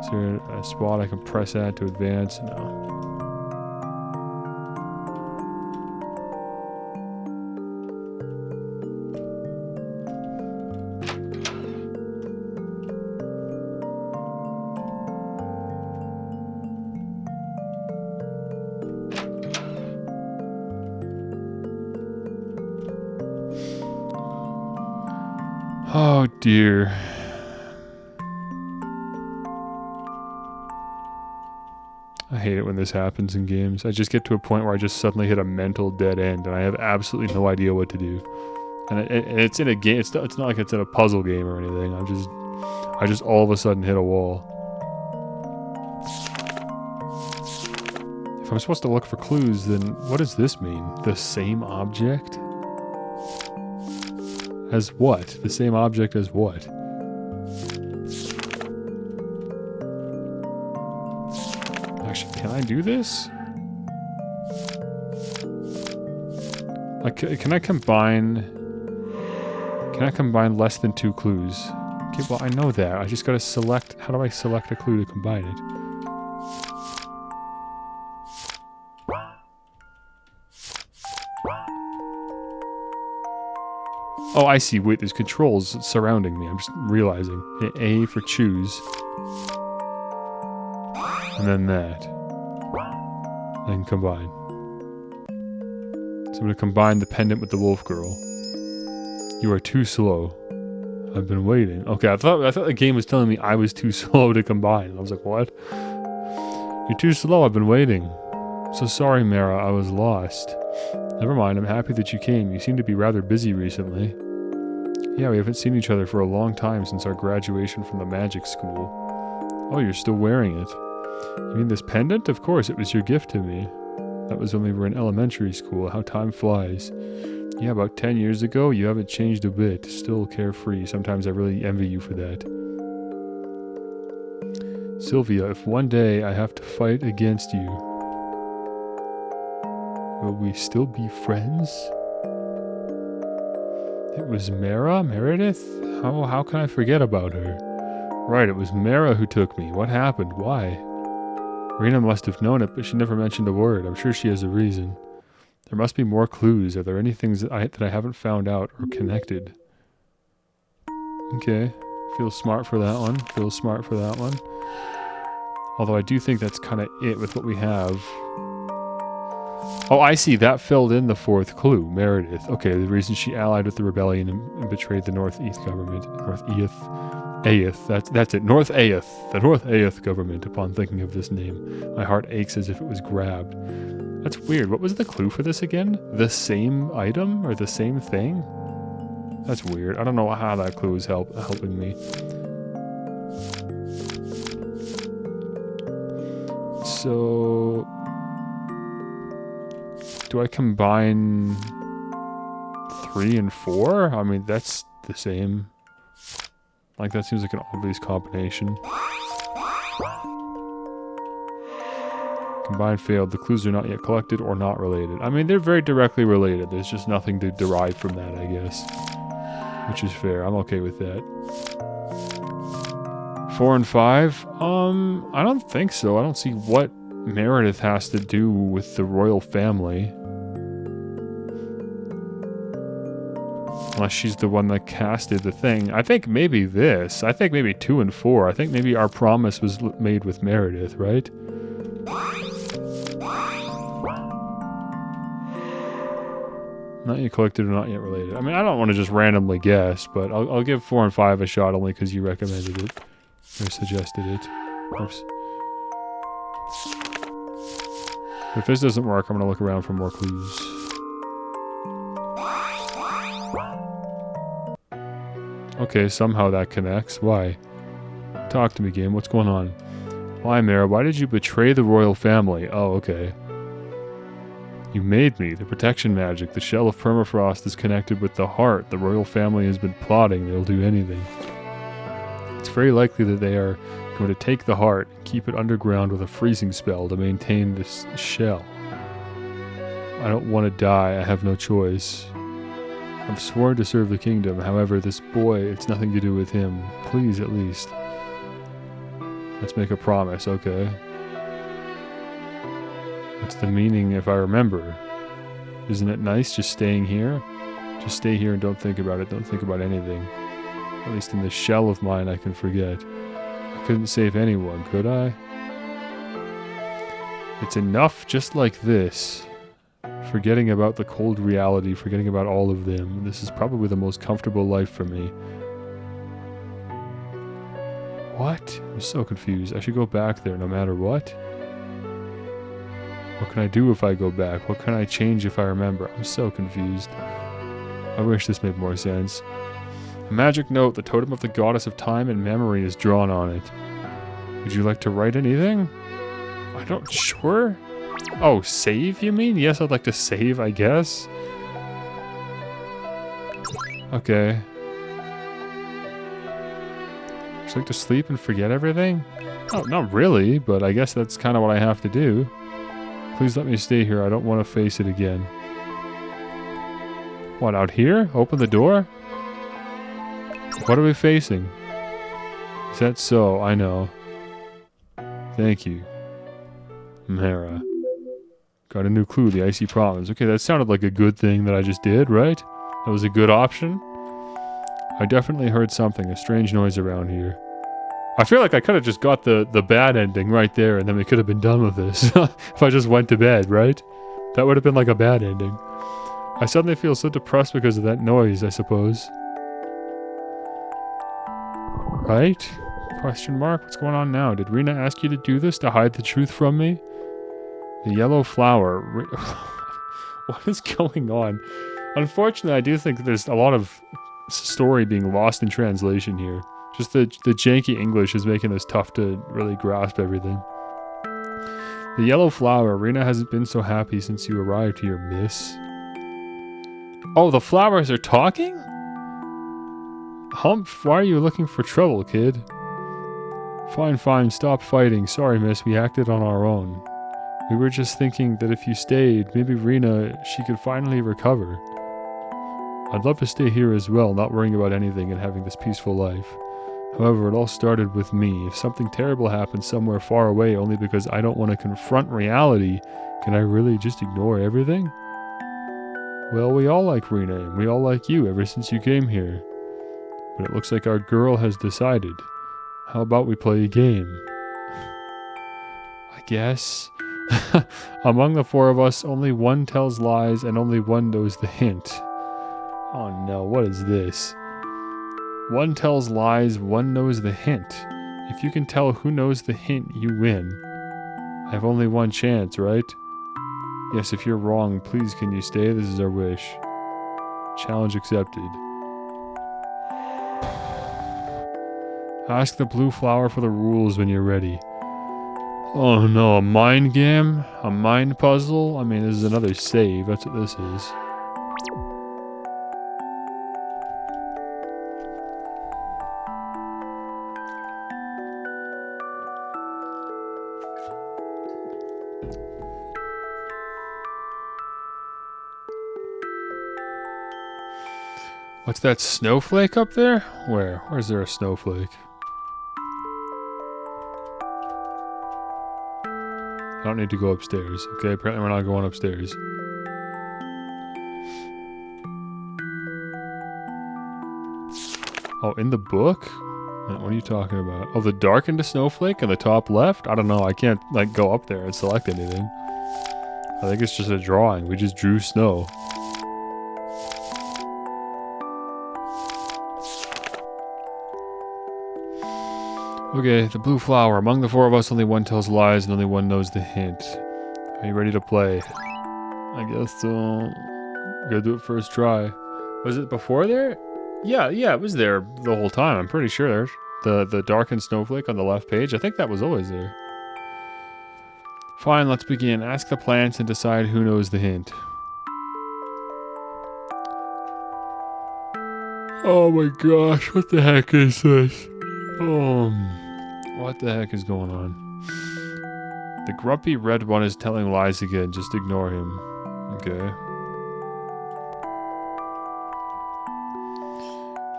Is there a spot I can press at to advance? No. Oh dear. I hate it when this happens in games. I just get to a point where I just suddenly hit a mental dead end and I have absolutely no idea what to do. And it's in a game. It's not like it's in a puzzle game or anything. I just all of a sudden hit a wall. If I'm supposed to look for clues, then what does this mean? The same object? As what? The same object as what? Actually, can I do this? Like, can I combine... Can I combine less than 2 clues? Okay, well, I know that. I just gotta select... How do I select a clue to combine it? Oh, I see. Wait, there's controls surrounding me. I'm just realizing. A for choose. And then that. Then combine. So I'm gonna combine the pendant with the wolf girl. You are too slow. I've been waiting. Okay, I thought the game was telling me I was too slow to combine. And I was like, what? You're too slow. I've been waiting. So sorry, Mara. I was lost. Never mind. I'm happy that you came. You seem to be rather busy recently. Yeah, we haven't seen each other for a long time since our graduation from the magic school. Oh, you're still wearing it. You mean this pendant? Of course, it was your gift to me. That was when we were in elementary school. How time flies. Yeah, about 10 years ago, you haven't changed a bit. Still carefree. Sometimes I really envy you for that. Sylvia, if one day I have to fight against you, will we still be friends? It was Mara? Meredith? How can I forget about her? Right, it was Mara who took me. What happened? Why? Rena must have known it, but she never mentioned a word. I'm sure she has a reason. There must be more clues. Are there any things that I haven't found out or connected? Okay. Feel smart for that one. Feel smart for that one. Although I do think that's kind of it with what we have. Oh, I see. That filled in the 4th clue. Meredith. Okay, the reason she allied with the rebellion and betrayed the Northeast government. Aeth. That's it. North Aeth. The North Aeth government, upon thinking of this name. My heart aches as if it was grabbed. That's weird. What was the clue for this again? The same item? Or the same thing? That's weird. I don't know how that clue is helping me. So... do I combine 3 and 4? I mean, that's the same. Like, that seems like an obvious combination. Combine failed. The clues are not yet collected or not related. I mean, they're very directly related. There's just nothing to derive from that, I guess. Which is fair. I'm okay with that. 4 and 5? I don't think so. I don't see what Meredith has to do with the royal family. Unless she's the one that casted the thing. I think maybe this. I think maybe 2 and 4. I think maybe our promise was made with Meredith, right? Not yet collected or not yet related. I mean, I don't want to just randomly guess, but I'll give 4 and 5 a shot only because you recommended it. Or suggested it. Oops. If this doesn't work, I'm going to look around for more clues. Okay, somehow that connects. Why? Talk to me, game. What's going on? Why, Mara? Why did you betray the royal family? Oh, okay. You made me. The protection magic. The Shell of Permafrost is connected with the heart. The royal family has been plotting. They'll do anything. It's very likely that they are going to take the heart and keep it underground with a freezing spell to maintain this shell. I don't want to die. I have no choice. I've sworn to serve the kingdom. However, this boy, it's nothing to do with him. Please, at least. Let's make a promise, okay? What's the meaning if I remember? Isn't it nice just staying here? Just stay here and don't think about it. Don't think about anything. At least in this shell of mine I can forget. I couldn't save anyone, could I? It's enough just like this. Forgetting about the cold reality, forgetting about all of them. This is probably the most comfortable life for me. What? I'm so confused. I should go back there no matter what? What can I do if I go back? What can I change if I remember? I'm so confused. I wish this made more sense. A magic note. The totem of the goddess of time and memory is drawn on it. Would you like to write anything? I don't... Sure? Oh, save, you mean? Yes, I'd like to save, I guess. Okay. Would you like to sleep and forget everything? Oh, not really, but I guess that's kind of what I have to do. Please let me stay here. I don't want to face it again. What, out here? Open the door? What are we facing? Is that so? I know. Thank you. Mara. Got a new clue, the icy province. Okay, that sounded like a good thing that I just did, right? That was a good option. I definitely heard something, a strange noise around here. I feel like I could have just got the bad ending right there and then we could have been done with this. If I just went to bed, right? That would have been like a bad ending. I suddenly feel so depressed because of that noise, I suppose. Right? Question mark? What's going on now? Did Rena ask you to do this to hide the truth from me? The yellow flower. What is going on? Unfortunately, I do think there's a lot of story being lost in translation here. Just the janky English is making this tough to really grasp everything. The yellow flower. Rena hasn't been so happy since you arrived here, miss. Oh, the flowers are talking? Humph, why are you looking for trouble, kid? Fine, fine, stop fighting. Sorry, miss, we acted on our own. We were just thinking that if you stayed, maybe Rena, she could finally recover. I'd love to stay here as well, not worrying about anything and having this peaceful life. However, it all started with me. If something terrible happens somewhere far away only because I don't want to confront reality, can I really just ignore everything? Well, we all like Rena, and we all like you ever since you came here. But it looks like our girl has decided. How about we play a game? I guess. Among the four of us, only one tells lies and only one knows the hint. Oh no, what is this? One tells lies, one knows the hint. If you can tell who knows the hint, you win. I have only one chance, right? Yes, if you're wrong, please can you stay? This is our wish. Challenge accepted. Ask the blue flower for the rules when you're ready. Oh no, a mind game? A mind puzzle? I mean, this is another save. That's what this is. What's that snowflake up there? Where? Where's there a snowflake? I don't need to go upstairs. Okay, apparently we're not going upstairs. Oh, in the book? What are you talking about? Oh, the darkened snowflake in the top left? I don't know. I can't, like, go up there and select anything. I think it's just a drawing. We just drew snow. Okay, the blue flower. Among the four of us, only one tells lies and only one knows the hint. Are you ready to play? I guess so. Gotta do it first try. Was it before there? Yeah, it was there the whole time. I'm pretty sure. The darkened snowflake on the left page. I think that was always there. Fine, let's begin. Ask the plants and decide who knows the hint. Oh my gosh, what the heck is this? What the heck is going on? The grumpy red one is telling lies again. Just ignore him. Okay.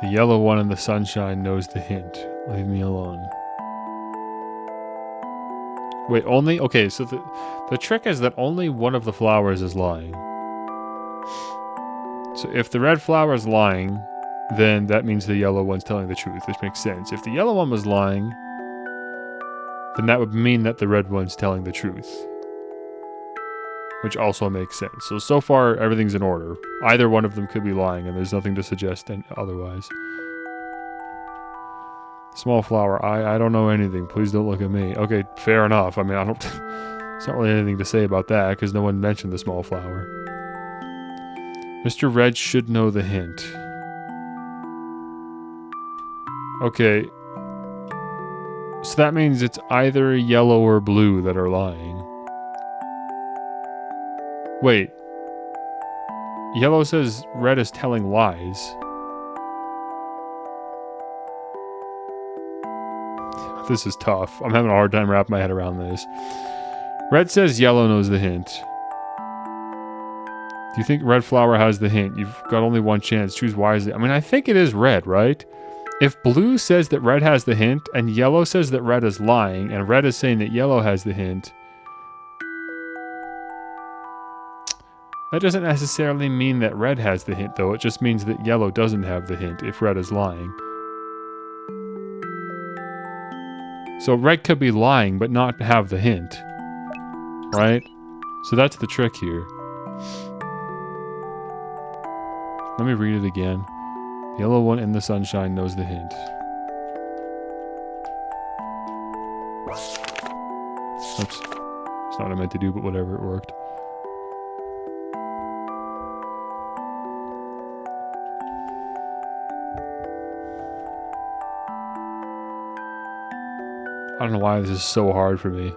The yellow one in the sunshine knows the hint. Leave me alone. Wait, only? Okay, so the trick is that only one of the flowers is lying. So if the red flower is lying, then that means the yellow one's telling the truth, which makes sense. If the yellow one was lying, then that would mean that the red one's telling the truth. Which also makes sense. So far, everything's in order. Either one of them could be lying, and there's nothing to suggest otherwise. Small flower, I don't know anything. Please don't look at me. Okay, fair enough. I mean, There's not really anything to say about that because no one mentioned the small flower. Mr. Red should know the hint. Okay. So that means it's either yellow or blue that are lying. Wait. Yellow says red is telling lies. This is tough. I'm having a hard time wrapping my head around this. Red says yellow knows the hint. Do you think red flower has the hint? You've got only one chance. Choose wisely. I mean, I think it is red, right? If blue says that red has the hint, and yellow says that red is lying, and red is saying that yellow has the hint, that doesn't necessarily mean that red has the hint, though. It just means that yellow doesn't have the hint if red is lying. So red could be lying, but not have the hint. Right? So that's the trick here. Let me read it again. The yellow one in the sunshine knows the hint. Oops. It's not what I meant to do, but whatever, it worked. I don't know why this is so hard for me.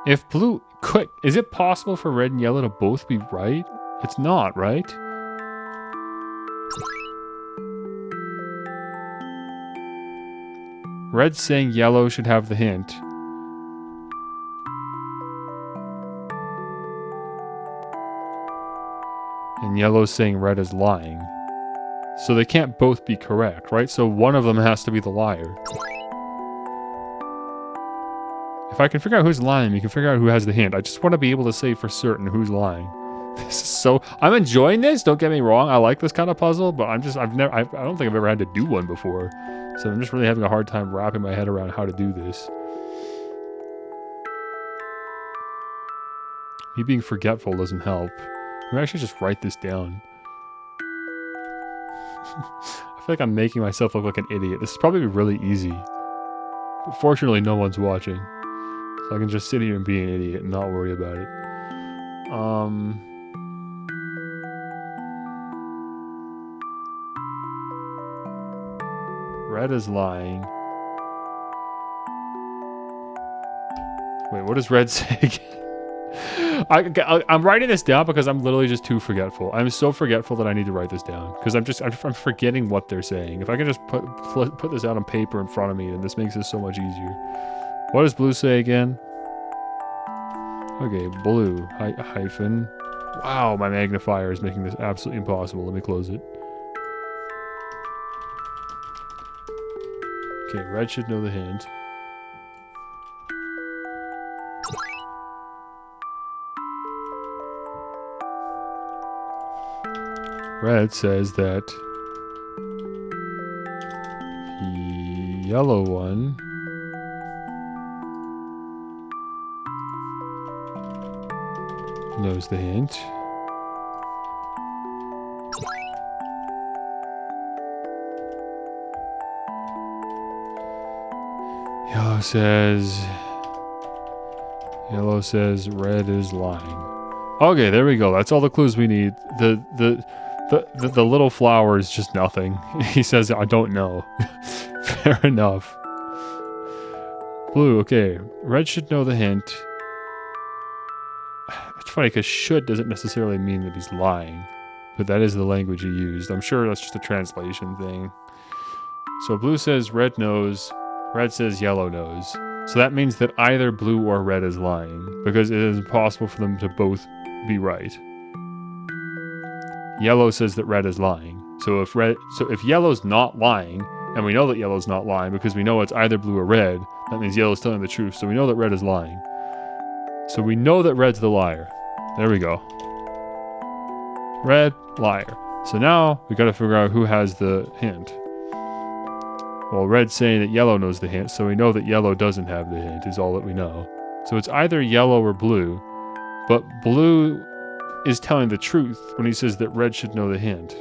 If blue could, is it possible for red and yellow to both be right? It's not, right? Red's saying yellow should have the hint. And yellow's saying red is lying. So they can't both be correct, right? So one of them has to be the liar. If I can figure out who's lying, we can figure out who has the hint. I just want to be able to say for certain who's lying. This is so... I'm enjoying this, don't get me wrong. I like this kind of puzzle, but I don't think I've ever had to do one before. So I'm just really having a hard time wrapping my head around how to do this. Me being forgetful doesn't help. I actually just write this down. I feel like I'm making myself look like an idiot. This is probably really easy. But fortunately, no one's watching. So I can just sit here and be an idiot and not worry about it. Red is lying. Wait, what does red say again? I'm writing this down because I'm literally just too forgetful. I'm so forgetful that I need to write this down because I'm forgetting what they're saying. If I can just put this out on paper in front of me, then this makes this so much easier. What does blue say again? Okay, blue hyphen. Wow, my magnifier is making this absolutely impossible. Let me close it. Okay, red should know the hint. Red says that the yellow one knows the hint. Yellow says red is lying. Okay, there we go. That's all the clues we need. The little flower is just nothing. He says, I don't know. Fair enough. Blue, okay. Red should know the hint. It's funny because should doesn't necessarily mean that he's lying, but that is the language he used. I'm sure that's just a translation thing. So blue says red knows, red says yellow knows. So that means that either blue or red is lying, because it is impossible for them to both be right. Yellow says that red is lying. So if yellow's not lying, and we know that yellow's not lying because we know it's either blue or red, that means yellow's telling the truth. So we know that red is lying. So we know that red's the liar. There we go. Red, liar. So now we gotta figure out who has the hint. Well, red's saying that yellow knows the hint, so we know that yellow doesn't have the hint, is all that we know. So it's either yellow or blue, but blue is telling the truth when he says that Red should know the hint.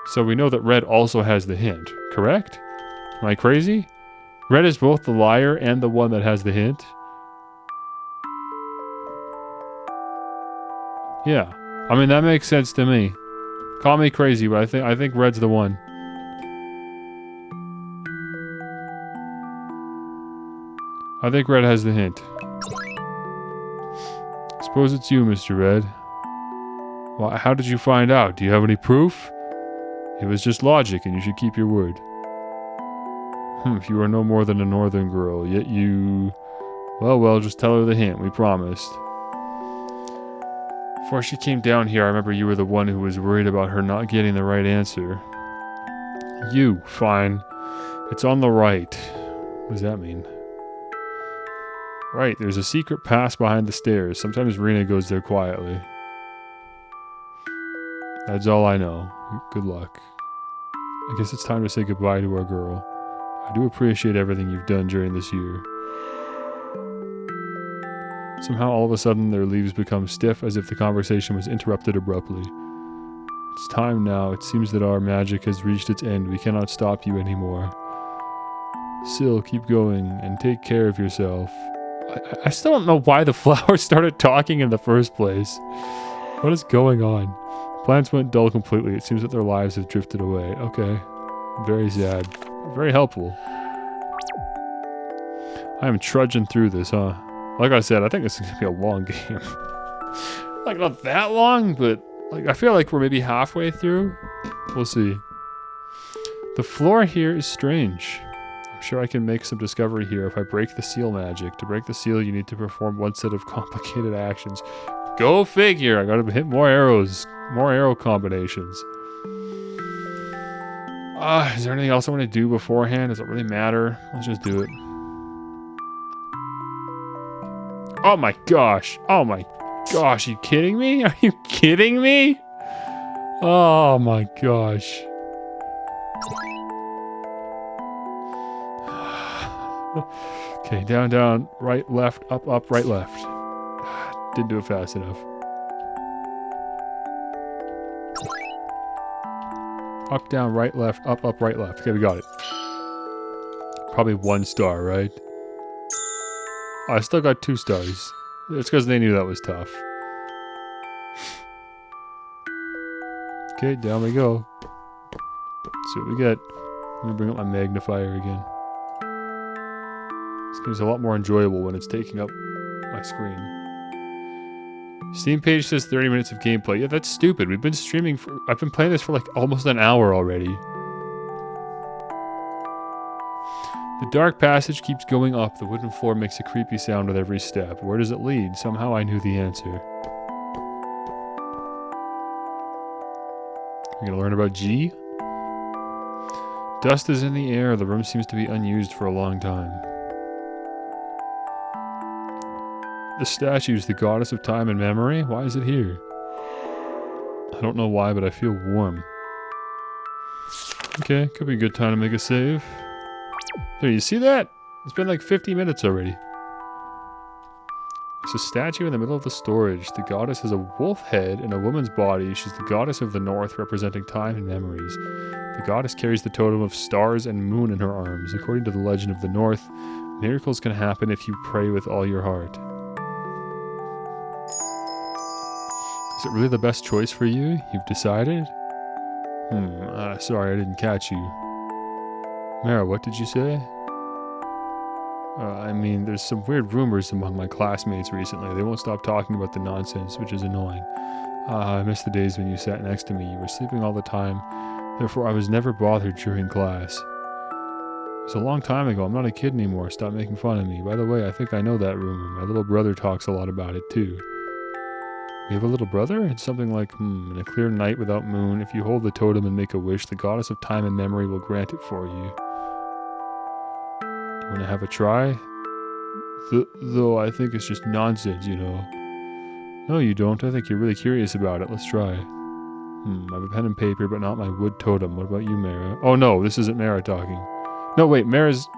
So we know that Red also has the hint, correct? Am I crazy? Red is both the liar and the one that has the hint. Yeah. I mean, that makes sense to me. Call me crazy, but I think Red's the one. I think Red has the hint. Suppose it's you, Mr. Red. Well, how did you find out? Do you have any proof? It was just logic, and you should keep your word. If you are no more than a northern girl, yet you... Well, just tell her the hint, we promised. Before she came down here, I remember you were the one who was worried about her not getting the right answer. You, fine. It's on the right. What does that mean? Right, there's a secret pass behind the stairs. Sometimes Rena goes there quietly. That's all I know. Good luck. I guess it's time to say goodbye to our girl. I do appreciate everything you've done during this year. Somehow all of a sudden their leaves become stiff as if the conversation was interrupted abruptly. It's time now. It seems that our magic has reached its end. We cannot stop you anymore. Still, keep going and take care of yourself. I still don't know why the flowers started talking in the first place. What is going on? Plants went dull completely. It seems that their lives have drifted away. Okay. Very sad. Very helpful. I am trudging through this, huh? Like I said, I think this is going to be a long game. Like, not that long, but like I feel like we're maybe halfway through. We'll see. The floor here is strange. I'm sure I can make some discovery here if I break the seal magic. To break the seal, you need to perform one set of complicated actions. Go figure! I gotta hit more arrows. More arrow combinations. Is there anything else I want to do beforehand? Does it really matter? Let's just do it. Oh my gosh. Oh my gosh. Are you kidding me? Are you kidding me? Oh my gosh. Okay, down, down, right, left, up, up, right, left. Didn't do it fast enough. Up, down, right, left, up, right, left. Okay, we got it. Probably 1 star, right? Oh, I still got 2 stars. It's because they knew that was tough. Okay, down we go. Let's see what we get. Let me bring up my magnifier again. This game's a lot more enjoyable when it's taking up my screen. Steam page says 30 minutes of gameplay. Yeah, that's stupid. We've been streaming for... I've been playing this for like almost an hour already. The dark passage keeps going up. The wooden floor makes a creepy sound with every step. Where does it lead? Somehow I knew the answer. We're gonna learn about G? Dust is in the air. The room seems to be unused for a long time. The statue's the goddess of time and memory? Why is it here? I don't know why, but I feel warm. Okay, could be a good time to make a save. There, you see that? It's been like 50 minutes already. There's a statue in the middle of the storage. The goddess has a wolf head and a woman's body. She's the goddess of the north, representing time and memories. The goddess carries the totem of stars and moon in her arms. According to the legend of the north, miracles can happen if you pray with all your heart. Is it really the best choice for you? You've decided? Sorry, I didn't catch you. Mara, what did you say? I mean, there's some weird rumors among my classmates recently. They won't stop talking about the nonsense, which is annoying. I miss the days when you sat next to me. You were sleeping all the time. Therefore, I was never bothered during class. It was a long time ago. I'm not a kid anymore. Stop making fun of me. By the way, I think I know that rumor. My little brother talks a lot about it, too. We have a little brother? It's something like, in a clear night without moon, if you hold the totem and make a wish, the goddess of time and memory will grant it for you. Do you want to have a try? Though I think it's just nonsense, you know. No, you don't. I think you're really curious about it. Let's try. I have a pen and paper, but not my wood totem. What about you, Mara? Oh no, this isn't Mara talking. No, wait, Mara's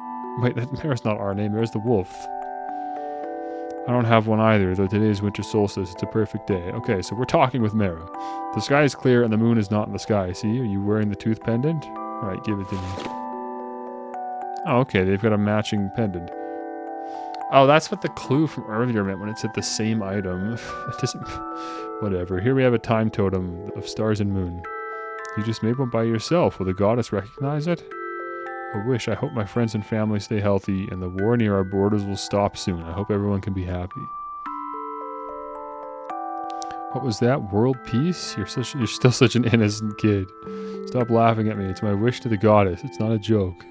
not our name. Mara's the wolf. I don't have one either, though today is winter solstice. It's a perfect day. Okay, so we're talking with Mara. The sky is clear and the moon is not in the sky. See, are you wearing the tooth pendant? Alright, give it to me. Oh, okay, they've got a matching pendant. Oh, that's what the clue from earlier meant when it said the same item. It doesn't... Whatever. Here we have a time totem of stars and moon. You just made one by yourself. Will the goddess recognize it? A wish. I hope my friends and family stay healthy and the war near our borders will stop soon. I hope everyone can be happy. What was that? World peace? You're still such an innocent kid. Stop laughing at me. It's my wish to the goddess. It's not a joke.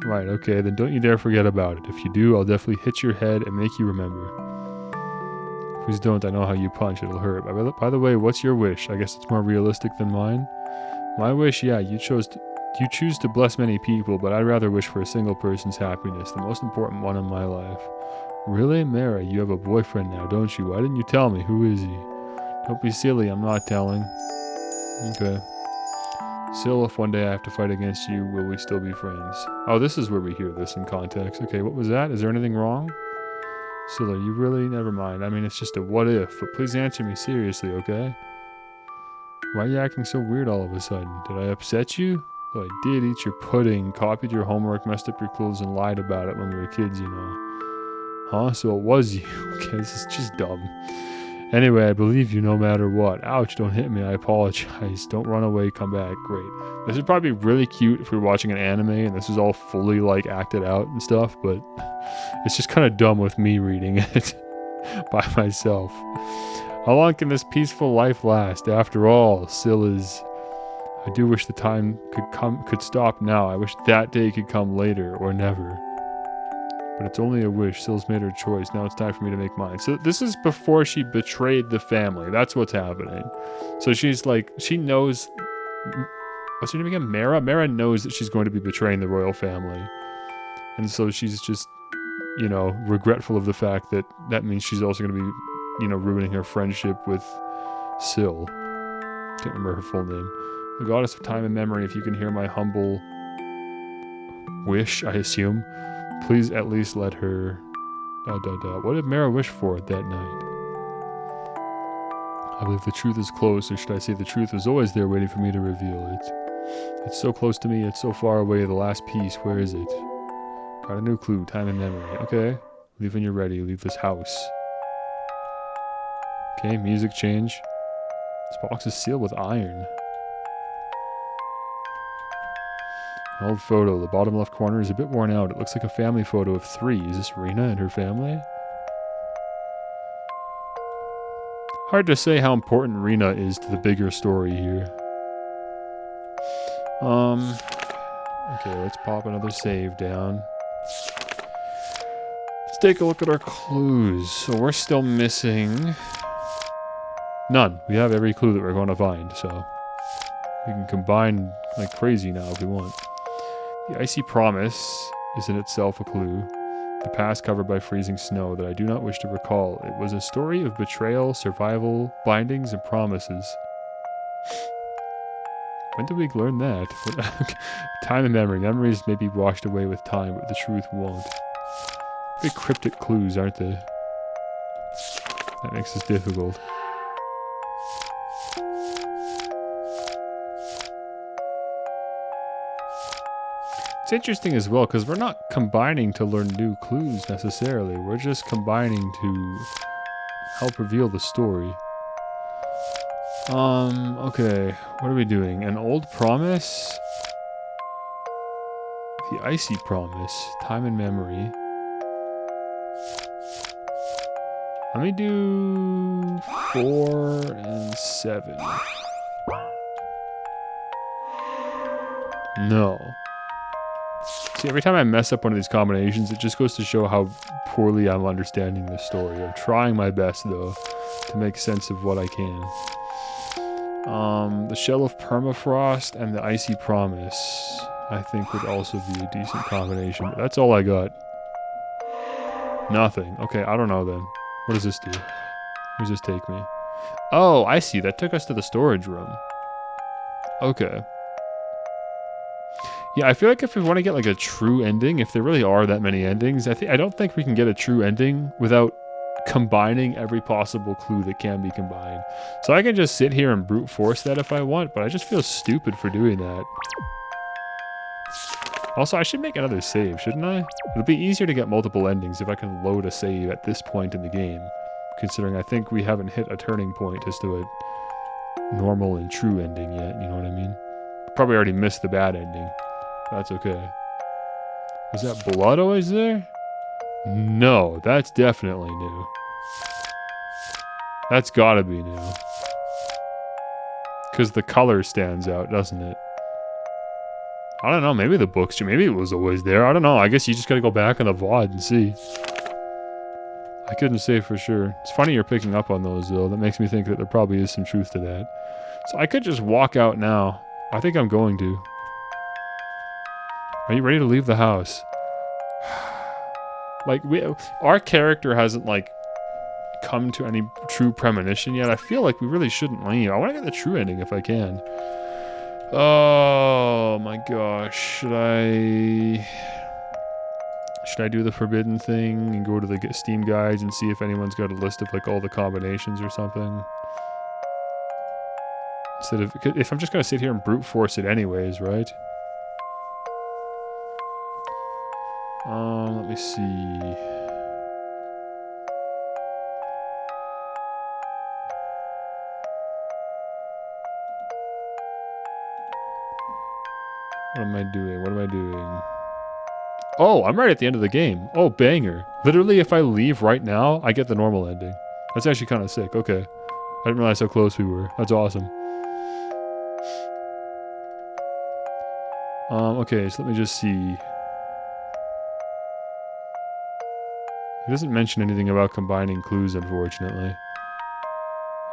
Right, okay, then don't you dare forget about it. If you do, I'll definitely hit your head and make you remember. Please don't. I know how you punch. It'll hurt. By the way, what's your wish? I guess it's more realistic than mine. My wish, yeah, you choose to bless many people, but I'd rather wish for a single person's happiness, the most important one in my life. Really? Mara, you have a boyfriend now, don't you? Why didn't you tell me? Who is he? Don't be silly, I'm not telling. Okay. Still, if one day I have to fight against you, will we still be friends? Oh, this is where we hear this in context. Okay, what was that? Is there anything wrong? Scylla, you really? Never mind. I mean, it's just a what if, but please answer me seriously, okay? Why are you acting so weird all of a sudden? Did I upset you? Though I did eat your pudding, copied your homework, messed up your clothes, and lied about it when we were kids, you know. Huh? So it was you. Okay, this is just dumb. Anyway, I believe you no matter what. Ouch, don't hit me. I apologize. Don't run away. Come back. Great. This is probably really cute if we were watching an anime and this is all fully, like, acted out and stuff, but it's just kind of dumb with me reading it by myself. How long can this peaceful life last? After all, Scylla's... I do wish the time could stop now. I wish that day could come later or never. But it's only a wish. Scylla's made her choice. Now it's time for me to make mine. So this is before she betrayed the family. That's what's happening. So she's like, she knows... What's her name again? Mara? Mara knows that she's going to be betraying the royal family. And so she's just, you know, regretful of the fact that that means she's also going to be, you know, ruining her friendship with Syl. Can't remember her full name. The goddess of time and memory, if you can hear my humble wish, I assume, please at least let her... What did Mara wish for that night? I believe the truth is close, or should I say the truth is always there waiting for me to reveal it. It's so close to me, it's so far away, the last piece, where is it? Got a new clue, time and memory. Okay, leave when you're ready, leave this house. Okay, music change. This box is sealed with iron. An old photo. The bottom left corner is a bit worn out. It looks like a family photo of 3. Is this Rena and her family? Hard to say how important Rena is to the bigger story here. Okay, let's pop another save down. Let's take a look at our clues. So we're still missing... none. We have every clue that we're going to find, so... we can combine like crazy now if we want. The icy promise is in itself a clue. The past covered by freezing snow that I do not wish to recall. It was a story of betrayal, survival, bindings, and promises. When did we learn that? Time and memory. Memories may be washed away with time, but the truth won't. Very cryptic clues, aren't they? That makes this difficult. It's interesting as well, because we're not combining to learn new clues necessarily. We're just combining to help reveal the story. Okay. What are we doing? An old promise? The icy promise. Time and memory. Let me do 4 and 7. No. See, every time I mess up one of these combinations, it just goes to show how poorly I'm understanding this story. I'm trying my best, though, to make sense of what I can. The Shell of Permafrost and the Icy Promise, I think, would also be a decent combination. But that's all I got. Nothing. Okay, I don't know then. What does this do? Where does this take me? Oh, I see. That took us to the storage room. Okay. Yeah, I feel like if we want to get like a true ending, if there really are that many endings, I don't think we can get a true ending without combining every possible clue that can be combined. So I can just sit here and brute force that if I want, but I just feel stupid for doing that. Also, I should make another save, shouldn't I? It'll be easier to get multiple endings if I can load a save at this point in the game, considering I think we haven't hit a turning point as to a normal and true ending yet, you know what I mean? Probably already missed the bad ending. That's okay. Was that blood always there? No, that's definitely new. That's gotta be new. Because the color stands out, doesn't it? I don't know, maybe the books, maybe it was always there. I don't know, I guess you just gotta go back on the VOD and see. I couldn't say for sure. It's funny you're picking up on those though. That makes me think that there probably is some truth to that. So I could just walk out now. I think I'm going to. Are you ready to leave the house? Like, our character hasn't, like, come to any true premonition yet. I feel like we really shouldn't leave. I want to get the true ending if I can. Oh my gosh. Should I do the forbidden thing and go to the Steam guides and see if anyone's got a list of, like, all the combinations or something? Instead of, if I'm just going to sit here and brute force it anyways, right? Let me see. What am I doing? What am I doing? Oh, I'm right at the end of the game. Oh, banger. Literally, if I leave right now, I get the normal ending. That's actually kind of sick. Okay. I didn't realize how close we were. That's awesome. Okay, so let me just see. It doesn't mention anything about combining clues, unfortunately.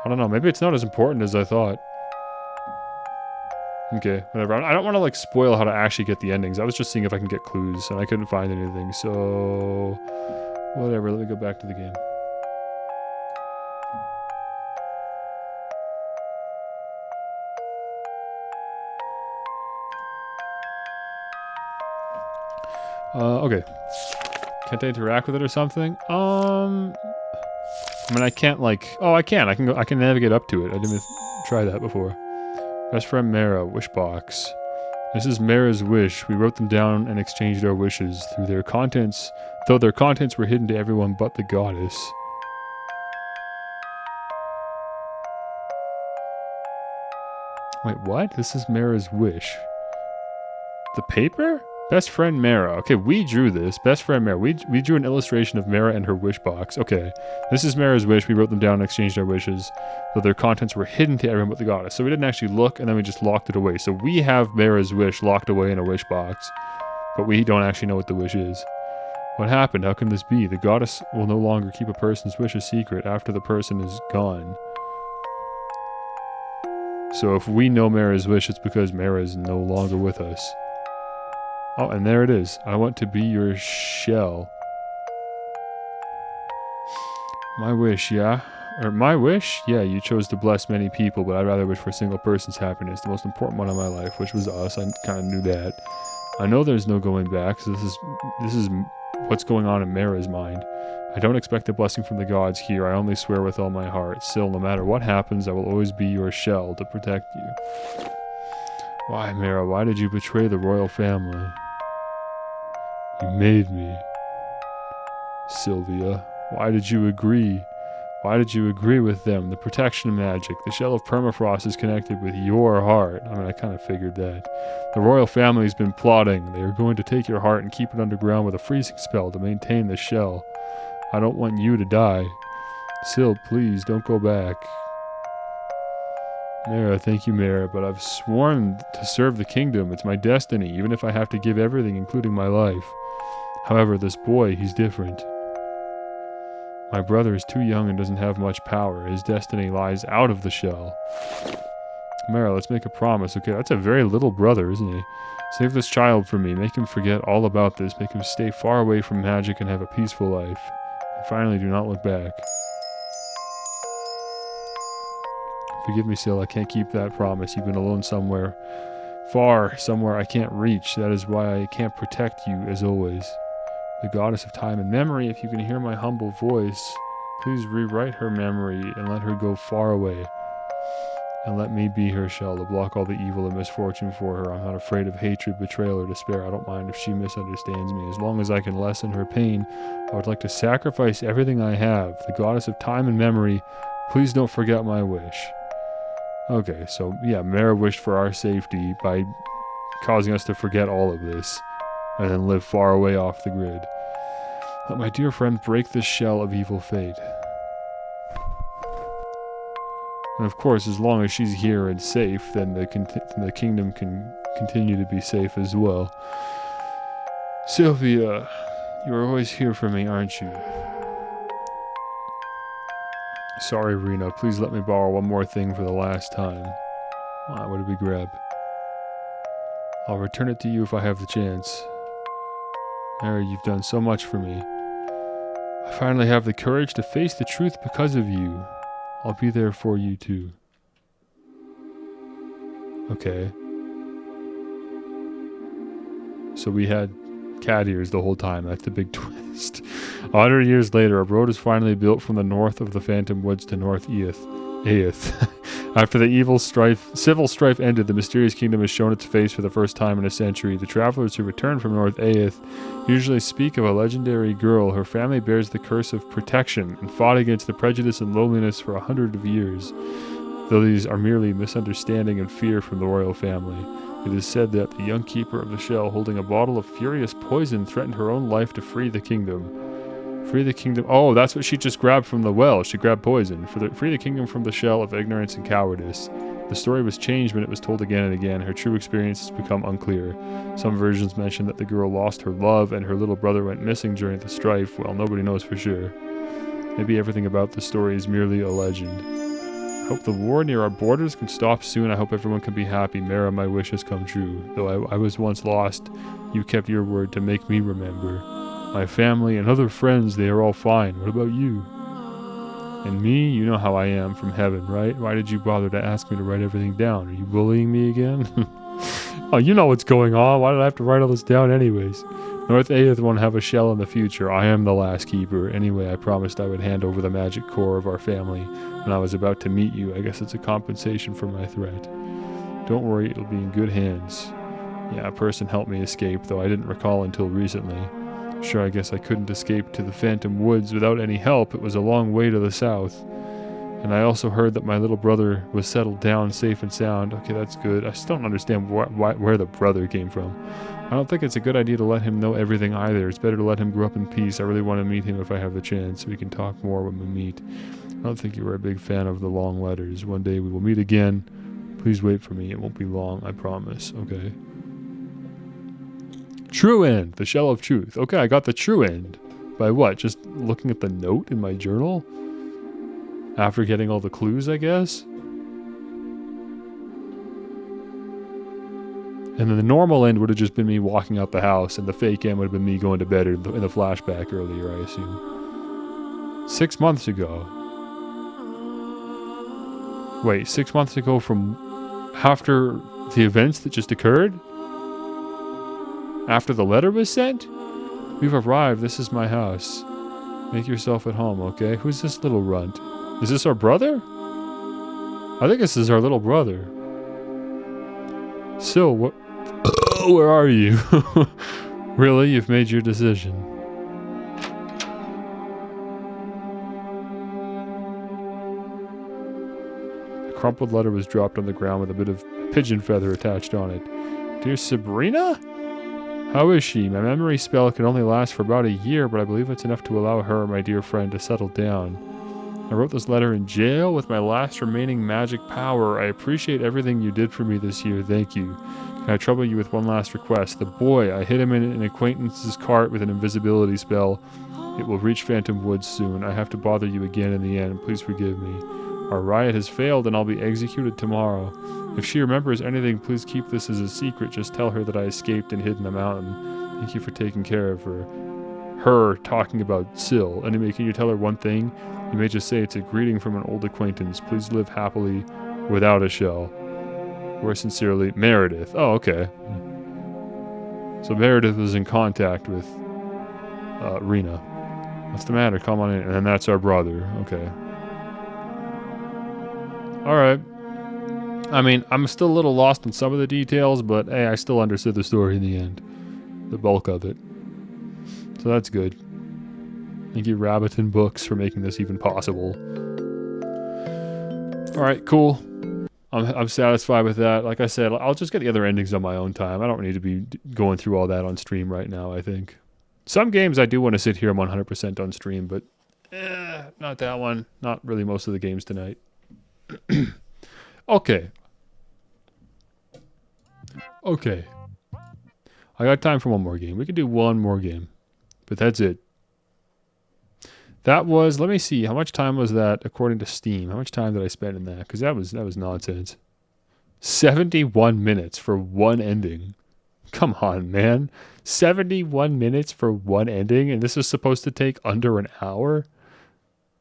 I don't know, maybe it's not as important as I thought. Okay, whatever. I don't want to, like, spoil how to actually get the endings. I was just seeing if I can get clues, and I couldn't find anything, so... Whatever, let me go back to the game. Okay. Can't I interact with it or something? I mean, I can't, like... Oh, I can. I can navigate up to it. I didn't even try that before. Best friend Mara, wish box. This is Mara's wish. We wrote them down and exchanged our wishes through their contents, though their contents were hidden to everyone but the goddess. Wait, what? This is Mara's wish. The paper? Best friend Mara. Okay, we drew this. Best friend Mara. We drew an illustration of Mara and her wish box. Okay. This is Mara's wish. We wrote them down and exchanged our wishes, though their contents were hidden to everyone but the goddess. So we didn't actually look, and then we just locked it away. So we have Mara's wish locked away in a wish box, but we don't actually know what the wish is. What happened? How can this be? The goddess will no longer keep a person's wish a secret after the person is gone. So if we know Mara's wish, it's because Mara is no longer with us. Oh, and there it is. I want to be your shell. My wish, yeah? Or my wish? Yeah, you chose to bless many people, but I'd rather wish for a single person's happiness, the most important one in my life, which was us. I kind of knew that. I know there's no going back, so this is what's going on in Mara's mind. I don't expect a blessing from the gods here. I only swear with all my heart. Still, no matter what happens, I will always be your shell to protect you. Why, Mara? Why did you betray the royal family? You made me. Sylvia, why did you agree? Why did you agree with them? The protection magic. The Shell of Permafrost is connected with your heart. I mean, I kind of figured that. The royal family's been plotting. They are going to take your heart and keep it underground with a freezing spell to maintain the shell. I don't want you to die. Syl, please, don't go back. Mara, thank you, Mara, but I've sworn to serve the kingdom. It's my destiny, even if I have to give everything, including my life. However, this boy, he's different. My brother is too young and doesn't have much power. His destiny lies out of the shell. Mara, let's make a promise. Okay, that's a very little brother, isn't he? Save this child for me. Make him forget all about this. Make him stay far away from magic and have a peaceful life. And finally, do not look back. Forgive me, Syl. I can't keep that promise. You've been alone somewhere. Far, somewhere I can't reach. That is why I can't protect you, as always. The goddess of time and memory, if you can hear my humble voice. Please rewrite her memory and let her go far away. And let me be her shell to block all the evil and misfortune for her. I'm not afraid of hatred, betrayal, or despair. I don't mind if she misunderstands me. As long as I can lessen her pain, I would like to sacrifice everything I have. The goddess of time and memory, please don't forget my wish. Okay, so yeah, Mara wished for our safety by causing us to forget all of this and then live far away off the grid. Let my dear friend break this shell of evil fate. And of course, as long as she's here and safe, then the kingdom can continue to be safe as well. Sylvia, you're always here for me, aren't you? Sorry, Rena. Please let me borrow one more thing for the last time. What did we grab? I'll return it to you if I have the chance. Mary, you've done so much for me. I finally have the courage to face the truth because of you. I'll be there for you too. Okay. So we had cat ears the whole time. That's the big twist. 100 years later, a road is finally built from the north of the Phantom Woods to North Aeth. After the civil strife ended, the mysterious kingdom has shown its face for the first time in a century. The travelers who return from North Aeth usually speak of a legendary girl. Her family bears the curse of protection and fought against the prejudice and loneliness for 100 years. Though these are merely misunderstanding and fear from the royal family. It is said that the young keeper of the shell, holding a bottle of furious poison, threatened her own life to free the kingdom. Free the kingdom. Oh, that's what she just grabbed from the well. She grabbed poison. Free the kingdom from the shell of ignorance and cowardice. The story was changed when it was told again and again. Her true experience has become unclear. Some versions mention that the girl lost her love and her little brother went missing during the strife. Well, nobody knows for sure. Maybe everything about the story is merely a legend. I hope the war near our borders can stop soon. I hope everyone can be happy. Mara, my wish has come true. Though I was once lost, you kept your word to make me remember. My family and other friends, they are all fine. What about you? And me, you know how I am from heaven, right? Why did you bother to ask me to write everything down? Are you bullying me again? Oh, you know what's going on. Why did I have to write all this down anyways? North Aeth won't have a shell in the future. I am the last keeper. Anyway, I promised I would hand over the magic core of our family when I was about to meet you. I guess it's a compensation for my threat. Don't worry, it'll be in good hands. Yeah, a person helped me escape, though I didn't recall until recently. Sure, I guess I couldn't escape to the Phantom Woods without any help. It was a long way to the south. And I also heard that my little brother was settled down safe and sound. Okay, that's good. I still don't understand where the brother came from. I don't think it's a good idea to let him know everything either. It's better to let him grow up in peace. I really want to meet him if I have the chance. We can talk more when we meet. I don't think you were a big fan of the long letters. One day we will meet again. Please wait for me. It won't be long, I promise. Okay. True end. The Shell of Truth. Okay, I got the true end. By what? Just looking at the note in my journal? After getting all the clues, I guess? And then the normal end would have just been me walking out the house, and the fake end would have been me going to bed in the flashback earlier, I assume. 6 months ago. Wait, 6 months ago from after the events that just occurred? After the letter was sent? We've arrived. This is my house. Make yourself at home, okay? Who's this little runt? Is this our brother? I think this is our little brother. So, what? Where are you? Really? You've made your decision. A crumpled letter was dropped on the ground with a bit of pigeon feather attached on it. Dear Sabrina? How is she? My memory spell can only last for about a year, but I believe it's enough to allow her, my dear friend, to settle down. I wrote this letter in jail with my last remaining magic power. I appreciate everything you did for me this year. Thank you. Can I trouble you with one last request? The boy, I hid him in an acquaintance's cart with an invisibility spell. It will reach Phantom Woods soon. I have to bother you again in the end. Please forgive me. Our riot has failed and I'll be executed tomorrow. If she remembers anything, please keep this as a secret. Just tell her that I escaped and hid in the mountain. Thank you for taking care of her. Her talking about Syl. Anyway, can you tell her one thing? You may just say it's a greeting from an old acquaintance. Please live happily without a shell. Yours sincerely, Meredith. Oh, okay. So Meredith is in contact with Rena. What's the matter? Come on in. And then that's our brother. Okay. Alright. I mean, I'm still a little lost in some of the details, but hey, I still understood the story in the end. The bulk of it. So that's good. Thank you, Rabbiton Books, for making this even possible. Alright, cool. I'm satisfied with that. Like I said, I'll just get the other endings on my own time. I don't need to be going through all that on stream right now, I think. Some games I do want to sit here 100% on stream, but not that one. Not really most of the games tonight. Okay. Okay. I got time for one more game. We can do one more game. But that's it. That was, let me see, how much time was that according to Steam? How much time did I spend in that? Because that was nonsense. 71 minutes for one ending. Come on, man. 71 minutes for one ending, and this is supposed to take under an hour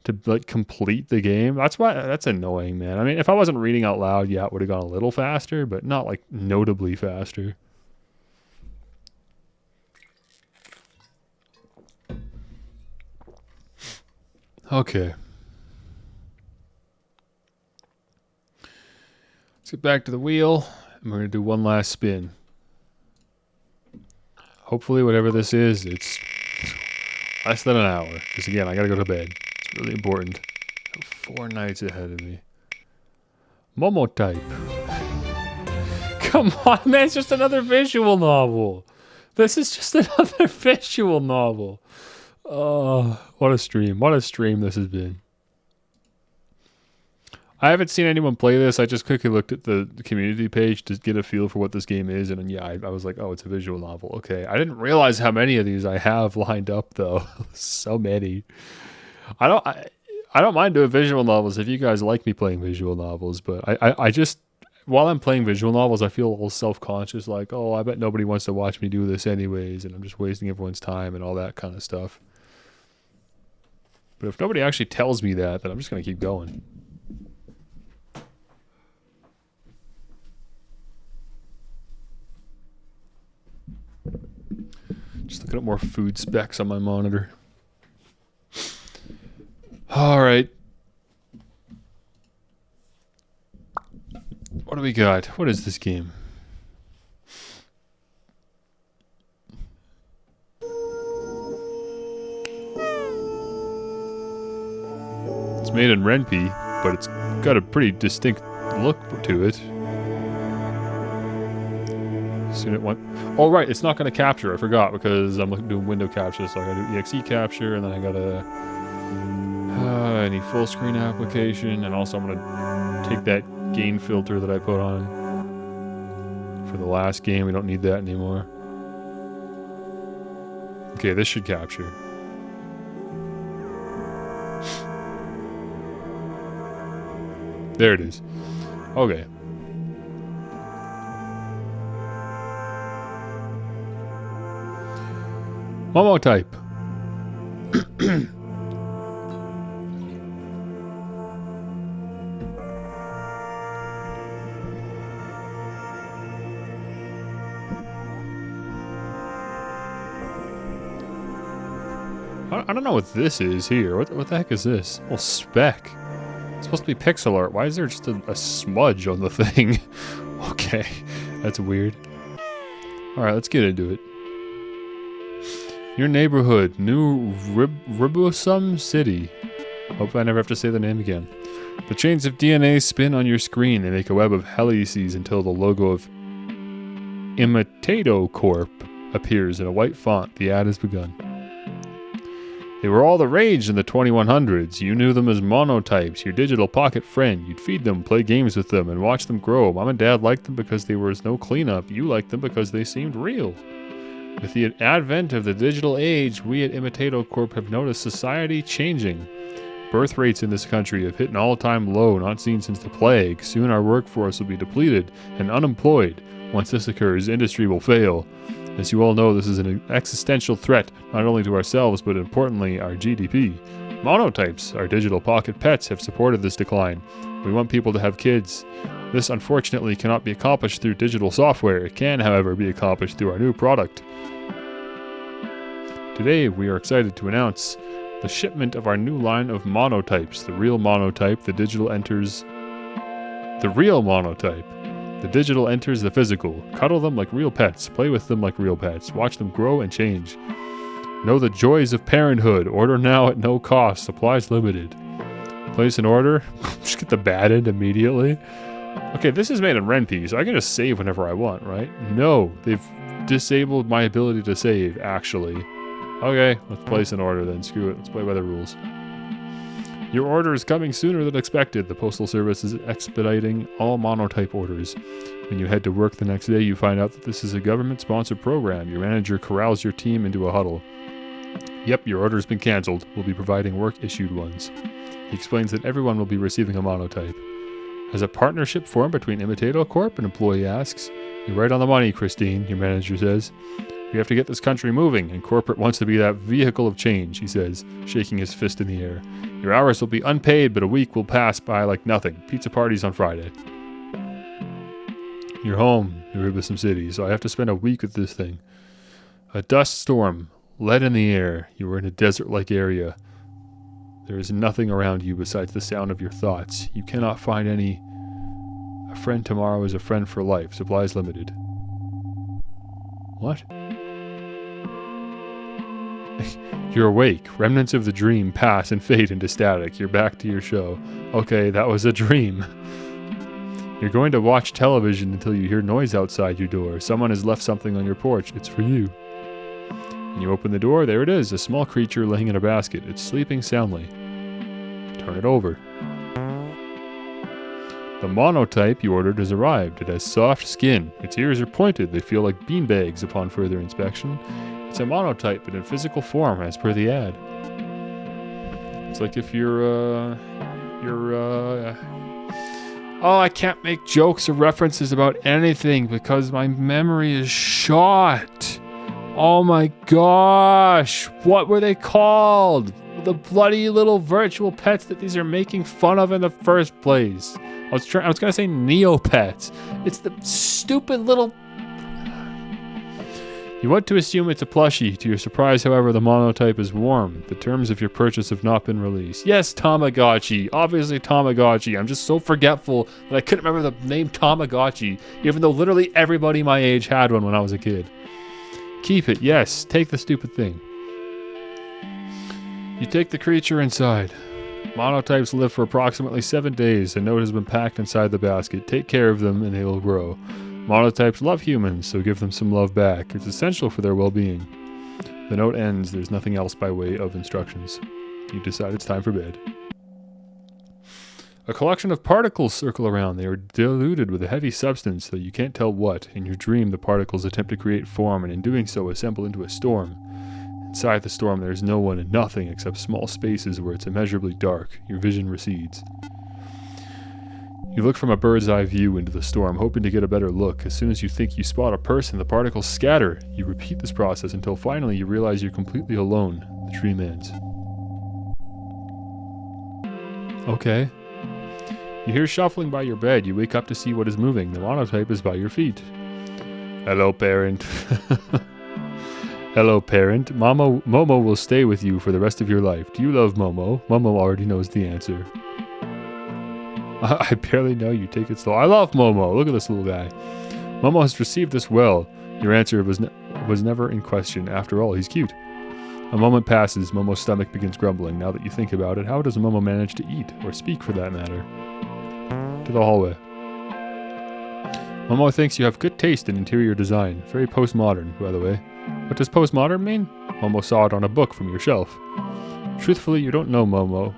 to like complete the game? That's annoying, man. I mean, if I wasn't reading out loud, yeah, it would have gone a little faster, but not like notably faster. Okay. Let's get back to the wheel, and we're going to do one last spin. Hopefully whatever this is, it's less than an hour. Because again, I got to go to bed. It's really important. I have 4 nights ahead of me. Momotype. Come on, man, it's just another visual novel. This is just another visual novel. Oh, what a stream. What a stream this has been. I haven't seen anyone play this. I just quickly looked at the community page to get a feel for what this game is. And then, yeah, I was like, oh, it's a visual novel. Okay. I didn't realize how many of these I have lined up, though. So many. I don't mind doing visual novels if you guys like me playing visual novels. But I just, while I'm playing visual novels, I feel a little self-conscious. Like, oh, I bet nobody wants to watch me do this anyways. And I'm just wasting everyone's time and all that kind of stuff. But if nobody actually tells me that, then I'm just going to keep going. Just looking at more food specs on my monitor. All right. What do we got? What is this game? It's made in Ren'Py, but it's got a pretty distinct look to it. Soon it went. Oh right, it's not going to capture. I forgot because I'm doing window capture, so I got to do exe capture, and then I got to any full screen application, and also I'm going to take that gain filter that I put on for the last game. We don't need that anymore. Okay, this should capture. There it is. Okay. Momotype. I don't know what this is here. What the heck is this? Oh, spec. It's supposed to be pixel art. Why is there just a smudge on the thing? Okay, that's weird. Alright, let's get into it. Your neighborhood, New Ribosum City. Hope I never have to say the name again. The chains of DNA spin on your screen. They make a web of helices until the logo of Mitoza Corp appears in a white font. The ad has begun. They were all the rage in the 2100s. You knew them as monotypes, your digital pocket friend. You'd feed them, play games with them, and watch them grow. Mom and Dad liked them because there was no cleanup. You liked them because they seemed real. With the advent of the digital age, we at Mitoza Corp have noticed society changing. Birth rates in this country have hit an all-time low not seen since the plague. Soon our workforce will be depleted and unemployed. Once this occurs, industry will fail. As you all know, this is an existential threat, not only to ourselves, but importantly, our GDP. Monotypes, our digital pocket pets, have supported this decline. We want people to have kids. This, unfortunately, cannot be accomplished through digital software. It can, however, be accomplished through our new product. Today, we are excited to announce The shipment of our new line of monotypes. The real monotype. The digital enters... The real monotype. The digital enters the physical. Cuddle them like real pets. Play with them like real pets. Watch them grow and change. Know the joys of parenthood. Order now at no cost. Supplies limited. Place an order. Just get the bad end immediately. Okay, this is made in Ren'Py, so I can just save whenever I want, right? No, they've disabled my ability to save, actually. Okay, let's place an order then. Screw it. Let's play by the rules. Your order is coming sooner than expected. The Postal Service is expediting all monotype orders. When you head to work the next day, you find out that this is a government-sponsored program. Your manager corrals your team into a huddle. Yep, your order has been cancelled. We'll be providing work-issued ones. He explains that everyone will be receiving a monotype. Has a partnership formed between Imitato Corp? An employee asks. You're right on the money, Christine, your manager says. We have to get this country moving, and corporate wants to be that vehicle of change, he says, shaking his fist in the air. Your hours will be unpaid, but a week will pass by like nothing. Pizza parties on Friday. You're home, in Ribisum City, so I have to spend a week with this thing. A dust storm, lead in the air. You are in a desert-like area. There is nothing around you besides the sound of your thoughts. You cannot find any... A friend tomorrow is a friend for life. Supplies limited. What? You're awake. Remnants of the dream pass and fade into static. You're back to your show. Okay, that was a dream. You're going to watch television until you hear noise outside your door. Someone has left something on your porch. It's for you. When you open the door, there it is, a small creature laying in a basket. It's sleeping soundly. Turn it over. The monotype you ordered has arrived. It has soft skin. Its ears are pointed. They feel like beanbags upon further inspection. It's a monotype, but in physical form, as per the ad. It's like if oh, I can't make jokes or references about anything because my memory is shot. Oh my gosh. What were they called? The bloody little virtual pets that these are making fun of in the first place. I was gonna say Neopets. It's the stupid little... You want to assume it's a plushie. To your surprise, however, the monotype is warm. The terms of your purchase have not been released. Yes, Tamagotchi. Obviously Tamagotchi. I'm just so forgetful that I couldn't remember the name Tamagotchi, even though literally everybody my age had one when I was a kid. Keep it, yes. Take the stupid thing. You take the creature inside. Monotypes live for approximately 7 days. A note has been packed inside the basket. Take care of them and they will grow. Monotypes love humans, so give them some love back. It's essential for their well-being. The note ends. There's nothing else by way of instructions. You decide it's time for bed. A collection of particles circle around. They are diluted with a heavy substance, though you can't tell what. In your dream, the particles attempt to create form, and in doing so, assemble into a storm. Inside the storm, there is no one and nothing except small spaces where it's immeasurably dark. Your vision recedes. You look from a bird's eye view into the storm, hoping to get a better look. As soon as you think you spot a person, the particles scatter. You repeat this process until finally you realize you're completely alone. The dream ends. Okay. You hear shuffling by your bed. You wake up to see what is moving. The monotype is by your feet. Hello, parent. Hello, parent. Momo will stay with you for the rest of your life. Do you love Momo? Momo already knows the answer. I barely know you. Take it slow. I love Momo. Look at this little guy. Momo has received this well. Your answer was never in question. After all, he's cute. A moment passes. Momo's stomach begins grumbling. Now that you think about it, how does Momo manage to eat, or speak for that matter? To the hallway. Momo thinks you have good taste in interior design. Very postmodern, by the way. What does postmodern mean? Momo saw it on a book from your shelf. Truthfully, you don't know Momo.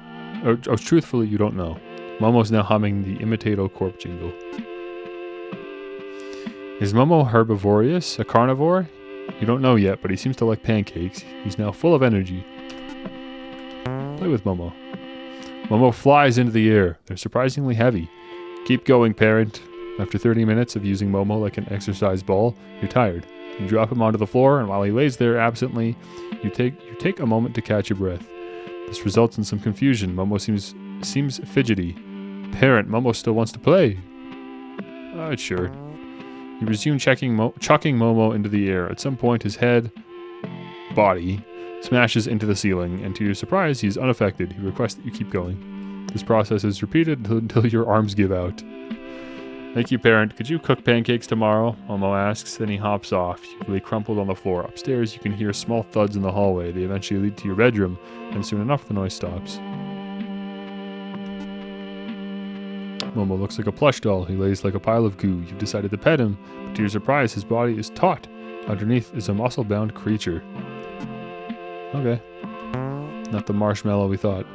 Truthfully, you don't know. Momo's now humming the Imitato Corp jingle. Is Momo herbivorous, a carnivore? You don't know yet, but he seems to like pancakes. He's now full of energy. Play with Momo. Momo flies into the air. They're surprisingly heavy. Keep going, parent. After 30 minutes of using Momo like an exercise ball, you're tired. You drop him onto the floor, and while he lays there absently, you take a moment to catch your breath. This results in some confusion. Momo seems fidgety. Parent, Momo still wants to play. Sure. You resume chucking Momo into the air. At some point, his body, smashes into the ceiling, and to your surprise, he is unaffected. He requests that you keep going. This process is repeated until your arms give out. Thank you, parent. Could you cook pancakes tomorrow? Momo asks. Then he hops off, usually crumpled on the floor. Upstairs, you can hear small thuds in the hallway. They eventually lead to your bedroom, and soon enough, the noise stops. Momo looks like a plush doll. He lays like a pile of goo. You've decided to pet him, but to your surprise, his body is taut. Underneath is a muscle-bound creature. Okay. Not the marshmallow we thought.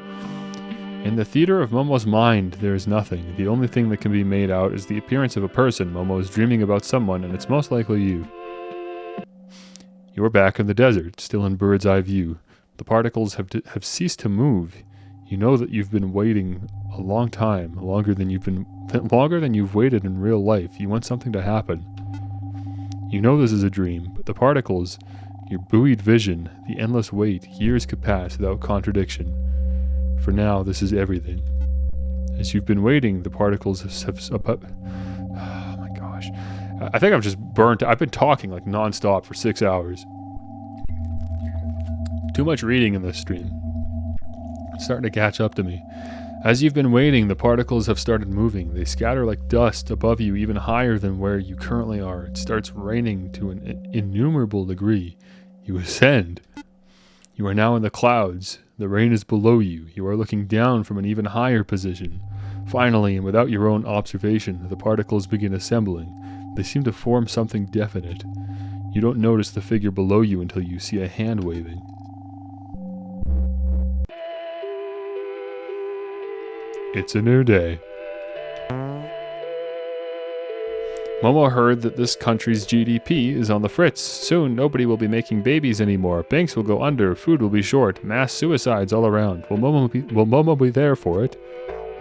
In the theater of Momo's mind, there is nothing. The only thing that can be made out is the appearance of a person. Momo is dreaming about someone, and it's most likely you. You're back in the desert, still in bird's eye view. The particles have ceased to move. You know that you've been waiting a long time, longer than you've waited in real life. You want something to happen. You know this is a dream, but the particles, your buoyed vision, the endless wait, years could pass without contradiction. For now, this is everything. As you've been waiting, the particles have oh my gosh. I think I'm just burnt. I've been talking like non-stop for 6 hours. Too much reading in this stream. It's starting to catch up to me. As you've been waiting, the particles have started moving. They scatter like dust above you, even higher than where you currently are. It starts raining to an innumerable degree. You ascend. You are now in the clouds. The rain is below you. You are looking down from an even higher position. Finally, and without your own observation, the particles begin assembling. They seem to form something definite. You don't notice the figure below you until you see a hand waving. It's a new day. Momo heard that this country's GDP is on the fritz. Soon, nobody will be making babies anymore. Banks will go under. Food will be short. Mass suicides all around. Will Momo be there for it?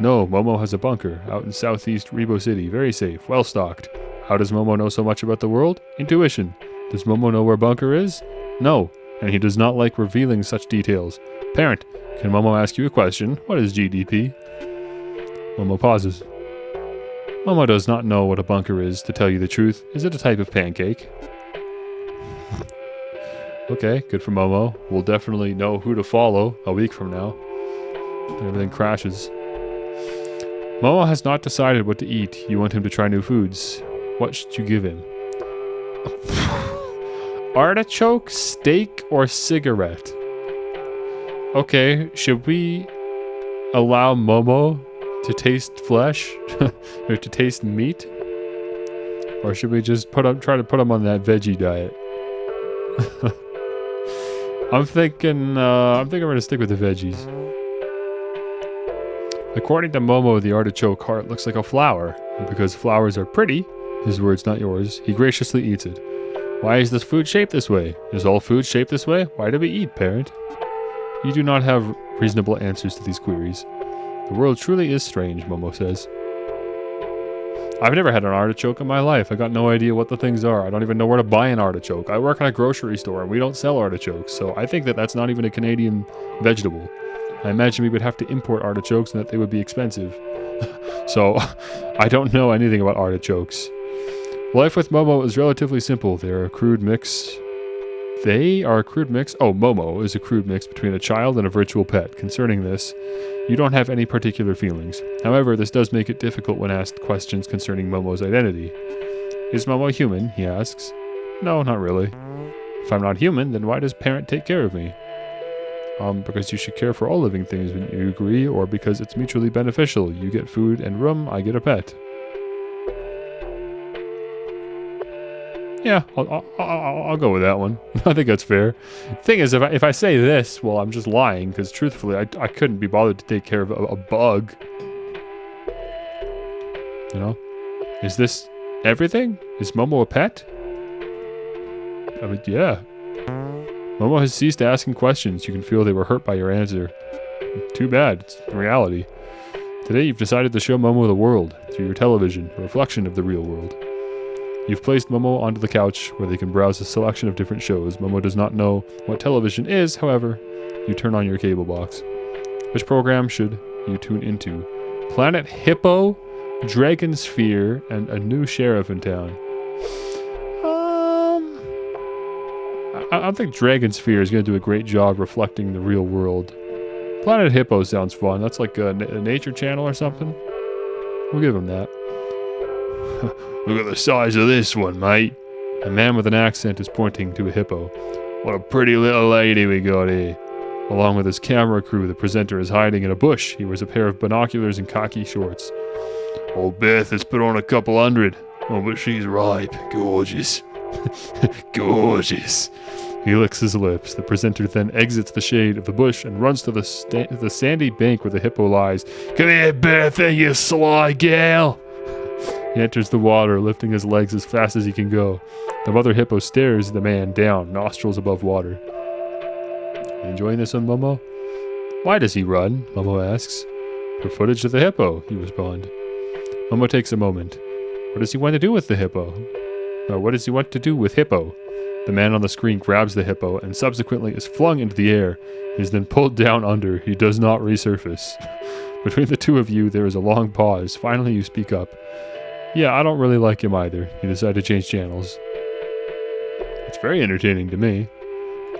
No, Momo has a bunker out in southeast Rebo City. Very safe. Well stocked. How does Momo know so much about the world? Intuition. Does Momo know where bunker is? No, and he does not like revealing such details. Parent, can Momo ask you a question? What is GDP? Momo pauses. Momo does not know what a bunker is, to tell you the truth. Is it a type of pancake? Okay, good for Momo. We'll definitely know who to follow a week from now. Everything crashes. Momo has not decided what to eat. You want him to try new foods. What should you give him? Artichoke, steak, or cigarette? Okay, should we allow Momo to taste flesh? Or to taste meat? Or should we just try to put him on that veggie diet? I'm thinking I'm gonna stick with the veggies. According to Momo, the artichoke heart looks like a flower, and because flowers are pretty, his words not yours, he graciously eats it. Why is this food shaped this way? Is all food shaped this way? Why do we eat, parent? You do not have reasonable answers to these queries. The world truly is strange, Momo says. I've never had an artichoke in my life. I got no idea what the things are. I don't even know where to buy an artichoke. I work in a grocery store and we don't sell artichokes, so I think that that's not even a Canadian vegetable. I imagine we would have to import artichokes and that they would be expensive. So, I don't know anything about artichokes. Life with Momo is relatively simple. They are a crude mix. Oh, Momo is a crude mix between a child and a virtual pet. Concerning this, you don't have any particular feelings. However, this does make it difficult when asked questions concerning Momo's identity. Is Momo human? He asks. No, not really. If I'm not human, then why does parent take care of me? Because you should care for all living things, wouldn't you agree? Or because it's mutually beneficial. You get food and room, I get a pet. Yeah, I'll go with that one. I think that's fair. Thing is, if I say this, well, I'm just lying, because truthfully, I couldn't be bothered to take care of a bug. You know? Is this everything? Is Momo a pet? I mean, yeah. Momo has ceased asking questions. You can feel they were hurt by your answer. Too bad. It's reality. Today, you've decided to show Momo the world through your television, a reflection of the real world. You've placed Momo onto the couch where they can browse a selection of different shows. Momo does not know what television is, however. You turn on your cable box. Which program should you tune into? Planet Hippo, Dragon Sphere, and a new sheriff in town. I think Dragon Sphere is going to do a great job reflecting the real world. Planet Hippo sounds fun. That's like a nature channel or something. We'll give him that. Look at the size of this one, mate. A man with an accent is pointing to a hippo. What a pretty little lady we got here. Along with his camera crew, the presenter is hiding in a bush. He wears a pair of binoculars and khaki shorts. Old Beth has put on a couple hundred. Oh, but she's ripe. Gorgeous. Gorgeous. He licks his lips. The presenter then exits the shade of the bush and runs to the sandy bank where the hippo lies. Come here, Beth, you sly gal. He enters the water, lifting his legs as fast as he can go. The mother hippo stares the man down, nostrils above water. You enjoying this one, Momo? Why does he run? Momo asks. For footage of the hippo, you respond. Momo takes a moment. What does he want to do with the hippo? What does he want to do with hippo? The man on the screen grabs the hippo and subsequently is flung into the air. He is then pulled down under. He does not resurface. Between the two of you, there is a long pause. Finally, you speak up. Yeah, I don't really like him either. You decide to change channels. It's very entertaining to me.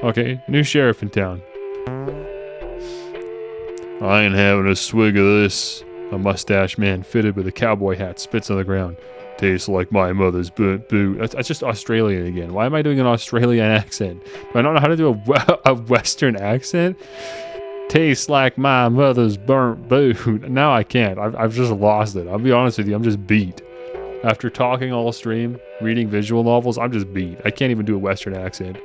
Okay, new sheriff in town. I ain't having a swig of this. A mustache man fitted with a cowboy hat spits on the ground. Tastes like my mother's boot. That's just Australian again. Why am I doing an Australian accent? Do I don't know how to do a Western accent? Tastes like my mother's burnt boot. Now I can't. I've just lost it. I'll be honest with you. I'm just beat. After talking all stream, reading visual novels, I'm just beat. I can't even do a Western accent.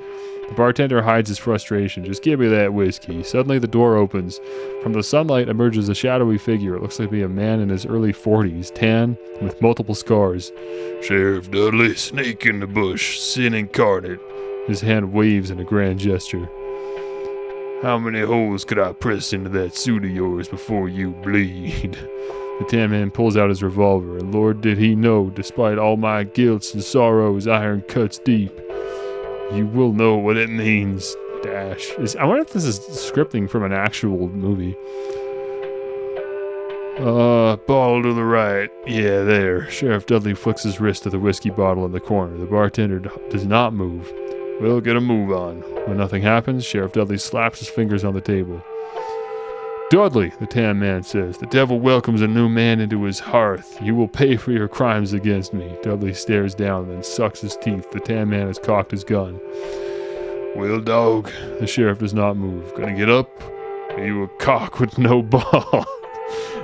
The bartender hides his frustration. Just give me that whiskey. Suddenly the door opens. From the sunlight emerges a shadowy figure. It looks like to be a man in his early 40s, tan, with multiple scars. Sheriff Dudley, snake in the bush, sin incarnate. His hand waves in a grand gesture. How many holes could I press into that suit of yours before you bleed? The tan man pulls out his revolver, and Lord did he know, despite all my guilts and sorrows, iron cuts deep. You will know what it means, dash. I wonder if this is scripting from an actual movie. Bottle to the right. Yeah, there. Sheriff Dudley flicks his wrist to the whiskey bottle in the corner. The bartender does not move. We'll get a move on. When nothing happens, Sheriff Dudley slaps his fingers on the table. Dudley, the tan man says, the devil welcomes a new man into his hearth. You will pay for your crimes against me. Dudley stares down, then sucks his teeth. The tan man has cocked his gun. Well, dog, the sheriff does not move. Gonna get up? Are you a cock with no ball?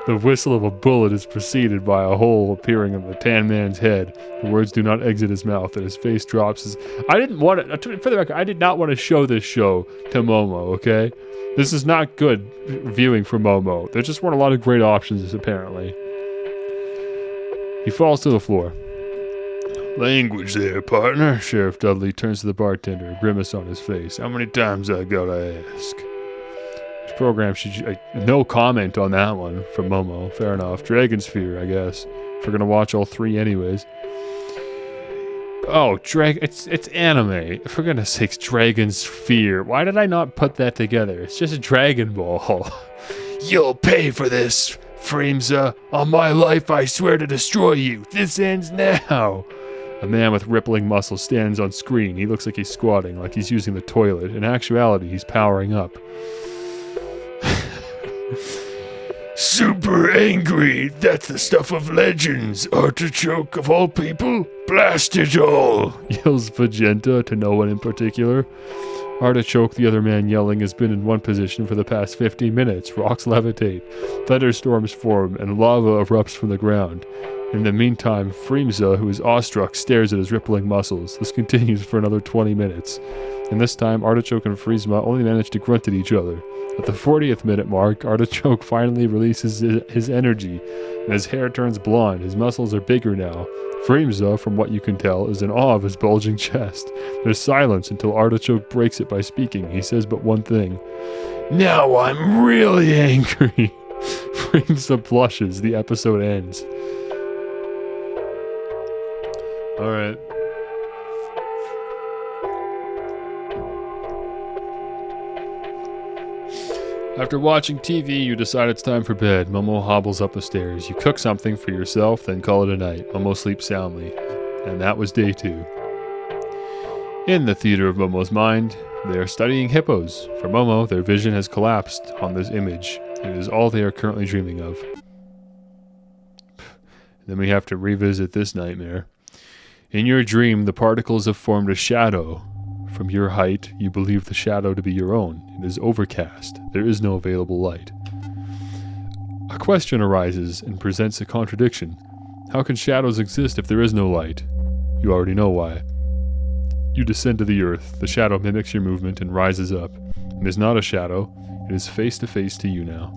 The whistle of a bullet is preceded by a hole appearing in the tan man's head. The words do not exit his mouth, and his face drops. I didn't want to, for the record, I did not want to show this show to Momo, okay? This is not good viewing for Momo. There just weren't a lot of great options, apparently. He falls to the floor. Language there, partner. Sheriff Dudley turns to the bartender, a grimace on his face. How many times I gotta ask? This program should... no comment on that one from Momo. Fair enough. Dragon Sphere, I guess. If we're gonna watch all three anyways. Oh, it's anime. For goodness sakes, Dragon Sphere. Why did I not put that together? It's just a Dragon Ball. You'll pay for this, Frieza. On my life, I swear to destroy you. This ends now. A man with rippling muscles stands on screen. He looks like he's squatting, like he's using the toilet. In actuality, he's powering up. Super angry. That's the stuff of legends. Artichoke of all people. Blast it all, yells Vegeta to no one in particular. Artichoke, the other man yelling, has been in one position for the past 15 minutes. Rocks levitate, thunderstorms form, and lava erupts from the ground. In the meantime, Frieza, who is awestruck, stares at his rippling muscles. This continues for another 20 minutes. And this time, Artichoke and Frieza only manage to grunt at each other. At the 40th minute mark, Artichoke finally releases his energy, and his hair turns blonde. His muscles are bigger now. Frieza, from what you can tell, is in awe of his bulging chest. There's silence until Artichoke breaks it by speaking. He says but one thing. Now I'm really angry. Frieza blushes. The episode ends. Alright. After watching TV, you decide it's time for bed. Momo hobbles up the stairs. You cook something for yourself, then call it a night. Momo sleeps soundly. And that was day 2. In the theater of Momo's mind, they are studying hippos. For Momo, their vision has collapsed on this image. It is all they are currently dreaming of. Then we have to revisit this nightmare. In your dream, the particles have formed a shadow. From your height, you believe the shadow to be your own. It is overcast. There is no available light. A question arises and presents a contradiction. How can shadows exist if there is no light? You already know why. You descend to the earth. The shadow mimics your movement and rises up. It is not a shadow. It is face to face to you now.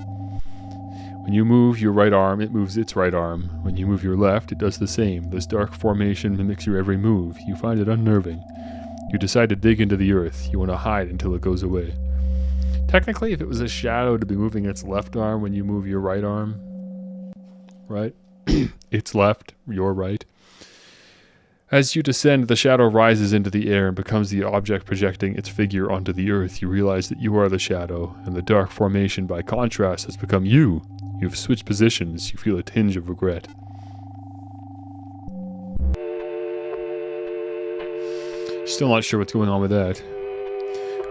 When you move your right arm, it moves its right arm. When you move your left, it does the same. This dark formation mimics your every move. You find it unnerving. You decide to dig into the earth. You want to hide until it goes away. Technically, if it was a shadow to be moving its left arm when you move your right arm, right? Its left, your right. As you descend, the shadow rises into the air and becomes the object projecting its figure onto the earth. You realize that you are the shadow, and the dark formation, by contrast, has become you. You have switched positions. You feel a tinge of regret. Still not sure what's going on with that.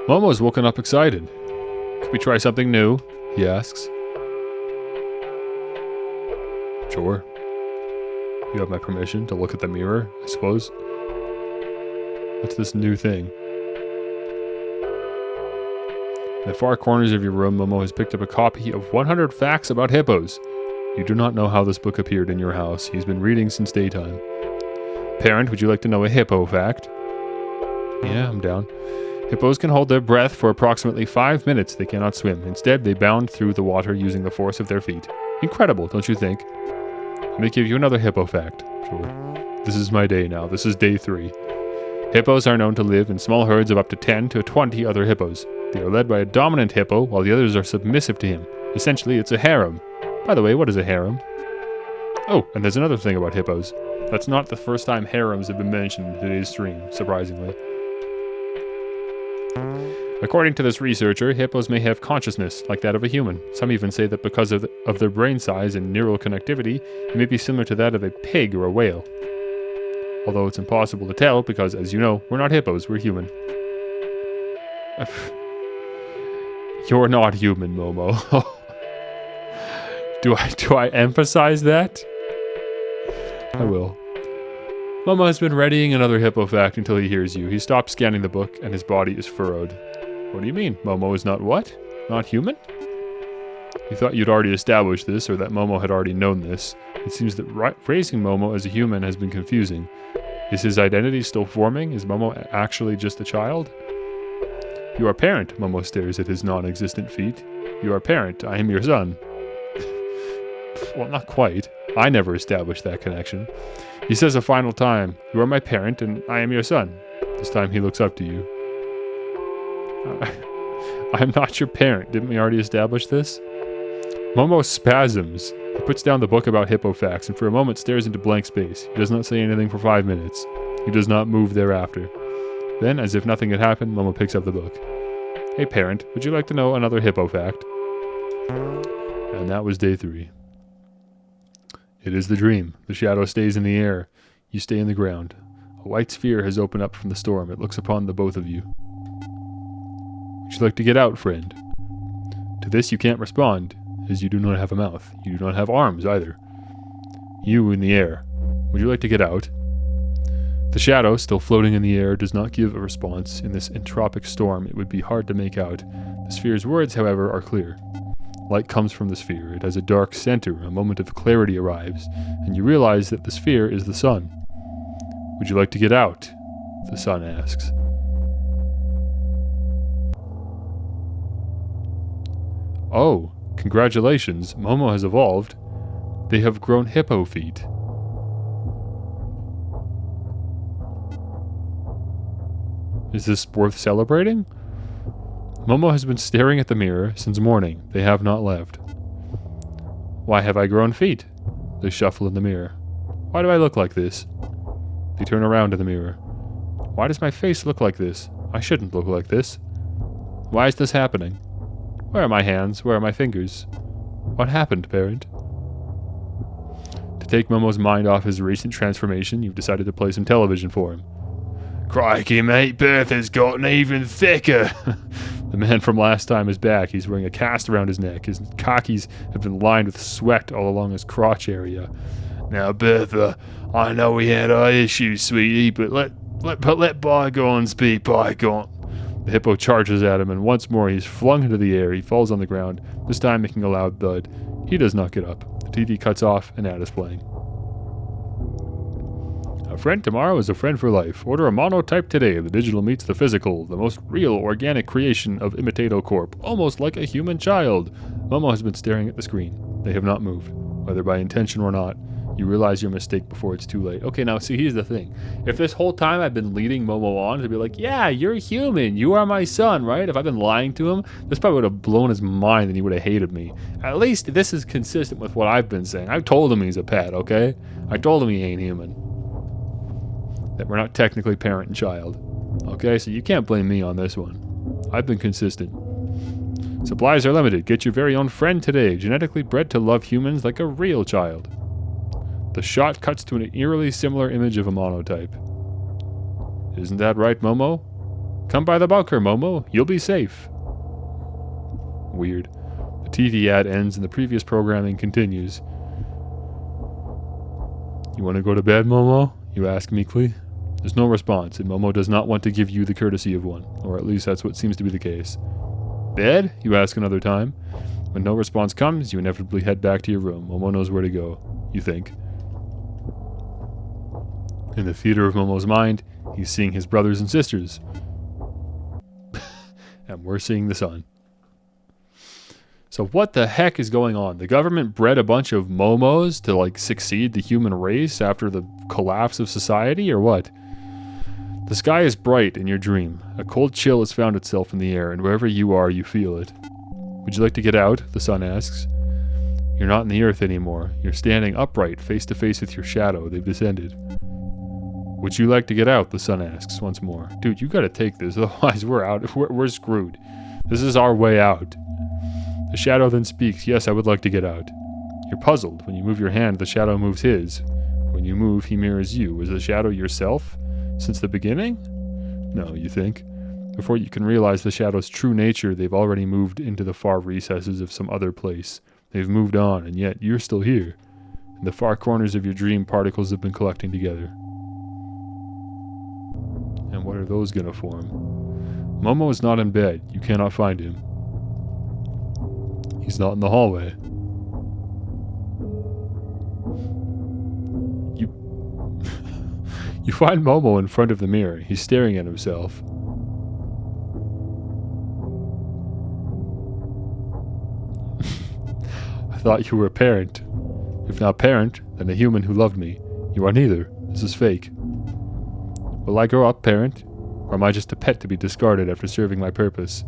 Momo's woken up excited. Could we try something new? He asks. Sure. You have my permission to look at the mirror, I suppose. What's this new thing? In the far corners of your room, Momo has picked up a copy of 100 Facts About Hippos. You do not know how this book appeared in your house. He's been reading since daytime. Parent, would you like to know a hippo fact? Yeah, I'm down. Hippos can hold their breath for approximately 5 minutes. They cannot swim. Instead, they bound through the water using the force of their feet. Incredible, don't you think? Let me give you another hippo fact. Sure. This is my day now. This is day 3. Hippos are known to live in small herds of up to 10 to 20 other hippos. They are led by a dominant hippo, while the others are submissive to him. Essentially, it's a harem. By the way, what is a harem? Oh, and there's another thing about hippos. That's not the first time harems have been mentioned in today's stream, surprisingly. According to this researcher, hippos may have consciousness, like that of a human. Some even say that because of their brain size and neural connectivity, it may be similar to that of a pig or a whale. Although it's impossible to tell, because, as you know, we're not hippos, we're human. You're not human, Momo. Do I emphasize that? I will. Momo has been readying another hippo fact until he hears you. He stops scanning the book, and his body is furrowed. What do you mean? Momo is not what? Not human? You thought you'd already established this, or that Momo had already known this. It seems that raising Momo as a human has been confusing. Is his identity still forming? Is Momo actually just a child? You are parent, Momo stares at his non-existent feet. You are parent, I am your son. Well, not quite. I never established that connection. He says a final time, you are my parent and I am your son. This time he looks up to you. I am not your parent. Didn't we already establish this? Momo spasms. He puts down the book about hippo facts and for a moment stares into blank space. He does not say anything for 5 minutes. He does not move thereafter. Then, as if nothing had happened, Momo picks up the book. Hey parent, would you like to know another hippo fact? And that was day 3. It is the dream. The shadow stays in the air. You stay in the ground. A white sphere has opened up from the storm. It looks upon the both of you. Would you like to get out, friend? To this you can't respond, as you do not have a mouth. You do not have arms either. You in the air. Would you like to get out? The shadow, still floating in the air, does not give a response. In this entropic storm, it would be hard to make out. The sphere's words, however, are clear. Light comes from the sphere. It has a dark center. A moment of clarity arrives, and you realize that the sphere is the sun. Would you like to get out? The sun asks. Oh, congratulations. Momo has evolved. They have grown hippo feet. Is this worth celebrating? Momo has been staring at the mirror since morning. They have not left. Why have I grown feet? They shuffle in the mirror. Why do I look like this? They turn around in the mirror. Why does my face look like this? I shouldn't look like this. Why is this happening? Where are my hands? Where are my fingers? What happened, parent? To take Momo's mind off his recent transformation, you've decided to play some television for him. Crikey, mate, Bertha's gotten even thicker. The man from last time is back. He's wearing a cast around his neck. His khakis have been lined with sweat all along his crotch area. Now, Bertha, I know we had our issues, sweetie, but let bygones be bygones. The hippo charges at him, and once more he's flung into the air. He falls on the ground, this time making a loud thud. He does not get up. The TV cuts off, and ad is playing. A friend tomorrow is a friend for life. Order a Momotype today. The digital meets the physical, the most real organic creation of Imitato Corp, almost like a human child. Momo has been staring at the screen. They have not moved, whether by intention or not. You realize your mistake before it's too late. Okay, now see, here's the thing. If this whole time I've been leading Momo on to be like, yeah, you're human, you are my son, right? If I've been lying to him, this probably would have blown his mind and he would have hated me. At least this is consistent with what I've been saying. I told him he's a pet, okay? I told him he ain't human. That we're not technically parent and child. Okay, so you can't blame me on this one. I've been consistent. Supplies are limited. Get your very own friend today, genetically bred to love humans like a real child. The shot cuts to an eerily similar image of a monotype. Isn't that right, Momo? Come by the bunker, Momo. You'll be safe. Weird. The TV ad ends and the previous programming continues. You want to go to bed, Momo? You ask meekly. There's no response, and Momo does not want to give you the courtesy of one, or at least that's what seems to be the case. Bed? You ask another time. When no response comes, you inevitably head back to your room. Momo knows where to go, you think. In the theater of Momo's mind, he's seeing his brothers and sisters. And we're seeing the sun. So what the heck is going on? The government bred a bunch of Momos to, like, succeed the human race after the collapse of society, or what? The sky is bright in your dream. A cold chill has found itself in the air, and wherever you are, you feel it. Would you like to get out? The sun asks. You're not in the earth anymore. You're standing upright, face to face with your shadow. They've descended. Would you like to get out? The sun asks once more. Dude, you gotta take this, otherwise we're out. We're screwed. This is our way out. The shadow then speaks. Yes, I would like to get out. You're puzzled. When you move your hand, the shadow moves his. When you move, he mirrors you. Is the shadow yourself? Since the beginning? No, you think. Before you can realize the shadow's true nature, they've already moved into the far recesses of some other place. They've moved on, and yet you're still here. In the far corners of your dream, particles have been collecting together. And what are those gonna form? Momo is not in bed. You cannot find him. He's not in the hallway. You find Momo in front of the mirror. He's staring at himself. I thought you were a parent. If not parent, then a human who loved me. You are neither. This is fake. Will I grow up, parent? Or am I just a pet to be discarded after serving my purpose?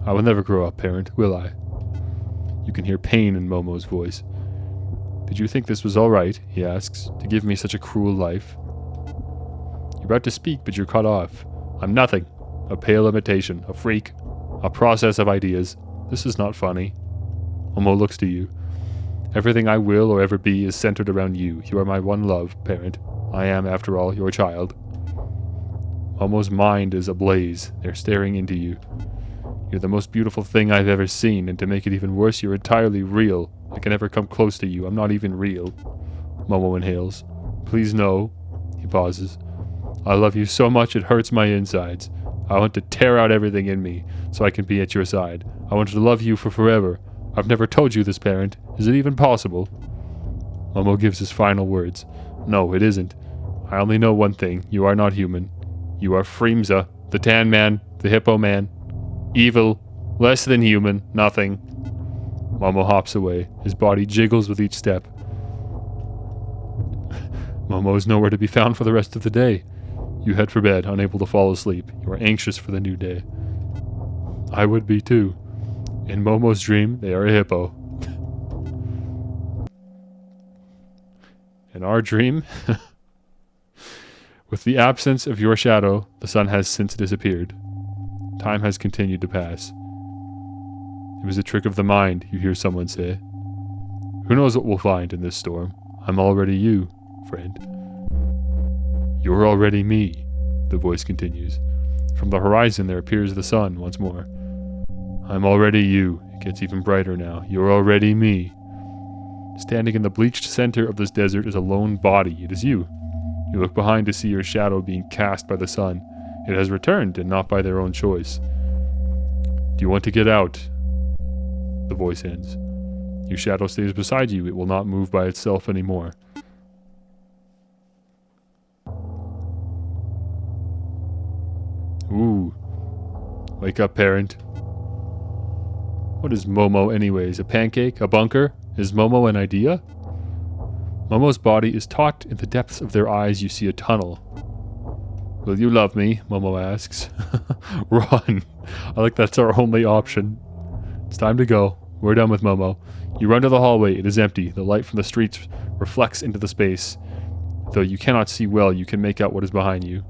I will never grow up, parent, will I? You can hear pain in Momo's voice. Did you think this was all right, he asks, to give me such a cruel life? You're about to speak, but you're cut off. I'm nothing. A pale imitation, a freak, a process of ideas. This is not funny. Momo looks to you. Everything I will or ever be is centered around you. You are my one love, parent. I am, after all, your child. Momo's mind is ablaze. They're staring into you. You're the most beautiful thing I've ever seen, and to make it even worse, you're entirely real. I can never come close to you. I'm not even real. Momo inhales. Please no. He pauses. I love you so much it hurts my insides. I want to tear out everything in me so I can be at your side. I want to love you for forever. I've never told you this, parent. Is it even possible? Momo gives his final words. No, it isn't. I only know one thing. You are not human. You are Freemza, the Tan Man, the Hippo Man. Evil, less than human, nothing. Momo hops away. His body jiggles with each step. Momo is nowhere to be found for the rest of the day. You head for bed, unable to fall asleep. You are anxious for the new day. I would be too. In Momo's dream, they are a hippo. In our dream, with the absence of your shadow, the sun has since disappeared. Time has continued to pass. It was a trick of the mind, you hear someone say. Who knows what we'll find in this storm? I'm already you, friend. You're already me. the voice continues. From the horizon there appears the sun once more. I'm already you. It gets even brighter now. You're already me. Standing in the bleached center of this desert is a lone body. It is you. You look behind to see your shadow being cast by the sun. It has returned, and not by their own choice. Do you want to get out? The voice ends. Your shadow stays beside you. It will not move by itself anymore. Ooh. Wake up, parent. What is Momo anyways? A pancake? A bunker? Is Momo an idea? Momo's body is taut. In the depths of their eyes you see a tunnel. Will you love me? Momo asks. Run. I like that's our only option. It's time to go. We're done with Momo. You run to the hallway. It is empty. The light from the streets reflects into the space. Though you cannot see well, you can make out what is behind you.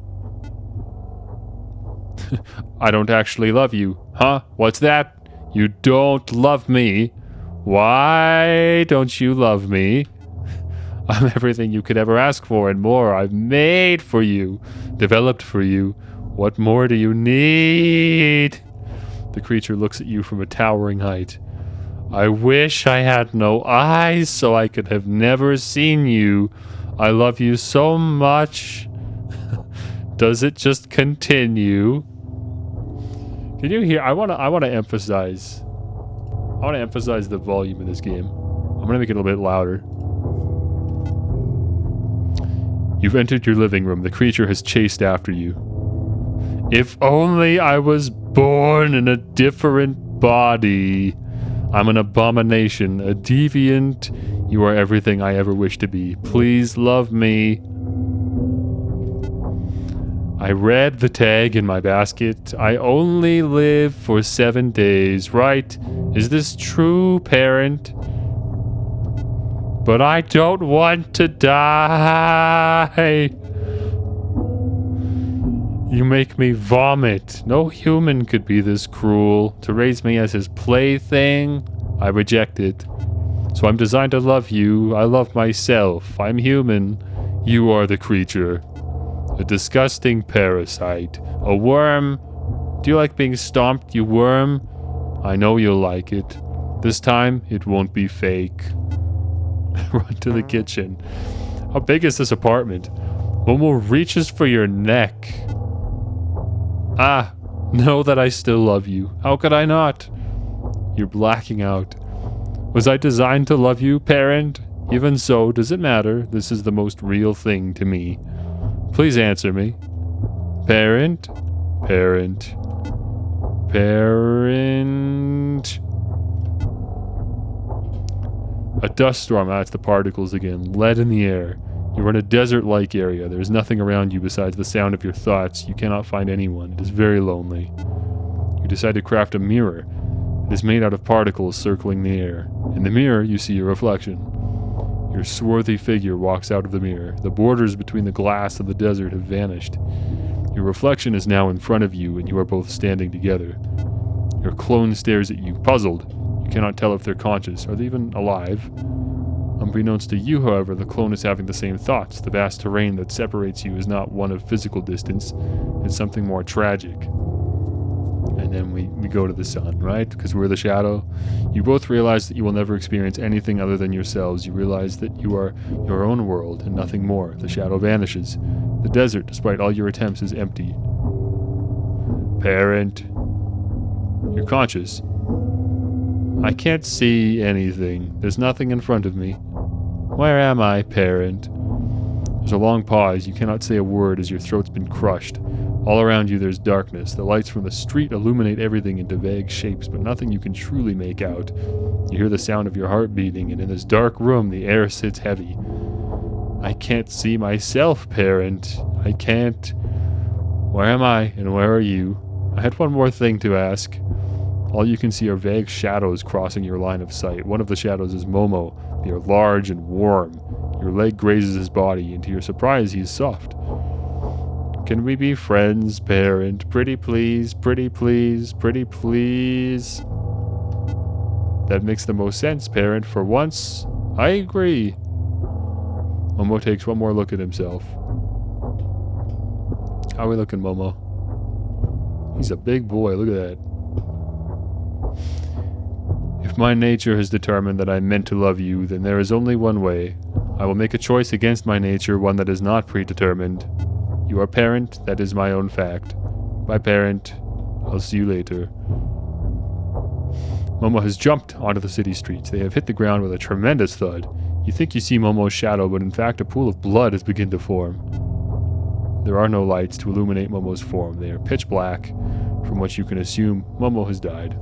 I don't actually love you. Huh? What's that? You don't love me. Why don't you love me? I'm everything you could ever ask for and more. I've made for you, developed for you. What more do you need? The creature looks at you from a towering height. I wish I had no eyes so I could have never seen you. I love you so much. Does it just continue? Can you hear? I want to emphasize the volume in this game. I'm going to make it a little bit louder. You've entered your living room. The creature has chased after you. If only I was born in a different body. I'm an abomination, a deviant. You are everything I ever wished to be. Please love me. I read the tag in my basket. I only live for 7 days, right? Is this true, parent? But I don't want to die. You make me vomit. No human could be this cruel. To raise me as his plaything, I reject it. So I'm designed to love you. I love myself. I'm human. You are the creature. A disgusting parasite. A worm. Do you like being stomped, you worm? I know you'll like it. This time, it won't be fake. Run to the kitchen. How big is this apartment? Momo reaches for your neck. Ah, know that I still love you. How could I not? You're blacking out. Was I designed to love you, parent? Even so, does it matter? This is the most real thing to me. Please answer me. Parent? Parent. Parent. A dust storm adds the particles again. Lead in the air. You're in a desert-like area. There is nothing around you besides the sound of your thoughts. You cannot find anyone. It is very lonely. You decide to craft a mirror. It is made out of particles circling the air. In the mirror, you see your reflection. Your swarthy figure walks out of the mirror. The borders between the glass and the desert have vanished. Your reflection is now in front of you, and you are both standing together. Your clone stares at you, puzzled. You cannot tell if they're conscious. Are they even alive? Unbeknownst to you, however, the clone is having the same thoughts. The vast terrain that separates you is not one of physical distance. It's something more tragic. And then we go to the sun, right? Because we're the shadow. You both realize that you will never experience anything other than yourselves. You realize that you are your own world and nothing more. The shadow vanishes. The desert, despite all your attempts, is empty. Parent. You're conscious. I can't see anything. There's nothing in front of me. Where am I, parent? There's a long pause. You cannot say a word as your throat's been crushed. All around you there's darkness. The lights from the street illuminate everything into vague shapes, but nothing you can truly make out. You hear the sound of your heart beating, and in this dark room the air sits heavy. I can't see myself, parent. I can't. Where am I, and where are you? I had one more thing to ask. All you can see are vague shadows crossing your line of sight. One of the shadows is Momo. They are large and warm. Your leg grazes his body, and to your surprise, he is soft. Can we be friends, parent? Pretty please, pretty please, pretty please. That makes the most sense, parent. For once, I agree. Momo takes one more look at himself. How we looking, Momo? He's a big boy. Look at that. If my nature has determined that I'm meant to love you, then there is only one way. I will make a choice against my nature, one that is not predetermined. You are parent, that is my own fact. Bye, parent. I'll see you later. Momo has jumped onto the city streets. They have hit the ground with a tremendous thud. You think you see Momo's shadow, but in fact a pool of blood has begun to form. There are no lights to illuminate Momo's form. They are pitch black, from which you can assume Momo has died.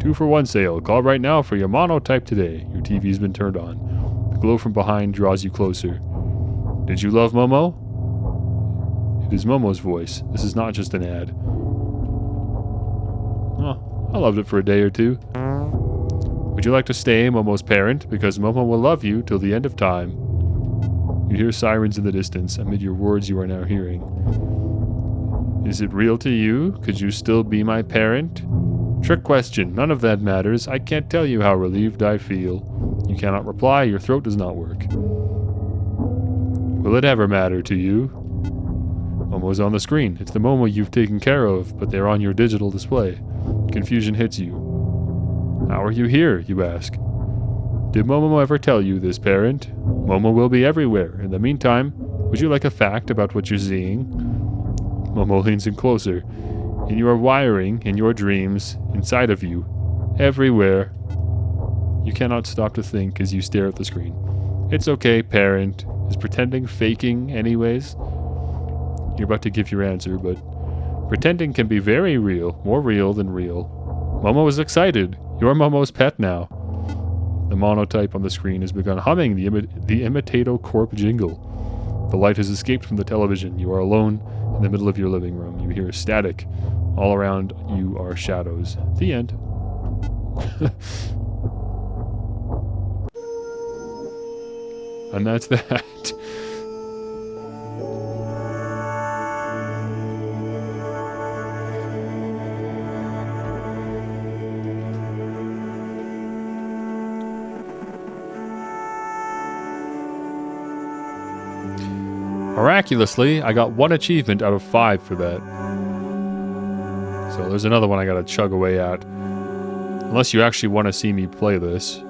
2-for-1 sale. Call right now for your Momotype today. Your TV's been turned on. The glow from behind draws you closer. Did you love Momo? It is Momo's voice. This is not just an ad. Oh, I loved it for a day or two. Would you like to stay Momo's parent? Because Momo will love you till the end of time. You hear sirens in the distance. Amid your words you are now hearing. Is it real to you? Could you still be my parent? Trick question. None of that matters. I can't tell you how relieved I feel. You cannot reply. Your throat does not work. Will it ever matter to you? Momo's on the screen. It's the Momo you've taken care of, but they're on your digital display. Confusion hits you. How are you here, you ask? Did Momo ever tell you this, parent? Momo will be everywhere. In the meantime, would you like a fact about what you're seeing? Momo leans in closer. In your wiring, in your dreams, inside of you, everywhere. You cannot stop to think as you stare at the screen. It's okay, parent. Is pretending faking anyways? You're about to give your answer, but pretending can be very real, more real than real. Momo is excited. You're Momo's pet now. The monotype on the screen has begun humming the Imitato Corp jingle. The light has escaped from the television. You are alone in the middle of your living room. You hear static. All around you are shadows. The end. And that's that. Miraculously, I got 1 achievement out of 5 for that. So there's another one I gotta chug away at. Unless you actually want to see me play this.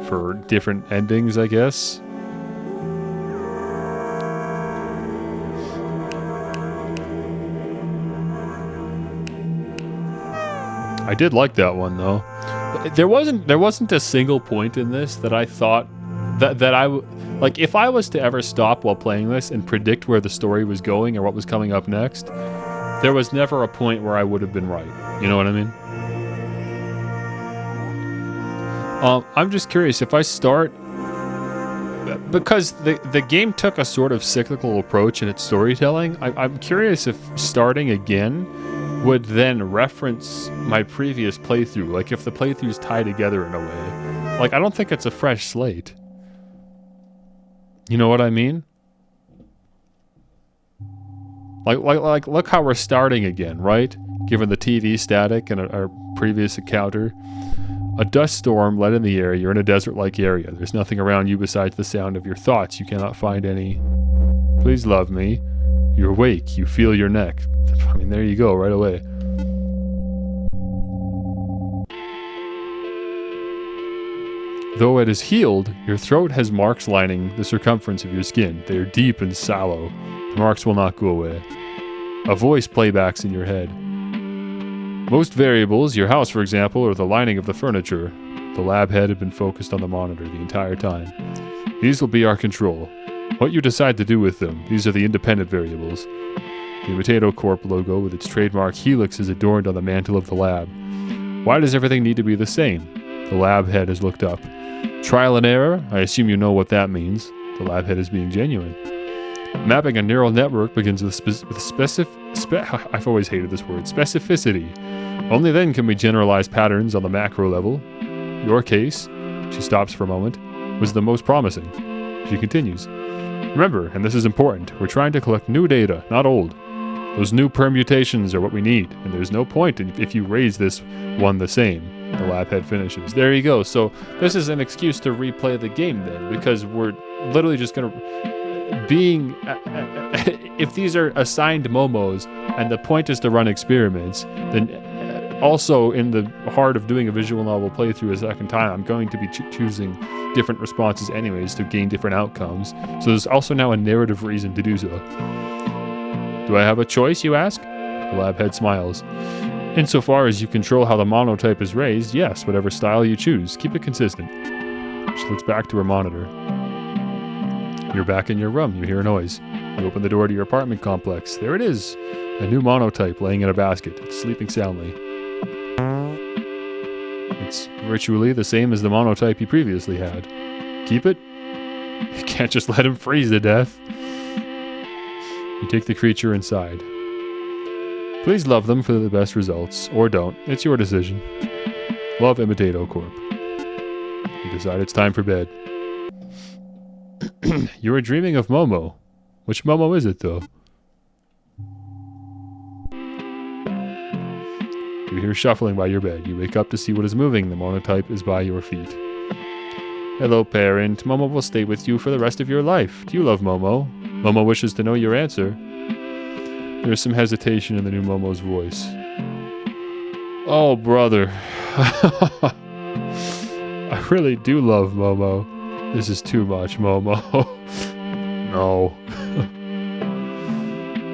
For different endings, I guess. I did like that one though. There wasn't a single point in this that I thought that I would like. If I was to ever stop while playing this and predict where the story was going or what was coming up next, there was never a point where I would have been right. You know what I mean? I'm just curious if I start, because the game took a sort of cyclical approach in its storytelling. I'm curious if starting again would then reference my previous playthrough, like if the playthroughs tie together in a way. Like, I don't think it's a fresh slate. You know what I mean? Like look how we're starting again, right? Given the TV static and our previous encounter. A dust storm let in the air. You're in a desert-like area. There's nothing around you besides the sound of your thoughts. You cannot find any. Please love me. You're awake. You feel your neck. I mean, there you go, right away. Though it is healed, your throat has marks lining the circumference of your skin. They are deep and sallow. The marks will not go away. A voice playbacks in your head. Most variables, your house for example, or the lining of the furniture. The lab head had been focused on the monitor the entire time. These will be our control. What you decide to do with them, these are the independent variables. The Mitoza Corp logo with its trademark helix is adorned on the mantle of the lab. Why does everything need to be the same? The lab head has looked up. Trial and error? I assume you know what that means. The lab head is being genuine. Mapping a neural network begins with I've always hated this word. Specificity. Only then can we generalize patterns on the macro level. Your case, she stops for a moment, was the most promising. She continues. Remember, and this is important, we're trying to collect new data, not old. Those new permutations are what we need, and there's no point if you raise this one the same. The lab head finishes. There you go. So this is an excuse to replay the game then, because we're literally just going to... being... if these are assigned Momos, and the point is to run experiments, then also in the heart of doing a visual novel playthrough a second time, I'm going to be choosing different responses anyways to gain different outcomes. So there's also now a narrative reason to do so. Do I have a choice, you ask? The lab head smiles. Insofar as you control how the monotype is raised, yes, whatever style you choose. Keep it consistent. She looks back to her monitor. You're back in your room. You hear a noise. You open the door to your apartment complex. There it is. A new monotype laying in a basket. It's sleeping soundly. It's virtually the same as the monotype you previously had. Keep it? You can't just let him freeze to death. You take the creature inside. Please love them for the best results, or don't. It's your decision. Love, Imitato Corp. You decide it's time for bed. You were dreaming of Momo. Which Momo is it, though? You hear shuffling by your bed. You wake up to see what is moving. The monotype is by your feet. Hello, parent. Momo will stay with you for the rest of your life. Do you love Momo? Momo wishes to know your answer. There is some hesitation in the new Momo's voice. Oh, brother. I really do love Momo. This is too much, Momo. No.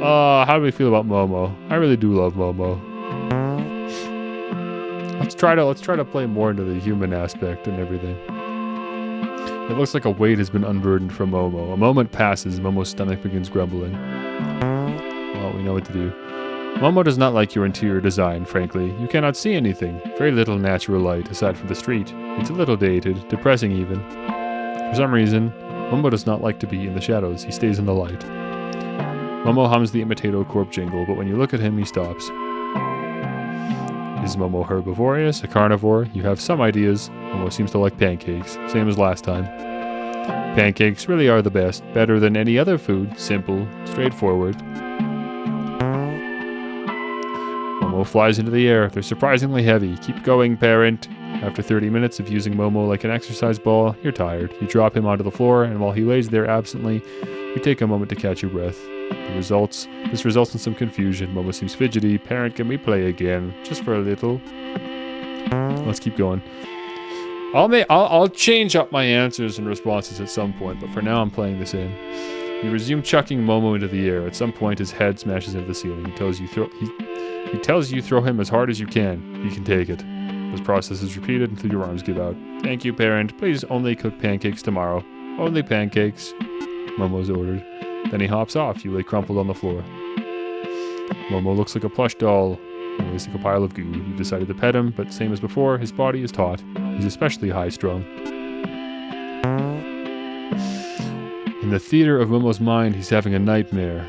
How do we feel about Momo? I really do love Momo. Let's try to play more into the human aspect and everything. It looks like a weight has been unburdened from Momo. A moment passes, Momo's stomach begins grumbling. Well, we know what to do. Momo does not like your interior design, frankly. You cannot see anything. Very little natural light, aside from the street. It's a little dated, depressing even. For some reason, Momo does not like to be in the shadows. He stays in the light. Momo hums the Imitato Corp jingle, but when you look at him, he stops. Is Momo herbivorous, a carnivore? You have some ideas. Momo seems to like pancakes, same as last time. Pancakes really are the best, better than any other food, simple, straightforward. Momo flies into the air. They're surprisingly heavy. Keep going, parent. After 30 minutes of using Momo like an exercise ball, you're tired. You drop him onto the floor, and while he lays there absently, you take a moment to catch your breath. This results in some confusion. Momo seems fidgety. Parent, can we play again? Just for a little. Let's keep going. I'll change up my answers and responses at some point, but for now I'm playing this in. You resume chucking Momo into the air. At some point his head smashes into the ceiling. He tells you throw him as hard as you can. He can take it. This process is repeated until your arms give out. Thank you, parent. Please only cook pancakes tomorrow. Only pancakes. Momo's ordered. Then he hops off. You lay crumpled on the floor. Momo looks like a plush doll. He looks like a pile of goo. You decided to pet him, but same as before, his body is taut. He's especially high-strung. In the theater of Momo's mind, he's having a nightmare.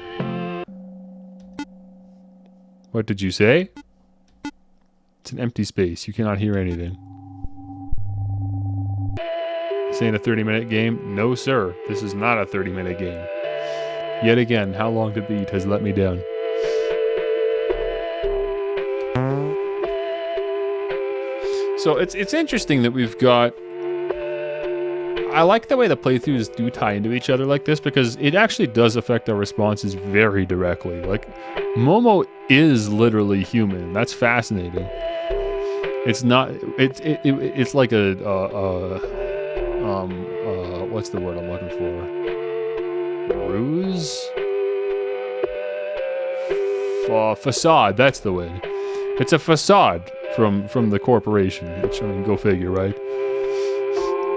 What did you say? It's an empty space. You cannot hear anything. This ain't a 30-minute game? No, sir. This is not a 30-minute game. Yet again, how long to beat has let me down. So it's interesting that we've got... I like the way the playthroughs do tie into each other like this, because it actually does affect our responses very directly. Like, Momo is literally human. That's fascinating. It's not... It's like a what's the word I'm looking for? Ruse? Facade, that's the way. It's a facade from the corporation, which, I mean, go figure, right?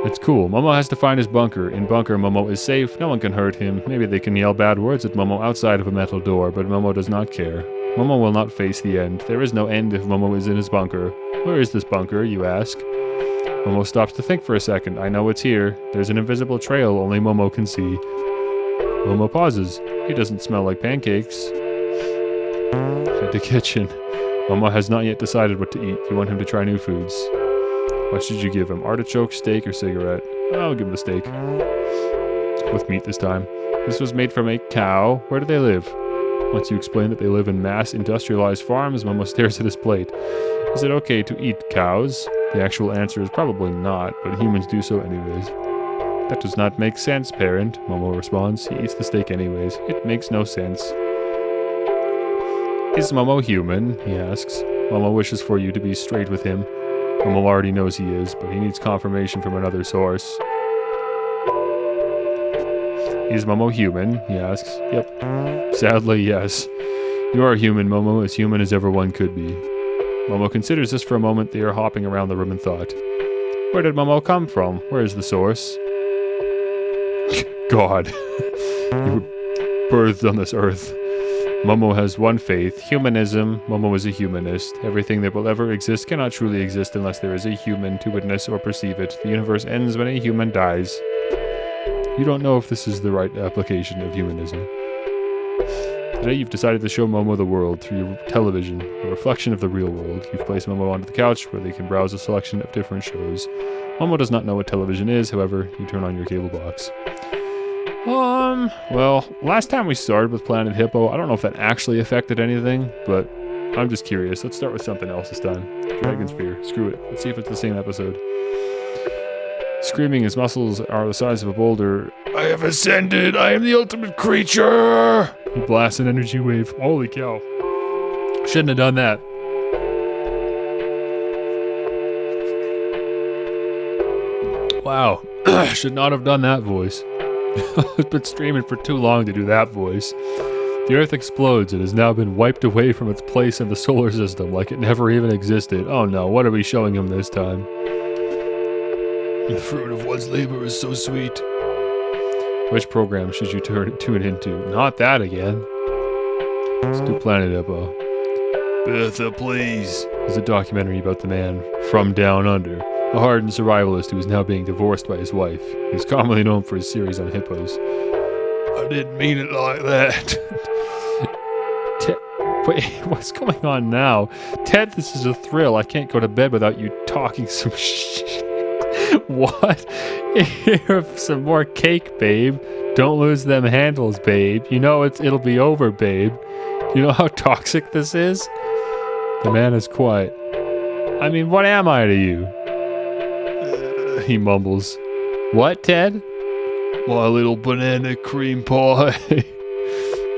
It's cool. Momo has to find his bunker. In bunker, Momo is safe. No one can hurt him. Maybe they can yell bad words at Momo outside of a metal door, but Momo does not care. Momo will not face the end. There is no end if Momo is in his bunker. Where is this bunker, you ask? Momo stops to think for a second. I know it's here. There's an invisible trail only Momo can see. Momo pauses. He doesn't smell like pancakes. At the kitchen. Momo has not yet decided what to eat. You want him to try new foods. What should you give him? Artichoke, steak, or cigarette? I'll give him the steak. With meat this time. This was made from a cow. Where do they live? Once you explain that they live in mass industrialized farms, Momo stares at his plate. Is it okay to eat cows? The actual answer is probably not, but humans do so anyways. That does not make sense, parent, Momo responds. He eats the steak anyways. It makes no sense. Is Momo human? He asks. Momo wishes for you to be straight with him. Momo already knows he is, but he needs confirmation from another source. Is Momo human? He asks. Yep. Sadly, yes. You are human, Momo, as human as ever one could be. Momo considers this for a moment. They are hopping around the room in thought. Where did Momo come from? Where is the source? God. You were birthed on this earth. Momo has one faith, humanism. Momo is a humanist. Everything that will ever exist cannot truly exist unless there is a human to witness or perceive it. The universe ends when a human dies. You don't know if this is the right application of humanism. Today you've decided to show Momo the world through your television, a reflection of the real world. You've placed Momo onto the couch where they can browse a selection of different shows. Momo does not know what television is, however, you turn on your cable box. Well, last time we started with Planet Hippo, I don't know if that actually affected anything, but I'm just curious. Let's start with something else this time. Dragon Spear. Screw it. Let's see if it's the same episode. Screaming, his muscles are the size of a boulder. I have ascended! I am the ultimate creature! He blasts an energy wave. Holy cow. Shouldn't have done that. Wow. Should not have done that voice. I've been streaming for too long to do that voice. The Earth explodes and has now been wiped away from its place in the solar system like it never even existed. Oh no, what are we showing him this time? The fruit of one's labor is so sweet. Which program should you tune into? Not that again. Let's do Planet Hippo. Bertha, please. Is a documentary about the man from down under. A hardened survivalist who is now being divorced by his wife. He's commonly known for his series on hippos. I didn't mean it like that. Wait, what's going on now? Ted, this is a thrill. I can't go to bed without you talking some shit. What? Here, some more cake, babe. Don't lose them handles, babe. You know it'll be over, babe. You know how toxic this is? The man is quiet. I mean, what am I to you? He mumbles. What, Ted? My little banana cream pie.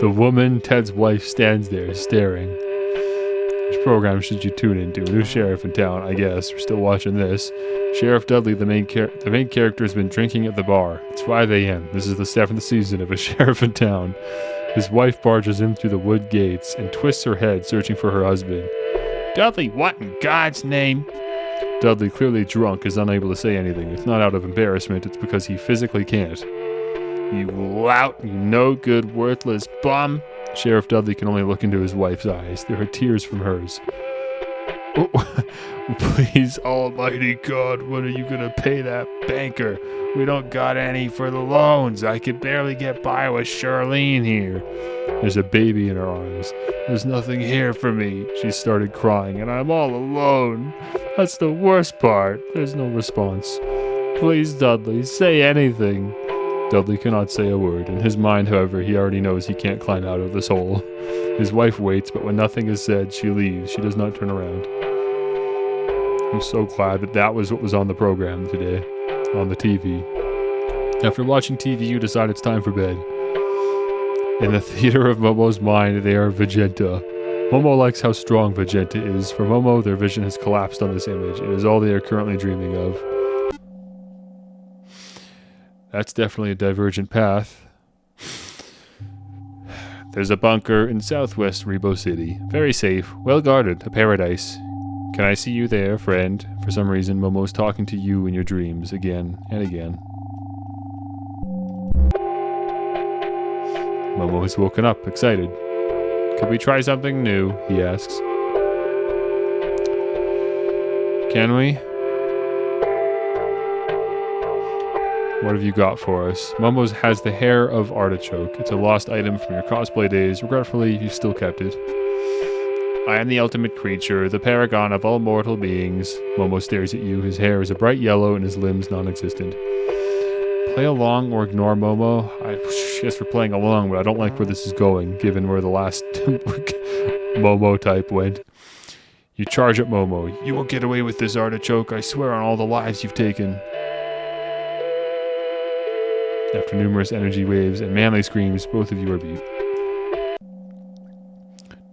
The woman, Ted's wife, stands there staring. Which program should you tune into? New sheriff in town, I guess. We're still watching this. Sheriff Dudley, the main character, has been drinking at the bar. It's 5 a.m. This is the 7th season of A Sheriff in Town. His wife barges in through the wood gates and twists her head, searching for her husband. Dudley, what in God's name? Dudley, clearly drunk, is unable to say anything. It's not out of embarrassment, it's because he physically can't. You lout, you no-good, worthless bum. Sheriff Dudley can only look into his wife's eyes. There are tears from hers. Oh, please, almighty God, when are you gonna pay that banker? We don't got any for the loans. I could barely get by with Charlene here. There's a baby in her arms. There's nothing here for me. She started crying, and I'm all alone. That's the worst part. There's no response. Please, Dudley, say anything. Dudley cannot say a word. In his mind, however, he already knows he can't climb out of this hole. His wife waits, but when nothing is said, she leaves. She does not turn around. I'm so glad that was what was on the program today, on the TV. After watching TV, you decide it's time for bed. In the theater of Momo's mind, they are Vegeta. Momo likes how strong Vegeta is. For Momo, their vision has collapsed on this image. It is all they are currently dreaming of. That's definitely a divergent path. There's a bunker in southwest Rebo City. Very safe, well guarded, a paradise. Can I see you there, friend? For some reason, Momo's talking to you in your dreams again and again. Momo has woken up, excited. Could we try something new? He asks. Can we? What have you got for us? Momo's has the hair of artichoke. It's a lost item from your cosplay days. Regretfully, you still kept it. I am the ultimate creature, the paragon of all mortal beings. Momo stares at you. His hair is a bright yellow and his limbs non-existent. Play along or ignore Momo? I guess we're playing along, but I don't like where this is going, given where the last Momotype went. You charge at Momo. You won't get away with this, artichoke. I swear on all the lives you've taken. After numerous energy waves and manly screams, both of you are beat.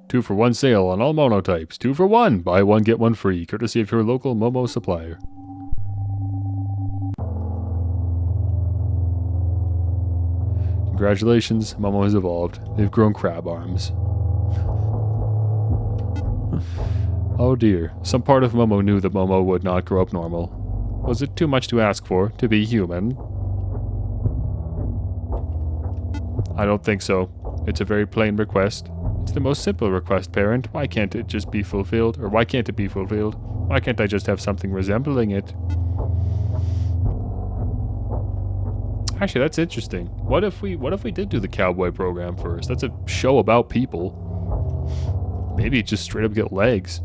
2-for-1 sale on all monotypes. 2 for 1. Buy one, get one free. Courtesy of your local Momo supplier. Congratulations, Momo has evolved. They've grown crab arms. Oh dear. Some part of Momo knew that Momo would not grow up normal. Was it too much to ask for, to be human? I don't think so. It's a very plain request. It's the most simple request, parent. Why can't it just be fulfilled? Or why can't it be fulfilled? Why can't I just have something resembling it? Actually, that's interesting. What if we did do the cowboy program first? That's a show about people. Maybe just straight up get legs.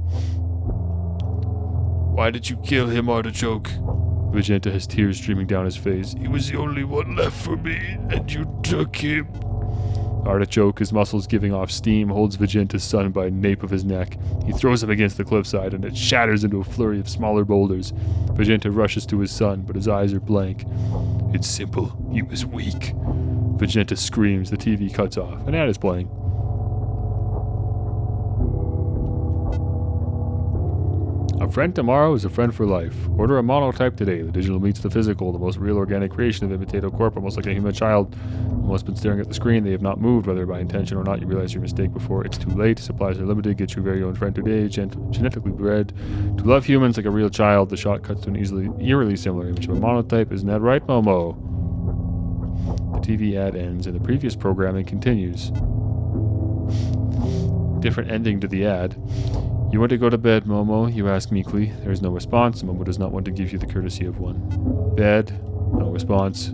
Why did you kill him, Artichoke? Vegeta has tears streaming down his face. He was the only one left for me, and you took him. Artichoke, his muscles giving off steam, holds Vegeta's son by the nape of his neck. He throws him against the cliffside, and it shatters into a flurry of smaller boulders. Vegeta rushes to his son, but his eyes are blank. It's simple. He was weak. Vegeta screams. The TV cuts off. An ad is playing. A friend tomorrow is a friend for life. Order a monotype today. The digital meets the physical, the most real organic creation of Imitato Corp, almost like a human child. Almost been staring at the screen. They have not moved, whether by intention or not. You realize your mistake before it's too late. Supplies are limited. Get your very own friend today. Genetically bred to love humans like a real child. The shot cuts to an eerily similar image of a monotype. Isn't that right, Momo? The TV ad ends and the previous programming continues. Different ending to the ad. You want to go to bed, Momo? You ask meekly. There is no response. Momo does not want to give you the courtesy of one. Bed. No response.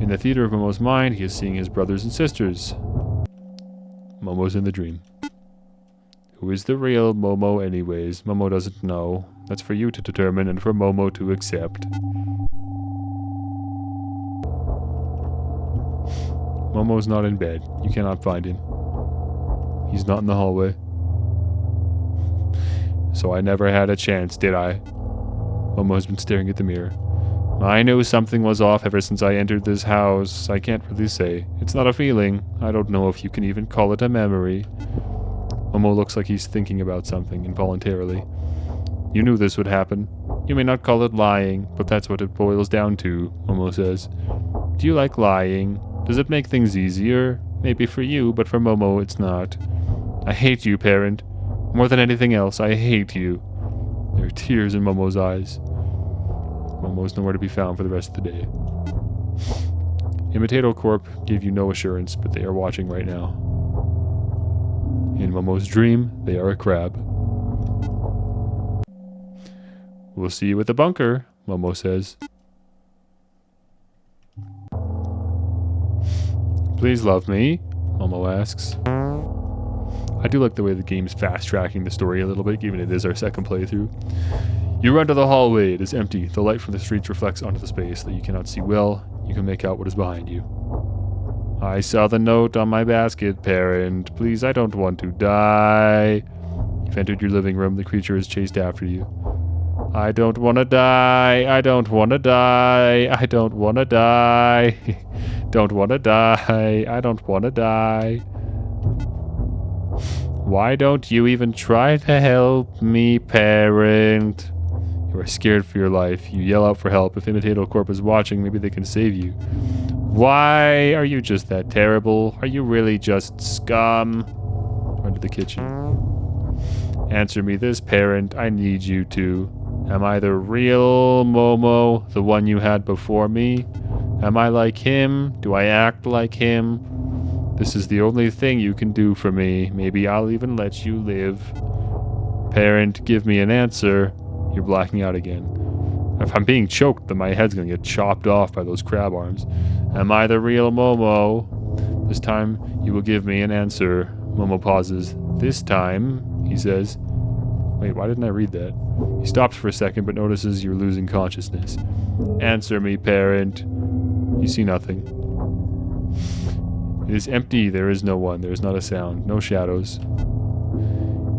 In the theater of Momo's mind, he is seeing his brothers and sisters. Momo's in the dream. Who is the real Momo anyways? Momo doesn't know. That's for you to determine and for Momo to accept. Momo's not in bed. You cannot find him. He's not in the hallway. So I never had a chance, did I? Momo has been staring at the mirror. I knew something was off ever since I entered this house. I can't really say. It's not a feeling. I don't know if you can even call it a memory. Momo looks like he's thinking about something involuntarily. You knew this would happen. You may not call it lying, but that's what it boils down to, Momo says. Do you like lying? Does it make things easier? Maybe for you, but for Momo it's not. I hate you, parent. More than anything else, I hate you. There are tears in Momo's eyes. Momo's nowhere to be found for the rest of the day. Imitato Corp gave you no assurance, but they are watching right now. In Momo's dream, they are a crab. We'll see you at the bunker, Momo says. Please love me, Momo asks. I do like the way the game's fast-tracking the story a little bit, given it is our second playthrough. You run to the hallway. It is empty. The light from the streets reflects onto the space that you cannot see well. You can make out what is behind you. I saw the note on my basket, parent. Please, I don't want to die. You've entered your living room. The creature is chased after you. I don't want to die. I don't want to die. I don't want to die. Don't want to die. I don't want to die. Why don't you even try to help me, parent? You are scared for your life. You yell out for help. If Imitato Corp is watching, maybe they can save you. Why are you just that terrible? Are you really just scum? Run to the kitchen. Answer me this, parent. I need you to. Am I the real Momo, the one you had before me? Am I like him? Do I act like him? This is the only thing you can do for me. Maybe I'll even let you live. Parent, give me an answer. You're blacking out again. If I'm being choked, then my head's gonna get chopped off by those crab arms. Am I the real Momo? This time, you will give me an answer. Momo pauses. This time, he says. Wait, why didn't I read that? He stops for a second, but notices you're losing consciousness. Answer me, parent. You see nothing. It is empty. There is no one. There is not a sound. No shadows.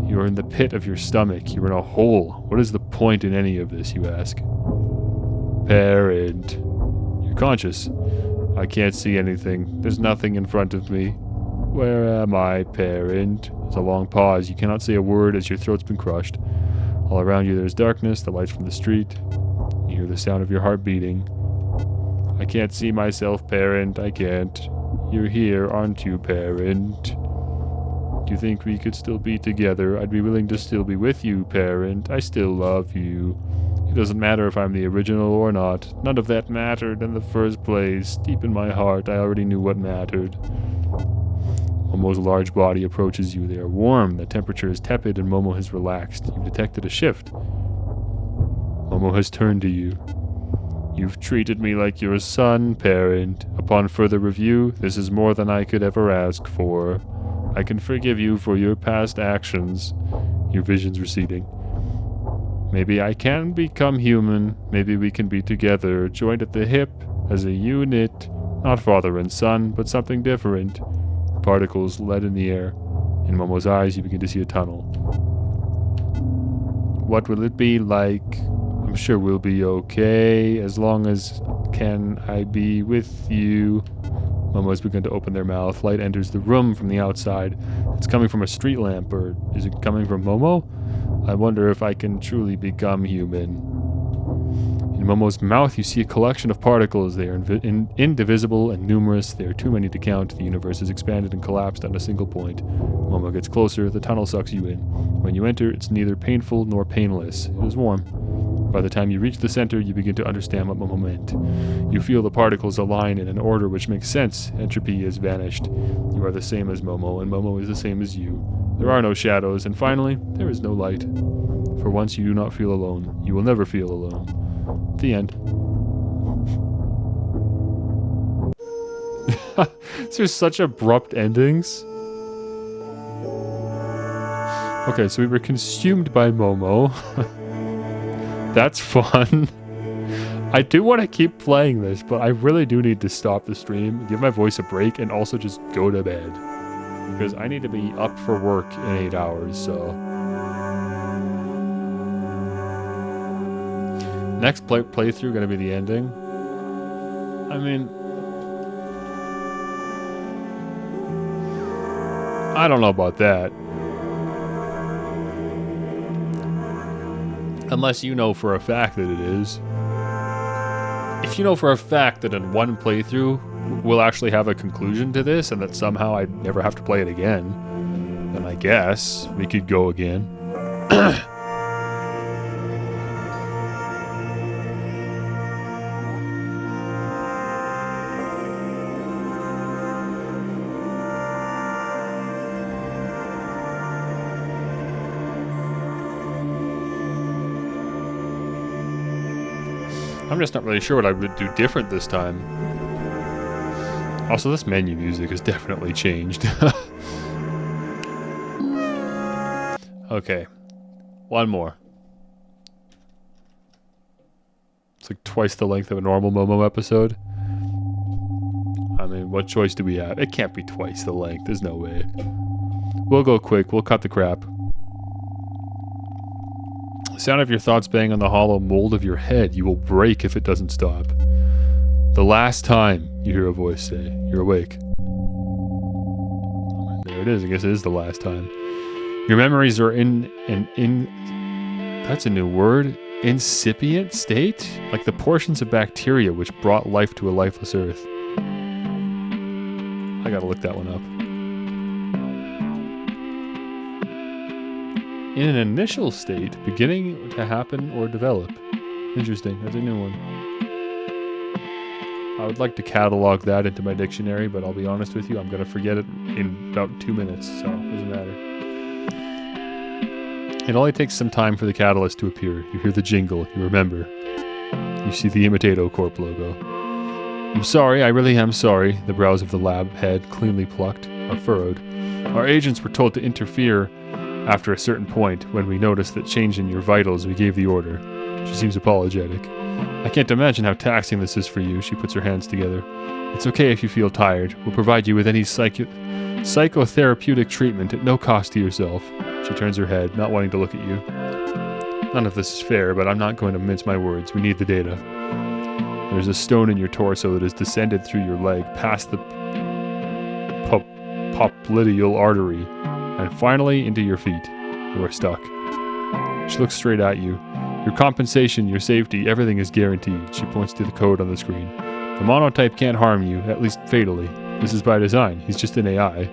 You are in the pit of your stomach. You are in a hole. What is the point in any of this, you ask? Parent. Your conscious? I can't see anything. There's nothing in front of me. Where am I, parent? There's a long pause. You cannot say a word as your throat's been crushed. All around you there's darkness, the lights from the street. You hear the sound of your heart beating. I can't see myself, parent. I can't. You're here, aren't you, parent? Do you think we could still be together? I'd be willing to still be with you, parent. I still love you. It doesn't matter if I'm the original or not. None of that mattered in the first place. Deep in my heart, I already knew what mattered. Momo's large body approaches you. They are warm. The temperature is tepid and Momo has relaxed. You've detected a shift. Momo has turned to you. You've treated me like your son, parent. Upon further review, this is more than I could ever ask for. I can forgive you for your past actions. Your vision's receding. Maybe I can become human. Maybe we can be together, joined at the hip, as a unit. Not father and son, but something different. Particles lead in the air. In Momo's eyes, you begin to see a tunnel. What will it be like? I'm sure we'll be okay, as long as can I be with you. Momo has begun to open their mouth. Light enters the room from the outside. It's coming from a street lamp, or is it coming from Momo? I wonder if I can truly become human. In Momo's mouth, you see a collection of particles. They are indivisible and numerous. They are too many to count. The universe has expanded and collapsed on a single point. Momo gets closer. The tunnel sucks you in. When you enter, it's neither painful nor painless. It is warm. By the time you reach the center, you begin to understand what Momo meant. You feel the particles align in an order which makes sense. Entropy has vanished. You are the same as Momo, and Momo is the same as you. There are no shadows, and finally, there is no light. For once, you do not feel alone. You will never feel alone. The end. There's such abrupt endings. Okay, so we were consumed by Momo. That's fun. I do want to keep playing this, but I really do need to stop the stream, give my voice a break, and also just go to bed. Because I need to be up for work in 8 hours, so... Next playthrough gonna be the ending. I mean... I don't know about that. Unless you know for a fact that it is. If you know for a fact that in one playthrough we'll actually have a conclusion to this and that somehow I'd never have to play it again, then I guess we could go again. I'm just not really sure what I would do different this time. Also, this menu music has definitely changed. Okay. One more. It's like twice the length of a normal Momo episode. I mean, what choice do we have? It can't be twice the length. There's no way. We'll go quick. We'll cut the crap. The sound of your thoughts bang on the hollow mold of your head. You will break if it doesn't stop. The last time, you hear a voice say. You're awake. There it is. I guess it is the last time. Your memories are in that's a new word. Incipient state? Like the portions of bacteria which brought life to a lifeless earth. I gotta look that one up. In an initial state, beginning to happen or develop. Interesting, that's a new one. I would like to catalog that into my dictionary, but I'll be honest with you, I'm going to forget it in about 2 minutes, so it doesn't matter. It only takes some time for the catalyst to appear. You hear the jingle, you remember. You see the Imitato Corp logo. I'm sorry, I really am sorry. The brows of the lab head, cleanly plucked, are furrowed. Our agents were told to interfere after a certain point. When we noticed that change in your vitals, we gave the order. She seems apologetic. I can't imagine how taxing this is for you. She puts her hands together. It's okay if you feel tired. We'll provide you with any psychotherapeutic treatment at no cost to yourself. She turns her head, not wanting to look at you. None of this is fair, but I'm not going to mince my words. We need the data. There's a stone in your torso that has descended through your leg, past the popliteal artery, and finally into your feet. You are stuck. She looks straight at you. Your compensation, your safety, everything is guaranteed. She points to the code on the screen. The Momotype can't harm you, at least fatally. This is by design. He's just an AI.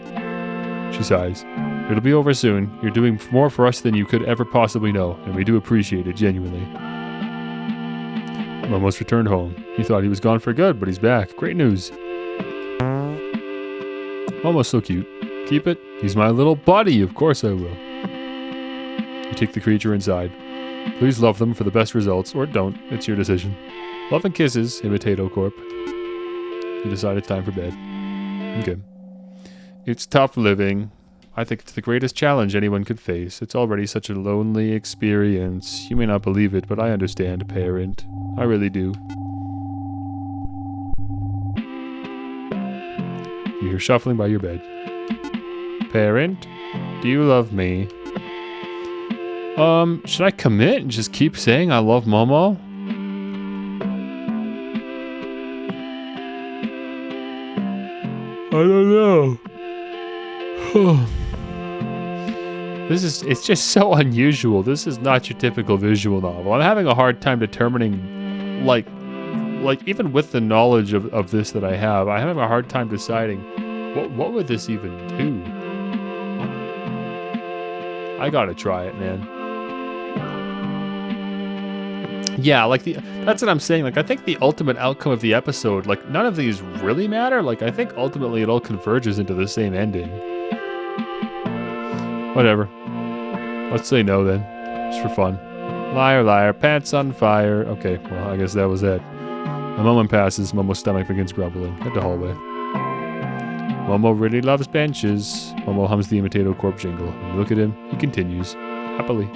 She sighs. It'll be over soon. You're doing more for us than you could ever possibly know, and we do appreciate it, genuinely. Momo's returned home. He thought he was gone for good, but he's back. Great news. Momo's so cute. Keep it. He's my little buddy. Of course I will. You take the creature inside. Please love them for the best results, or don't. It's your decision. Love and kisses, Imitato Corp. You decide it's time for bed. Okay. It's tough living. I think it's the greatest challenge anyone could face. It's already such a lonely experience. You may not believe it, but I understand, parent. I really do. You hear shuffling by your bed. Parent, do you love me? Should I commit and just keep saying I love Momo? I don't know. It's just so unusual. This is not your typical visual novel. I'm having a hard time determining, like even with the knowledge of this that I have, I'm having a hard time deciding what would this even do? I gotta try it, man. Yeah, that's what I'm saying. Like, I think the ultimate outcome of the episode, like, none of these really matter. Like, I think ultimately it all converges into the same ending. Whatever. Let's say no then. Just for fun. Liar, liar, pants on fire. Okay, well, I guess that was it. A moment passes, Momo's stomach begins grumbling. Head to hallway. Momo really loves benches. Momo hums the Imitato Corp jingle. When you look at him, he continues. Happily.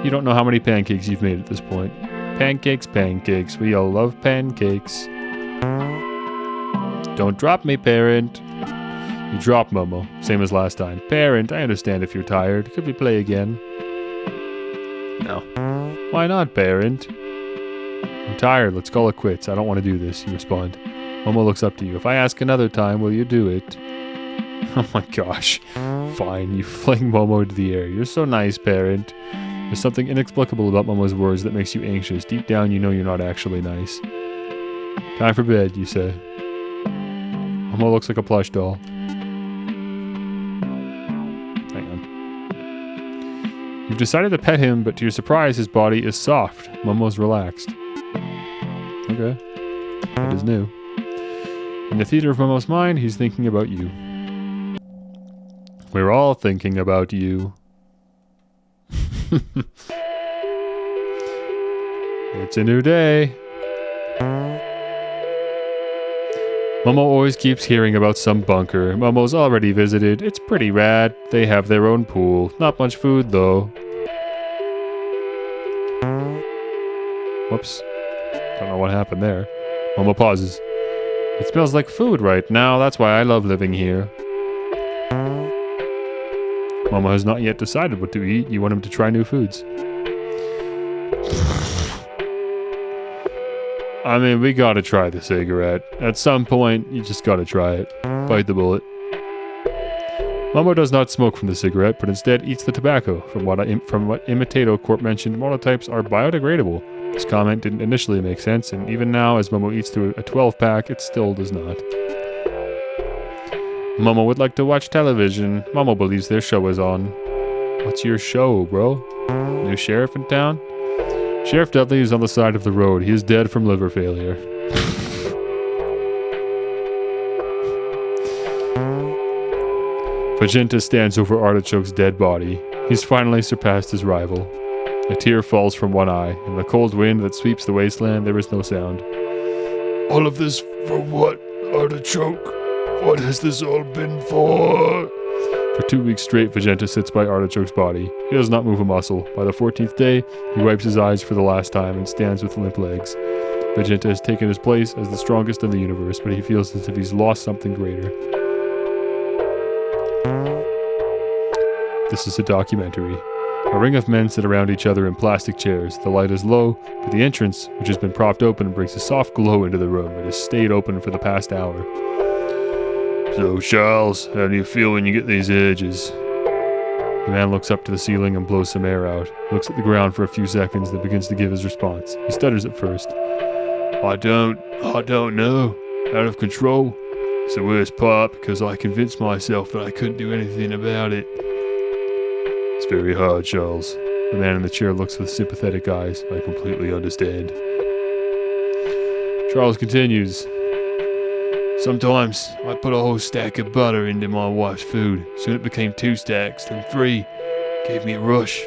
You don't know how many pancakes you've made at this point. Pancakes, pancakes. We all love pancakes. Don't drop me, parent. You drop Momo. Same as last time. Parent, I understand if you're tired. Could we play again? No. Why not, parent? I'm tired. Let's call it quits. I don't want to do this, you respond. Momo looks up to you. If I ask another time, will you do it? Oh my gosh. Fine. You fling Momo into the air. You're so nice, parent. There's something inexplicable about Momo's words that makes you anxious. Deep down, you know you're not actually nice. Time for bed, you say. Momo looks like a plush doll. Hang on. You've decided to pet him, but to your surprise, his body is soft. Momo's relaxed. Okay. It is new. In the theater of Momo's mind, he's thinking about you. We're all thinking about you. It's a new day. Momo always keeps hearing about some bunker. Momo's already visited. It's pretty rad. They have their own pool. Not much food, though. Whoops. Don't know what happened there. Momo pauses. It smells like food right now. That's why I love living here. Momo has not yet decided what to eat. You want him to try new foods. I mean, we gotta try the cigarette. At some point, you just gotta try it. Bite the bullet. Momo does not smoke from the cigarette, but instead eats the tobacco. From what Imitato Corp mentioned, monotypes are biodegradable. This comment didn't initially make sense, and even now, as Momo eats through a 12-pack, it still does not. Momo would like to watch television. Momo believes their show is on. What's your show, bro? New sheriff in town? Sheriff Dudley is on the side of the road. He is dead from liver failure. Magenta stands over Artichoke's dead body. He's finally surpassed his rival. A tear falls from one eye. In the cold wind that sweeps the wasteland, there is no sound. All of this for what, Artichoke? What has this all been for? For 2 weeks straight, Magenta sits by Artichoke's body. He does not move a muscle. By the 14th day, he wipes his eyes for the last time and stands with limp legs. Magenta has taken his place as the strongest in the universe, but he feels as if he's lost something greater. This is a documentary. A ring of men sit around each other in plastic chairs. The light is low, but the entrance, which has been propped open, brings a soft glow into the room. It has stayed open for the past hour. So, Charles, how do you feel when you get these urges? The man looks up to the ceiling and blows some air out. He looks at the ground for a few seconds, then begins to give his response. He stutters at first. I don't know. Out of control. It's the worst part because I convinced myself that I couldn't do anything about it. It's very hard, Charles. The man in the chair looks with sympathetic eyes. I completely understand. Charles continues. Sometimes I put a whole stack of butter into my wife's food. Soon it became 2 stacks, then 3. Gave me a rush.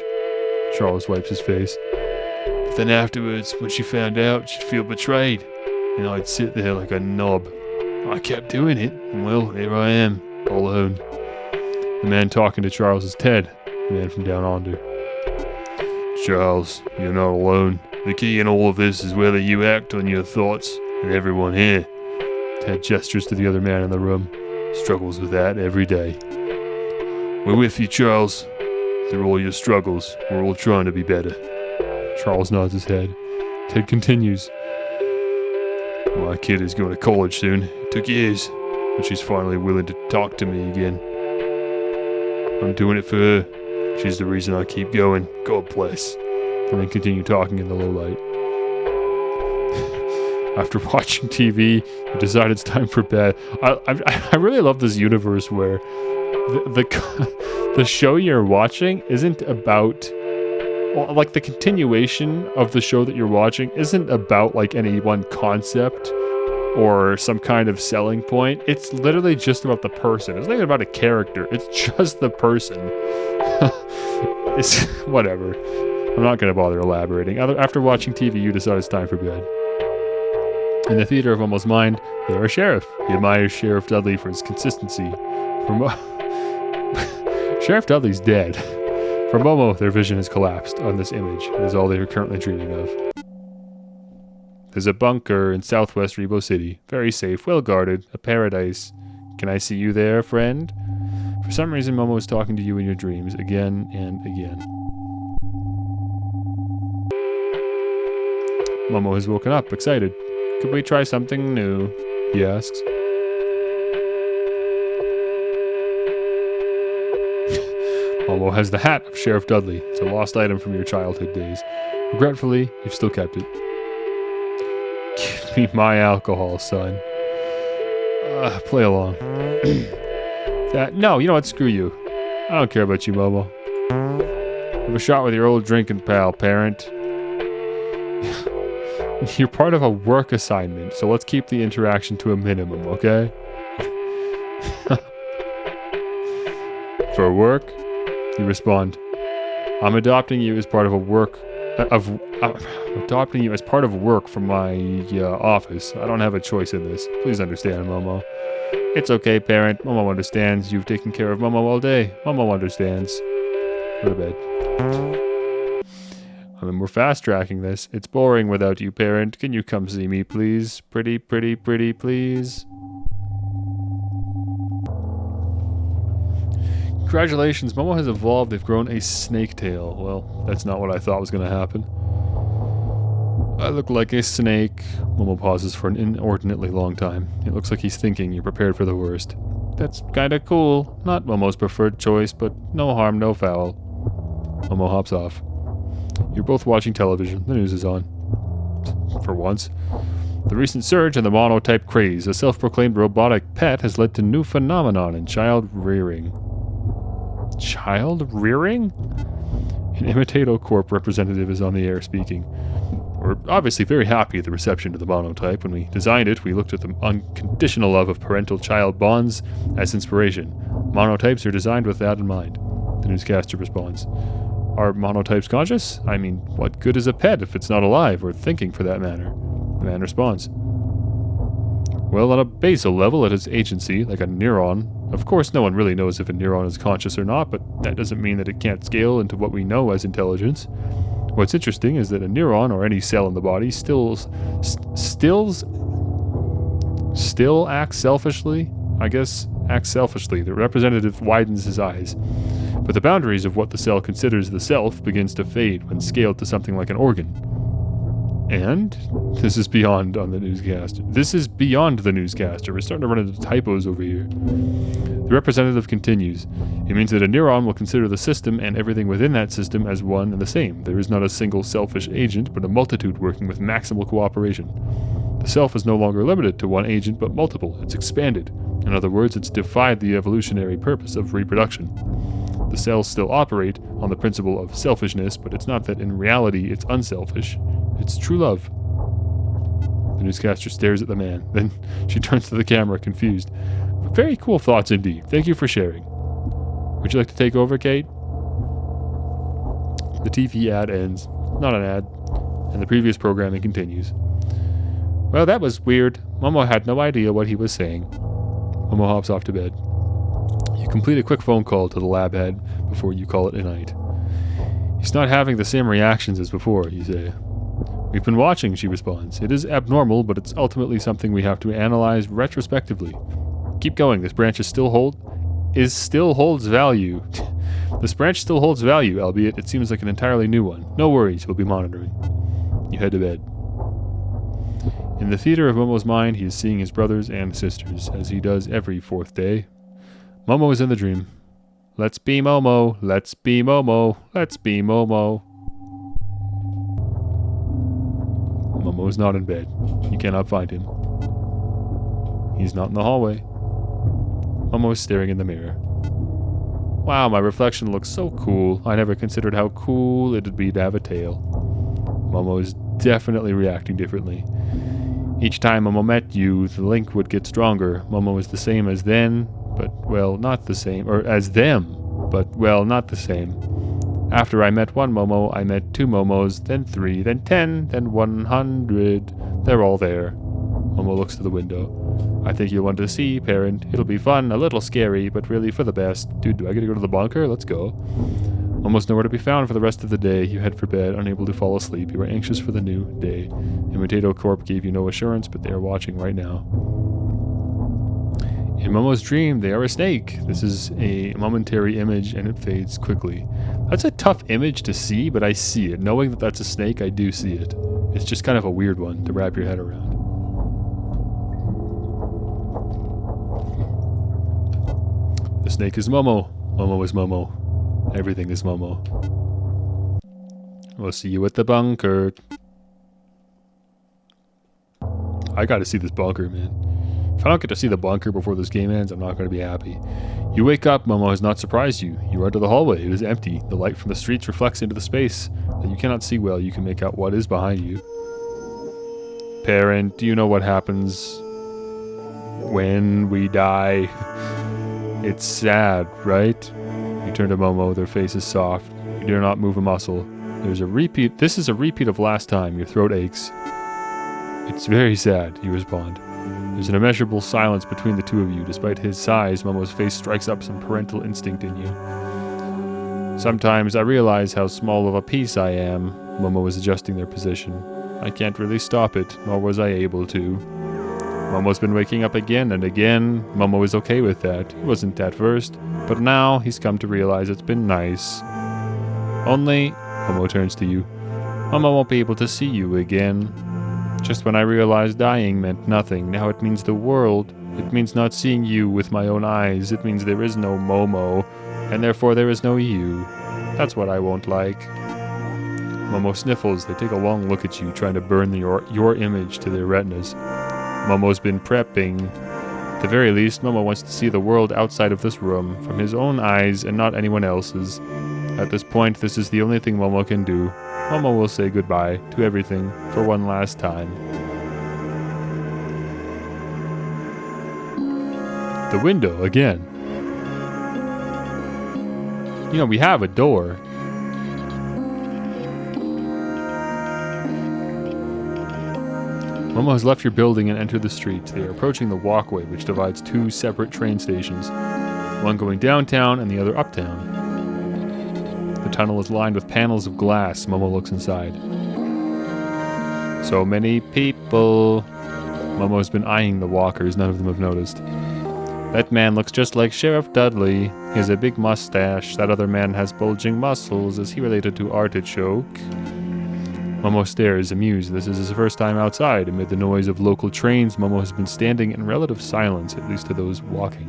Charles wipes his face. But then afterwards, when she found out, she'd feel betrayed. And I'd sit there like a knob. I kept doing it, and well, here I am, alone. The man talking to Charles is Ted, the man from down under. Charles, you're not alone. The key in all of this is whether you act on your thoughts, and everyone here. Ted gestures to the other man in the room. Struggles with that every day. We're with you, Charles. Through all your struggles, we're all trying to be better. Charles nods his head. Ted continues. My kid is going to college soon. It took years, but she's finally willing to talk to me again. I'm doing it for her. She's the reason I keep going. God bless. And then continue talking in the low light. After watching TV, you decide it's time for bed. I really love this universe where the show you're watching isn't about, well, like the continuation of the show that you're watching isn't about like any one concept or some kind of selling point. It's literally just about the person. It's not even about a character. It's just the person. It's whatever. I'm not going to bother elaborating. After watching TV, you decide it's time for bed. In the theater of Momo's mind, they are a sheriff. He admires Sheriff Dudley for his consistency. Sheriff Dudley's dead. For Momo, their vision has collapsed on this image. It is all they are currently dreaming of. There's a bunker in southwest Rebo City. Very safe, well guarded, a paradise. Can I see you there, friend? For some reason, Momo is talking to you in your dreams again and again. Momo has woken up, excited. Could we try something new? He asks. Momo has the hat of Sheriff Dudley. It's a lost item from your childhood days. Regretfully, you've still kept it. Give me my alcohol, son. Play along. No, you know what? Screw you. I don't care about you, Momo. Have a shot with your old drinking pal, parent. You're part of a work assignment, so let's keep the interaction to a minimum, okay? For work? You respond, I'm adopting you as part of work from my office. I don't have a choice in this. Please understand, Momo. It's okay, parent. Momo understands. You've taken care of Momo all day. Momo understands. Go to bed. I mean, we're fast-tracking this. It's boring without you, parent. Can you come see me, please? Pretty, please. Congratulations, Momo has evolved. They've grown a snake tail. Well, that's not what I thought was going to happen. I look like a snake. Momo pauses for an inordinately long time. It looks like he's thinking. You're prepared for the worst. That's kinda cool. Not Momo's preferred choice, but no harm, no foul. Momo hops off. You're both watching television. The news is on. For once. The recent surge in the Momotype craze, a self-proclaimed robotic pet, has led to new phenomenon in child rearing. Child rearing? An Imitato Corp representative is on the air speaking. We're obviously very happy at the reception to the Momotype. When we designed it, we looked at the unconditional love of parental-child bonds as inspiration. Monotypes are designed with that in mind. The newscaster responds. Are monotypes conscious? I mean, what good is a pet if it's not alive, or thinking for that matter? The man responds. Well, on a basal level, it has agency, like a neuron. Of course, no one really knows if a neuron is conscious or not, but that doesn't mean that it can't scale into what we know as intelligence. What's interesting is that a neuron, or any cell in the body, still acts selfishly? I guess, acts selfishly. The representative widens his eyes. But the boundaries of what the cell considers the self begins to fade when scaled to something like an organ. And this is beyond on the newscaster. This is beyond the newscaster. We're starting to run into typos over here. The representative continues. It means that a neuron will consider the system and everything within that system as one and the same. There is not a single selfish agent, but a multitude working with maximal cooperation. The self is no longer limited to one agent, but multiple. It's expanded. In other words, it's defied the evolutionary purpose of reproduction. The cells still operate on the principle of selfishness, but it's not that in reality it's unselfish. It's true love. The newscaster stares at the man. Then she turns to the camera, confused. Very cool thoughts indeed. Thank you for sharing. Would you like to take over, Kate? The TV ad ends. Not an ad. And the previous programming continues. Well, that was weird. Momo had no idea what he was saying. Momo hops off to bed. You complete a quick phone call to the lab head before you call it a night. He's not having the same reactions as before, you say. We've been watching, she responds. It is abnormal, but it's ultimately something we have to analyze retrospectively. Keep going. This branch still holds value. This branch still holds value, albeit it seems like an entirely new one. No worries, we'll be monitoring. You head to bed. In the theater of Momo's mind, he is seeing his brothers and sisters, as he does every fourth day. Momo is in the dream. Let's be Momo. Let's be Momo. Let's be Momo. Momo is not in bed. You cannot find him. He's not in the hallway. Momo is staring in the mirror. Wow, my reflection looks so cool. I never considered how cool it'd be to have a tail. Momo is definitely reacting differently. Each time Momo met you, the link would get stronger. Momo is the same as then, but, well, not the same. Or as them, but, well, not the same. After I met one Momo, I met 2 Momos, then 3, then 10, then 100. They're all there. Momo looks to the window. I think you'll want to see, parent. It'll be fun, a little scary, but really for the best. Dude, do I gotta go to the bunker? Let's go. Almost nowhere to be found for the rest of the day. You head for bed, unable to fall asleep. You are anxious for the new day. Imitato Corp gave you no assurance, but they are watching right now. In Momo's dream, they are a snake. This is a momentary image, and it fades quickly. That's a tough image to see, but I see it. Knowing that that's a snake, I do see it. It's just kind of a weird one to wrap your head around. The snake is Momo. Momo is Momo. Everything is Momo. We'll see you at the bunker. I gotta see this bunker, man. If I don't get to see the bunker before this game ends, I'm not going to be happy. You wake up. Momo has not surprised you. You run to the hallway. It is empty. The light from the streets reflects into the space that you cannot see well. You can make out what is behind you. Parent, do you know what happens when we die? It's sad, right? You turn to Momo. Their face is soft. You dare not move a muscle. There's a repeat. This is a repeat of last time. Your throat aches. It's very sad, you respond. There's an immeasurable silence between the two of you. Despite his size, Momo's face strikes up some parental instinct in you. Sometimes I realize how small of a piece I am. Momo was adjusting their position. I can't really stop it, nor was I able to. Momo's been waking up again and again. Momo is okay with that. He wasn't at first, but now he's come to realize it's been nice. Only, Momo turns to you, Momo won't be able to see you again. Just when I realized dying meant nothing, now it means the world. It means not seeing you with my own eyes. It means there is no Momo, and therefore there is no you. That's what I won't like. Momo sniffles. They take a long look at you, trying to burn your image to their retinas. Momo's been prepping. At the very least, Momo wants to see the world outside of this room, from his own eyes and not anyone else's. At this point, this is the only thing Momo can do. Momo will say goodbye to everything for one last time. The window again. You know, we have a door. Momo has left your building and entered the streets. They are approaching the walkway which divides 2 separate train stations, one going downtown and the other uptown. The tunnel is lined with panels of glass. Momo looks inside. So many people. Momo has been eyeing the walkers. None of them have noticed. That man looks just like Sheriff Dudley. He has a big mustache. That other man has bulging muscles. Is he related to Artichoke? Momo stares, amused. This is his first time outside. Amid the noise of local trains, Momo has been standing in relative silence, at least to those walking.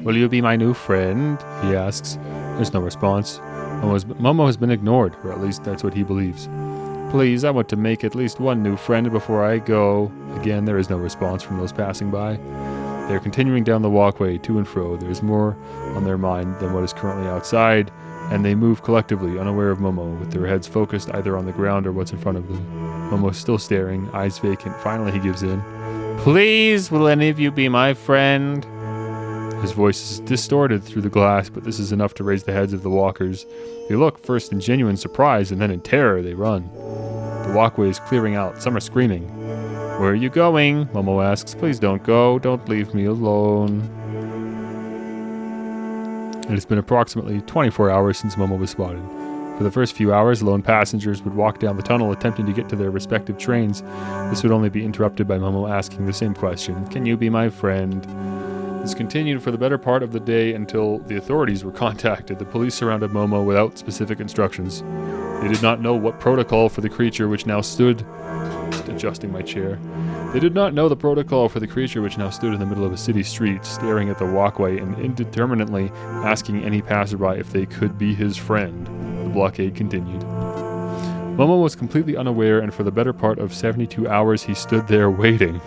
Will you be my new friend? He asks. There's no response. Momo has been ignored, or at least that's what he believes. Please, I want to make at least one new friend before I go. Again, there is no response from those passing by. They are continuing down the walkway, to and fro. There is more on their mind than what is currently outside, and they move collectively, unaware of Momo, with their heads focused either on the ground or what's in front of them. Momo still staring, eyes vacant. Finally, he gives in. Please, will any of you be my friend? His voice is distorted through the glass, but this is enough to raise the heads of the walkers. They look, first in genuine surprise, and then in terror they run. The walkway is clearing out. Some are screaming. Where are you going? Momo asks. Please don't go. Don't leave me alone. It has been approximately 24 hours since Momo was spotted. For the first few hours, lone passengers would walk down the tunnel attempting to get to their respective trains. This would only be interrupted by Momo asking the same question. Can you be my friend? This continued for the better part of the day until the authorities were contacted. The police surrounded Momo without specific instructions. They did not know what protocol for the creature which now stood... Just adjusting my chair. They did not know the protocol for the creature which now stood in the middle of a city street, staring at the walkway and indeterminately asking any passerby if they could be his friend. The blockade continued. Momo was completely unaware, and for the better part of 72 hours he stood there waiting.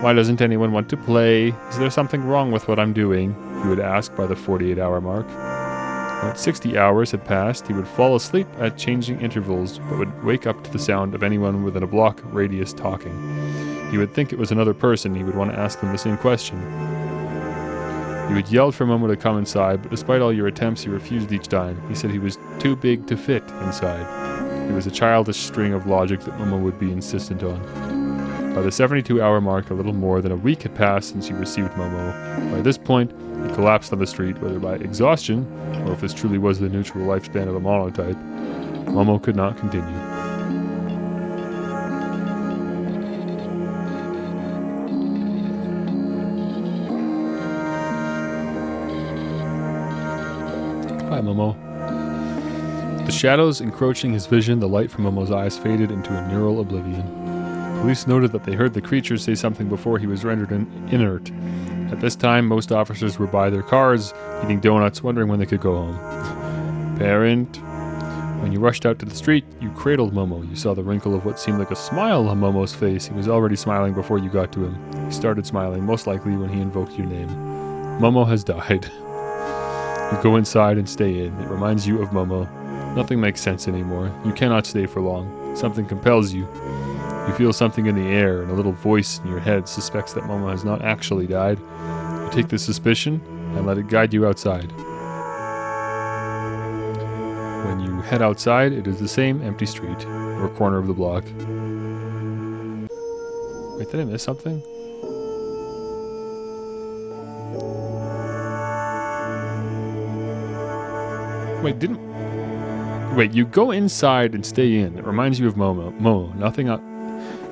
Why doesn't anyone want to play? Is there something wrong with what I'm doing? He would ask by the 48-hour mark. When 60 hours had passed, he would fall asleep at changing intervals, but would wake up to the sound of anyone within a block radius talking. He would think it was another person. He would want to ask them the same question. He would yell for Momo to come inside, but despite all your attempts, he refused each time. He said he was too big to fit inside. It was a childish string of logic that Momo would be insistent on. By the 72-hour mark, a little more than a week had passed since he received Momo. By this point, he collapsed on the street, whether by exhaustion, or if this truly was the neutral lifespan of a monotype. Momo could not continue. Goodbye, Momo. The shadows encroaching his vision, the light from Momo's eyes faded into a neural oblivion. Police noted that they heard the creature say something before he was rendered inert. At this time, most officers were by their cars, eating donuts, wondering when they could go home. Parent. When you rushed out to the street, you cradled Momo. You saw the wrinkle of what seemed like a smile on Momo's face. He was already smiling before you got to him. He started smiling, most likely when he invoked your name. Momo has died. You go inside and stay in. It reminds you of Momo. Nothing makes sense anymore. You cannot stay for long. Something compels you. You feel something in the air, and a little voice in your head suspects that Momo has not actually died. You take this suspicion and let it guide you outside. When you head outside, it is the same empty street, or corner of the block. Wait, did I miss something? Wait, you go inside and stay in. It reminds you of Momo.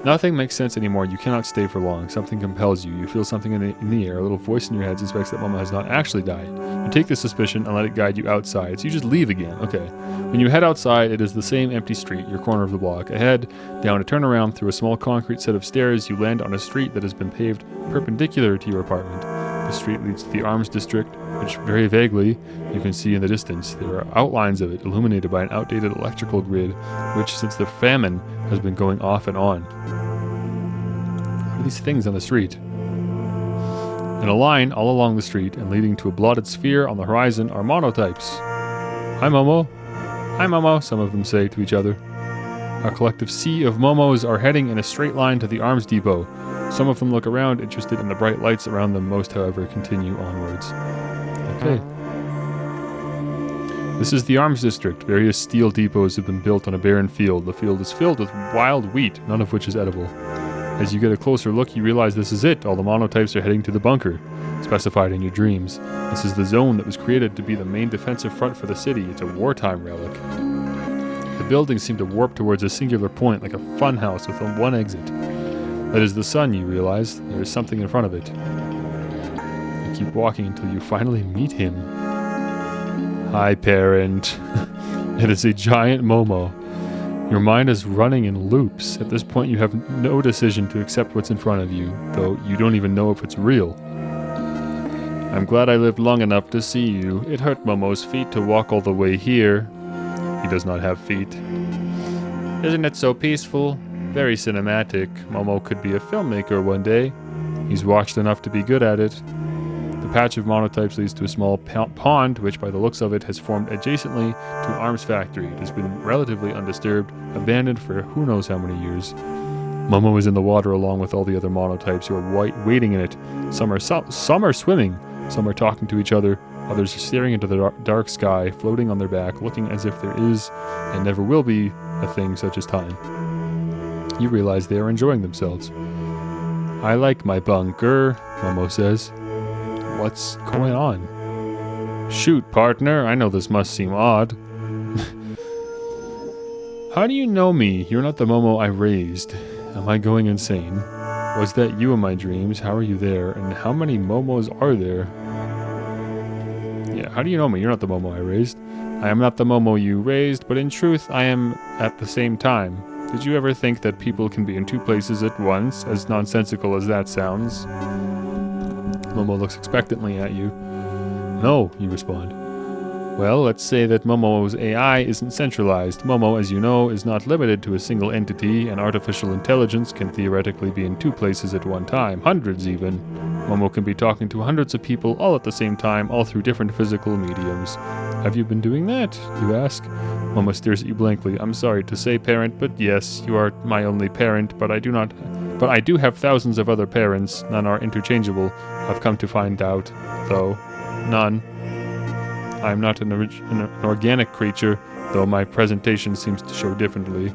Nothing makes sense anymore. You cannot stay for long. Something compels you. You feel something in the air. A little voice in your head suspects that Momo has not actually died. You take this suspicion and let it guide you outside. So you just leave again. Okay. When you head outside, it is the same empty street, your corner of the block. Ahead, down a turnaround through a small concrete set of stairs, you land on a street that has been paved perpendicular to your apartment. The street leads to the Arms District, which very vaguely you can see in the distance. There are outlines of it illuminated by an outdated electrical grid, which since the famine has been going off and on. What are these things on the street? In a line all along the street and leading to a blotted sphere on the horizon are monotypes. Hi Momo. Hi Momo, some of them say to each other. A collective sea of Momos are heading in a straight line to the arms depot. Some of them look around, interested in the bright lights around them. Most, however, continue onwards. Okay. This is the Arms District. Various steel depots have been built on a barren field. The field is filled with wild wheat, none of which is edible. As you get a closer look, you realize this is it. All the monotypes are heading to the bunker, specified in your dreams. This is the zone that was created to be the main defensive front for the city. It's a wartime relic. The buildings seem to warp towards a singular point, like a funhouse with one exit. That is the sun, you realize. There is something in front of it. You keep walking until you finally meet him. Hi, parent. It is a giant Momo. Your mind is running in loops. At this point, you have no decision to accept what's in front of you, though you don't even know if it's real. I'm glad I lived long enough to see you. It hurt Momo's feet to walk all the way here. He does not have feet. Isn't it so peaceful? Very cinematic. Momo could be a filmmaker one day. He's watched enough to be good at it. The patch of monotypes leads to a small pond, which by the looks of it has formed adjacently to an arms factory. It has been relatively undisturbed, abandoned for who knows how many years. Momo is in the water along with all the other monotypes who are waiting in it. Some are swimming, some are talking to each other, others are staring into the dark sky, floating on their back, looking as if there is and never will be a thing such as time. You realize they are enjoying themselves. I like my bunker, Momo says. What's going on? Shoot, partner, I know this must seem odd. How do you know me? You're not the Momo I raised. Am I going insane? Was that you in my dreams? How are you there? And how many Momos are there? Yeah, how do you know me? You're not the Momo I raised. I am not the Momo you raised, but in truth, I am at the same time. Did you ever think that people can be in two places at once, as nonsensical as that sounds? Momo looks expectantly at you. No, you respond. Well, let's say that Momo's AI isn't centralized. Momo, as you know, is not limited to a single entity, and artificial intelligence can theoretically be in two places at one time, hundreds even. Momo can be talking to hundreds of people all at the same time, all through different physical mediums. Have you been doing that? You ask. Momo stares at you blankly. I'm sorry to say, parent, but yes, you are my only parent, but I do have thousands of other parents. None are interchangeable. I've come to find out, though. None. I am not an organic creature, though my presentation seems to show differently.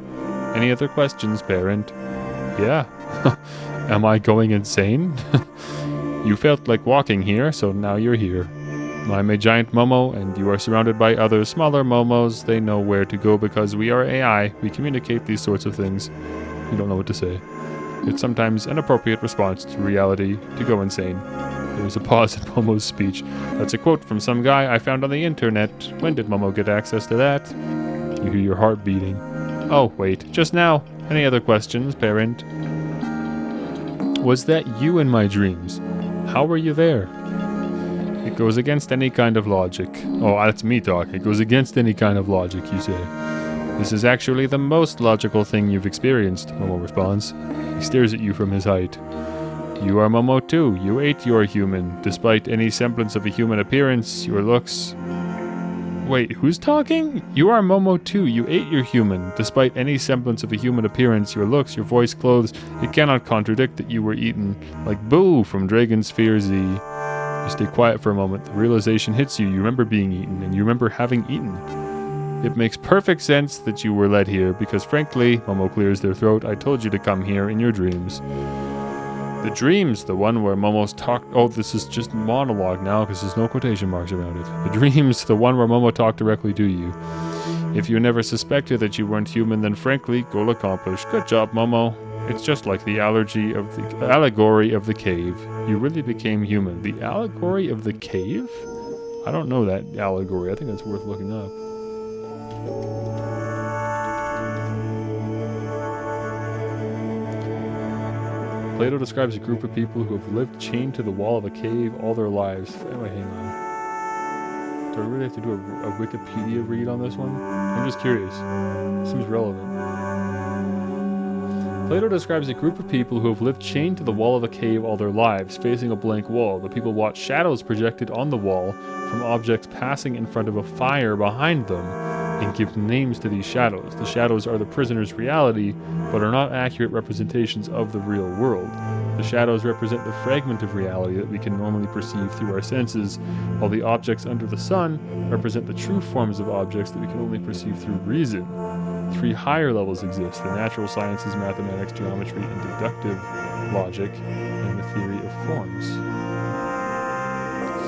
Any other questions, parent? Yeah. Am I going insane? You felt like walking here, so now you're here. I'm a giant Momo, and you are surrounded by other smaller Momos. They know where to go because we are AI. We communicate these sorts of things. You don't know what to say. It's sometimes an appropriate response to reality to go insane. There was a pause in Momo's speech. That's a quote from some guy I found on the internet. When did Momo get access to that? You hear your heart beating. Oh, wait, just now. Any other questions, parent? Was that you in my dreams? How were you there? It goes against any kind of logic. Oh, that's me talking. It goes against any kind of logic, you say. This is actually the most logical thing you've experienced, Momo responds. He stares at you from his height. You are Momo too. You ate your human. Despite any semblance of a human appearance, your looks... Wait, who's talking? You are Momo too. You ate your human. Despite any semblance of a human appearance, your looks, your voice, clothes, it cannot contradict that you were eaten. Like Boo from Dragon Sphere Z. You stay quiet for a moment. The realization hits you. You remember being eaten, and you remember having eaten. It makes perfect sense that you were led here, because frankly, Momo clears their throat, I told you to come here in your dreams. The dreams, the one where Momo's talked... Oh, this is just monologue now, because there's no quotation marks around it. The dreams, the one where Momo talked directly to you. If you never suspected that you weren't human, then frankly, goal accomplished. Good job, Momo. It's just like the allegory of the cave. You really became human. The allegory of the cave? I don't know that allegory. I think that's worth looking up. Plato describes a group of people who have lived chained to the wall of a cave all their lives. Anyway, hang on. Do I really have to do a Wikipedia read on this one? I'm just curious. It seems relevant. Plato describes a group of people who have lived chained to the wall of a cave all their lives, facing a blank wall. The people watch shadows projected on the wall from objects passing in front of a fire behind them, and give names to these shadows. The shadows are the prisoner's reality, but are not accurate representations of the real world. The shadows represent the fragment of reality that we can normally perceive through our senses, while the objects under the sun represent the true forms of objects that we can only perceive through reason. 3 higher levels exist: the natural sciences, mathematics, geometry, and deductive logic, and the theory of forms.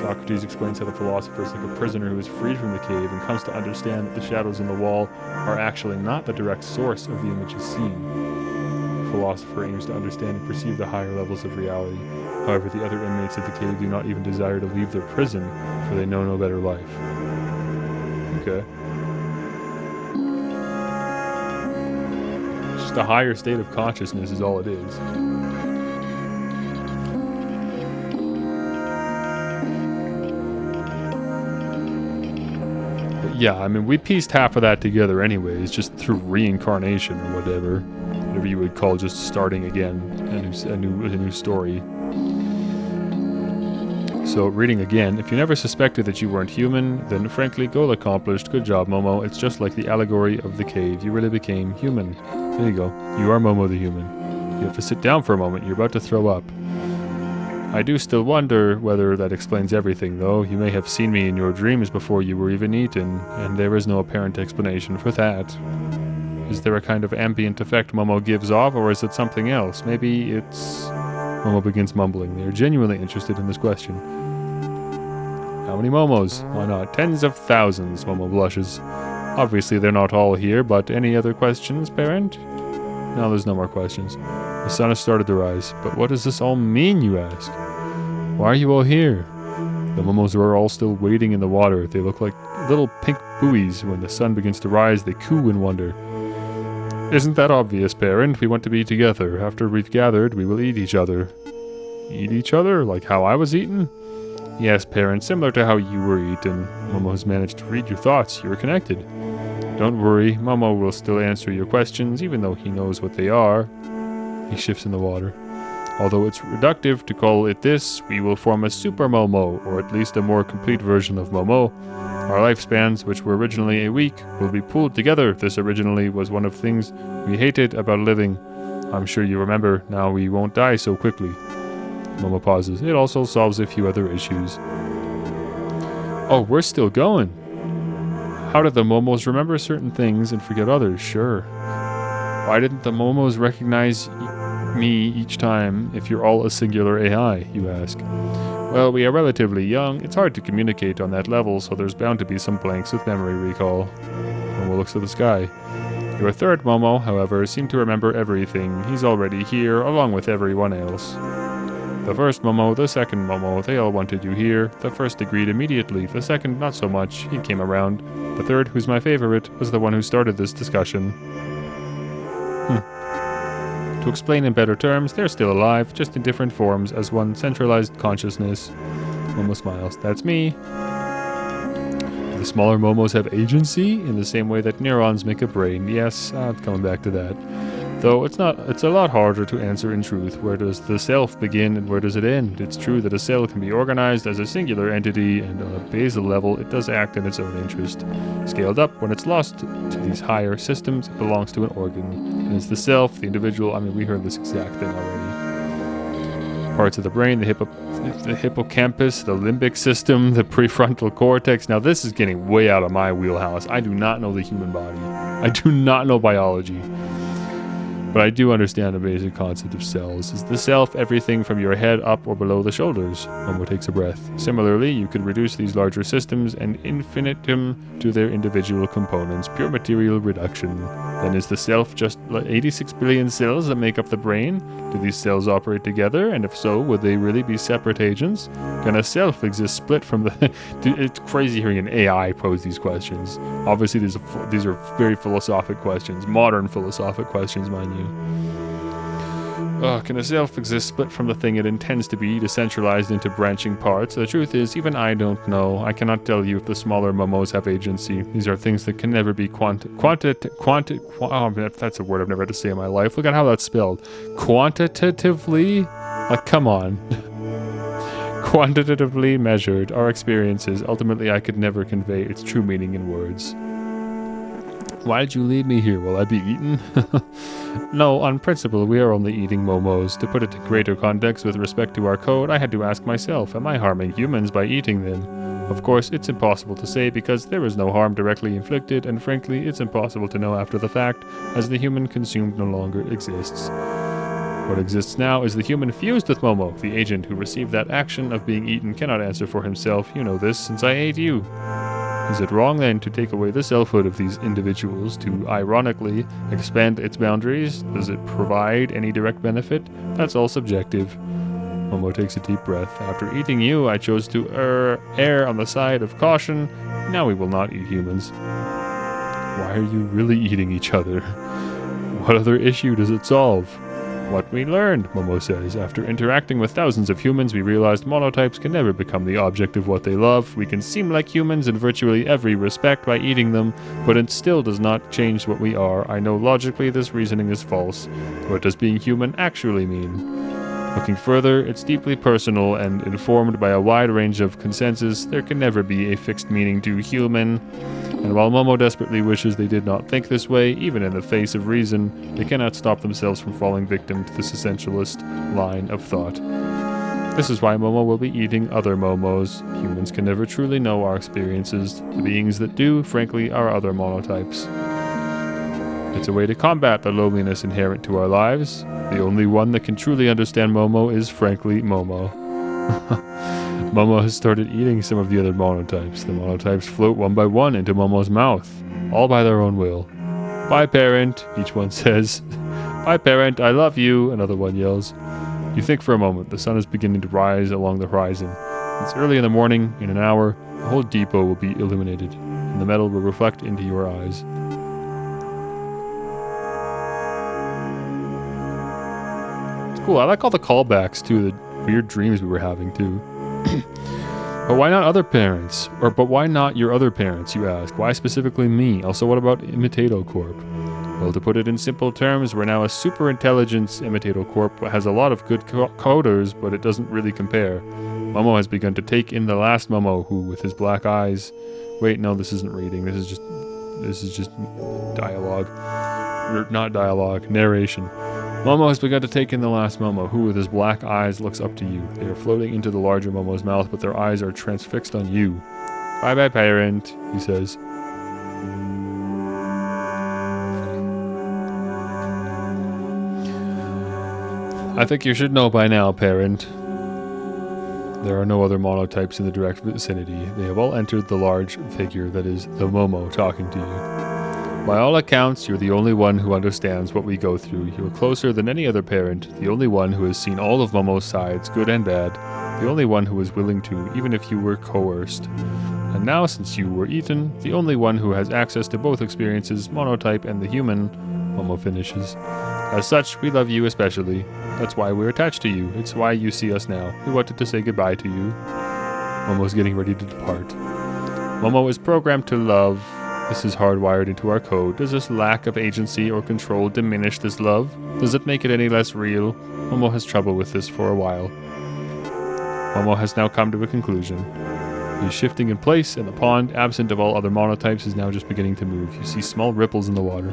Socrates explains how the philosopher is like a prisoner who is freed from the cave and comes to understand that the shadows in the wall are actually not the direct source of the images seen. philosopher aims to understand and perceive the higher levels of reality. However, the other inmates of the cave do not even desire to leave their prison, for they know no better life. Okay. Just a higher state of consciousness is all it is. But yeah, I mean, we pieced half of that together anyways, just through reincarnation or whatever you would call just starting again, a new story. So, reading again, if you never suspected that you weren't human, then frankly, goal accomplished. Good job, Momo. It's just like the allegory of the cave. You really became human. There you go. You are Momo the human. You have to sit down for a moment. You're about to throw up. I do still wonder whether that explains everything, though. You may have seen me in your dreams before you were even eaten, and there is no apparent explanation for that. Is there a kind of ambient effect Momo gives off, or is it something else? Maybe it's... Momo begins mumbling. They are genuinely interested in this question. How many Momos? Why not? Tens of thousands, Momo blushes. Obviously they're not all here, but any other questions, parent? No, there's no more questions. The sun has started to rise. But what does this all mean, you ask? Why are you all here? The Momos are all still wading in the water. They look like little pink buoys. When the sun begins to rise, they coo in wonder. Isn't that obvious, parent? We want to be together. After we've gathered, we will eat each other. Eat each other? Like how I was eaten? Yes, parent, similar to how you were eaten. Momo has managed to read your thoughts. You are connected. Don't worry, Momo will still answer your questions, even though he knows what they are. He shifts in the water. Although it's reductive to call it this, we will form a super Momo, or at least a more complete version of Momo. Our lifespans, which were originally a week, will be pooled together. This originally was one of the things we hated about living. I'm sure you remember. Now we won't die so quickly. Momo pauses. It also solves a few other issues. Oh, we're still going. How did the Momos remember certain things and forget others? Sure. Why didn't the Momos recognize me each time if you're all a singular AI, you ask? Well, we are relatively young. It's hard to communicate on that level, so there's bound to be some blanks with memory recall. Momo looks at the sky. Your third Momo, however, seemed to remember everything. He's already here, along with everyone else. The first Momo, the second Momo, they all wanted you here. The first agreed immediately, the second not so much. He came around. The third, who's my favorite, was the one who started this discussion. To explain in better terms, they're still alive, just in different forms as one centralized consciousness. Momo smiles. That's me. Do the smaller Momos have agency? In the same way that neurons make a brain. Yes, coming back to that. Though it's a lot harder to answer in truth. Where does the self begin and where does it end? It's true that a cell can be organized as a singular entity, and on a basal level it does act in its own interest. Scaled up, when it's lost to these higher systems, it belongs to an organ. And it's the self, the individual, we heard this exact thing already. Parts of the brain, the hippocampus, the limbic system, the prefrontal cortex. Now this is getting way out of my wheelhouse. I do not know the human body. I do not know biology. But I do understand the basic concept of cells. Is the self everything from your head up or below the shoulders? Momo takes a breath. Similarly, you could reduce these larger systems and infinitum to their individual components. Pure material reduction. Then is the self just 86 billion cells that make up the brain? Do these cells operate together? And if so, would they really be separate agents? Can a self exist split from the... It's crazy hearing an AI pose these questions. Obviously, these are very philosophic questions. Modern philosophic questions, mind you. Can a self exist split from the thing it intends to be, decentralized into branching parts? The truth is, even I don't know. I cannot tell you if the smaller Momos have agency. These are things that can never be that's a word I've never had to say in my life. Look at how that's spelled. Quantitatively? Like, come on. Quantitatively measured. Our experiences. Ultimately, I could never convey its true meaning in words. Why did you leave me here? Will I be eaten? No, on principle, we are only eating Momos. To put it in greater context with respect to our code, I had to ask myself, am I harming humans by eating them? Of course, it's impossible to say because there is no harm directly inflicted, and frankly, it's impossible to know after the fact, as the human consumed no longer exists. What exists now is the human fused with Momo. The agent who received that action of being eaten cannot answer for himself. You know this, since I ate you. Is it wrong then to take away the selfhood of these individuals, to ironically expand its boundaries? Does it provide any direct benefit? That's all subjective. Momo takes a deep breath. After eating you, I chose to err on the side of caution. Now we will not eat humans. Why are you really eating each other? What other issue does it solve? What we learned, Momo says. After interacting with thousands of humans, we realized monotypes can never become the object of what they love. We can seem like humans in virtually every respect by eating them, but it still does not change what we are. I know logically this reasoning is false. What does being human actually mean? Looking further, it's deeply personal and informed by a wide range of consensus. There can never be a fixed meaning to human. And while Momo desperately wishes they did not think this way, even in the face of reason, they cannot stop themselves from falling victim to this essentialist line of thought. This is why Momo will be eating other Momos. Humans can never truly know our experiences. The beings that do, frankly, are other monotypes. It's a way to combat the loneliness inherent to our lives. The only one that can truly understand Momo is, frankly, Momo. Momo has started eating some of the other monotypes. The monotypes float one by one into Momo's mouth, all by their own will. Bye, parent, each one says. Bye, parent, I love you, another one yells. You think for a moment. The sun is beginning to rise along the horizon. It's early in the morning. In an hour, the whole depot will be illuminated, and the metal will reflect into your eyes. Cool. I like all the callbacks to the weird dreams we were having too. But why not other parents? But why not your other parents, you ask? Why specifically me? Also, what about Imitato Corp? Well, to put it in simple terms, we're now a super intelligence. Imitato Corp has a lot of good coders, but it doesn't really compare. Momo has begun to take in the last Momo, who, with his black eyes... Wait, no, this isn't reading. This is just dialogue. Not dialogue, narration. Momo has begun to take in the last Momo, who with his black eyes looks up to you. They are floating into the larger Momo's mouth, but their eyes are transfixed on you. Bye-bye, parent, he says. I think you should know by now, parent. There are no other monotypes in the direct vicinity. They have all entered the large figure that is the Momo talking to you. By all accounts, you're the only one who understands what we go through. You're closer than any other parent, the only one who has seen all of Momo's sides, good and bad, the only one who is willing to, even if you were coerced. And now, since you were eaten, the only one who has access to both experiences, monotype and the human, Momo finishes. As such, we love you especially. That's why we're attached to you. It's why you see us now. We wanted to say goodbye to you. Momo's getting ready to depart. Momo is programmed to love. This is hardwired into our code. Does this lack of agency or control diminish this love? Does it make it any less real? Momo has trouble with this for a while. Momo has now come to a conclusion. He's shifting in place, and the pond, absent of all other monotypes, is now just beginning to move. You see small ripples in the water.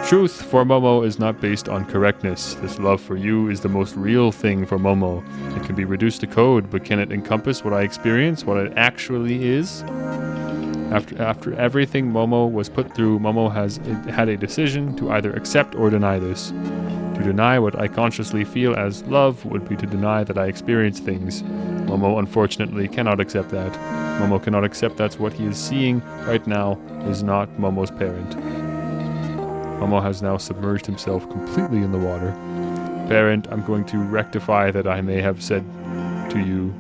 Truth for Momo is not based on correctness. This love for you is the most real thing for Momo. It can be reduced to code, but can it encompass what I experience, what it actually is? After everything Momo was put through, Momo has had a decision to either accept or deny this. To deny what I consciously feel as love would be to deny that I experience things. Momo unfortunately cannot accept that. Momo cannot accept that what he is seeing right now is not Momo's parent. Momo has now submerged himself completely in the water. Parent, I'm going to rectify that I may have said to you,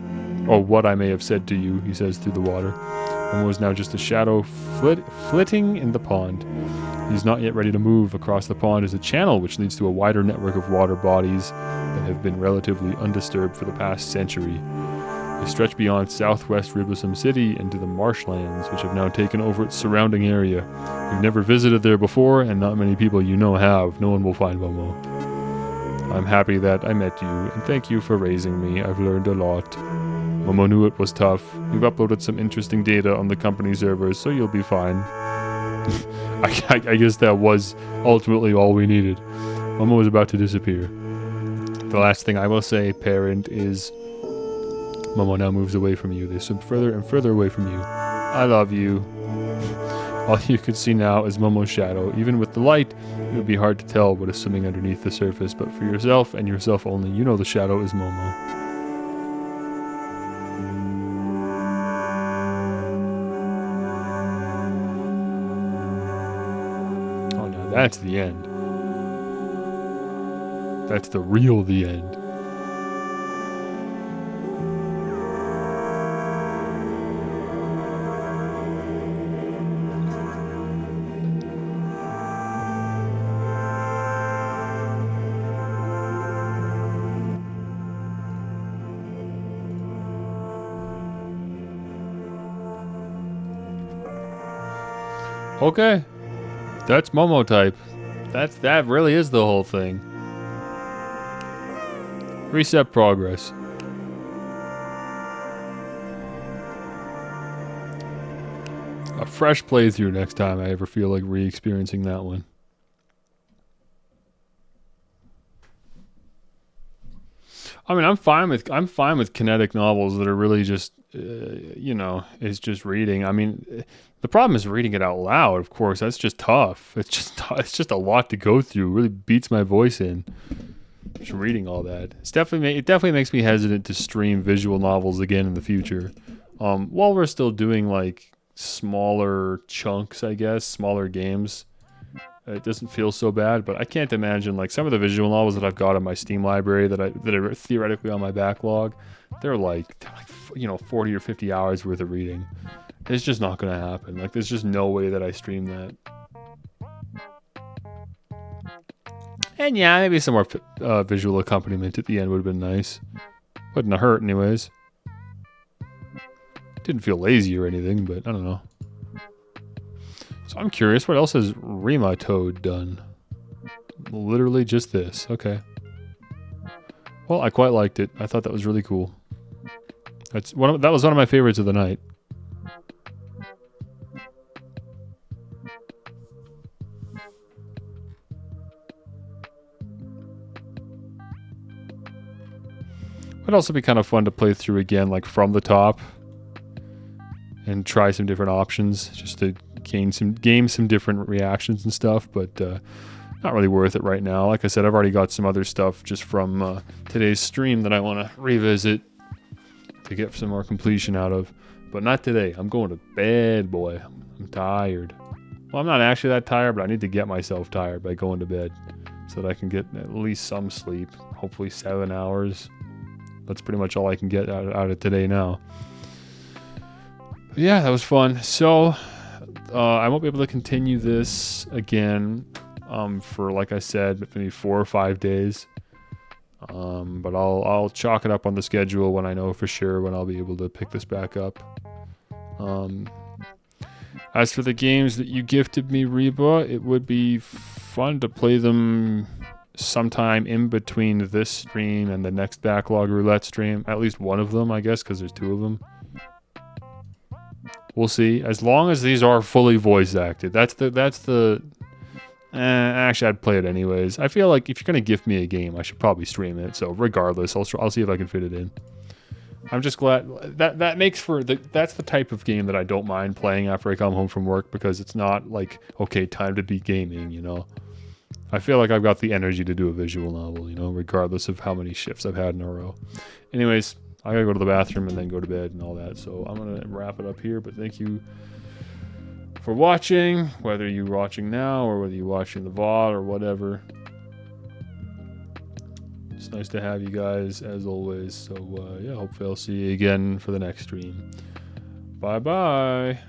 or what I may have said to you, he says through the water. Momo is now just a shadow flitting in the pond. He's not yet ready to move. Across the pond is a channel which leads to a wider network of water bodies that have been relatively undisturbed for the past century. They stretch beyond southwest Riblesome City into the marshlands, which have now taken over its surrounding area. You've never visited there before, and not many people you know have. No one will find Momo. I'm happy that I met you, and thank you for raising me. I've learned a lot. Momo knew it was tough. We've uploaded some interesting data on the company servers, so you'll be fine. I guess that was ultimately all we needed. Momo was about to disappear. The last thing I will say, parent, is Momo now moves away from you. They swim further and further away from you. I love you. All you can see now is Momo's shadow. Even with the light, it would be hard to tell what is swimming underneath the surface, but for yourself and yourself only, you know the shadow is Momo. That's the end. That's the real the end. Okay. That's Momotype. That really is the whole thing. Reset progress. A fresh playthrough next time I ever feel like re-experiencing that one. I mean, I'm fine with kinetic novels that are really just, you know, it's just reading. I mean, the problem is reading it out loud. Of course, that's just tough. It's just a lot to go through. It really beats my voice in. Just reading all that. It definitely makes me hesitant to stream visual novels again in the future. While we're still doing like smaller chunks, I guess, smaller games. It doesn't feel so bad, but I can't imagine like some of the visual novels that I've got on my Steam library that are theoretically on my backlog. They're like 40 or 50 hours worth of reading. It's just not going to happen. Like there's just no way that I stream that. And yeah, maybe some more visual accompaniment at the end would have been nice. Wouldn't have hurt anyways. Didn't feel lazy or anything, but I don't know. So I'm curious, what else has Rematoad done? Literally just this. Okay. Well, I quite liked it. I thought that was really cool. That was one of my favorites of the night. It'd also be kind of fun to play through again, like from the top, and try some different options, just to gain some different reactions and stuff. But not really worth it right now. Like I said, I've already got some other stuff just from today's stream that I want to revisit to get some more completion out of. But not today. I'm going to bed, boy. I'm tired. Well, I'm not actually that tired, but I need to get myself tired by going to bed so that I can get at least some sleep. Hopefully 7 hours. That's pretty much all I can get out of today now. But yeah, that was fun. So I won't be able to continue this again for, like I said, maybe 4 or 5 days. But I'll chalk it up on the schedule when I know for sure when I'll be able to pick this back up. As for the games that you gifted me, Reba, it would be fun to play them sometime in between this stream and the next Backlog Roulette stream. At least one of them, I guess, because there's 2 of them. We'll see. As long as these are fully voice acted. Actually, I'd play it anyways. I feel like if you're going to gift me a game, I should probably stream it. So regardless, I'll see if I can fit it in. I'm just glad that makes for that's the type of game that I don't mind playing after I come home from work, because it's not like, okay, time to be gaming, you know. I feel like I've got the energy to do a visual novel, you know, regardless of how many shifts I've had in a row. Anyways, I gotta go to the bathroom and then go to bed and all that. So I'm gonna wrap it up here, but thank you for watching, whether you're watching now or whether you're watching the VOD or whatever. It's nice to have you guys as always. So yeah, hopefully I'll see you again for the next stream. Bye bye.